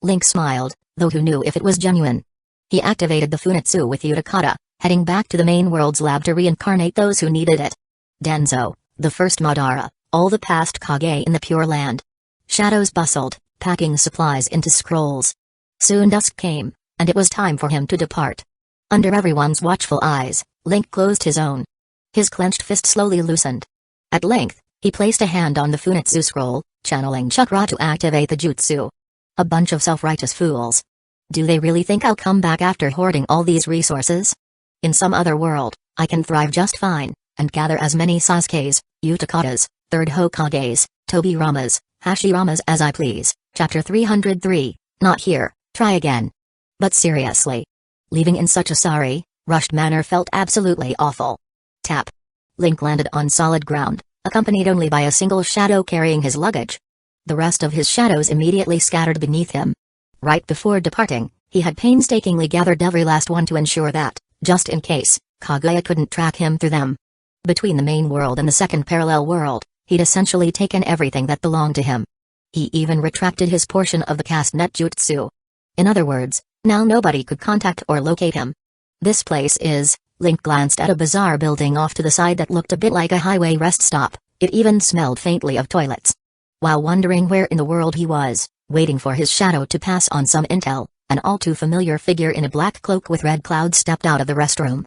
Link smiled, though who knew if it was genuine. He activated the Funitsu with Utakata, heading back to the main world's lab to reincarnate those who needed it. Denzo, the first Madara, all the past Kage in the Pure Land. Shadows bustled, packing supplies into scrolls. Soon dusk came, and it was time for him to depart. Under everyone's watchful eyes, Link closed his own. His clenched fist slowly loosened. At length, he placed a hand on the Funitsu scroll, channeling chakra to activate the jutsu. A bunch of self-righteous fools. Do they really think I'll come back after hoarding all these resources? In some other world, I can thrive just fine, and gather as many Sasukes, Utakatas, Third Hokages, Tobiramas, Hashiramas as I please. Chapter 303, Not here, try again. But seriously. Leaving in such a sorry, Rushed manner felt absolutely awful. Tap. Link landed on solid ground, accompanied only by a single shadow carrying his luggage. The rest of his shadows immediately scattered beneath him. Right before departing, he had painstakingly gathered every last one to ensure that, just in case, Kaguya couldn't track him through them. Between the main world and the second parallel world, he'd essentially taken everything that belonged to him. He even retracted his portion of the cast net jutsu. In other words, now nobody could contact or locate him. This place is, Link glanced at a bizarre building off to the side that looked a bit like a highway rest stop. It even smelled faintly of toilets. While wondering where in the world he was, waiting for his shadow to pass on some intel, an all-too-familiar figure in a black cloak with red clouds stepped out of the restroom.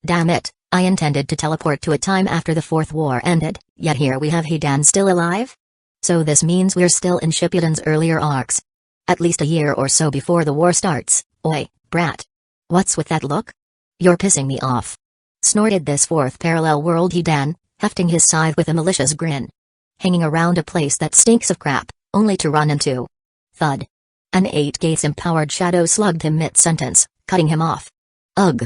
Damn it, I intended to teleport to a time after the Fourth War ended, yet here we have Hidan still alive? So this means we're still in Shippuden's earlier arcs. At least a year or so before the war starts. Oi, brat. What's with that look? You're pissing me off. Snorted this fourth parallel world Hidan, hefting his scythe with a malicious grin. Hanging around a place that stinks of crap, only to run into. Thud. An 8-gates empowered shadow slugged him mid-sentence, cutting him off. Ugh.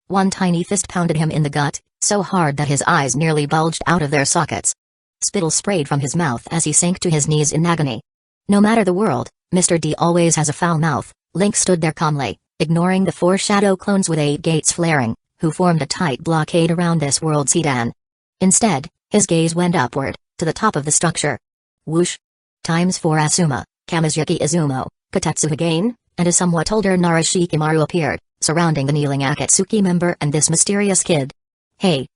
One tiny fist pounded him in the gut, so hard that his eyes nearly bulged out of their sockets. Spittle sprayed from his mouth as he sank to his knees in agony. No matter the world, Mr. D always has a foul mouth. Link stood there calmly, ignoring the 4 shadow clones with 8 gates flaring, who formed a tight blockade around this world's Hidan. Instead, his gaze went upward, to the top of the structure. Whoosh! Times 4 Asuma, Kamizuki Izumo, Kotetsu Higane, and a somewhat older Nara Shikimaru appeared, surrounding the kneeling Akatsuki member and this mysterious kid. Hey,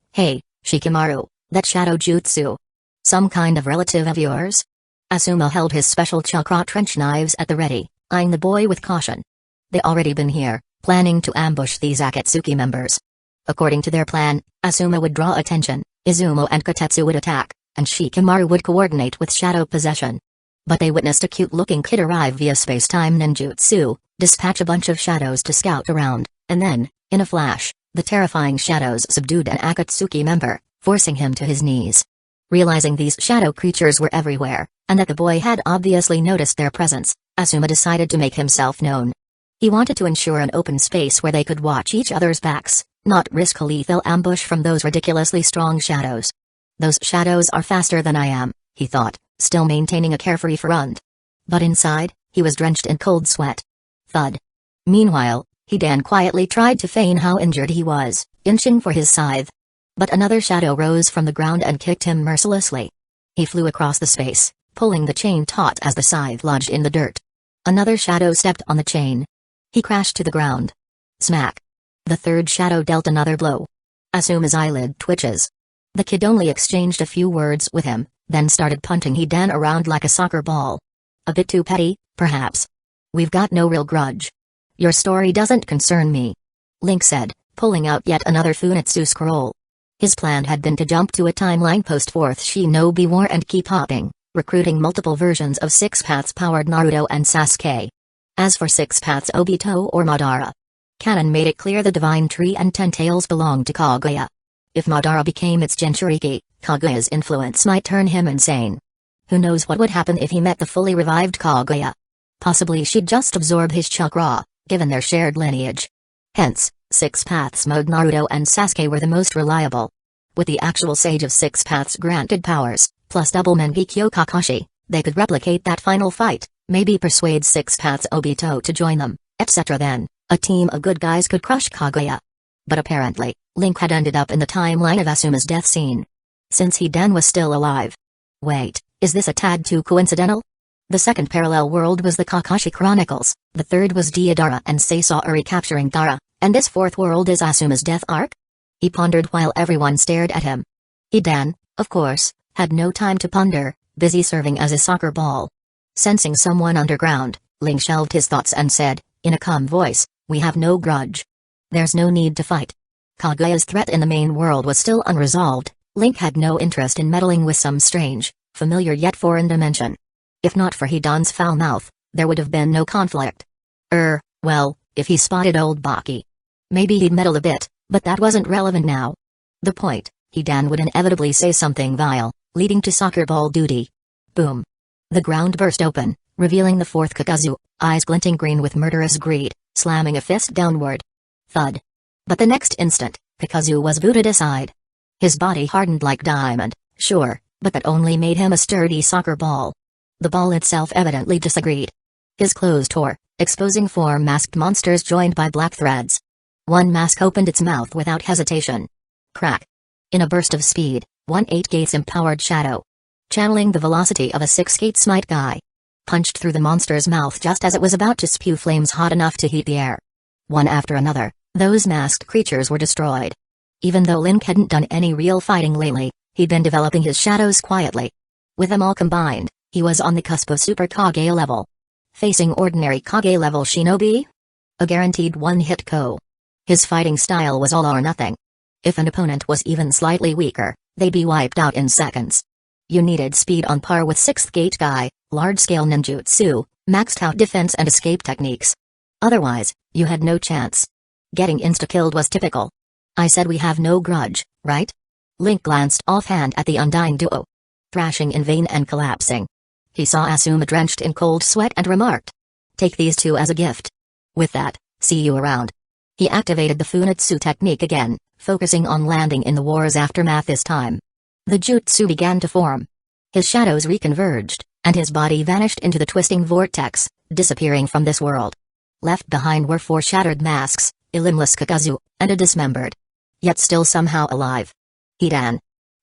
Shikimaru, that shadow jutsu. Some kind of relative of yours? Asuma held his special chakra trench knives at the ready, eyeing the boy with caution. They already been here, planning to ambush these Akatsuki members. According to their plan, Asuma would draw attention, Izumo and Kotetsu would attack, and Shikimaru would coordinate with shadow possession. But they witnessed a cute-looking kid arrive via space-time ninjutsu, dispatch a bunch of shadows to scout around, and then, in a flash, the terrifying shadows subdued an Akatsuki member, forcing him to his knees. Realizing these shadow creatures were everywhere, and that the boy had obviously noticed their presence, Asuma decided to make himself known. He wanted to ensure an open space where they could watch each other's backs, not risk a lethal ambush from those ridiculously strong shadows. Those shadows are faster than I am, he thought, still maintaining a carefree front. But inside, he was drenched in cold sweat. Thud. Meanwhile, Hidan quietly tried to feign how injured he was, inching for his scythe. But another shadow rose from the ground and kicked him mercilessly. He flew across the space, pulling the chain taut as the scythe lodged in the dirt. Another shadow stepped on the chain. He crashed to the ground. Smack. The third shadow dealt another blow. Asuma's eyelid twitches. The kid only exchanged a few words with him, then started punting Hidan around like a soccer ball. A bit too petty, perhaps. We've got no real grudge. Your story doesn't concern me. Link said, pulling out yet another Funitsu scroll. His plan had been to jump to a timeline post-Fourth Shinobi War and keep hopping, recruiting multiple versions of Six Paths-powered Naruto and Sasuke. As for Six Paths Obito or Madara, canon made it clear the Divine Tree and Ten Tails belonged to Kaguya. If Madara became its Jinchuriki, Kaguya's influence might turn him insane. Who knows what would happen if he met the fully revived Kaguya? Possibly she'd just absorb his chakra, given their shared lineage. Hence, Six Paths mode Naruto and Sasuke were the most reliable. With the actual Sage of Six Paths granted powers, plus double Mangekyo Kakashi, they could replicate that final fight, maybe persuade Six Paths Obito to join them, etc. Then, a team of good guys could crush Kaguya. But apparently, Link had ended up in the timeline of Asuma's death scene. Since Hidan was still alive. Wait, is this a tad too coincidental? The second parallel world was the Kakashi Chronicles, the third was Deidara and Sasori capturing Dara, and this fourth world is Asuma's death arc? He pondered while everyone stared at him. Hidan, of course, had no time to ponder, busy serving as a soccer ball. Sensing someone underground, Link shelved his thoughts and said, in a calm voice, "We have no grudge. There's no need to fight." Kaguya's threat in the main world was still unresolved. Link had no interest in meddling with some strange, familiar yet foreign dimension. If not for Hidan's foul mouth, there would have been no conflict. Well, if he spotted old Baki. Maybe he'd meddle a bit, but that wasn't relevant now. The point, Hidan would inevitably say something vile, leading to soccer ball duty. Boom. The ground burst open, revealing the fourth Kakazu, eyes glinting green with murderous greed, slamming a fist downward. Thud. But the next instant, Pikachu was booted aside. His body hardened like diamond, sure, but that only made him a sturdy soccer ball. The ball itself evidently disagreed. His clothes tore, exposing 4 masked monsters joined by black threads. One mask opened its mouth without hesitation. Crack. In a burst of speed, 1/8 Gates empowered Shadow, channeling the velocity of a 6-gate smite guy, punched through the monster's mouth just as it was about to spew flames hot enough to heat the air. One after another, those masked creatures were destroyed. Even though Link hadn't done any real fighting lately, he'd been developing his shadows quietly. With them all combined, he was on the cusp of Super Kage level. Facing ordinary Kage level shinobi? A guaranteed one-hit KO. His fighting style was all or nothing. If an opponent was even slightly weaker, they'd be wiped out in seconds. You needed speed on par with 6th gate guy, large-scale ninjutsu, maxed out defense and escape techniques. Otherwise, you had no chance. Getting insta-killed was typical. I said we have no grudge, right? Link glanced offhand at the Undying duo, thrashing in vain and collapsing. He saw Asuma drenched in cold sweat and remarked, "Take these 2 as a gift. With that, see you around." He activated the Funitsu technique again, focusing on landing in the war's aftermath this time. The jutsu began to form. His shadows reconverged, and his body vanished into the twisting vortex, disappearing from this world. Left behind were 4 shattered masks, a limbless Kakazu, and a dismembered, yet still somehow alive, Hidan.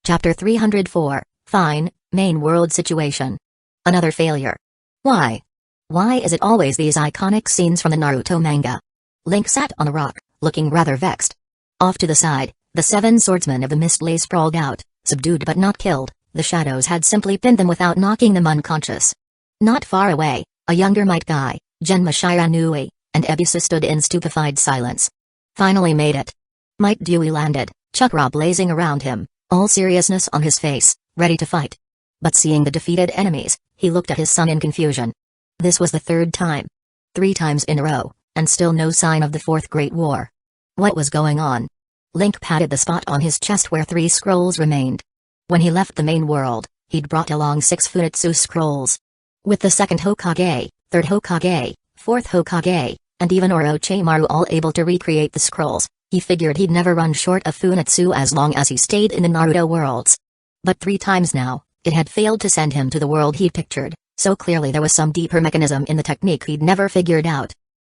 Chapter 304, Fine, Main World Situation. Another failure. Why? Why is it always these iconic scenes from the Naruto manga? Link sat on a rock, looking rather vexed. Off to the side, the 7 swordsmen of the mist lay sprawled out, subdued but not killed. The shadows had simply pinned them without knocking them unconscious. Not far away, a younger Might guy, Genma Shiranui, and Ebisu stood in stupefied silence. Finally made it. Might Dewey landed, chakra blazing around him, all seriousness on his face, ready to fight. But seeing the defeated enemies, he looked at his son in confusion. This was the 3rd time. 3 times in a row, and still no sign of the 4th Great War. What was going on? Link patted the spot on his chest where 3 scrolls remained. When he left the main world, he'd brought along 6 Funitsu scrolls. With the 2nd Hokage, 3rd Hokage, 4th Hokage, and even Orochimaru all able to recreate the scrolls, he figured he'd never run short of Funitsu as long as he stayed in the Naruto worlds. But 3 times now, it had failed to send him to the world he'd pictured, so clearly there was some deeper mechanism in the technique he'd never figured out.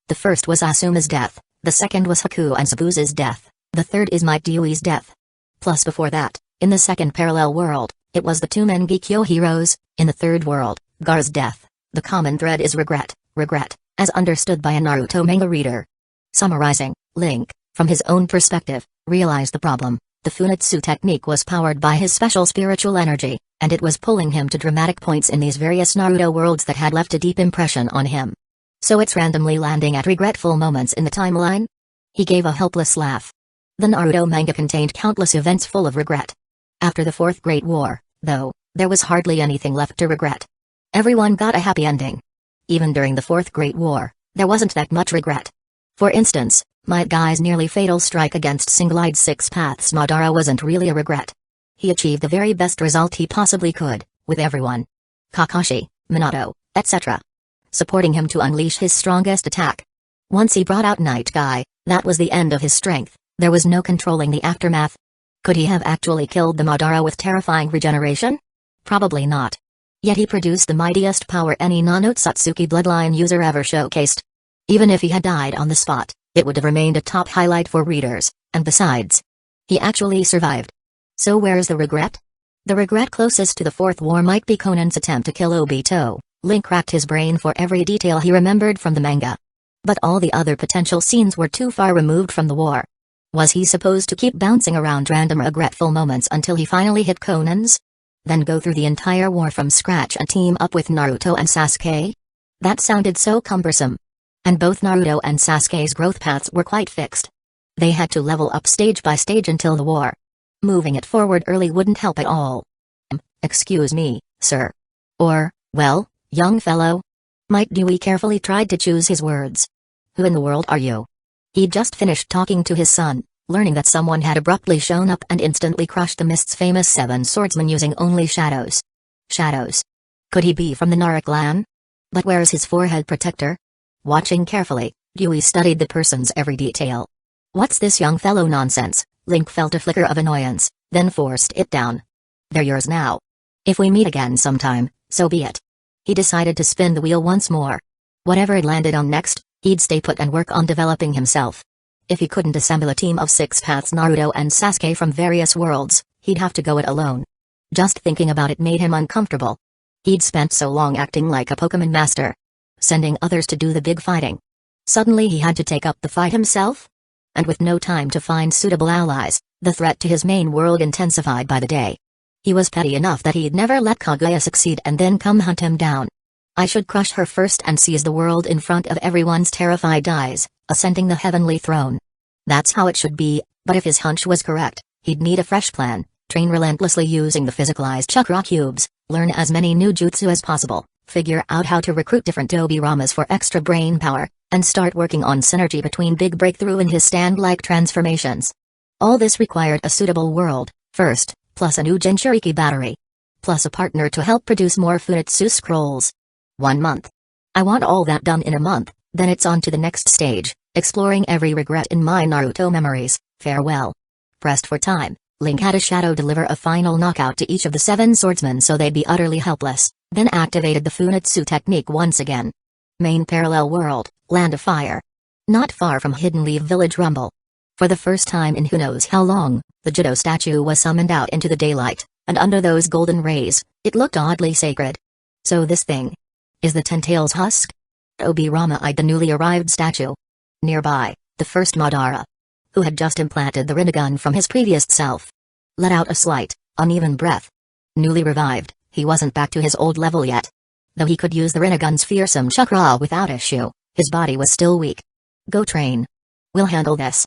The first was Asuma's death, the second was Haku and Sabuza's death, the third is Might Dewey's death. Plus before that, in the 2nd parallel world, it was the 2 Mangekyo heroes. In the 3rd world, Gar's death. The common thread is regret, as understood by a Naruto manga reader. Summarizing, Link, from his own perspective, realized the problem. The Funitsu technique was powered by his special spiritual energy, and it was pulling him to dramatic points in these various Naruto worlds that had left a deep impression on him. So it's randomly landing at regretful moments in the timeline? He gave a helpless laugh. The Naruto manga contained countless events full of regret. After the 4th Great War, though, there was hardly anything left to regret. Everyone got a happy ending. Even during the 4th Great War, there wasn't that much regret. For instance, Might Guy's nearly fatal strike against Single-Eyed Six Paths Madara wasn't really a regret. He achieved the very best result he possibly could, with everyone, Kakashi, Minato, etc., supporting him to unleash his strongest attack. Once he brought out Night Guy, that was the end of his strength. There was no controlling the aftermath. Could he have actually killed the Madara with terrifying regeneration? Probably not. Yet he produced the mightiest power any Nanotsutsuki bloodline user ever showcased. Even if he had died on the spot, it would have remained a top highlight for readers, and besides, he actually survived. So where's the regret? The regret closest to the 4th war might be Conan's attempt to kill Obito. Link racked his brain for every detail he remembered from the manga. But all the other potential scenes were too far removed from the war. Was he supposed to keep bouncing around random regretful moments until he finally hit Conan's? Then go through the entire war from scratch and team up with Naruto and Sasuke? That sounded so cumbersome. And both Naruto and Sasuke's growth paths were quite fixed. They had to level up stage by stage until the war. Moving it forward early wouldn't help at all. Excuse me, sir. Or, well, young fellow. Might Dewey carefully tried to choose his words. Who in the world are you? He'd just finished talking to his son, learning that someone had abruptly shown up and instantly crushed the Mist's famous 7 swordsmen using only shadows. Shadows. Could he be from the Nara clan? But where's his forehead protector? Watching carefully, Dewey studied the person's every detail. What's this young fellow nonsense? Link felt a flicker of annoyance, then forced it down. They're yours now. If we meet again sometime, so be it. He decided to spin the wheel once more. Whatever it landed on next, he'd stay put and work on developing himself. If he couldn't assemble a team of 6 paths Naruto and Sasuke from various worlds, he'd have to go it alone. Just thinking about it made him uncomfortable. He'd spent so long acting like a Pokemon master, sending others to do the big fighting. Suddenly he had to take up the fight himself? And with no time to find suitable allies, the threat to his main world intensified by the day. He was petty enough that he'd never let Kaguya succeed and then come hunt him down. I should crush her first and seize the world in front of everyone's terrified eyes, ascending the heavenly throne. That's how it should be, but if his hunch was correct, he'd need a fresh plan, train relentlessly using the physicalized chakra cubes, learn as many new jutsu as possible, figure out how to recruit different Dobiramas for extra brain power, and start working on synergy between big breakthrough in his stand-like transformations. All this required a suitable world, first, plus a new Jinchuriki battery. Plus a partner to help produce more Funitsu scrolls. 1 month. I want all that done in a month, then it's on to the next stage, exploring every regret in my Naruto memories, farewell. Pressed for time, Link had a shadow deliver a final knockout to each of the 7 swordsmen so they'd be utterly helpless, then activated the Funitsu technique once again. Main parallel world, Land of Fire. Not far from Hidden Leaf Village Rumble. For the first time in who knows how long, the Judo statue was summoned out into the daylight, and under those golden rays, it looked oddly sacred. So this thing is the Ten-Tails husk? Obirama eyed the newly arrived statue. Nearby, the first Madara, who had just implanted the Rinnegan from his previous self, let out a slight, uneven breath. Newly revived, he wasn't back to his old level yet. Though he could use the Rinnegan's fearsome chakra without issue, his body was still weak. Go train. We'll handle this.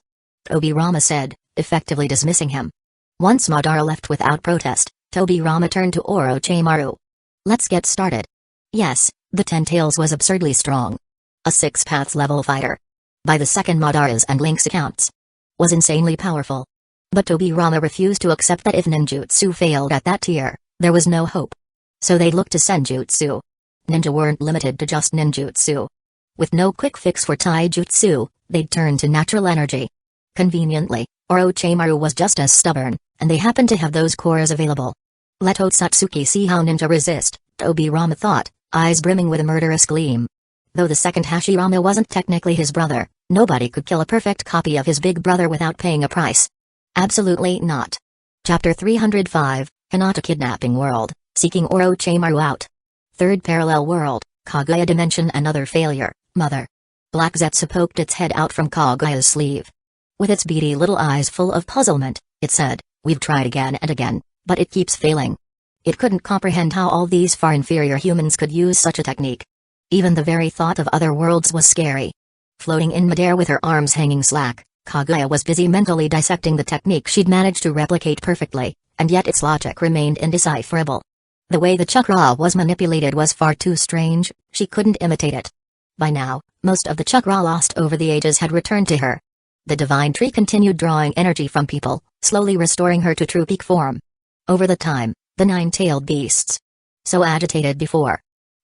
Obirama said, effectively dismissing him. Once Madara left without protest, Tobirama turned to Orochimaru. Let's get started. Yes, the Ten-Tails was absurdly strong. A 6 paths level fighter. By the second Madara's and Link's accounts. Was insanely powerful. But Tobirama refused to accept that if ninjutsu failed at that tier, there was no hope. So they'd look to senjutsu. Ninja weren't limited to just ninjutsu. With no quick fix for taijutsu, they'd turn to natural energy. Conveniently, Orochimaru was just as stubborn, and they happened to have those cores available. Let Otsutsuki see how ninja resist, Tobirama thought, eyes brimming with a murderous gleam. Though the second Hashirama wasn't technically his brother, nobody could kill a perfect copy of his big brother without paying a price. Absolutely not. Chapter 305, Hinata Kidnapping World, Seeking Orochimaru Out. Third Parallel World, Kaguya Dimension. Another failure, Mother. Black Zetsu poked its head out from Kaguya's sleeve. With its beady little eyes full of puzzlement, it said, we've tried again and again, but it keeps failing. It couldn't comprehend how all these far inferior humans could use such a technique. Even the very thought of other worlds was scary. Floating in midair with her arms hanging slack, Kaguya was busy mentally dissecting the technique she'd managed to replicate perfectly, and yet its logic remained indecipherable. The way the chakra was manipulated was far too strange, she couldn't imitate it. By now, most of the chakra lost over the ages had returned to her. The divine tree continued drawing energy from people, slowly restoring her to true peak form. Over the time, the 9-tailed beasts, so agitated before,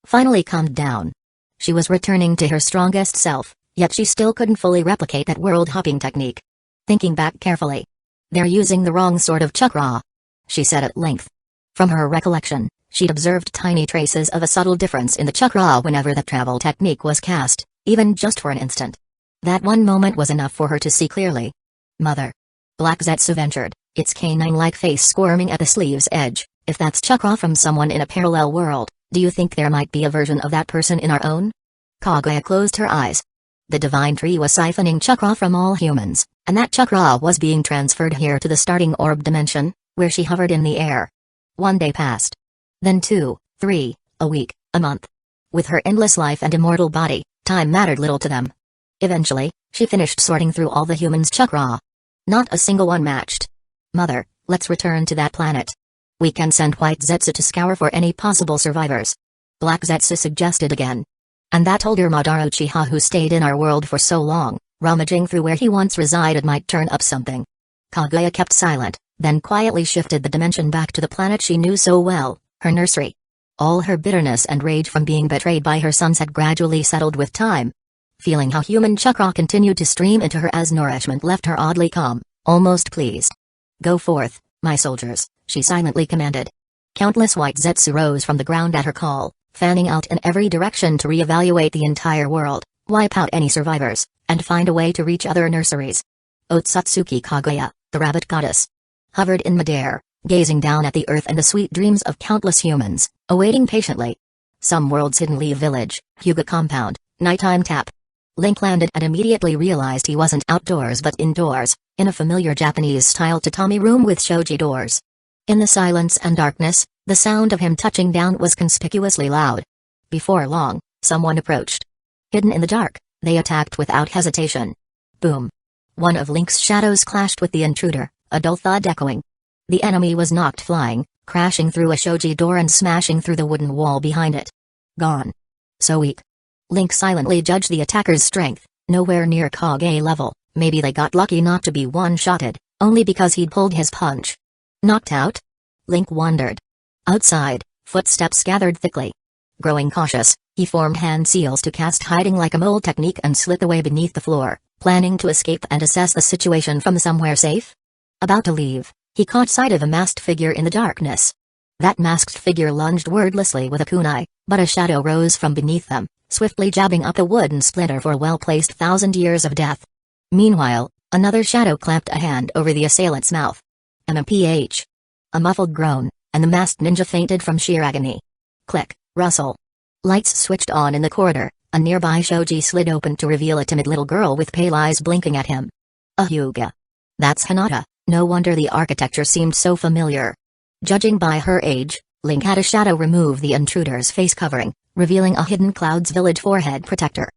finally calmed down. She was returning to her strongest self, yet she still couldn't fully replicate that world-hopping technique. Thinking back carefully, they're using the wrong sort of chakra, she said at length. From her recollection, she'd observed tiny traces of a subtle difference in the chakra whenever the travel technique was cast, even just for an instant. That one moment was enough for her to see clearly. Mother. Black Zetsu ventured, its canine-like face squirming at the sleeve's edge. If that's chakra from someone in a parallel world, do you think there might be a version of that person in our own? Kaguya closed her eyes. The divine tree was siphoning chakra from all humans, and that chakra was being transferred here to the starting orb dimension, where she hovered in the air. 1 day passed. Then 2, 3, a week, a month. With her endless life and immortal body, time mattered little to them. Eventually, she finished sorting through all the humans' chakra. Not a single one matched. Mother, let's return to that planet. We can send White Zetsu to scour for any possible survivors. Black Zetsu suggested again. And that older Madara Uchiha who stayed in our world for so long, rummaging through where he once resided might turn up something. Kaguya kept silent, then quietly shifted the dimension back to the planet she knew so well, her nursery. All her bitterness and rage from being betrayed by her sons had gradually settled with time. feeling how human chakra continued to stream into her as nourishment left her oddly calm, almost pleased. "Go forth, my soldiers," she silently commanded. Countless white zetsu rose from the ground at her call, fanning out in every direction to re-evaluate the entire world, wipe out any survivors, and find a way to reach other nurseries. Otsutsuki Kaguya, the rabbit goddess, hovered in midair, gazing down at the earth and the sweet dreams of countless humans, awaiting patiently. Some world's hidden leaf village, Hyuga compound, nighttime tap. Link landed and immediately realized he wasn't outdoors but indoors, in a familiar Japanese-style tatami room with shoji doors. In the silence and darkness, the sound of him touching down was conspicuously loud. Before long, someone approached. Hidden in the dark, they attacked without hesitation. Boom. One of Link's shadows clashed with the intruder, a dull thud echoing. The enemy was knocked flying, crashing through a shoji door and smashing through the wooden wall behind it. Gone. So weak. Link silently judged the attacker's strength, nowhere near Kage level. Maybe they got lucky not to be one-shotted, only because he'd pulled his punch. Knocked out? Link wondered. Outside, footsteps gathered thickly. Growing cautious, he formed hand seals to cast hiding like a mole technique and slid away beneath the floor, planning to escape and assess the situation from somewhere safe. About to leave, he caught sight of a masked figure in the darkness. That masked figure lunged wordlessly with a kunai, but a shadow rose from beneath them, swiftly jabbing up a wooden splinter for a well-placed 1,000 years of death. Meanwhile, another shadow clamped a hand over the assailant's mouth. MMPH. A muffled groan, and the masked ninja fainted from sheer agony. Click, rustle. Lights switched on in the corridor, a nearby shoji slid open to reveal a timid little girl with pale eyes blinking at him. A Hyuga. That's Hinata, no wonder the architecture seemed so familiar. Judging by her age, Link had a shadow remove the intruder's face covering, revealing a hidden Clouds Village forehead protector.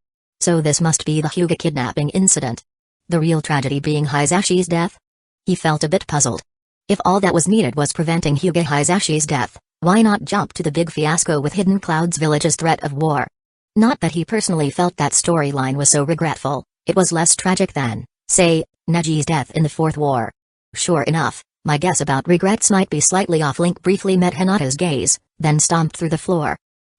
So this must be the Hyuga kidnapping incident. The real tragedy being Hisashi's death? He felt a bit puzzled. If all that was needed was preventing Hyuga Hisashi's death, why not jump to the big fiasco with Hidden Clouds Village's threat of war? Not that he personally felt that storyline was so regretful, it was less tragic than, say, Neji's death in the Fourth War. Sure enough, my guess about regrets might be slightly off. Link briefly met Hinata's gaze, then stomped through the floor.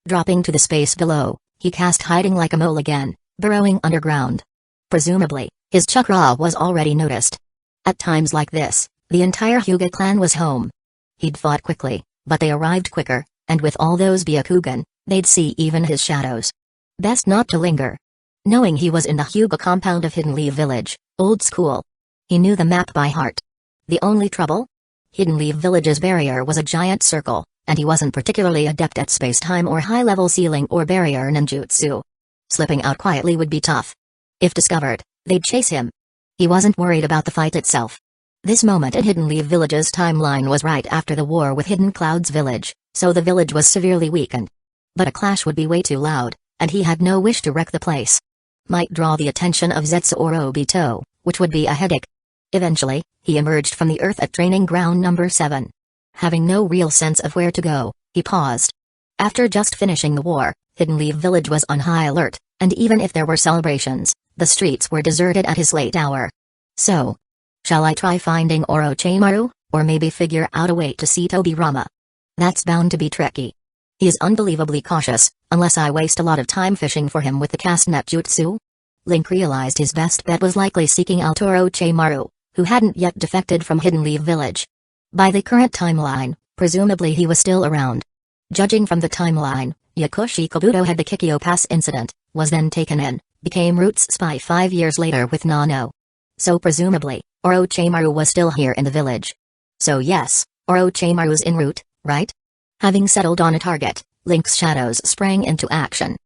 Dropping to the space below, he cast hiding like a mole again, burrowing underground. Presumably, his chakra was already noticed. At times like this, the entire Hyuga clan was home. He'd fought quickly, but they arrived quicker, and with all those Byakugan, they'd see even his shadows. Best not to linger. Knowing he was in the Hyuga compound of Hidden Leaf Village, old school. He knew the map by heart. The only trouble? Hidden Leaf Village's barrier was a giant circle, and he wasn't particularly adept at space-time or high-level ceiling or barrier ninjutsu. Slipping out quietly would be tough. If discovered, they'd chase him. He wasn't worried about the fight itself. This moment in Hidden Leaf Village's timeline was right after the war with Hidden Clouds Village, so the village was severely weakened. But a clash would be way too loud, and he had no wish to wreck the place. Might draw the attention of Zetsu or Obito, which would be a headache. Eventually, he emerged from the earth at training ground number 7. Having no real sense of where to go, he paused. After just finishing the war, Hidden Leaf Village was on high alert, and even if there were celebrations, the streets were deserted at his late hour. So, shall I try finding Orochimaru, or maybe figure out a way to see Tobirama? That's bound to be tricky. He is unbelievably cautious, unless I waste a lot of time fishing for him with the cast net jutsu. Link realized his best bet was likely seeking out Orochimaru, who hadn't yet defected from Hidden Leaf Village. By the current timeline, presumably he was still around. Judging from the timeline, Yakushi Kabuto had the Kikyo Pass incident, was then taken in, became Root's spy 5 years later with Nano. So presumably, Orochimaru was still here in the village. So yes, Orochimaru's en route, right? Having settled on a target, Link's shadows sprang into action.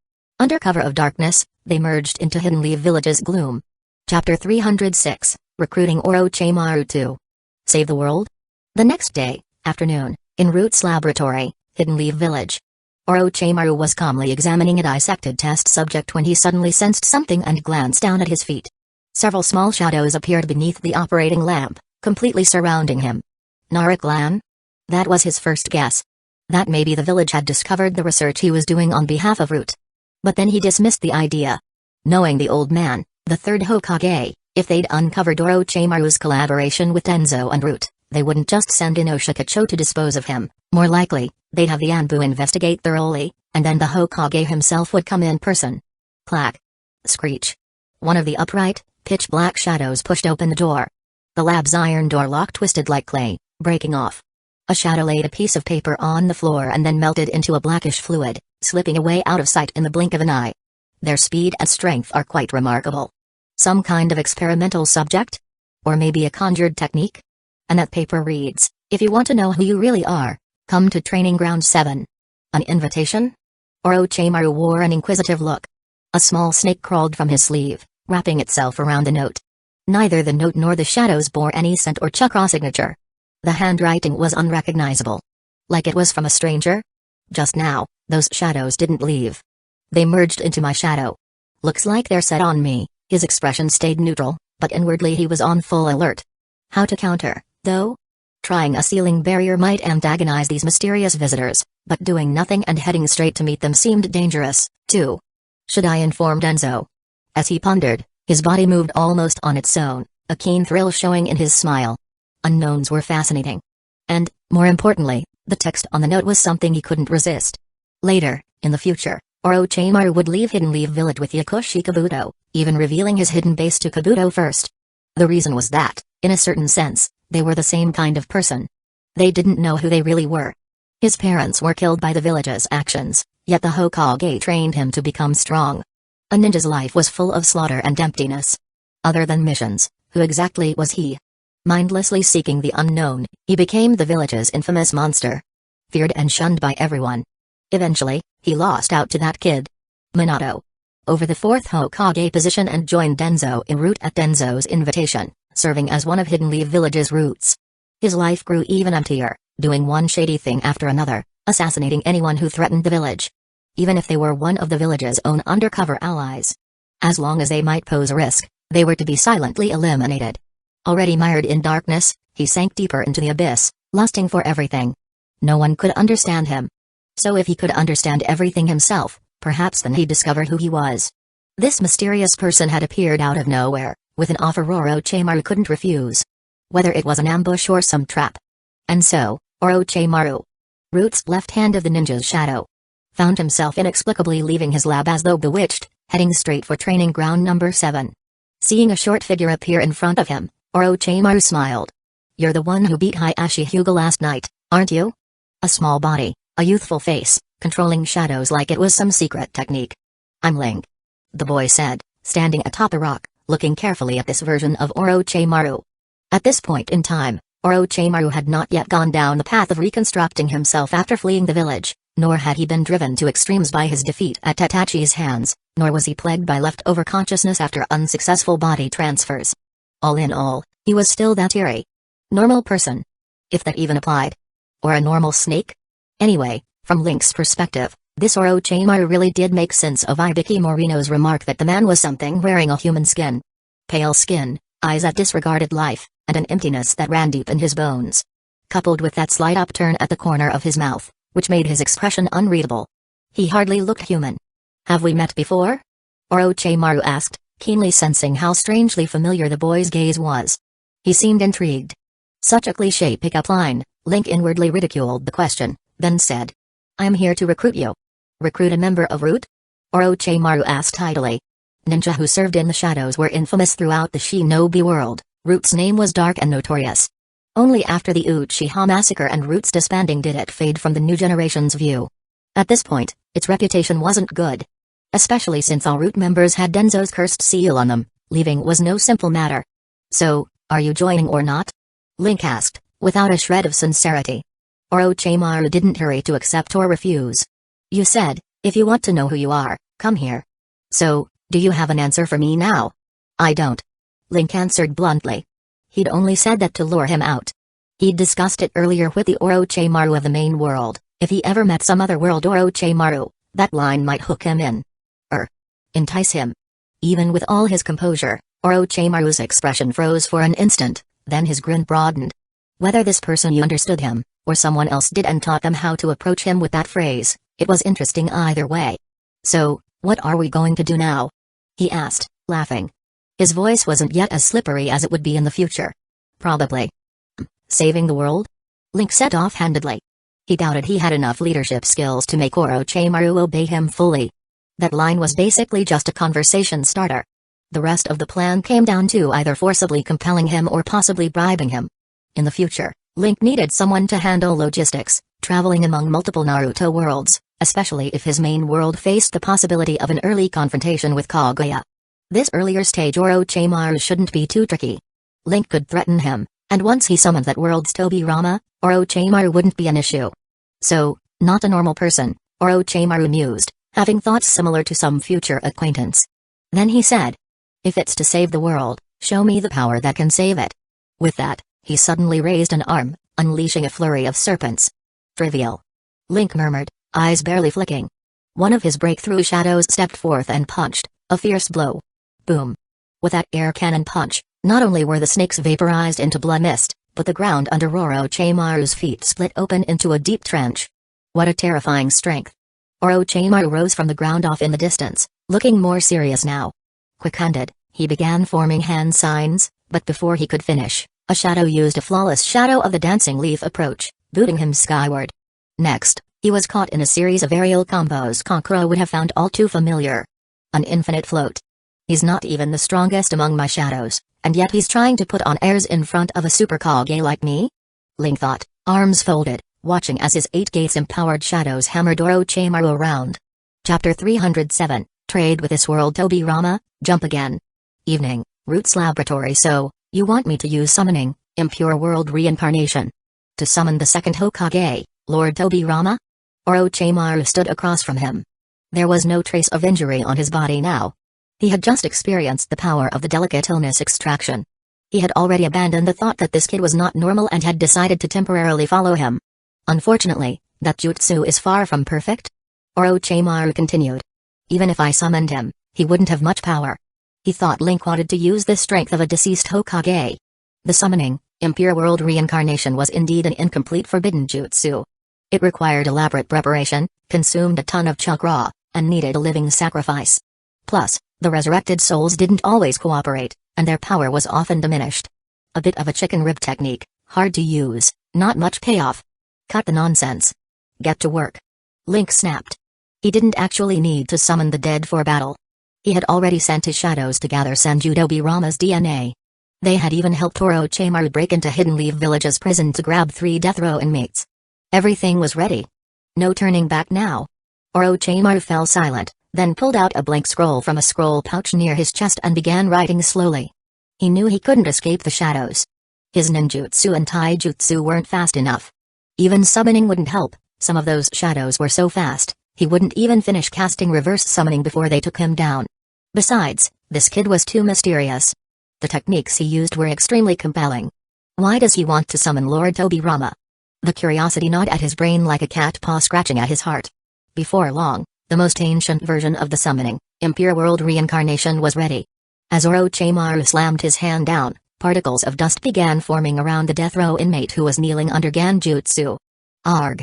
Under cover of darkness, they merged into Hidden Leaf Village's gloom. Chapter 306, Recruiting Orochimaru to Save the World? The next day, afternoon, in Root's laboratory, Hidden Leaf Village. Orochimaru was calmly examining a dissected test subject when he suddenly sensed something and glanced down at his feet. Several small shadows appeared beneath the operating lamp, completely surrounding him. Naruklan? That was his first guess. That maybe the village had discovered the research he was doing on behalf of Root. But then he dismissed the idea. Knowing the old man, the third Hokage, if they'd uncovered Orochimaru's collaboration with Tenzo and Root, they wouldn't just send in Oshikacho to dispose of him. More likely, they'd have the Anbu investigate thoroughly, and then the Hokage himself would come in person. Clack. Screech. One of the upright, pitch-black shadows pushed open the door. The lab's iron door lock twisted like clay, breaking off. A shadow laid a piece of paper on the floor and then melted into a blackish fluid, slipping away out of sight in the blink of an eye. Their speed and strength are quite remarkable. Some kind of experimental subject? Or maybe a conjured technique? And that paper reads, "If you want to know who you really are, come to Training Ground 7. An invitation? Orochimaru wore an inquisitive look. A small snake crawled from his sleeve, wrapping itself around the note. Neither the note nor the shadows bore any scent or chakra signature. The handwriting was unrecognizable. Like it was from a stranger? Just now, those shadows didn't leave. They merged into my shadow. Looks like they're set on me." His expression stayed neutral, but inwardly he was on full alert. How to counter, though? Trying a ceiling barrier might antagonize these mysterious visitors, but doing nothing and heading straight to meet them seemed dangerous, too. Should I inform Denzo? As he pondered, his body moved almost on its own, a keen thrill showing in his smile. Unknowns were fascinating. And, more importantly, the text on the note was something he couldn't resist. Later, in the future, Orochimaru would leave Hidden Leaf Village with Yakushi Kabuto, even revealing his hidden base to Kabuto first. The reason was that, in a certain sense, they were the same kind of person. They didn't know who they really were. His parents were killed by the village's actions, yet the Hokage trained him to become strong. A ninja's life was full of slaughter and emptiness. Other than missions, who exactly was he? Mindlessly seeking the unknown, he became the village's infamous monster. Feared and shunned by everyone. Eventually, he lost out to that kid. Minato. Over the 4th Hokage position and joined Denzo en route at Denzo's invitation, serving as one of Hidden Leaf Village's roots. His life grew even emptier, doing one shady thing after another, assassinating anyone who threatened the village. Even if they were one of the village's own undercover allies. As long as they might pose a risk, they were to be silently eliminated. Already mired in darkness, he sank deeper into the abyss, lusting for everything. No one could understand him. So if he could understand everything himself, perhaps then he'd discover who he was. This mysterious person had appeared out of nowhere, with an offer Orochimaru couldn't refuse. Whether it was an ambush or some trap. And so, Orochimaru, Root's left hand of the ninja's shadow, found himself inexplicably leaving his lab as though bewitched, heading straight for Training Ground number 7. Seeing a short figure appear in front of him, Orochimaru smiled. "You're the one who beat Hiashi Hyuga last night, aren't you?" A small body, a youthful face, controlling shadows like it was some secret technique. "I'm Link," the boy said, standing atop a rock, looking carefully at this version of Orochimaru. At this point in time, Orochimaru had not yet gone down the path of reconstructing himself after fleeing the village, nor had he been driven to extremes by his defeat at Tatachi's hands, nor was he plagued by leftover consciousness after unsuccessful body transfers. All in all, he was still that eerie, normal person. If that even applied. Or a normal snake? Anyway, from Link's perspective, this Orochimaru really did make sense of Ibiki Morino's remark that the man was something wearing a human skin. Pale skin, eyes that disregarded life, and an emptiness that ran deep in his bones. Coupled with that slight upturn at the corner of his mouth, which made his expression unreadable. He hardly looked human. "Have we met before?" Orochimaru asked, keenly sensing how strangely familiar the boy's gaze was. He seemed intrigued. Such a cliché pickup line, Link inwardly ridiculed the question, then said, "I'm here to recruit you." "Recruit a member of Root?" Orochimaru asked idly. Ninja who served in the shadows were infamous throughout the shinobi world. Root's name was dark and notorious. Only after the Uchiha massacre and Root's disbanding did it fade from the new generation's view. At this point, its reputation wasn't good. Especially since all Root members had Denzo's cursed seal on them, leaving was no simple matter. "So, are you joining or not?" Link asked, without a shred of sincerity. Orochimaru didn't hurry to accept or refuse. "You said, if you want to know who you are, come here. So, do you have an answer for me now?" "I don't." Link answered bluntly. He'd only said that to lure him out. He'd discussed it earlier with the Orochimaru of the main world. If he ever met some other world Orochimaru, that line might hook him in. Entice him. Even with all his composure, Orochimaru's expression froze for an instant, then his grin broadened. Whether this person understood him, or someone else did and taught them how to approach him with that phrase, it was interesting either way. "So, what are we going to do now?" he asked, laughing. His voice wasn't yet as slippery as it would be in the future. "Probably saving the world?" Link said offhandedly. He doubted he had enough leadership skills to make Orochimaru obey him fully. That line was basically just a conversation starter. The rest of the plan came down to either forcibly compelling him or possibly bribing him. In the future, Link needed someone to handle logistics, traveling among multiple Naruto worlds, especially if his main world faced the possibility of an early confrontation with Kaguya. This earlier stage Orochimaru shouldn't be too tricky. Link could threaten him, and once he summoned that world's Tobirama, Orochimaru wouldn't be an issue. So, not a normal person, Orochimaru mused, having thoughts similar to some future acquaintance. Then he said, "If it's to save the world, show me the power that can save it." With that, he suddenly raised an arm, unleashing a flurry of serpents. "Trivial," Link murmured, eyes barely flicking. One of his breakthrough shadows stepped forth and punched, a fierce blow. Boom. With that air cannon punch, not only were the snakes vaporized into blood mist, but the ground under Orochimaru's feet split open into a deep trench. What a terrifying strength. Orochimaru rose from the ground off in the distance, looking more serious now. Quick-handed, he began forming hand signs, but before he could finish, a shadow used a flawless shadow of the dancing leaf approach, booting him skyward. Next, he was caught in a series of aerial combos Kankuro would have found all too familiar. An infinite float. He's not even the strongest among my shadows, and yet he's trying to put on airs in front of a super Kage like me? Link thought, arms folded, watching as his 8 gates-empowered shadows hammered Orochimaru around. Chapter 307, Trade with this world Tobirama, Jump Again. Evening, Roots Laboratory. So, you want me to use summoning, impure world reincarnation? To summon the second Hokage, Lord Tobirama? Orochimaru stood across from him. There was no trace of injury on his body now. He had just experienced the power of the delicate illness extraction. He had already abandoned the thought that this kid was not normal and had decided to temporarily follow him. Unfortunately, that jutsu is far from perfect. Orochimaru continued. Even if I summoned him, he wouldn't have much power. He thought Link wanted to use the strength of a deceased Hokage. The summoning, impure world reincarnation was indeed an incomplete forbidden jutsu. It required elaborate preparation, consumed a ton of chakra, and needed a living sacrifice. Plus, the resurrected souls didn't always cooperate, and their power was often diminished. A bit of a chicken rib technique, hard to use, not much payoff. Cut the nonsense. Get to work. Link snapped. He didn't actually need to summon the dead for battle. He had already sent his shadows to gather Senju Tobirama's DNA. They had even helped Orochimaru break into Hidden Leaf Village's prison to grab 3 death row inmates. Everything was ready. No turning back now. Orochimaru fell silent, then pulled out a blank scroll from a scroll pouch near his chest and began writing slowly. He knew he couldn't escape the shadows. His ninjutsu and taijutsu weren't fast enough. Even summoning wouldn't help, some of those shadows were so fast, he wouldn't even finish casting reverse summoning before they took him down. Besides, this kid was too mysterious. The techniques he used were extremely compelling. Why does he want to summon Lord Tobirama? The curiosity gnawed at his brain like a cat paw scratching at his heart. Before long, the most ancient version of the summoning, impure world reincarnation, was ready. As Orochimaru slammed his hand down, particles of dust began forming around the death row inmate who was kneeling under Ganjutsu. Arg!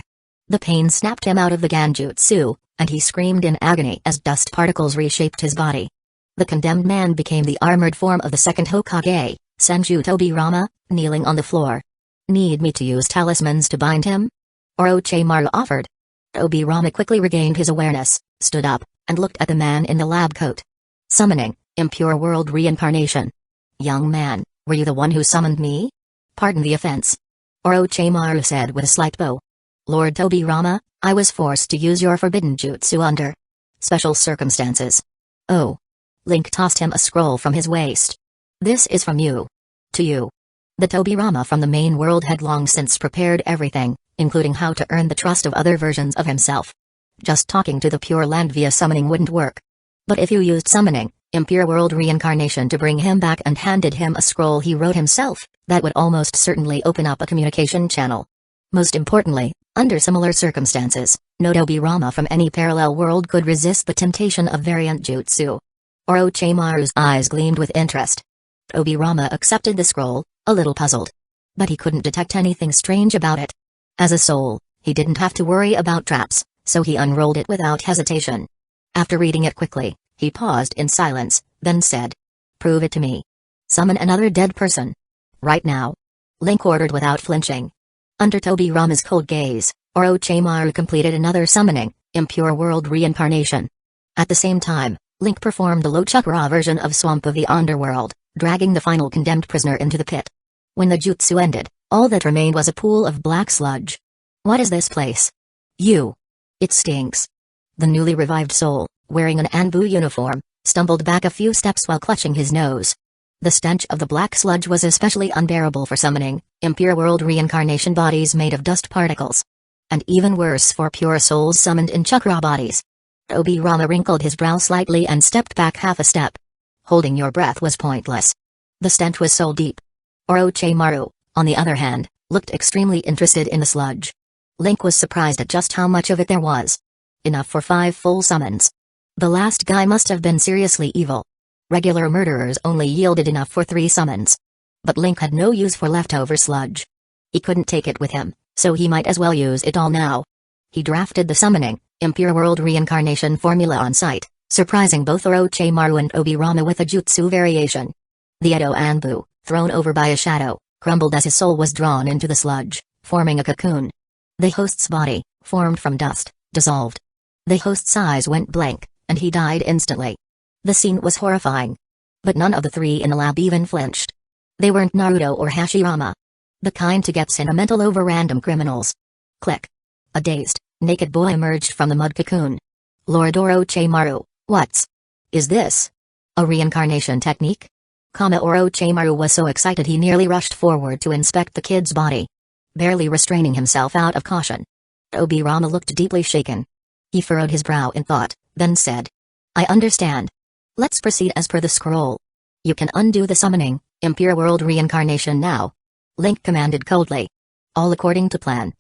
The pain snapped him out of the Ganjutsu, and he screamed in agony as dust particles reshaped his body. The condemned man became the armored form of the second Hokage, Senju Tobirama, kneeling on the floor. Need me to use talismans to bind him? Orochimaru offered. Tobirama quickly regained his awareness, stood up, and looked at the man in the lab coat. Summoning, impure world reincarnation. Young man, were you the one who summoned me? Pardon the offense. Orochimaru said with a slight bow. Lord Tobirama, I was forced to use your forbidden jutsu under special circumstances. Oh. Link tossed him a scroll from his waist. This is from you. To you. The Tobirama from the main world had long since prepared everything, including how to earn the trust of other versions of himself. Just talking to the Pure Land via summoning wouldn't work. But if you used summoning, impure world reincarnation to bring him back and handed him a scroll he wrote himself, that would almost certainly open up a communication channel. Most importantly, under similar circumstances, no Tobirama from any parallel world could resist the temptation of variant jutsu. Orochimaru's eyes gleamed with interest. Tobirama accepted the scroll, a little puzzled. But he couldn't detect anything strange about it. As a soul, he didn't have to worry about traps, so he unrolled it without hesitation. After reading it quickly, he paused in silence, then said, "Prove it to me. Summon another dead person. Right now." Link ordered without flinching. Under Tobirama's cold gaze, Orochimaru completed another summoning, impure world reincarnation. At the same time, Link performed a low chakra version of Swamp of the Underworld, dragging the final condemned prisoner into the pit. When the jutsu ended, all that remained was a pool of black sludge. What is this place? You. It stinks. The newly revived soul, wearing an Anbu uniform, stumbled back a few steps while clutching his nose. The stench of the black sludge was especially unbearable for summoning impure world reincarnation bodies made of dust particles. And even worse for pure souls summoned in chakra bodies. Obirama wrinkled his brow slightly and stepped back half a step. Holding your breath was pointless. The stench was so deep. Orochimaru, on the other hand, looked extremely interested in the sludge. Link was surprised at just how much of it there was. Enough for 5 full summons. The last guy must have been seriously evil. Regular murderers only yielded enough for 3 summons. But Link had no use for leftover sludge. He couldn't take it with him, so he might as well use it all now. He drafted the summoning, impure world reincarnation formula on site, surprising both Orochimaru and Obirama with a jutsu variation. The Edo Anbu, thrown over by a shadow, crumbled as his soul was drawn into the sludge, forming a cocoon. The host's body, formed from dust, dissolved. The host's eyes went blank, and he died instantly. The scene was horrifying. But none of the 3 in the lab even flinched. They weren't Naruto or Hashirama. The kind to get sentimental over random criminals. Click. A dazed, naked boy emerged from the mud cocoon. Lord Orochimaru, is this? A reincarnation technique? Orochimaru was so excited he nearly rushed forward to inspect the kid's body. Barely restraining himself out of caution. Obirama looked deeply shaken. He furrowed his brow in thought, then said. I understand. Let's proceed as per the scroll. You can undo the summoning, impure world reincarnation now. Link commanded coldly. All according to plan.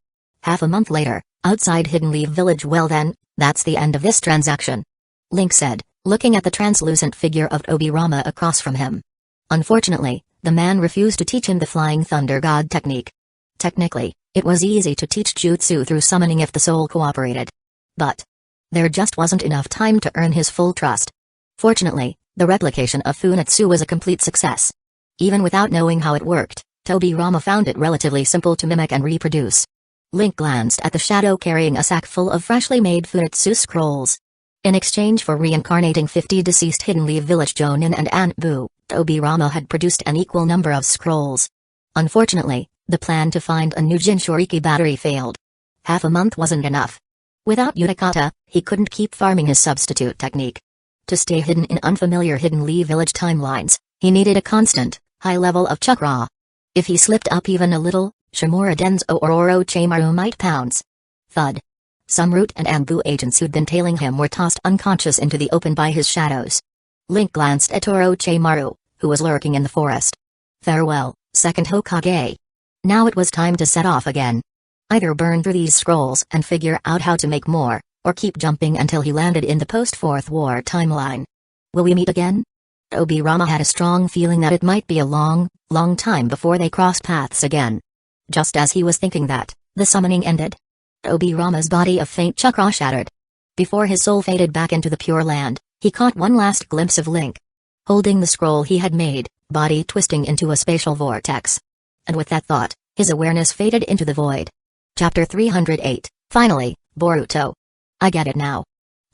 Half a month later, outside Hidden Leaf Village. Well then, that's the end of this transaction. Link said, looking at the translucent figure of Obirama across from him. Unfortunately, the man refused to teach him the Flying Thunder God technique. Technically, it was easy to teach jutsu through summoning if the soul cooperated. But there just wasn't enough time to earn his full trust. Fortunately, the replication of Funetsu was a complete success. Even without knowing how it worked, Obirama found it relatively simple to mimic and reproduce. Link glanced at the shadow carrying a sack full of freshly made Funetsu scrolls. In exchange for reincarnating 50 deceased Hidden Leaf Village Jonin and Anbu, Obirama had produced an equal number of scrolls. Unfortunately, the plan to find a new Jinchuriki battery failed. Half a month wasn't enough. Without Utakata, he couldn't keep farming his substitute technique. To stay hidden in unfamiliar Hidden Leaf Village timelines, he needed a constant, high level of chakra. If he slipped up even a little, Shimura Denzo or Orochimaru might pounce. Thud. Some Root and Anbu agents who'd been tailing him were tossed unconscious into the open by his shadows. Link glanced at Orochimaru, who was lurking in the forest. Farewell, second Hokage. Now it was time to set off again. Either burn through these scrolls and figure out how to make more, or keep jumping until he landed in the post-Fourth War timeline. Will we meet again? Obirama had a strong feeling that it might be a long, long time before they crossed paths again. Just as he was thinking that, the summoning ended. Obirama's body of faint chakra shattered. Before his soul faded back into the Pure Land, he caught one last glimpse of Link. Holding the scroll he had made, body twisting into a spatial vortex. And with that thought, his awareness faded into the void. Chapter 308, Finally, Boruto. I get it now.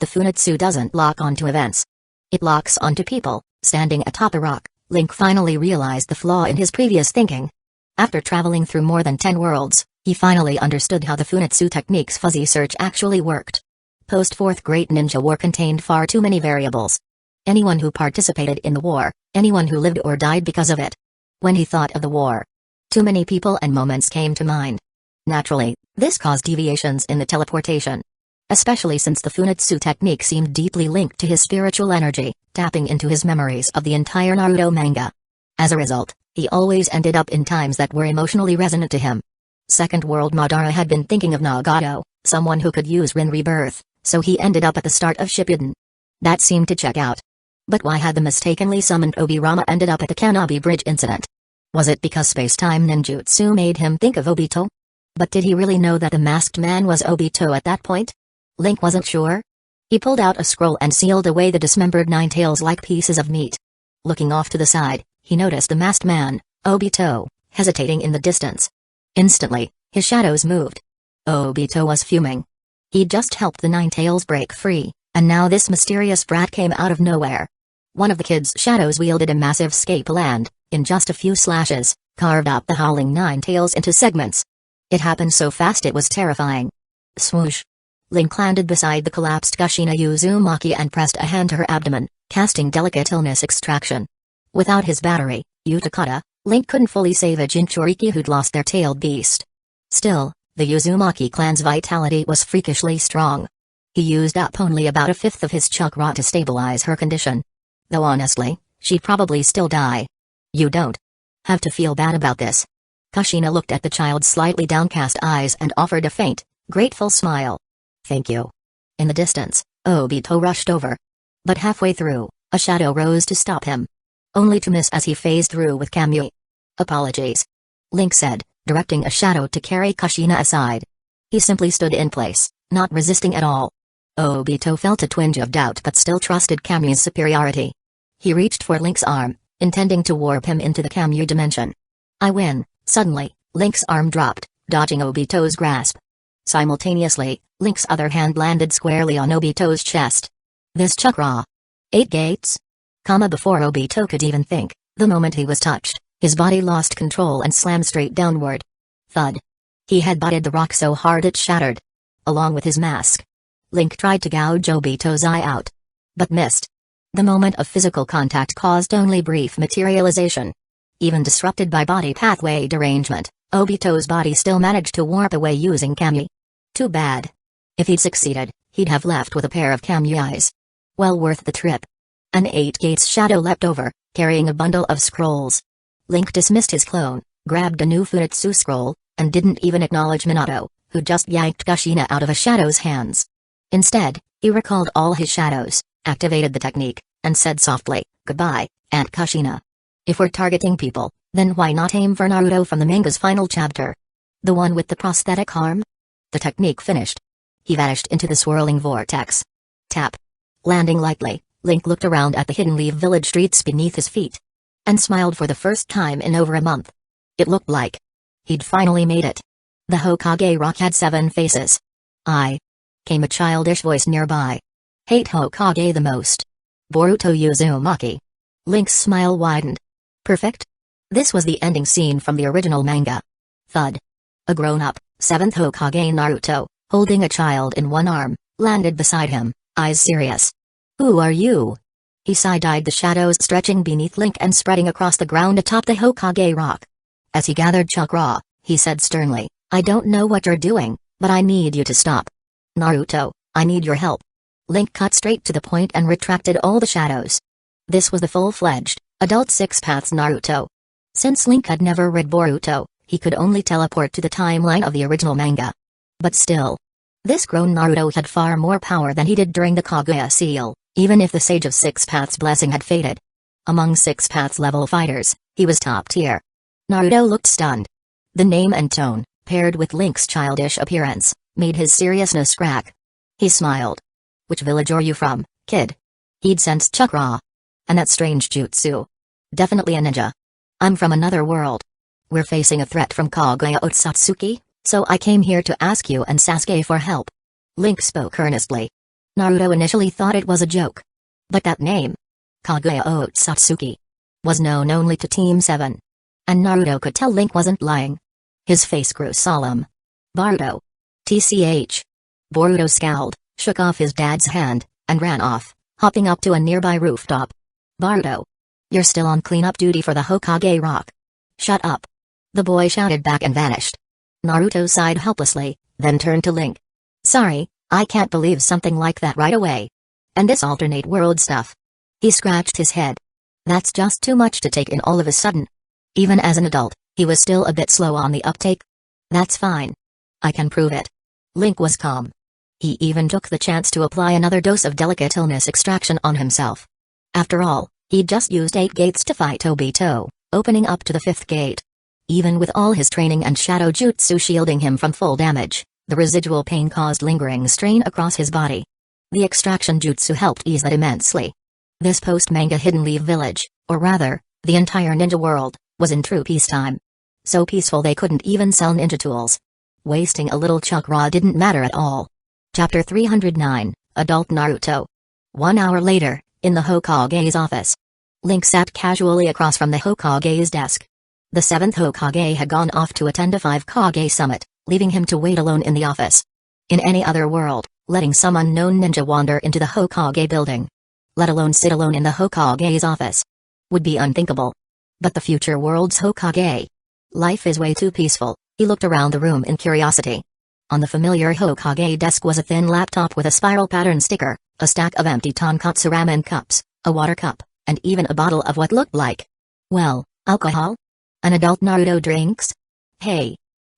The Funetsu doesn't lock onto events. It locks onto people. Standing atop a rock, Link finally realized the flaw in his previous thinking. After traveling through more than 10 worlds, he finally understood how the Funetsu technique's fuzzy search actually worked. Post-Fourth Great Ninja War contained far too many variables. Anyone who participated in the war, anyone who lived or died because of it. When he thought of the war, too many people and moments came to mind. Naturally, this caused deviations in the teleportation. Especially since the Funetsu technique seemed deeply linked to his spiritual energy, tapping into his memories of the entire Naruto manga. As a result, he always ended up in times that were emotionally resonant to him. Second World Madara had been thinking of Nagato, someone who could use Rin Rebirth, so he ended up at the start of Shippuden. That seemed to check out. But why had the mistakenly summoned Obirama ended up at the Kanabi Bridge incident? Was it because space-time ninjutsu made him think of Obito? But did he really know that the masked man was Obito at that point? Link wasn't sure. He pulled out a scroll and sealed away the dismembered Ninetales like pieces of meat. Looking off to the side, he noticed the masked man, Obito, hesitating in the distance. Instantly, his shadows moved. Obito was fuming. He'd just helped the Ninetales break free, And now this mysterious brat came out of nowhere. One of the kid's shadows wielded a massive scalpel and, in just a few slashes, carved up the howling nine tails into segments. It happened so fast it was terrifying. Swoosh. Link landed beside the collapsed Kushina Uzumaki and pressed a hand to her abdomen, casting delicate illness extraction. Without his battery, Utakata, Link couldn't fully save a Jinchuriki who'd lost their tailed beast. Still, the Uzumaki clan's vitality was freakishly strong. He used up only about a fifth of his chakra to stabilize her condition. Though honestly, she'd probably still die. You don't have to feel bad about this. Kushina looked at the child's slightly downcast eyes and offered a faint, grateful smile. Thank you. In the distance, Obito rushed over. But halfway through, a shadow rose to stop him. Only to miss as he phased through with Kamui. Apologies. Link said, directing a shadow to carry Kushina aside. He simply stood in place, not resisting at all. Obito felt a twinge of doubt but still trusted Kamui's superiority. He reached for Link's arm, intending to warp him into the Kamui dimension. I win. Suddenly, Link's arm dropped, dodging Obito's grasp. Simultaneously, Link's other hand landed squarely on Obito's chest. This chakra. 8 gates? Before Obito could even think, the moment he was touched, his body lost control and slammed straight downward. Thud. He had butted the rock so hard it shattered. Along with his mask. Link tried to gouge Obito's eye out. But missed. The moment of physical contact caused only brief materialization. Even disrupted by body pathway derangement, Obito's body still managed to warp away using Kamui. Too bad. If he'd succeeded, he'd have left with a pair of Kamui eyes. Well worth the trip. An 8 gates shadow leapt over, carrying a bundle of scrolls. Link dismissed his clone, grabbed a new Funitsu scroll, and didn't even acknowledge Minato, who just yanked Kushina out of a shadow's hands. Instead, he recalled all his shadows, activated the technique, and said softly, "Goodbye, Aunt Kushina. If we're targeting people, then why not aim for Naruto from the manga's final chapter? The one with the prosthetic arm?" The technique finished. He vanished into the swirling vortex. Tap. Landing lightly, Link looked around at the hidden leaf village streets beneath his feet. And smiled for the first time in over a month. It looked like he'd finally made it. The Hokage rock had 7 faces. Came a childish voice nearby. Hate Hokage the most. Boruto Uzumaki. Link's smile widened. Perfect? This was the ending scene from the original manga. Thud. A grown-up, 7th Hokage Naruto, holding a child in one arm, landed beside him, eyes serious. Who are you? He side-eyed the shadows stretching beneath Link and spreading across the ground atop the Hokage rock. As he gathered chakra, he said sternly, I don't know what you're doing, but I need you to stop. Naruto, I need your help. Link cut straight to the point and retracted all the shadows. This was the full-fledged, adult 6 Paths Naruto. Since Link had never read Boruto, he could only teleport to the timeline of the original manga. But still, this grown Naruto had far more power than he did during the Kaguya seal, even if the Sage of 6 Paths blessing had faded. Among 6 Paths level fighters, he was top tier. Naruto looked stunned. The name and tone, paired with Link's childish appearance, made his seriousness crack. He smiled. Which village are you from, kid? He'd sensed chakra. And that strange jutsu. Definitely a ninja. I'm from another world. We're facing a threat from Kaguya Otsutsuki, so I came here to ask you and Sasuke for help. Link spoke earnestly. Naruto initially thought it was a joke. But that name, Kaguya Otsutsuki, was known only to Team 7. And Naruto could tell Link wasn't lying. His face grew solemn. Boruto. TCH. Boruto scowled, shook off his dad's hand, and ran off, hopping up to a nearby rooftop. Boruto. You're still on cleanup duty for the Hokage Rock. Shut up. The boy shouted back and vanished. Naruto sighed helplessly, then turned to Link. Sorry, I can't believe something like that right away. And this alternate world stuff. He scratched his head. That's just too much to take in all of a sudden. Even as an adult, he was still a bit slow on the uptake. That's fine. I can prove it. Link was calm. He even took the chance to apply another dose of delicate illness extraction on himself. After all, he'd just used 8 gates to fight Obito, opening up to the 5th gate. Even with all his training and shadow jutsu shielding him from full damage, the residual pain caused lingering strain across his body. The extraction jutsu helped ease that immensely. This post-manga Hidden Leaf Village, or rather, the entire ninja world, was in true peacetime. So peaceful they couldn't even sell ninja tools. Wasting a little chakra didn't matter at all. Chapter 309, Adult Naruto. 1 hour later, in the Hokage's office. Link sat casually across from the Hokage's desk. The 7th Hokage had gone off to attend a 5-Kage summit, leaving him to wait alone in the office. In any other world, letting some unknown ninja wander into the Hokage building, let alone sit alone in the Hokage's office, would be unthinkable. But the future world's Hokage. Life is way too peaceful. He looked around the room in curiosity. On the familiar Hokage desk was a thin laptop with a spiral pattern sticker, a stack of empty tonkatsu ramen cups, a water cup, and even a bottle of what looked like, well, alcohol? An adult Naruto drinks? Hey.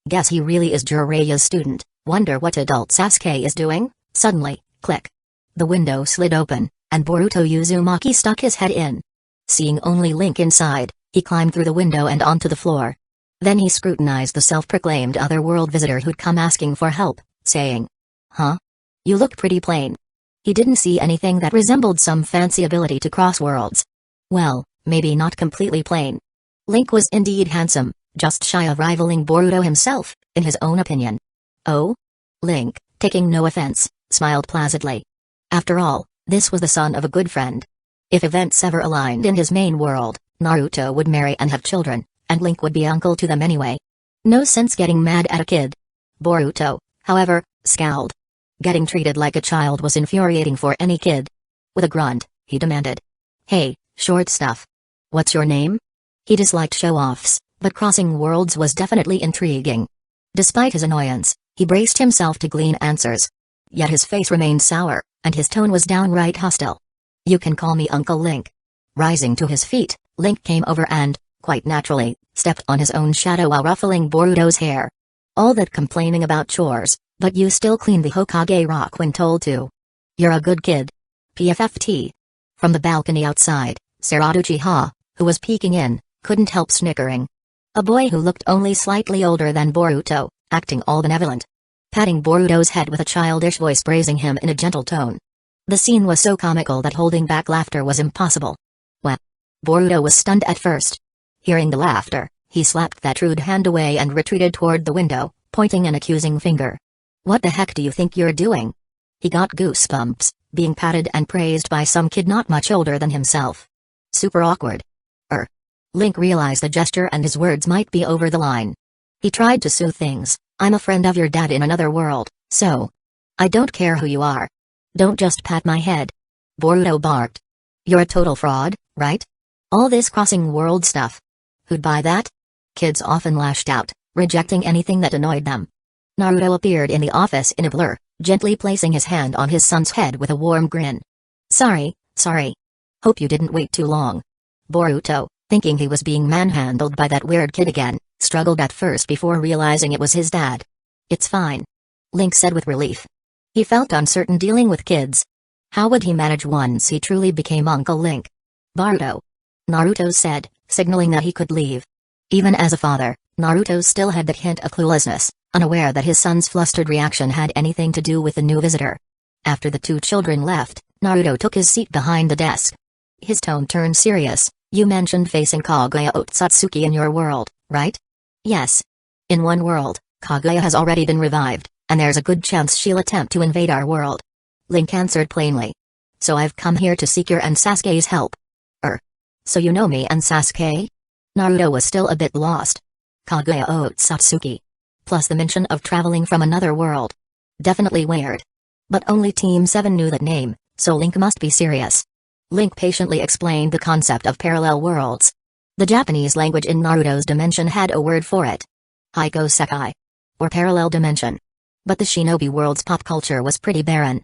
Guess he really is Jiraiya's student. Wonder what adult Sasuke is doing? Suddenly, click. The window slid open, and Boruto Uzumaki stuck his head in. Seeing only Link inside, he climbed through the window and onto the floor. Then he scrutinized the self-proclaimed otherworld visitor who'd come asking for help, saying, "Huh? You look pretty plain." He didn't see anything that resembled some fancy ability to cross worlds. Well, maybe not completely plain. Link was indeed handsome, just shy of rivaling Boruto himself, in his own opinion. Oh? Link, taking no offense, smiled placidly. After all, this was the son of a good friend. If events ever aligned in his main world, Naruto would marry and have children, and Link would be uncle to them anyway. No sense getting mad at a kid. Boruto, however, scowled. Getting treated like a child was infuriating for any kid. With a grunt, he demanded, "Hey, short stuff. What's your name?" He disliked show-offs, but crossing worlds was definitely intriguing. Despite his annoyance, he braced himself to glean answers. Yet his face remained sour, and his tone was downright hostile. "You can call me Uncle Link." Rising to his feet, Link came over and, quite naturally, stepped on his own shadow while ruffling Boruto's hair. "All that complaining about chores, but you still clean the Hokage rock when told to. You're a good kid." PFFT. From the balcony outside, Sarada Uchiha, who was peeking in, couldn't help snickering. A boy who looked only slightly older than Boruto, acting all benevolent. Patting Boruto's head with a childish voice praising him in a gentle tone. The scene was so comical that holding back laughter was impossible. What? Boruto was stunned at first. Hearing the laughter, he slapped that rude hand away and retreated toward the window, pointing an accusing finger. "What the heck do you think you're doing?" He got goosebumps, being patted and praised by some kid not much older than himself. Super awkward. Link realized the gesture and his words might be over the line. He tried to soothe things. "I'm a friend of your dad in another world, so I don't care who you are. Don't just pat my head." Boruto barked. "You're a total fraud, right? All this crossing world stuff. Who'd buy that?" Kids often lashed out, rejecting anything that annoyed them. Naruto appeared in the office in a blur, gently placing his hand on his son's head with a warm grin. Sorry. Hope you didn't wait too long." Boruto, thinking he was being manhandled by that weird kid again, struggled at first before realizing it was his dad. "It's fine," Link said with relief. He felt uncertain dealing with kids. How would he manage once he truly became Uncle Link? "Baruto," Naruto said, signaling that he could leave. Even as a father, Naruto still had that hint of cluelessness, unaware that his son's flustered reaction had anything to do with the new visitor. After the two children left, Naruto took his seat behind the desk. His tone turned serious. "You mentioned facing Kaguya Otsutsuki in your world, right?" "Yes. In one world, Kaguya has already been revived, and there's a good chance she'll attempt to invade our world." Link answered plainly. "So I've come here to seek your and Sasuke's help." So you know me and Sasuke?" Naruto was still a bit lost. Kaguya Otsutsuki. Plus the mention of traveling from another world. Definitely weird. But only Team 7 knew that name, so Link must be serious. Link patiently explained the concept of parallel worlds. The Japanese language in Naruto's dimension had a word for it. Haiko Sekai. Or parallel dimension. But the shinobi world's pop culture was pretty barren.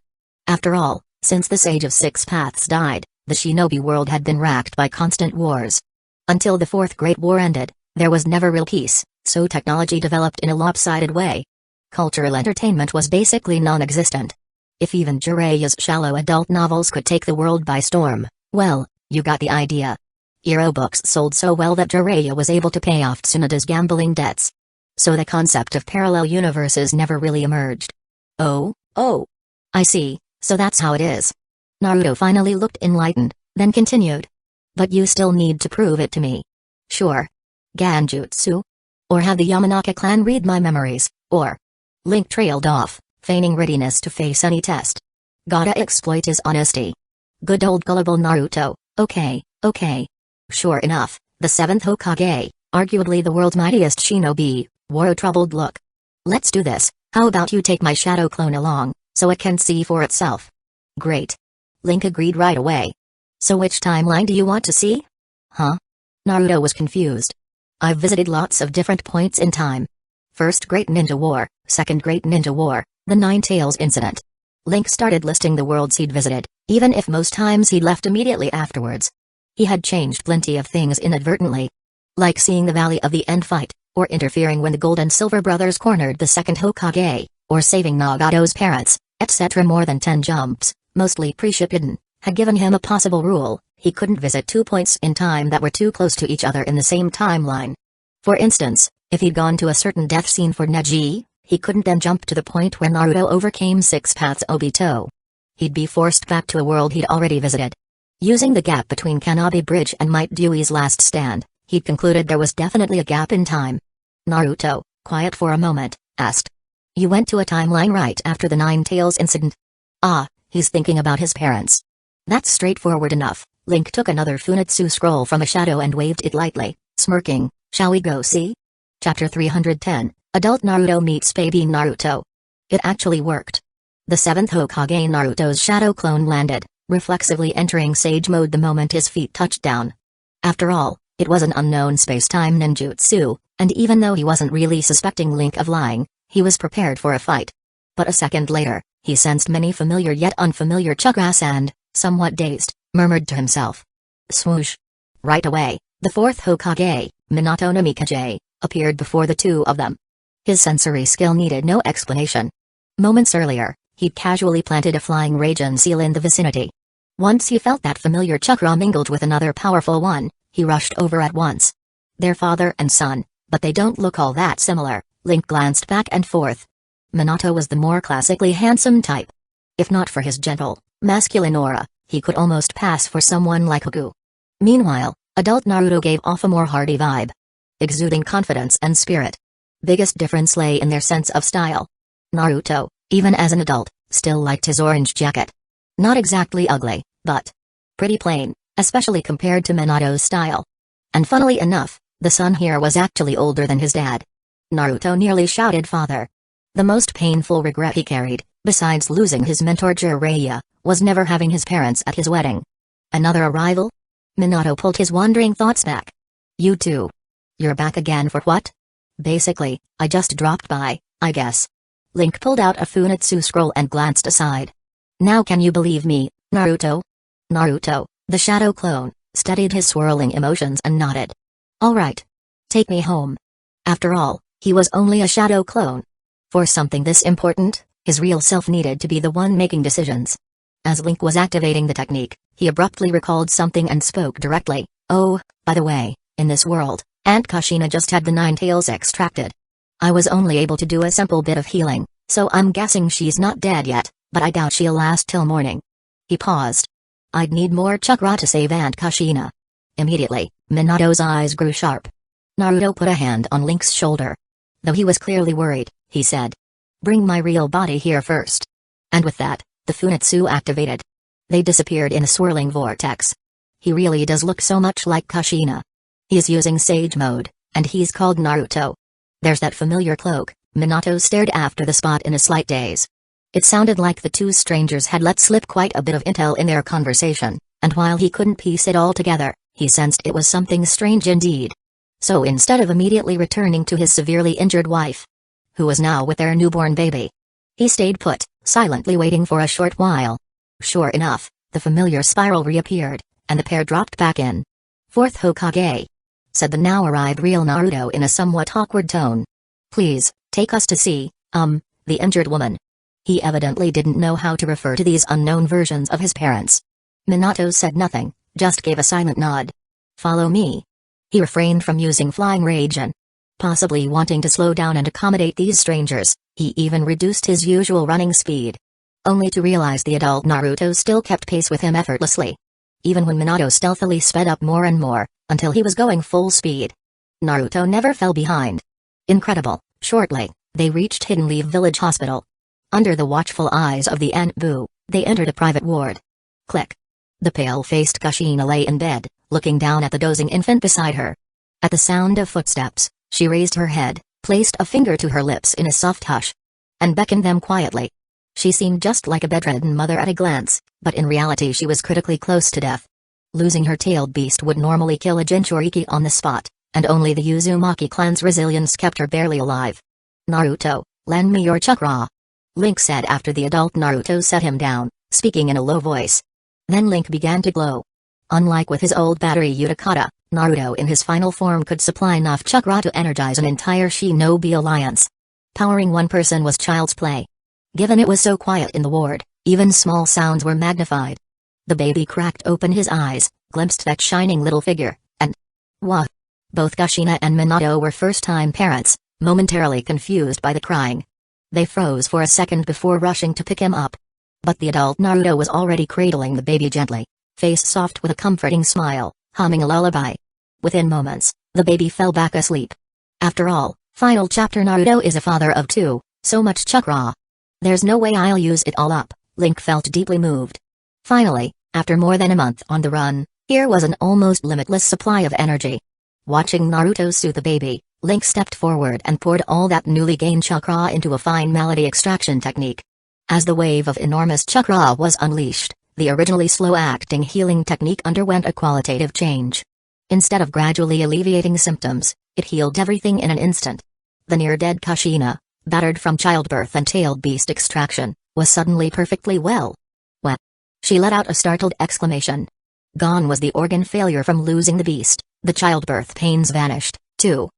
After all, since the Sage of Six Paths died, the shinobi world had been racked by constant wars. Until the Fourth Great War ended, there was never real peace, so technology developed in a lopsided way. Cultural entertainment was basically non-existent. If even Jiraiya's shallow adult novels could take the world by storm, well, you got the idea. Hero books sold so well that Jiraiya was able to pay off Tsunoda's gambling debts. So the concept of parallel universes never really emerged. Oh, I see, so that's how it is. Naruto finally looked enlightened, then continued. But you still need to prove it to me. Sure. Ganjutsu? Or have the Yamanaka clan read my memories, or... Link trailed off, feigning readiness to face any test. Gotta exploit his honesty. Good old gullible Naruto. Okay. Sure enough, the 7th Hokage, arguably the world's mightiest shinobi, wore a troubled look. Let's do this. How about you take my shadow clone along, so it can see for itself? Great. Link agreed right away. So which timeline do you want to see? Huh? Naruto was confused. I've visited lots of different points in time. First Great Ninja War, Second Great Ninja War, the Nine Tails Incident. Link started listing the worlds he'd visited, even if most times he'd left immediately afterwards. He had changed plenty of things inadvertently. Like seeing the Valley of the End fight, or interfering when the Gold and Silver brothers cornered the 2nd Hokage, or saving Nagato's parents, etc. More than 10 jumps, mostly pre-Shippuden, had given him a possible rule: he couldn't visit 2 points in time that were too close to each other in the same timeline. For instance, if he'd gone to a certain death scene for Neji, he couldn't then jump to the point where Naruto overcame 6 paths Obito. He'd be forced back to a world he'd already visited. Using the gap between Kanabi Bridge and Might Dewey's last stand, he'd concluded there was definitely a gap in time. Naruto, quiet for a moment, asked. You went to a timeline right after the Nine Tails incident? Ah, he's thinking about his parents. That's straightforward enough. Link took another Funetsu scroll from a shadow and waved it lightly, smirking. Shall we go see? Chapter 310, Adult Naruto meets Baby Naruto. It actually worked. The 7th Hokage Naruto's shadow clone landed, reflexively entering Sage Mode the moment his feet touched down. After all, it was an unknown space-time ninjutsu, and even though he wasn't really suspecting Link of lying, he was prepared for a fight. But a second later, he sensed many familiar yet unfamiliar chakras and, somewhat dazed, murmured to himself. Swoosh! Right away, the 4th Hokage, Minato Namikaze, appeared before the two of them. His sensory skill needed no explanation. Moments earlier, he'd casually planted a flying Raijin seal in the vicinity. Once he felt that familiar chakra mingled with another powerful one, he rushed over at once. They're father and son, but they don't look all that similar. Link glanced back and forth. Minato was the more classically handsome type. If not for his gentle, masculine aura, he could almost pass for someone like Haku. Meanwhile, adult Naruto gave off a more hardy vibe, exuding confidence and spirit. Biggest difference lay in their sense of style. Naruto, even as an adult, still liked his orange jacket. Not exactly ugly, but pretty plain, especially compared to Minato's style. And funnily enough, the son here was actually older than his dad. Naruto nearly shouted father. The most painful regret he carried, besides losing his mentor Jiraiya, was never having his parents at his wedding. Another arrival? Minato pulled his wandering thoughts back. You too. You're back again for what? Basically, I just dropped by, I guess. Link pulled out a Funetsu scroll and glanced aside. Now can you believe me, Naruto? Naruto, the shadow clone, studied his swirling emotions and nodded. Alright. Take me home. After all, he was only a shadow clone. For something this important, his real self needed to be the one making decisions. As Link was activating the technique, he abruptly recalled something and spoke directly. Oh, by the way, in this world, Aunt Kushina just had the 9 tails extracted. I was only able to do a simple bit of healing, so I'm guessing she's not dead yet, but I doubt she'll last till morning. He paused. I'd need more chakra to save Aunt Kushina. Immediately, Minato's eyes grew sharp. Naruto put a hand on Link's shoulder. Though he was clearly worried, he said. Bring my real body here first. And with that, the Funetsu activated. They disappeared in a swirling vortex. He really does look so much like Kushina. He's using Sage Mode, and he's called Naruto. There's that familiar cloak. Minato stared after the spot in a slight daze. It sounded like the two strangers had let slip quite a bit of intel in their conversation, and while he couldn't piece it all together, he sensed it was something strange indeed. So instead of immediately returning to his severely injured wife, who was now with their newborn baby, he stayed put, silently waiting for a short while. Sure enough, the familiar spiral reappeared, and the pair dropped back in. 4th Hokage, said the now-arrived real Naruto in a somewhat awkward tone. Please, take us to see, the injured woman. He evidently didn't know how to refer to these unknown versions of his parents. Minato said nothing, just gave a silent nod. Follow me. He refrained from using Flying Raijin. Possibly wanting to slow down and accommodate these strangers, he even reduced his usual running speed. Only to realize the adult Naruto still kept pace with him effortlessly. Even when Minato stealthily sped up more and more, until he was going full speed. Naruto never fell behind. Incredible, shortly, they reached Hidden Leaf Village Hospital. Under the watchful eyes of the Anbu, They entered a private ward. Click. The pale-faced Kushina lay in bed, looking down at the dozing infant beside her. At the sound of footsteps, she raised her head, placed a finger to her lips in a soft hush, and beckoned them quietly. She seemed just like a bedridden mother at a glance, but in reality she was critically close to death. Losing her tailed beast would normally kill a Jinchuriki on the spot, and only the Uzumaki clan's resilience kept her barely alive. "Naruto, lend me your chakra," Link said after the adult Naruto set him down, speaking in a low voice. Then Link began to glow. Unlike with his old battery Utakata, Naruto in his final form could supply enough chakra to energize an entire shinobi alliance. Powering one person was child's play. Given it was so quiet in the ward, even small sounds were magnified. The baby cracked open his eyes, glimpsed that shining little figure, and... Wah! Both Kushina and Minato were first-time parents, momentarily confused by the crying. They froze for a second before rushing to pick him up. But the adult Naruto was already cradling the baby gently, face soft with a comforting smile, humming a lullaby. Within moments, the baby fell back asleep. After all, final chapter Naruto is a father of two, so much chakra. There's no way I'll use it all up, Link felt deeply moved. Finally, after more than a month on the run, here was an almost limitless supply of energy. Watching Naruto soothe the baby, Link stepped forward and poured all that newly gained chakra into a fine malady extraction technique. As the wave of enormous chakra was unleashed, the originally slow-acting healing technique underwent a qualitative change. Instead of gradually alleviating symptoms, it healed everything in an instant. The near-dead Kushina, battered from childbirth and tailed beast extraction, was suddenly perfectly well. What? She let out a startled exclamation. Gone was the organ failure from losing the beast, the childbirth pains vanished, too.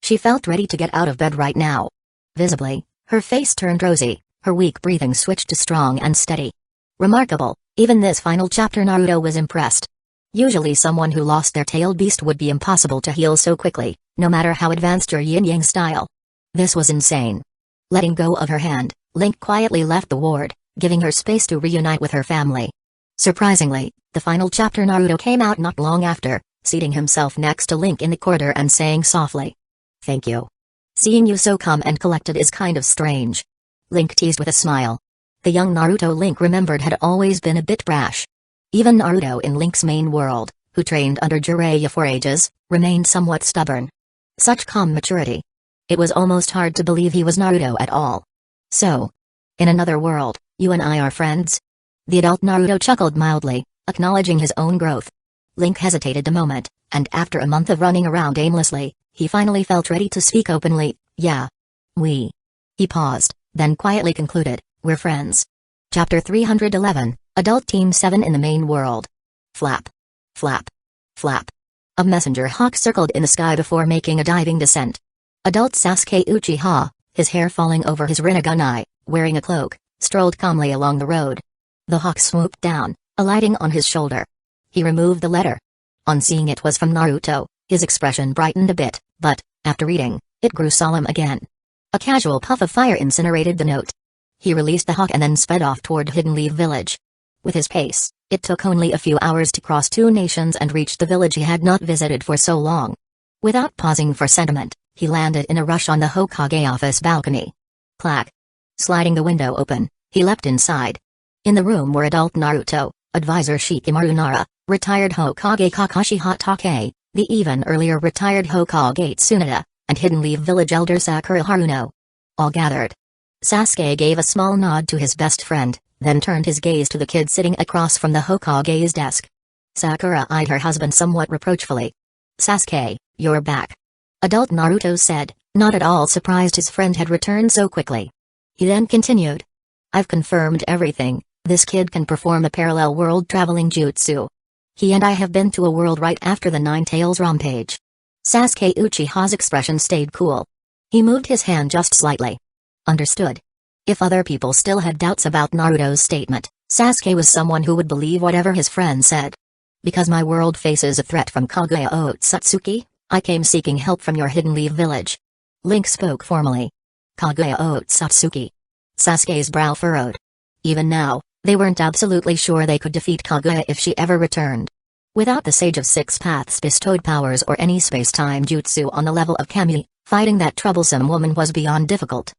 She felt ready to get out of bed right now. Visibly, her face turned rosy, her weak breathing switched to strong and steady. Remarkable, even this final chapter Naruto was impressed. Usually someone who lost their tailed beast would be impossible to heal so quickly, no matter how advanced your yin-yang style. This was insane. Letting go of her hand, Link quietly left the ward, giving her space to reunite with her family. Surprisingly, the final chapter Naruto came out not long after, seating himself next to Link in the corridor and saying softly, "Thank you. Seeing you so calm and collected is kind of strange." Link teased with a smile. The young Naruto Link remembered had always been a bit brash. Even Naruto in Link's main world, who trained under Jiraiya for ages, remained somewhat stubborn. Such calm maturity. It was almost hard to believe he was Naruto at all. "So, in another world, you and I are friends?" The adult Naruto chuckled mildly, acknowledging his own growth. Link hesitated a moment, and after a month of running around aimlessly, he finally felt ready to speak openly. "Yeah. We." He paused, then quietly concluded, "We're friends." Chapter 311, Adult Team 7 in the main world. Flap. Flap. Flap. A messenger hawk circled in the sky before making a diving descent. Adult Sasuke Uchiha, his hair falling over his Rinnegan eye, wearing a cloak, strolled calmly along the road. The hawk swooped down, alighting on his shoulder. He removed the letter. On seeing it was from Naruto, his expression brightened a bit, but, after reading, it grew solemn again. A casual puff of fire incinerated the note. He released the hawk and then sped off toward Hidden Leaf Village. With his pace, it took only a few hours to cross two nations and reach the village he had not visited for so long. Without pausing for sentiment, he landed in a rush on the Hokage office balcony. Clack. Sliding the window open, he leapt inside. In the room were adult Naruto, advisor Shikamaru Nara, retired Hokage Kakashi Hatake, the even earlier retired Hokage Tsunade, and Hidden Leaf Village elder Sakura Haruno. All gathered. Sasuke gave a small nod to his best friend, then turned his gaze to the kid sitting across from the Hokage's desk. Sakura eyed her husband somewhat reproachfully. "Sasuke, you're back," adult Naruto said, not at all surprised his friend had returned so quickly. He then continued. "I've confirmed everything. This kid can perform a parallel world traveling jutsu. He and I have been to a world right after the Nine Tails rampage." Sasuke Uchiha's expression stayed cool. He moved his hand just slightly. Understood. If other people still had doubts about Naruto's statement, Sasuke was someone who would believe whatever his friend said. "Because my world faces a threat from Kaguya Otsutsuki, I came seeking help from your Hidden Leaf Village." Link spoke formally. Kaguya Otsutsuki. Sasuke's brow furrowed. Even now, they weren't absolutely sure they could defeat Kaguya if she ever returned. Without the Sage of Six Paths bestowed powers or any space-time jutsu on the level of Kami, fighting that troublesome woman was beyond difficult.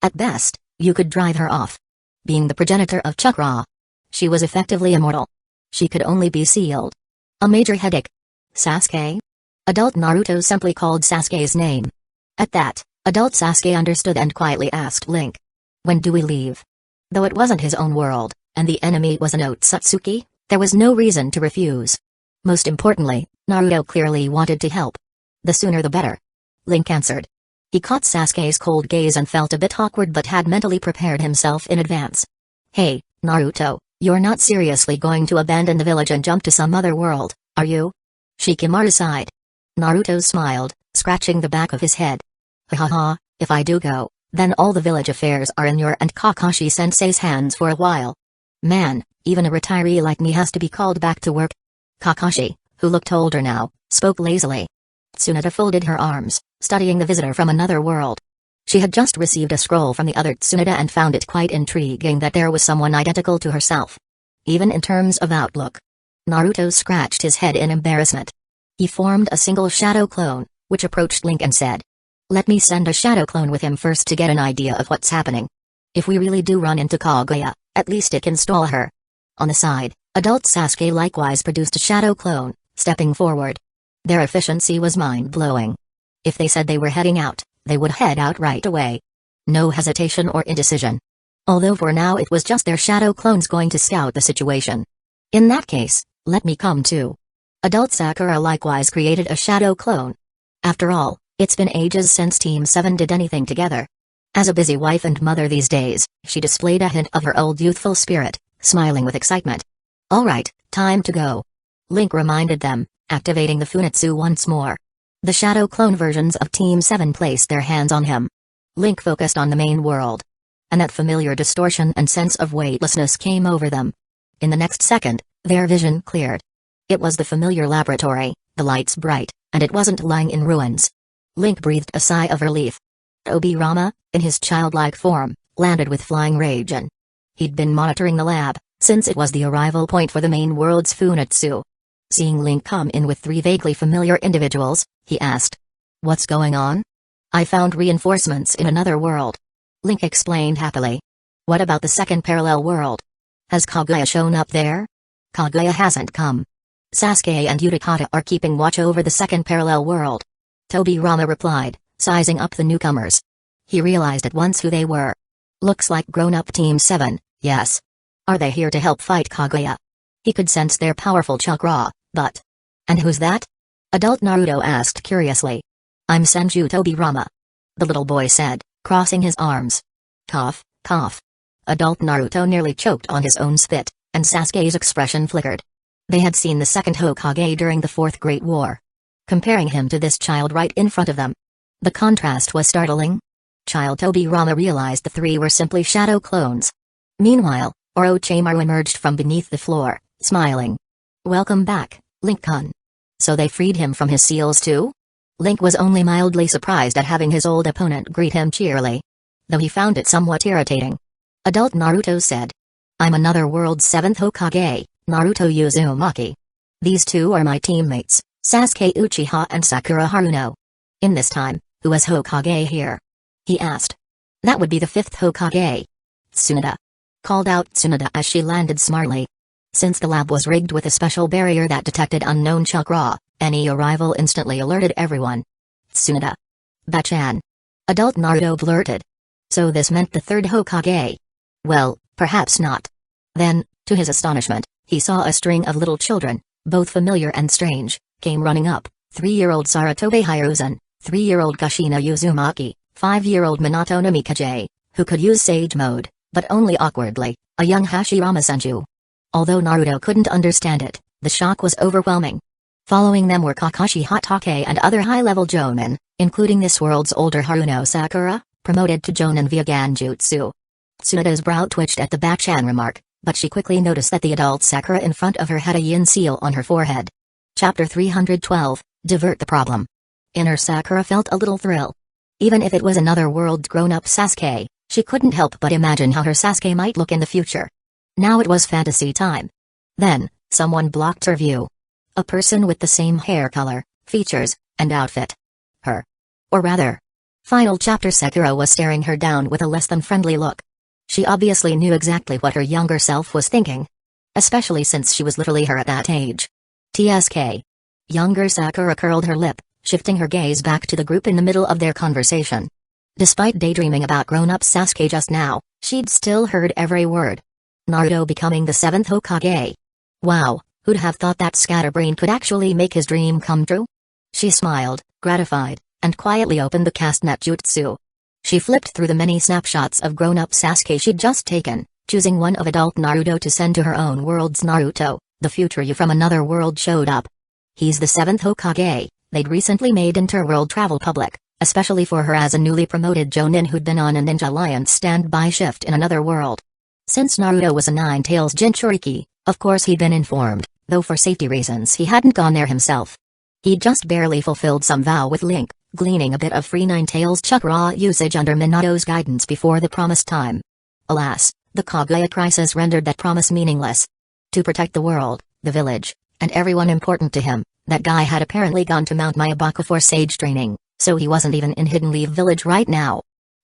At best, you could drive her off. Being the progenitor of chakra, She was effectively immortal. She could only be sealed. A major headache. Sasuke? Adult Naruto simply called Sasuke's name. At that, adult Sasuke understood and quietly asked Link. When do we leave? Though it wasn't his own world, and the enemy was an Otsutsuki, there was no reason to refuse. Most importantly, Naruto clearly wanted to help. The sooner the better. Link answered. He caught Sasuke's cold gaze and felt a bit awkward but had mentally prepared himself in advance. Hey, Naruto, you're not seriously going to abandon the village and jump to some other world, are you? Shikamaru sighed. Naruto smiled, scratching the back of his head. Ha ha ha, if I do go, then all the village affairs are in your and Kakashi-sensei's hands for a while. Man, even a retiree like me has to be called back to work. Kakashi, who looked older now, spoke lazily. Tsunade folded her arms, studying the visitor from another world. She had just received a scroll from the other Tsunade and found it quite intriguing that there was someone identical to herself. Even in terms of outlook. Naruto scratched his head in embarrassment. He formed a single shadow clone, which approached Link and said, "Let me send a shadow clone with him first to get an idea of what's happening. If we really do run into Kaguya, at least it can stall her." On the side, adult Sasuke likewise produced a shadow clone, stepping forward. Their efficiency was mind-blowing. If they said they were heading out, they would head out right away. No hesitation or indecision. Although for now it was just their shadow clones going to scout the situation. In that case, let me come too. Adult Sakura likewise created a shadow clone. After all, it's been ages since Team 7 did anything together. As a busy wife and mother these days, she displayed a hint of her old youthful spirit, smiling with excitement. Alright, time to go. Link reminded them, activating the Funitsu once more. The shadow clone versions of Team 7 placed their hands on him. Link focused on the main world. And that familiar distortion and sense of weightlessness came over them. In the next second, their vision cleared. It was the familiar laboratory, the lights bright, and it wasn't lying in ruins. Link breathed a sigh of relief. Tobirama, in his childlike form, landed with flying rage and he'd been monitoring the lab, since it was the arrival point for the main world's Funitsu. Seeing Link come in with three vaguely familiar individuals, he asked, "What's going on?" "I found reinforcements in another world." Link explained happily. "What about the second parallel world? Has Kaguya shown up there?" "Kaguya hasn't come. Sasuke and Utakata are keeping watch over the second parallel world." Tobirama replied, sizing up the newcomers. He realized at once who they were. Looks like grown-up Team 7, yes. Are they here to help fight Kaguya? He could sense their powerful chakra, but... And who's that? Adult Naruto asked curiously. "I'm Senju Tobirama," the little boy said, crossing his arms. Cough, cough. Adult Naruto nearly choked on his own spit, and Sasuke's expression flickered. They had seen the second Hokage during the Fourth Great War. Comparing him to this child right in front of them, the contrast was startling. Child Tobirama realized the three were simply shadow clones. Meanwhile, Orochimaru emerged from beneath the floor, smiling. "Welcome back, Link-kun." So they freed him from his seals too? Link was only mildly surprised at having his old opponent greet him cheerily. Though he found it somewhat irritating. Adult Naruto said. "I'm another world's 7th Hokage, Naruto Uzumaki. These two are my teammates, Sasuke Uchiha and Sakura Haruno. In this time, who is Hokage here?" he asked. "That would be the 5th Hokage." "Tsunade," called out Tsunade as she landed smartly. Since the lab was rigged with a special barrier that detected unknown chakra, any arrival instantly alerted everyone. "Tsunade. Bachan." Adult Naruto blurted. So this meant the 3rd Hokage. Well, perhaps not. Then, to his astonishment, he saw a string of little children, both familiar and strange, came running up. 3-year-old Saratobe Hiruzen, 3-year-old Kushina Uzumaki, 5-year-old Minato Namikaze, who could use Sage Mode, but only awkwardly, a young Hashirama Senju. Although Naruto couldn't understand it, the shock was overwhelming. Following them were Kakashi Hatake and other high-level Jonin, including this world's older Haruno Sakura, promoted to Jonin via Ganjutsu. Tsunade's brow twitched at the Bachan remark, but she quickly noticed that the adult Sakura in front of her had a yin seal on her forehead. Chapter 312, Divert the Problem. Inner Sakura felt a little thrill. Even if it was another world grown-up Sasuke, she couldn't help but imagine how her Sasuke might look in the future. Now it was fantasy time. Then, someone blocked her view. A person with the same hair color, features, and outfit. Her. Or rather. Final chapter. Sakura was staring her down with a less than friendly look. She obviously knew exactly what her younger self was thinking, especially since she was literally her at that age. TSK. Younger Sakura curled her lip, shifting her gaze back to the group in the middle of their conversation. Despite daydreaming about grown-up Sasuke just now, she'd still heard every word. Naruto becoming the 7th Hokage. Wow, who'd have thought that scatterbrain could actually make his dream come true? She smiled, gratified, and quietly opened the cast-net jutsu. She flipped through the many snapshots of grown-up Sasuke she'd just taken, choosing one of adult Naruto to send to her own world's Naruto. The future you from another world showed up. He's the 7th Hokage. They'd recently made interworld travel public, especially for her as a newly promoted Jonin who'd been on a Ninja Alliance standby shift in another world. Since Naruto was a Nine-Tails Jinchuriki, of course he'd been informed, though for safety reasons he hadn't gone there himself. He'd just barely fulfilled some vow with Link, gleaning a bit of free Nine-Tails chakra usage under Minato's guidance before the promised time. Alas, the Kaguya crisis rendered that promise meaningless. To protect the world, the village, and everyone important to him, that guy had apparently gone to Mount Myabaku for sage training, so he wasn't even in Hidden Leaf Village right now.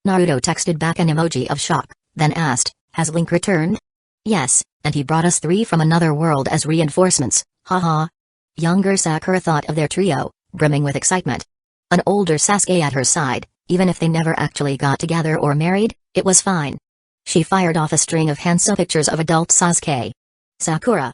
Naruto texted back an emoji of shock, then asked, "Has Link returned?" "Yes, and he brought us 3 from another world as reinforcements, haha." Younger Sakura thought of their trio, brimming with excitement. An older Sasuke at her side, even if they never actually got together or married, it was fine. She fired off a string of handsome pictures of adult Sasuke. "Sakura."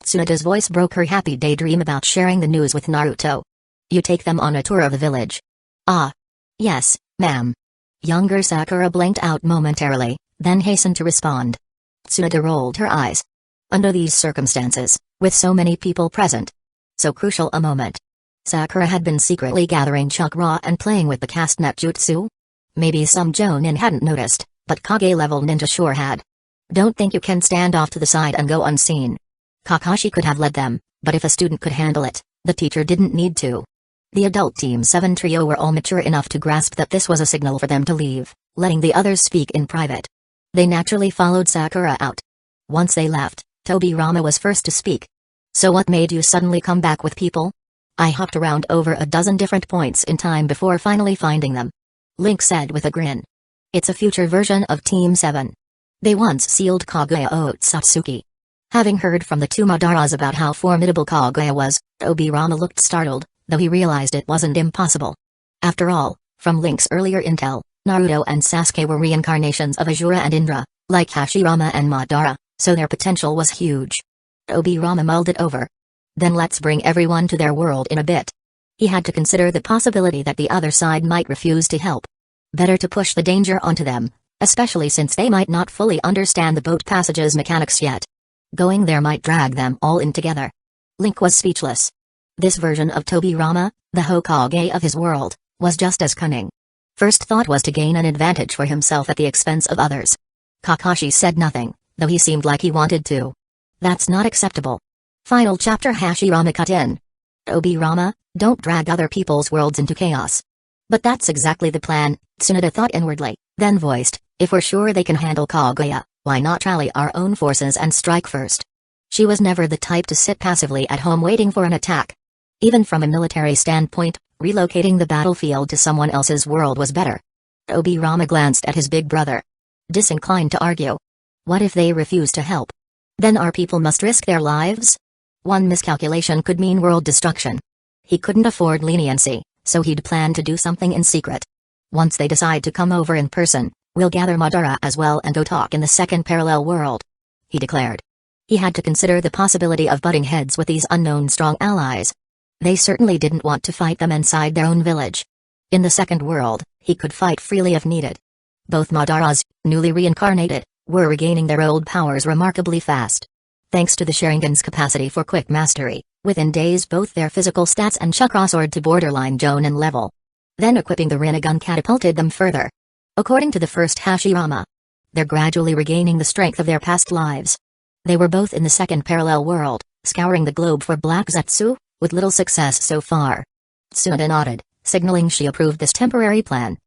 Tsunada's voice broke her happy daydream about sharing the news with Naruto. "You take them on a tour of the village?" "Ah. Yes, ma'am." Younger Sakura blinked out momentarily, then hastened to respond. Tsunada rolled her eyes. Under these circumstances, with so many people present, so crucial a moment, Sakura had been secretly gathering chakra and playing with the cast-net jutsu? Maybe some Jonin hadn't noticed, but Kage-level ninja sure had. Don't think you can stand off to the side and go unseen. Kakashi could have led them, but if a student could handle it, the teacher didn't need to. The adult Team 7 trio were all mature enough to grasp that this was a signal for them to leave, letting the others speak in private. They naturally followed Sakura out. Once they left, Tobirama was first to speak. "So what made you suddenly come back with people?" "I hopped around over a dozen different points in time before finally finding them," Link said with a grin. "It's a future version of Team 7. They once sealed Kaguya Otsutsuki." Having heard from the 2 Madaras about how formidable Kaguya was, Tobirama looked startled, though he realized it wasn't impossible. After all, from Link's earlier intel, Naruto and Sasuke were reincarnations of Asura and Indra, like Hashirama and Madara, so their potential was huge. Tobirama mulled it over. "Then let's bring everyone to their world in a bit." He had to consider the possibility that the other side might refuse to help. Better to push the danger onto them, especially since they might not fully understand the boat passage's mechanics yet. Going there might drag them all in together. Link was speechless. This version of Tobirama, the Hokage of his world, was just as cunning. First thought was to gain an advantage for himself at the expense of others. Kakashi said nothing, though he seemed like he wanted to. That's not acceptable. Final chapter. Hashirama cut in. "Tobirama, don't drag other people's worlds into chaos." "But that's exactly the plan," Tsunada thought inwardly, then voiced, "If we're sure they can handle Kaguya, why not rally our own forces and strike first?" She was never the type to sit passively at home waiting for an attack. Even from a military standpoint, relocating the battlefield to someone else's world was better. Tobirama glanced at his big brother. Disinclined to argue. What if they refuse to help? Then our people must risk their lives? One miscalculation could mean world destruction. He couldn't afford leniency, so he'd planned to do something in secret. Once they decide to come over in person, we'll gather Madara as well and go talk in the second parallel world, he declared. He had to consider the possibility of butting heads with these unknown strong allies. They certainly didn't want to fight them inside their own village. In the second world, he could fight freely if needed. Both Madaras, newly reincarnated, were regaining their old powers remarkably fast. Thanks to the Sharingan's capacity for quick mastery, within days both their physical stats and chakra soared to borderline Jonin level. Then equipping the Rinnegan catapulted them further. According to the first Hashirama, they're gradually regaining the strength of their past lives. They were both in the second parallel world, scouring the globe for Black Zetsu, with little success so far. Tsunada nodded, signaling she approved this temporary plan.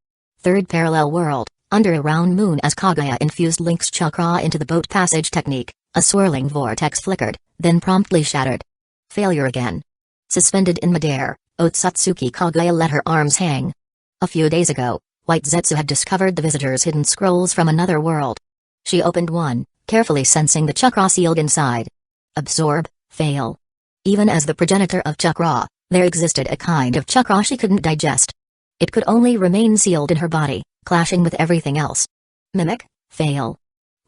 Third parallel world, under a round moon. As Kaguya infused Link's chakra into the boat passage technique, a swirling vortex flickered, then promptly shattered. Failure again. Suspended in midair, Otsutsuki Kaguya let her arms hang. A few days ago, White Zetsu had discovered the visitor's hidden scrolls from another world. She opened one, carefully sensing the chakra sealed inside. Absorb, fail. Even as the progenitor of chakra, there existed a kind of chakra she couldn't digest. It could only remain sealed in her body, clashing with everything else. Mimic, fail.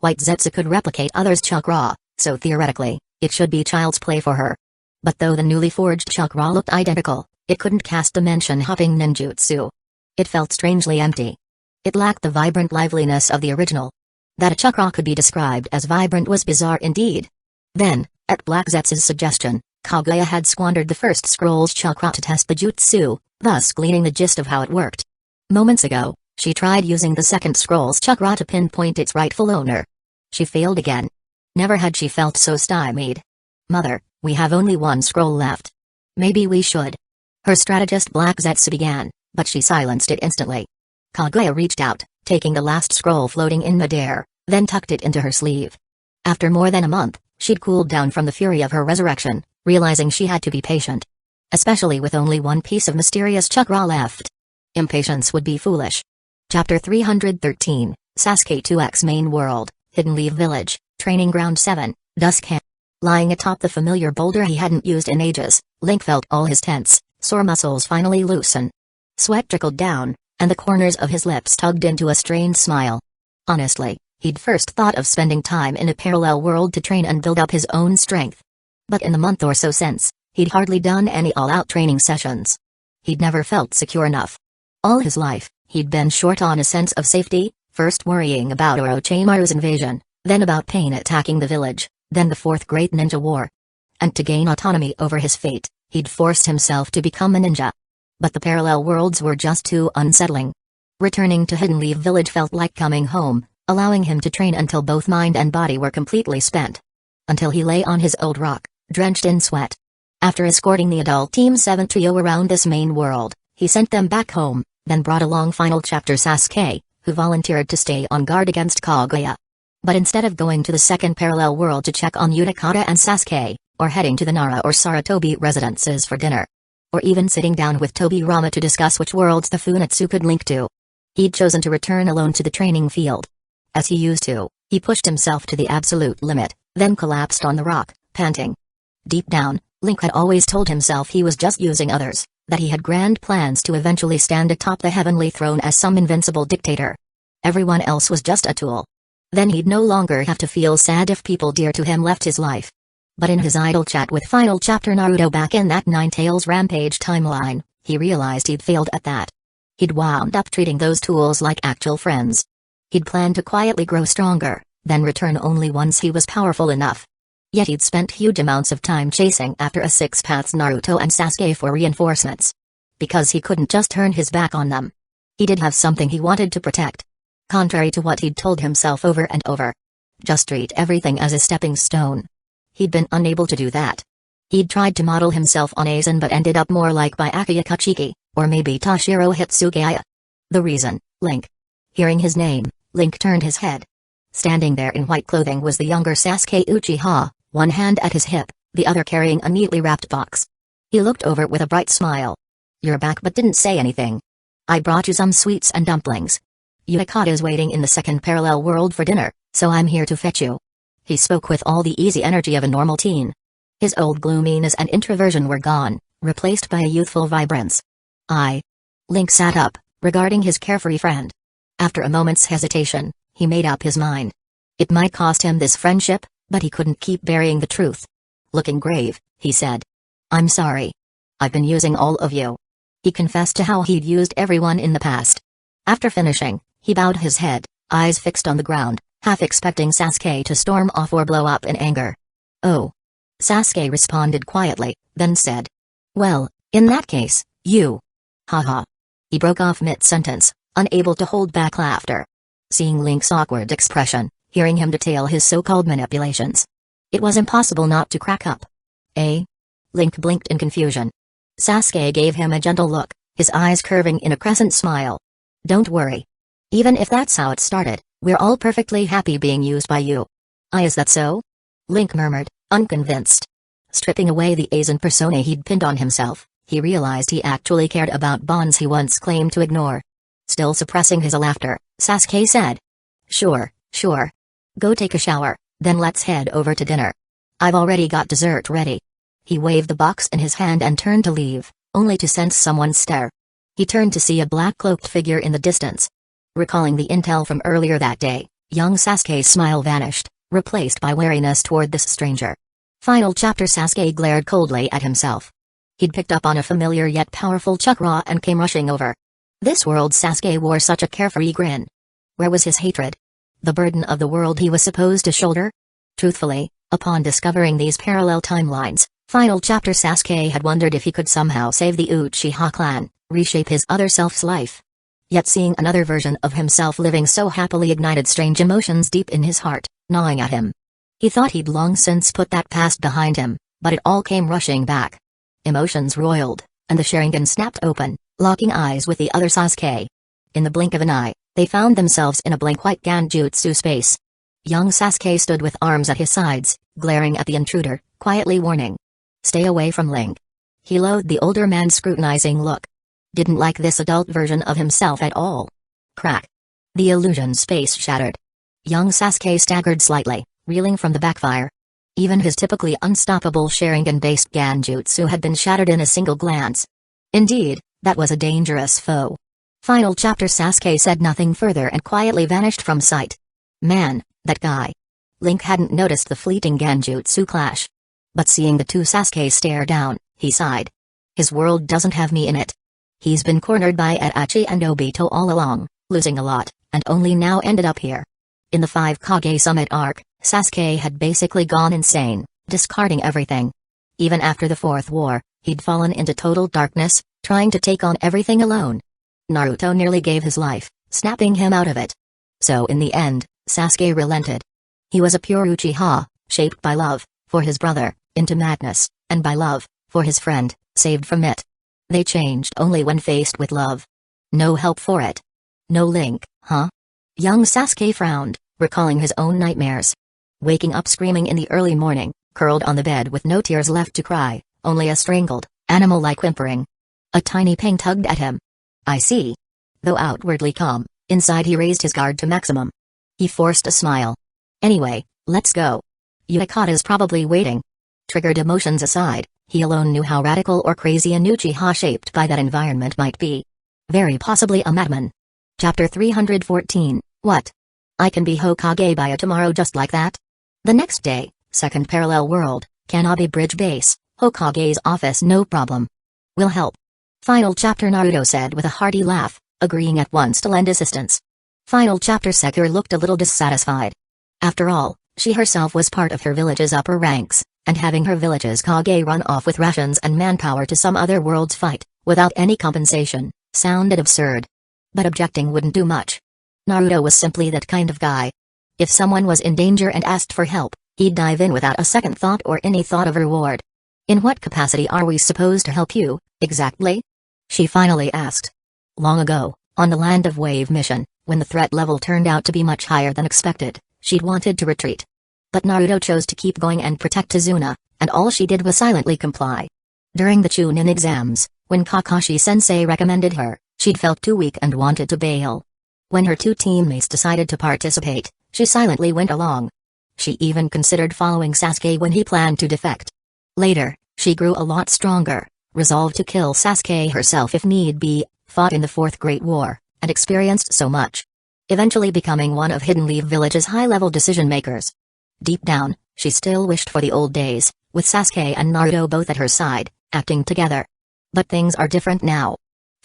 White Zetsu could replicate others' chakra, so theoretically, it should be child's play for her. But though the newly forged chakra looked identical, it couldn't cast dimension-hopping ninjutsu. It felt strangely empty. It lacked the vibrant liveliness of the original. That a chakra could be described as vibrant was bizarre indeed. Then, at Black Zetsu's suggestion, Kaguya had squandered the first scroll's chakra to test the jutsu, thus gleaning the gist of how it worked. Moments ago, she tried using the second scroll's chakra to pinpoint its rightful owner. She failed again. Never had she felt so stymied. Mother, we have only one scroll left. Maybe we should. Her strategist Black Zetsu began, but she silenced it instantly. Kaguya reached out, taking the last scroll floating in midair, then tucked it into her sleeve. After more than a month, she'd cooled down from the fury of her resurrection, realizing she had to be patient. Especially with only one piece of mysterious chakra left. Impatience would be foolish. Chapter 313, Sasuke 2X Main World, Hidden Leaf Village, Training Ground 7, Dusk Camp. Lying atop the familiar boulder he hadn't used in ages, Link felt all his tense, sore muscles finally loosen. Sweat trickled down, and the corners of his lips tugged into a strained smile. Honestly, he'd first thought of spending time in a parallel world to train and build up his own strength. But in the month or so since, he'd hardly done any all-out training sessions. He'd never felt secure enough. All his life, he'd been short on a sense of safety, first worrying about Orochimaru's invasion, then about Pain attacking the village, then the Fourth Great Ninja War. And to gain autonomy over his fate, he'd forced himself to become a ninja. But the parallel worlds were just too unsettling. Returning to Hidden Leaf Village felt like coming home, allowing him to train until both mind and body were completely spent. Until he lay on his old rock, drenched in sweat. After escorting the adult Team 7 trio around this main world, he sent them back home, then brought along final chapter Sasuke, who volunteered to stay on guard against Kaguya. But instead of going to the second parallel world to check on Utakata and Sasuke, or heading to the Nara or Saratobi residences for dinner, or even sitting down with Tobirama to discuss which worlds the Funetsu could link to, he'd chosen to return alone to the training field. As he used to, he pushed himself to the absolute limit, then collapsed on the rock, panting. Deep down, Link had always told himself he was just using others, that he had grand plans to eventually stand atop the heavenly throne as some invincible dictator. Everyone else was just a tool. Then he'd no longer have to feel sad if people dear to him left his life. But in his idle chat with final chapter Naruto back in that Ninetales Rampage timeline, he realized he'd failed at that. He'd wound up treating those tools like actual friends. He'd planned to quietly grow stronger, then return only once he was powerful enough. Yet he'd spent huge amounts of time chasing after a six-paths Naruto and Sasuke for reinforcements. Because he couldn't just turn his back on them. He did have something he wanted to protect. Contrary to what he'd told himself over and over. Just treat everything as a stepping stone. He'd been unable to do that. He'd tried to model himself on Aizen but ended up more like Byakuya Kachiki, or maybe Toshiro Hitsugaya. The reason, Link. Hearing his name, Link turned his head. Standing there in white clothing was the younger Sasuke Uchiha, one hand at his hip, the other carrying a neatly wrapped box. He looked over with a bright smile. You're back but didn't say anything. I brought you some sweets and dumplings. Utakata's waiting in the second parallel world for dinner, so I'm here to fetch you. He spoke with all the easy energy of a normal teen. His old gloominess and introversion were gone, replaced by a youthful vibrance. Link sat up, regarding his carefree friend. After a moment's hesitation, he made up his mind. It might cost him this friendship, but he couldn't keep burying the truth. Looking grave, he said. I'm sorry. I've been using all of you. He confessed to how he'd used everyone in the past. After finishing, he bowed his head, eyes fixed on the ground, half expecting Sasuke to storm off or blow up in anger. Oh. Sasuke responded quietly, then said. Well, in that case, you. Haha. He broke off mid-sentence, unable to hold back laughter. Seeing Link's awkward expression, hearing him detail his so-called manipulations, it was impossible not to crack up. Eh? Link blinked in confusion. Sasuke gave him a gentle look, his eyes curving in a crescent smile. Don't worry. Even if that's how it started, we're all perfectly happy being used by you. Is that so? Link murmured, unconvinced. Stripping away the Aizen persona he'd pinned on himself, he realized he actually cared about bonds he once claimed to ignore. Still suppressing his laughter, Sasuke said. Sure. Go take a shower, then let's head over to dinner. I've already got dessert ready. He waved the box in his hand and turned to leave, only to sense someone's stare. He turned to see a black-cloaked figure in the distance. Recalling the intel from earlier that day, young Sasuke's smile vanished, replaced by wariness toward this stranger. Final chapter. Sasuke glared coldly at himself. He'd picked up on a familiar yet powerful chakra and came rushing over. This world. Sasuke wore such a carefree grin. Where was his hatred? The burden of the world he was supposed to shoulder? Truthfully, upon discovering these parallel timelines, final chapter, Sasuke had wondered if he could somehow save the Uchiha clan, reshape his other self's life. Yet seeing another version of himself living so happily ignited strange emotions deep in his heart, gnawing at him. He thought he'd long since put that past behind him, but it all came rushing back. Emotions roiled, and the Sharingan snapped open, locking eyes with the other Sasuke. In the blink of an eye, they found themselves in a blank-white Genjutsu space. Young Sasuke stood with arms at his sides, glaring at the intruder, quietly warning. Stay away from Link. He loathed the older man's scrutinizing look. Didn't like this adult version of himself at all. Crack. The illusion space shattered. Young Sasuke staggered slightly, reeling from the backfire. Even his typically unstoppable Sharingan-based Genjutsu had been shattered in a single glance. Indeed, that was a dangerous foe. Final chapter. Sasuke said nothing further and quietly vanished from sight. Man, that guy. Link hadn't noticed the fleeting Genjutsu clash. But seeing the two Sasuke stare down, he sighed. His world doesn't have me in it. He's been cornered by Itachi and Obito all along, losing a lot, and only now ended up here. In the 5 Kage Summit arc, Sasuke had basically gone insane, discarding everything. Even after the 4th war, he'd fallen into total darkness, trying to take on everything alone. Naruto nearly gave his life, snapping him out of it. So in the end, Sasuke relented. He was a pure Uchiha, shaped by love, for his brother, into madness, and by love, for his friend, saved from it. They changed only when faced with love. No help for it. No Link, huh? Young Sasuke frowned, recalling his own nightmares. Waking up screaming in the early morning, curled on the bed with no tears left to cry, only a strangled, animal-like whimpering. A tiny pain tugged at him. I see. Though outwardly calm, inside he raised his guard to maximum. He forced a smile. Anyway, let's go. Yukata's probably waiting. Triggered emotions aside, he alone knew how radical or crazy an Uchiha shaped by that environment might be. Very possibly a madman. Chapter 314, What? I can be Hokage by tomorrow just like that? The next day, second parallel world, Kanabe Bridge Base, Hokage's office. No problem. We'll help. Final chapter. Naruto said with a hearty laugh, agreeing at once to lend assistance. Final chapter. Sekiro looked a little dissatisfied. After all, she herself was part of her village's upper ranks, and having her village's Kage run off with rations and manpower to some other world's fight, without any compensation, sounded absurd. But objecting wouldn't do much. Naruto was simply that kind of guy. If someone was in danger and asked for help, he'd dive in without a second thought or any thought of reward. In what capacity are we supposed to help you, exactly? She finally asked. Long ago, on the Land of Wave mission, when the threat level turned out to be much higher than expected, she'd wanted to retreat. But Naruto chose to keep going and protect Tazuna, and all she did was silently comply. During the Chunin exams, when Kakashi-sensei recommended her, she'd felt too weak and wanted to bail. When her 2 teammates decided to participate, she silently went along. She even considered following Sasuke when he planned to defect. Later, she grew a lot stronger, resolved to kill Sasuke herself if need be, fought in the 4th Great War, and experienced so much. Eventually becoming one of Hidden Leaf Village's high-level decision-makers. Deep down, she still wished for the old days, with Sasuke and Naruto both at her side, acting together. But things are different now.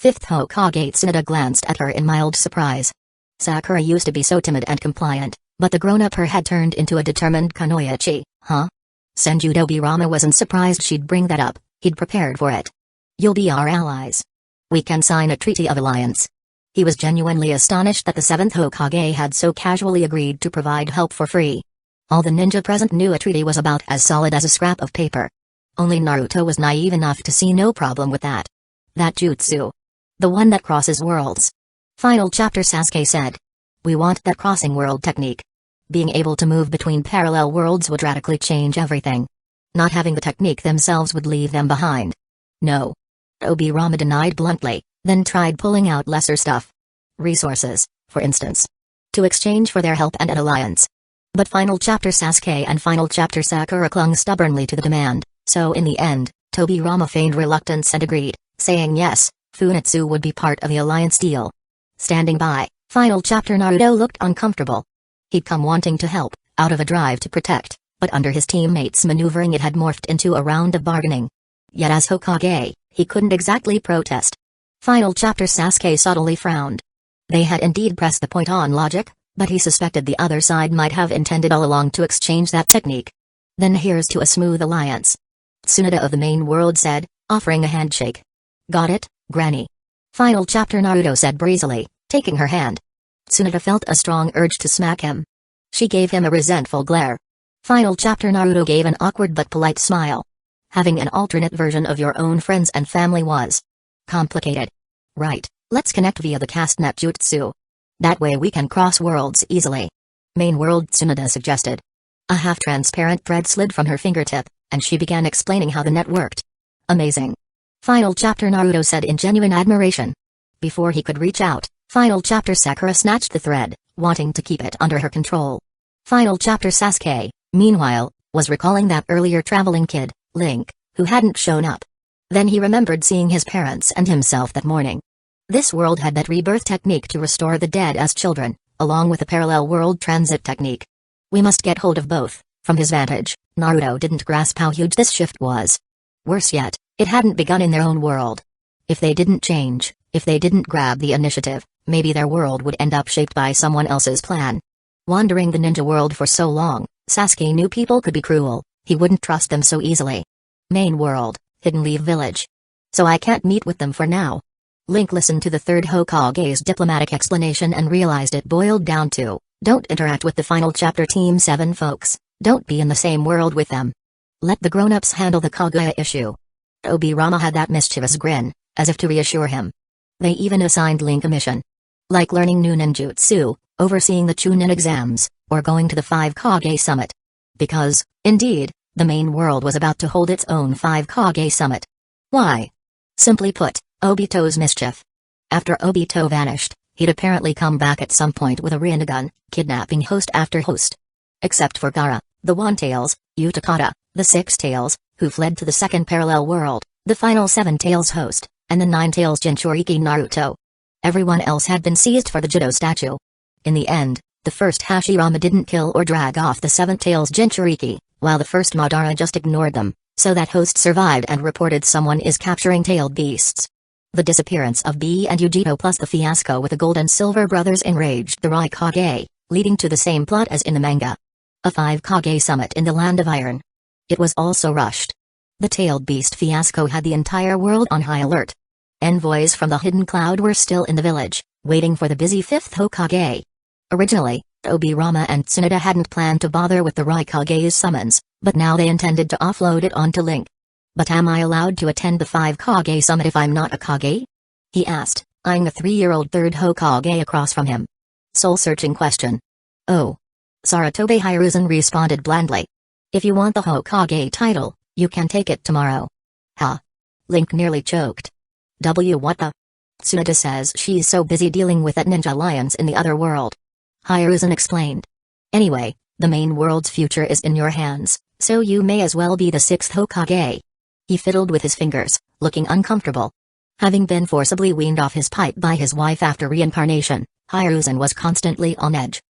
5th Hokage Tsunade glanced at her in mild surprise. Sakura used to be so timid and compliant, but the grown-up her had turned into a determined kunoichi, huh? Senju Dobirama wasn't surprised she'd bring that up, he'd prepared for it. You'll be our allies. We can sign a treaty of alliance. He was genuinely astonished that the 7th Hokage had so casually agreed to provide help for free. All the ninja present knew a treaty was about as solid as a scrap of paper. Only Naruto was naive enough to see no problem with that. That jutsu. The one that crosses worlds. Final chapter. Sasuke said. We want that crossing world technique. Being able to move between parallel worlds would radically change everything. Not having the technique themselves would leave them behind. No. Obirama denied bluntly, then tried pulling out lesser stuff. Resources, for instance. To exchange for their help and an alliance. But Final Chapter Sasuke and Final Chapter Sakura clung stubbornly to the demand, so in the end, Tobirama feigned reluctance and agreed, saying yes, Funitsu would be part of the alliance deal. Standing by, Final Chapter Naruto looked uncomfortable. He'd come wanting to help, out of a drive to protect, but under his teammates' maneuvering it had morphed into a round of bargaining. Yet as Hokage, he couldn't exactly protest. Final Chapter Sasuke subtly frowned. They had indeed pressed the point on logic, but he suspected the other side might have intended all along to exchange that technique. Then here's to a smooth alliance. Tsunade of the main world said, offering a handshake. Got it, Granny. Final Chapter Naruto said breezily, taking her hand. Tsunade felt a strong urge to smack him. She gave him a resentful glare. Final Chapter Naruto gave an awkward but polite smile. Having an alternate version of your own friends and family was complicated. Right, let's connect via the Castnet Jutsu. That way we can cross worlds easily. Main world Tsunade suggested. A half-transparent thread slid from her fingertip, and she began explaining how the net worked. Amazing. Final Chapter Naruto said in genuine admiration. Before he could reach out, Final Chapter Sakura snatched the thread, wanting to keep it under her control. Final Chapter Sasuke, meanwhile, was recalling that earlier traveling kid, Link, who hadn't shown up. Then he remembered seeing his parents and himself that morning. This world had that rebirth technique to restore the dead as children, along with a parallel world transit technique. We must get hold of both. From his vantage, Naruto didn't grasp how huge this shift was. Worse yet, it hadn't begun in their own world. If they didn't change, if they didn't grab the initiative, maybe their world would end up shaped by someone else's plan. Wandering the ninja world for so long, Sasuke knew people could be cruel. He wouldn't trust them so easily. Main world, Hidden Leaf Village. So I can't meet with them for now. Link listened to the third Hokage's diplomatic explanation and realized it boiled down to, don't interact with the Final Chapter Team 7 folks, don't be in the same world with them. Let the grown-ups handle the Kaguya issue. Tobirama had that mischievous grin, as if to reassure him. They even assigned Link a mission. Like learning new ninjutsu, overseeing the Chunin exams, or going to the 5 Kage Summit. Because, indeed, the main world was about to hold its own 5 Kage Summit. Why? Simply put, Obito's mischief. After Obito vanished, he'd apparently come back at some point with a Rinnegan, kidnapping host after host. Except for Gaara, the One-Tails, Utakata, the Six-Tails, who fled to the second parallel world, the final Seven-Tails host, and the Nine-Tails Jinchuriki Naruto. Everyone else had been seized for the judo statue. In the end, the first Hashirama didn't kill or drag off the Seven-Tails Jinchuriki, while the first Madara just ignored them, so that host survived and reported someone is capturing tailed beasts. The disappearance of B and Yujito plus the fiasco with the Gold and Silver brothers enraged the Raikage, leading to the same plot as in the manga. A 5 Kage summit in the Land of Iron. It was also rushed. The tailed beast fiasco had the entire world on high alert. Envoys from the Hidden Cloud were still in the village, waiting for the busy 5th Hokage. Originally, Tobirama and Tsunade hadn't planned to bother with the Raikage's summons, but now they intended to offload it onto Link. But am I allowed to attend the 5 Kage summit if I'm not a Kage? He asked, eyeing the 3-year-old third Hokage across from him. Soul-searching question. Oh. Saratobi Hiruzen responded blandly. If you want the Hokage title, you can take it tomorrow. Huh? Link nearly choked. What the? Tsunade says she's so busy dealing with that ninja lions in the other world. Hiruzen explained. Anyway, the main world's future is in your hands, so you may as well be the 6th Hokage. He fiddled with his fingers, looking uncomfortable. Having been forcibly weaned off his pipe by his wife after reincarnation, Hiruzen was constantly on edge.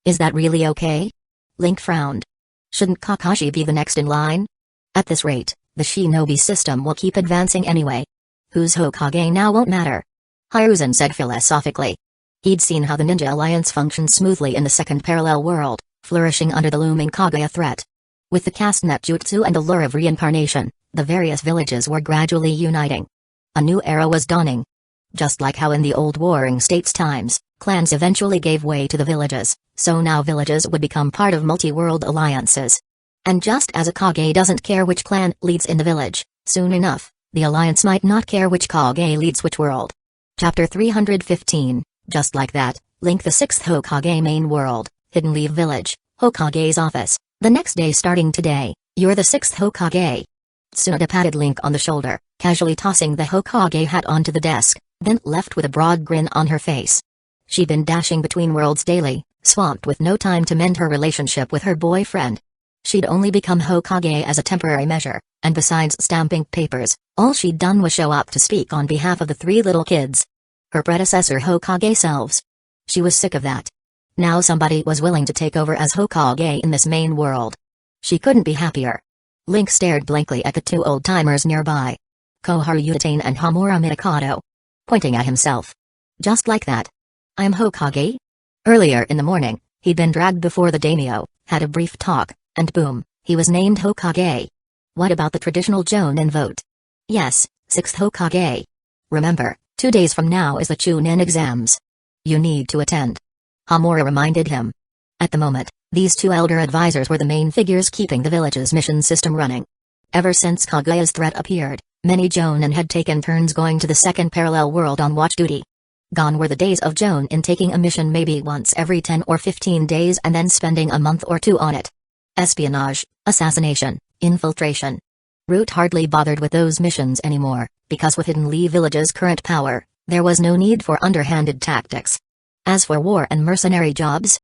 Is that really okay? Link frowned. Shouldn't Kakashi be the next in line? At this rate, the shinobi system will keep advancing anyway. Who's Hokage now won't matter. Hiruzen said philosophically. He'd seen how the Ninja Alliance functioned smoothly in the second parallel world, flourishing under the looming Kaguya threat. With the Castnet Jutsu and the lure of reincarnation, the various villages were gradually uniting. A new era was dawning. Just like how in the old warring states times, clans eventually gave way to the villages, so now villages would become part of multi-world alliances. And just as a Kage doesn't care which clan leads in the village, soon enough, the alliance might not care which Kage leads which world. Chapter 315, just like that, Link the 6th Hokage main world, Hidden Leaf Village, Hokage's office. The next day starting today, you're the 6th Hokage. Tsunade patted Link on the shoulder, casually tossing the Hokage hat onto the desk, then left with a broad grin on her face. She'd been dashing between worlds daily, swamped with no time to mend her relationship with her boyfriend. She'd only become Hokage as a temporary measure, and besides stamping papers, all she'd done was show up to speak on behalf of the 3 little kids. Her predecessor Hokage selves. She was sick of that. Now somebody was willing to take over as Hokage in this main world. She couldn't be happier. Link stared blankly at the 2 old-timers nearby. Koharu Utatane and Hamura Mikado. Pointing at himself. Just like that. I'm Hokage? Earlier in the morning, he'd been dragged before the daimyo, had a brief talk, and boom, he was named Hokage. What about the traditional Jonin vote? Yes, 6th Hokage. Remember, 2 days from now is the Chunin exams. You need to attend. Hamura reminded him. At the moment, these 2 elder advisors were the main figures keeping the village's mission system running. Ever since Kaguya's threat appeared, many Jonin had taken turns going to the second parallel world on watch duty. Gone were the days of Jonin taking a mission maybe once every 10 or 15 days and then spending a month or 2 on it. Espionage, assassination, infiltration. Root hardly bothered with those missions anymore, because with Hidden Lee Village's current power, there was no need for underhanded tactics. As for war and mercenary jobs,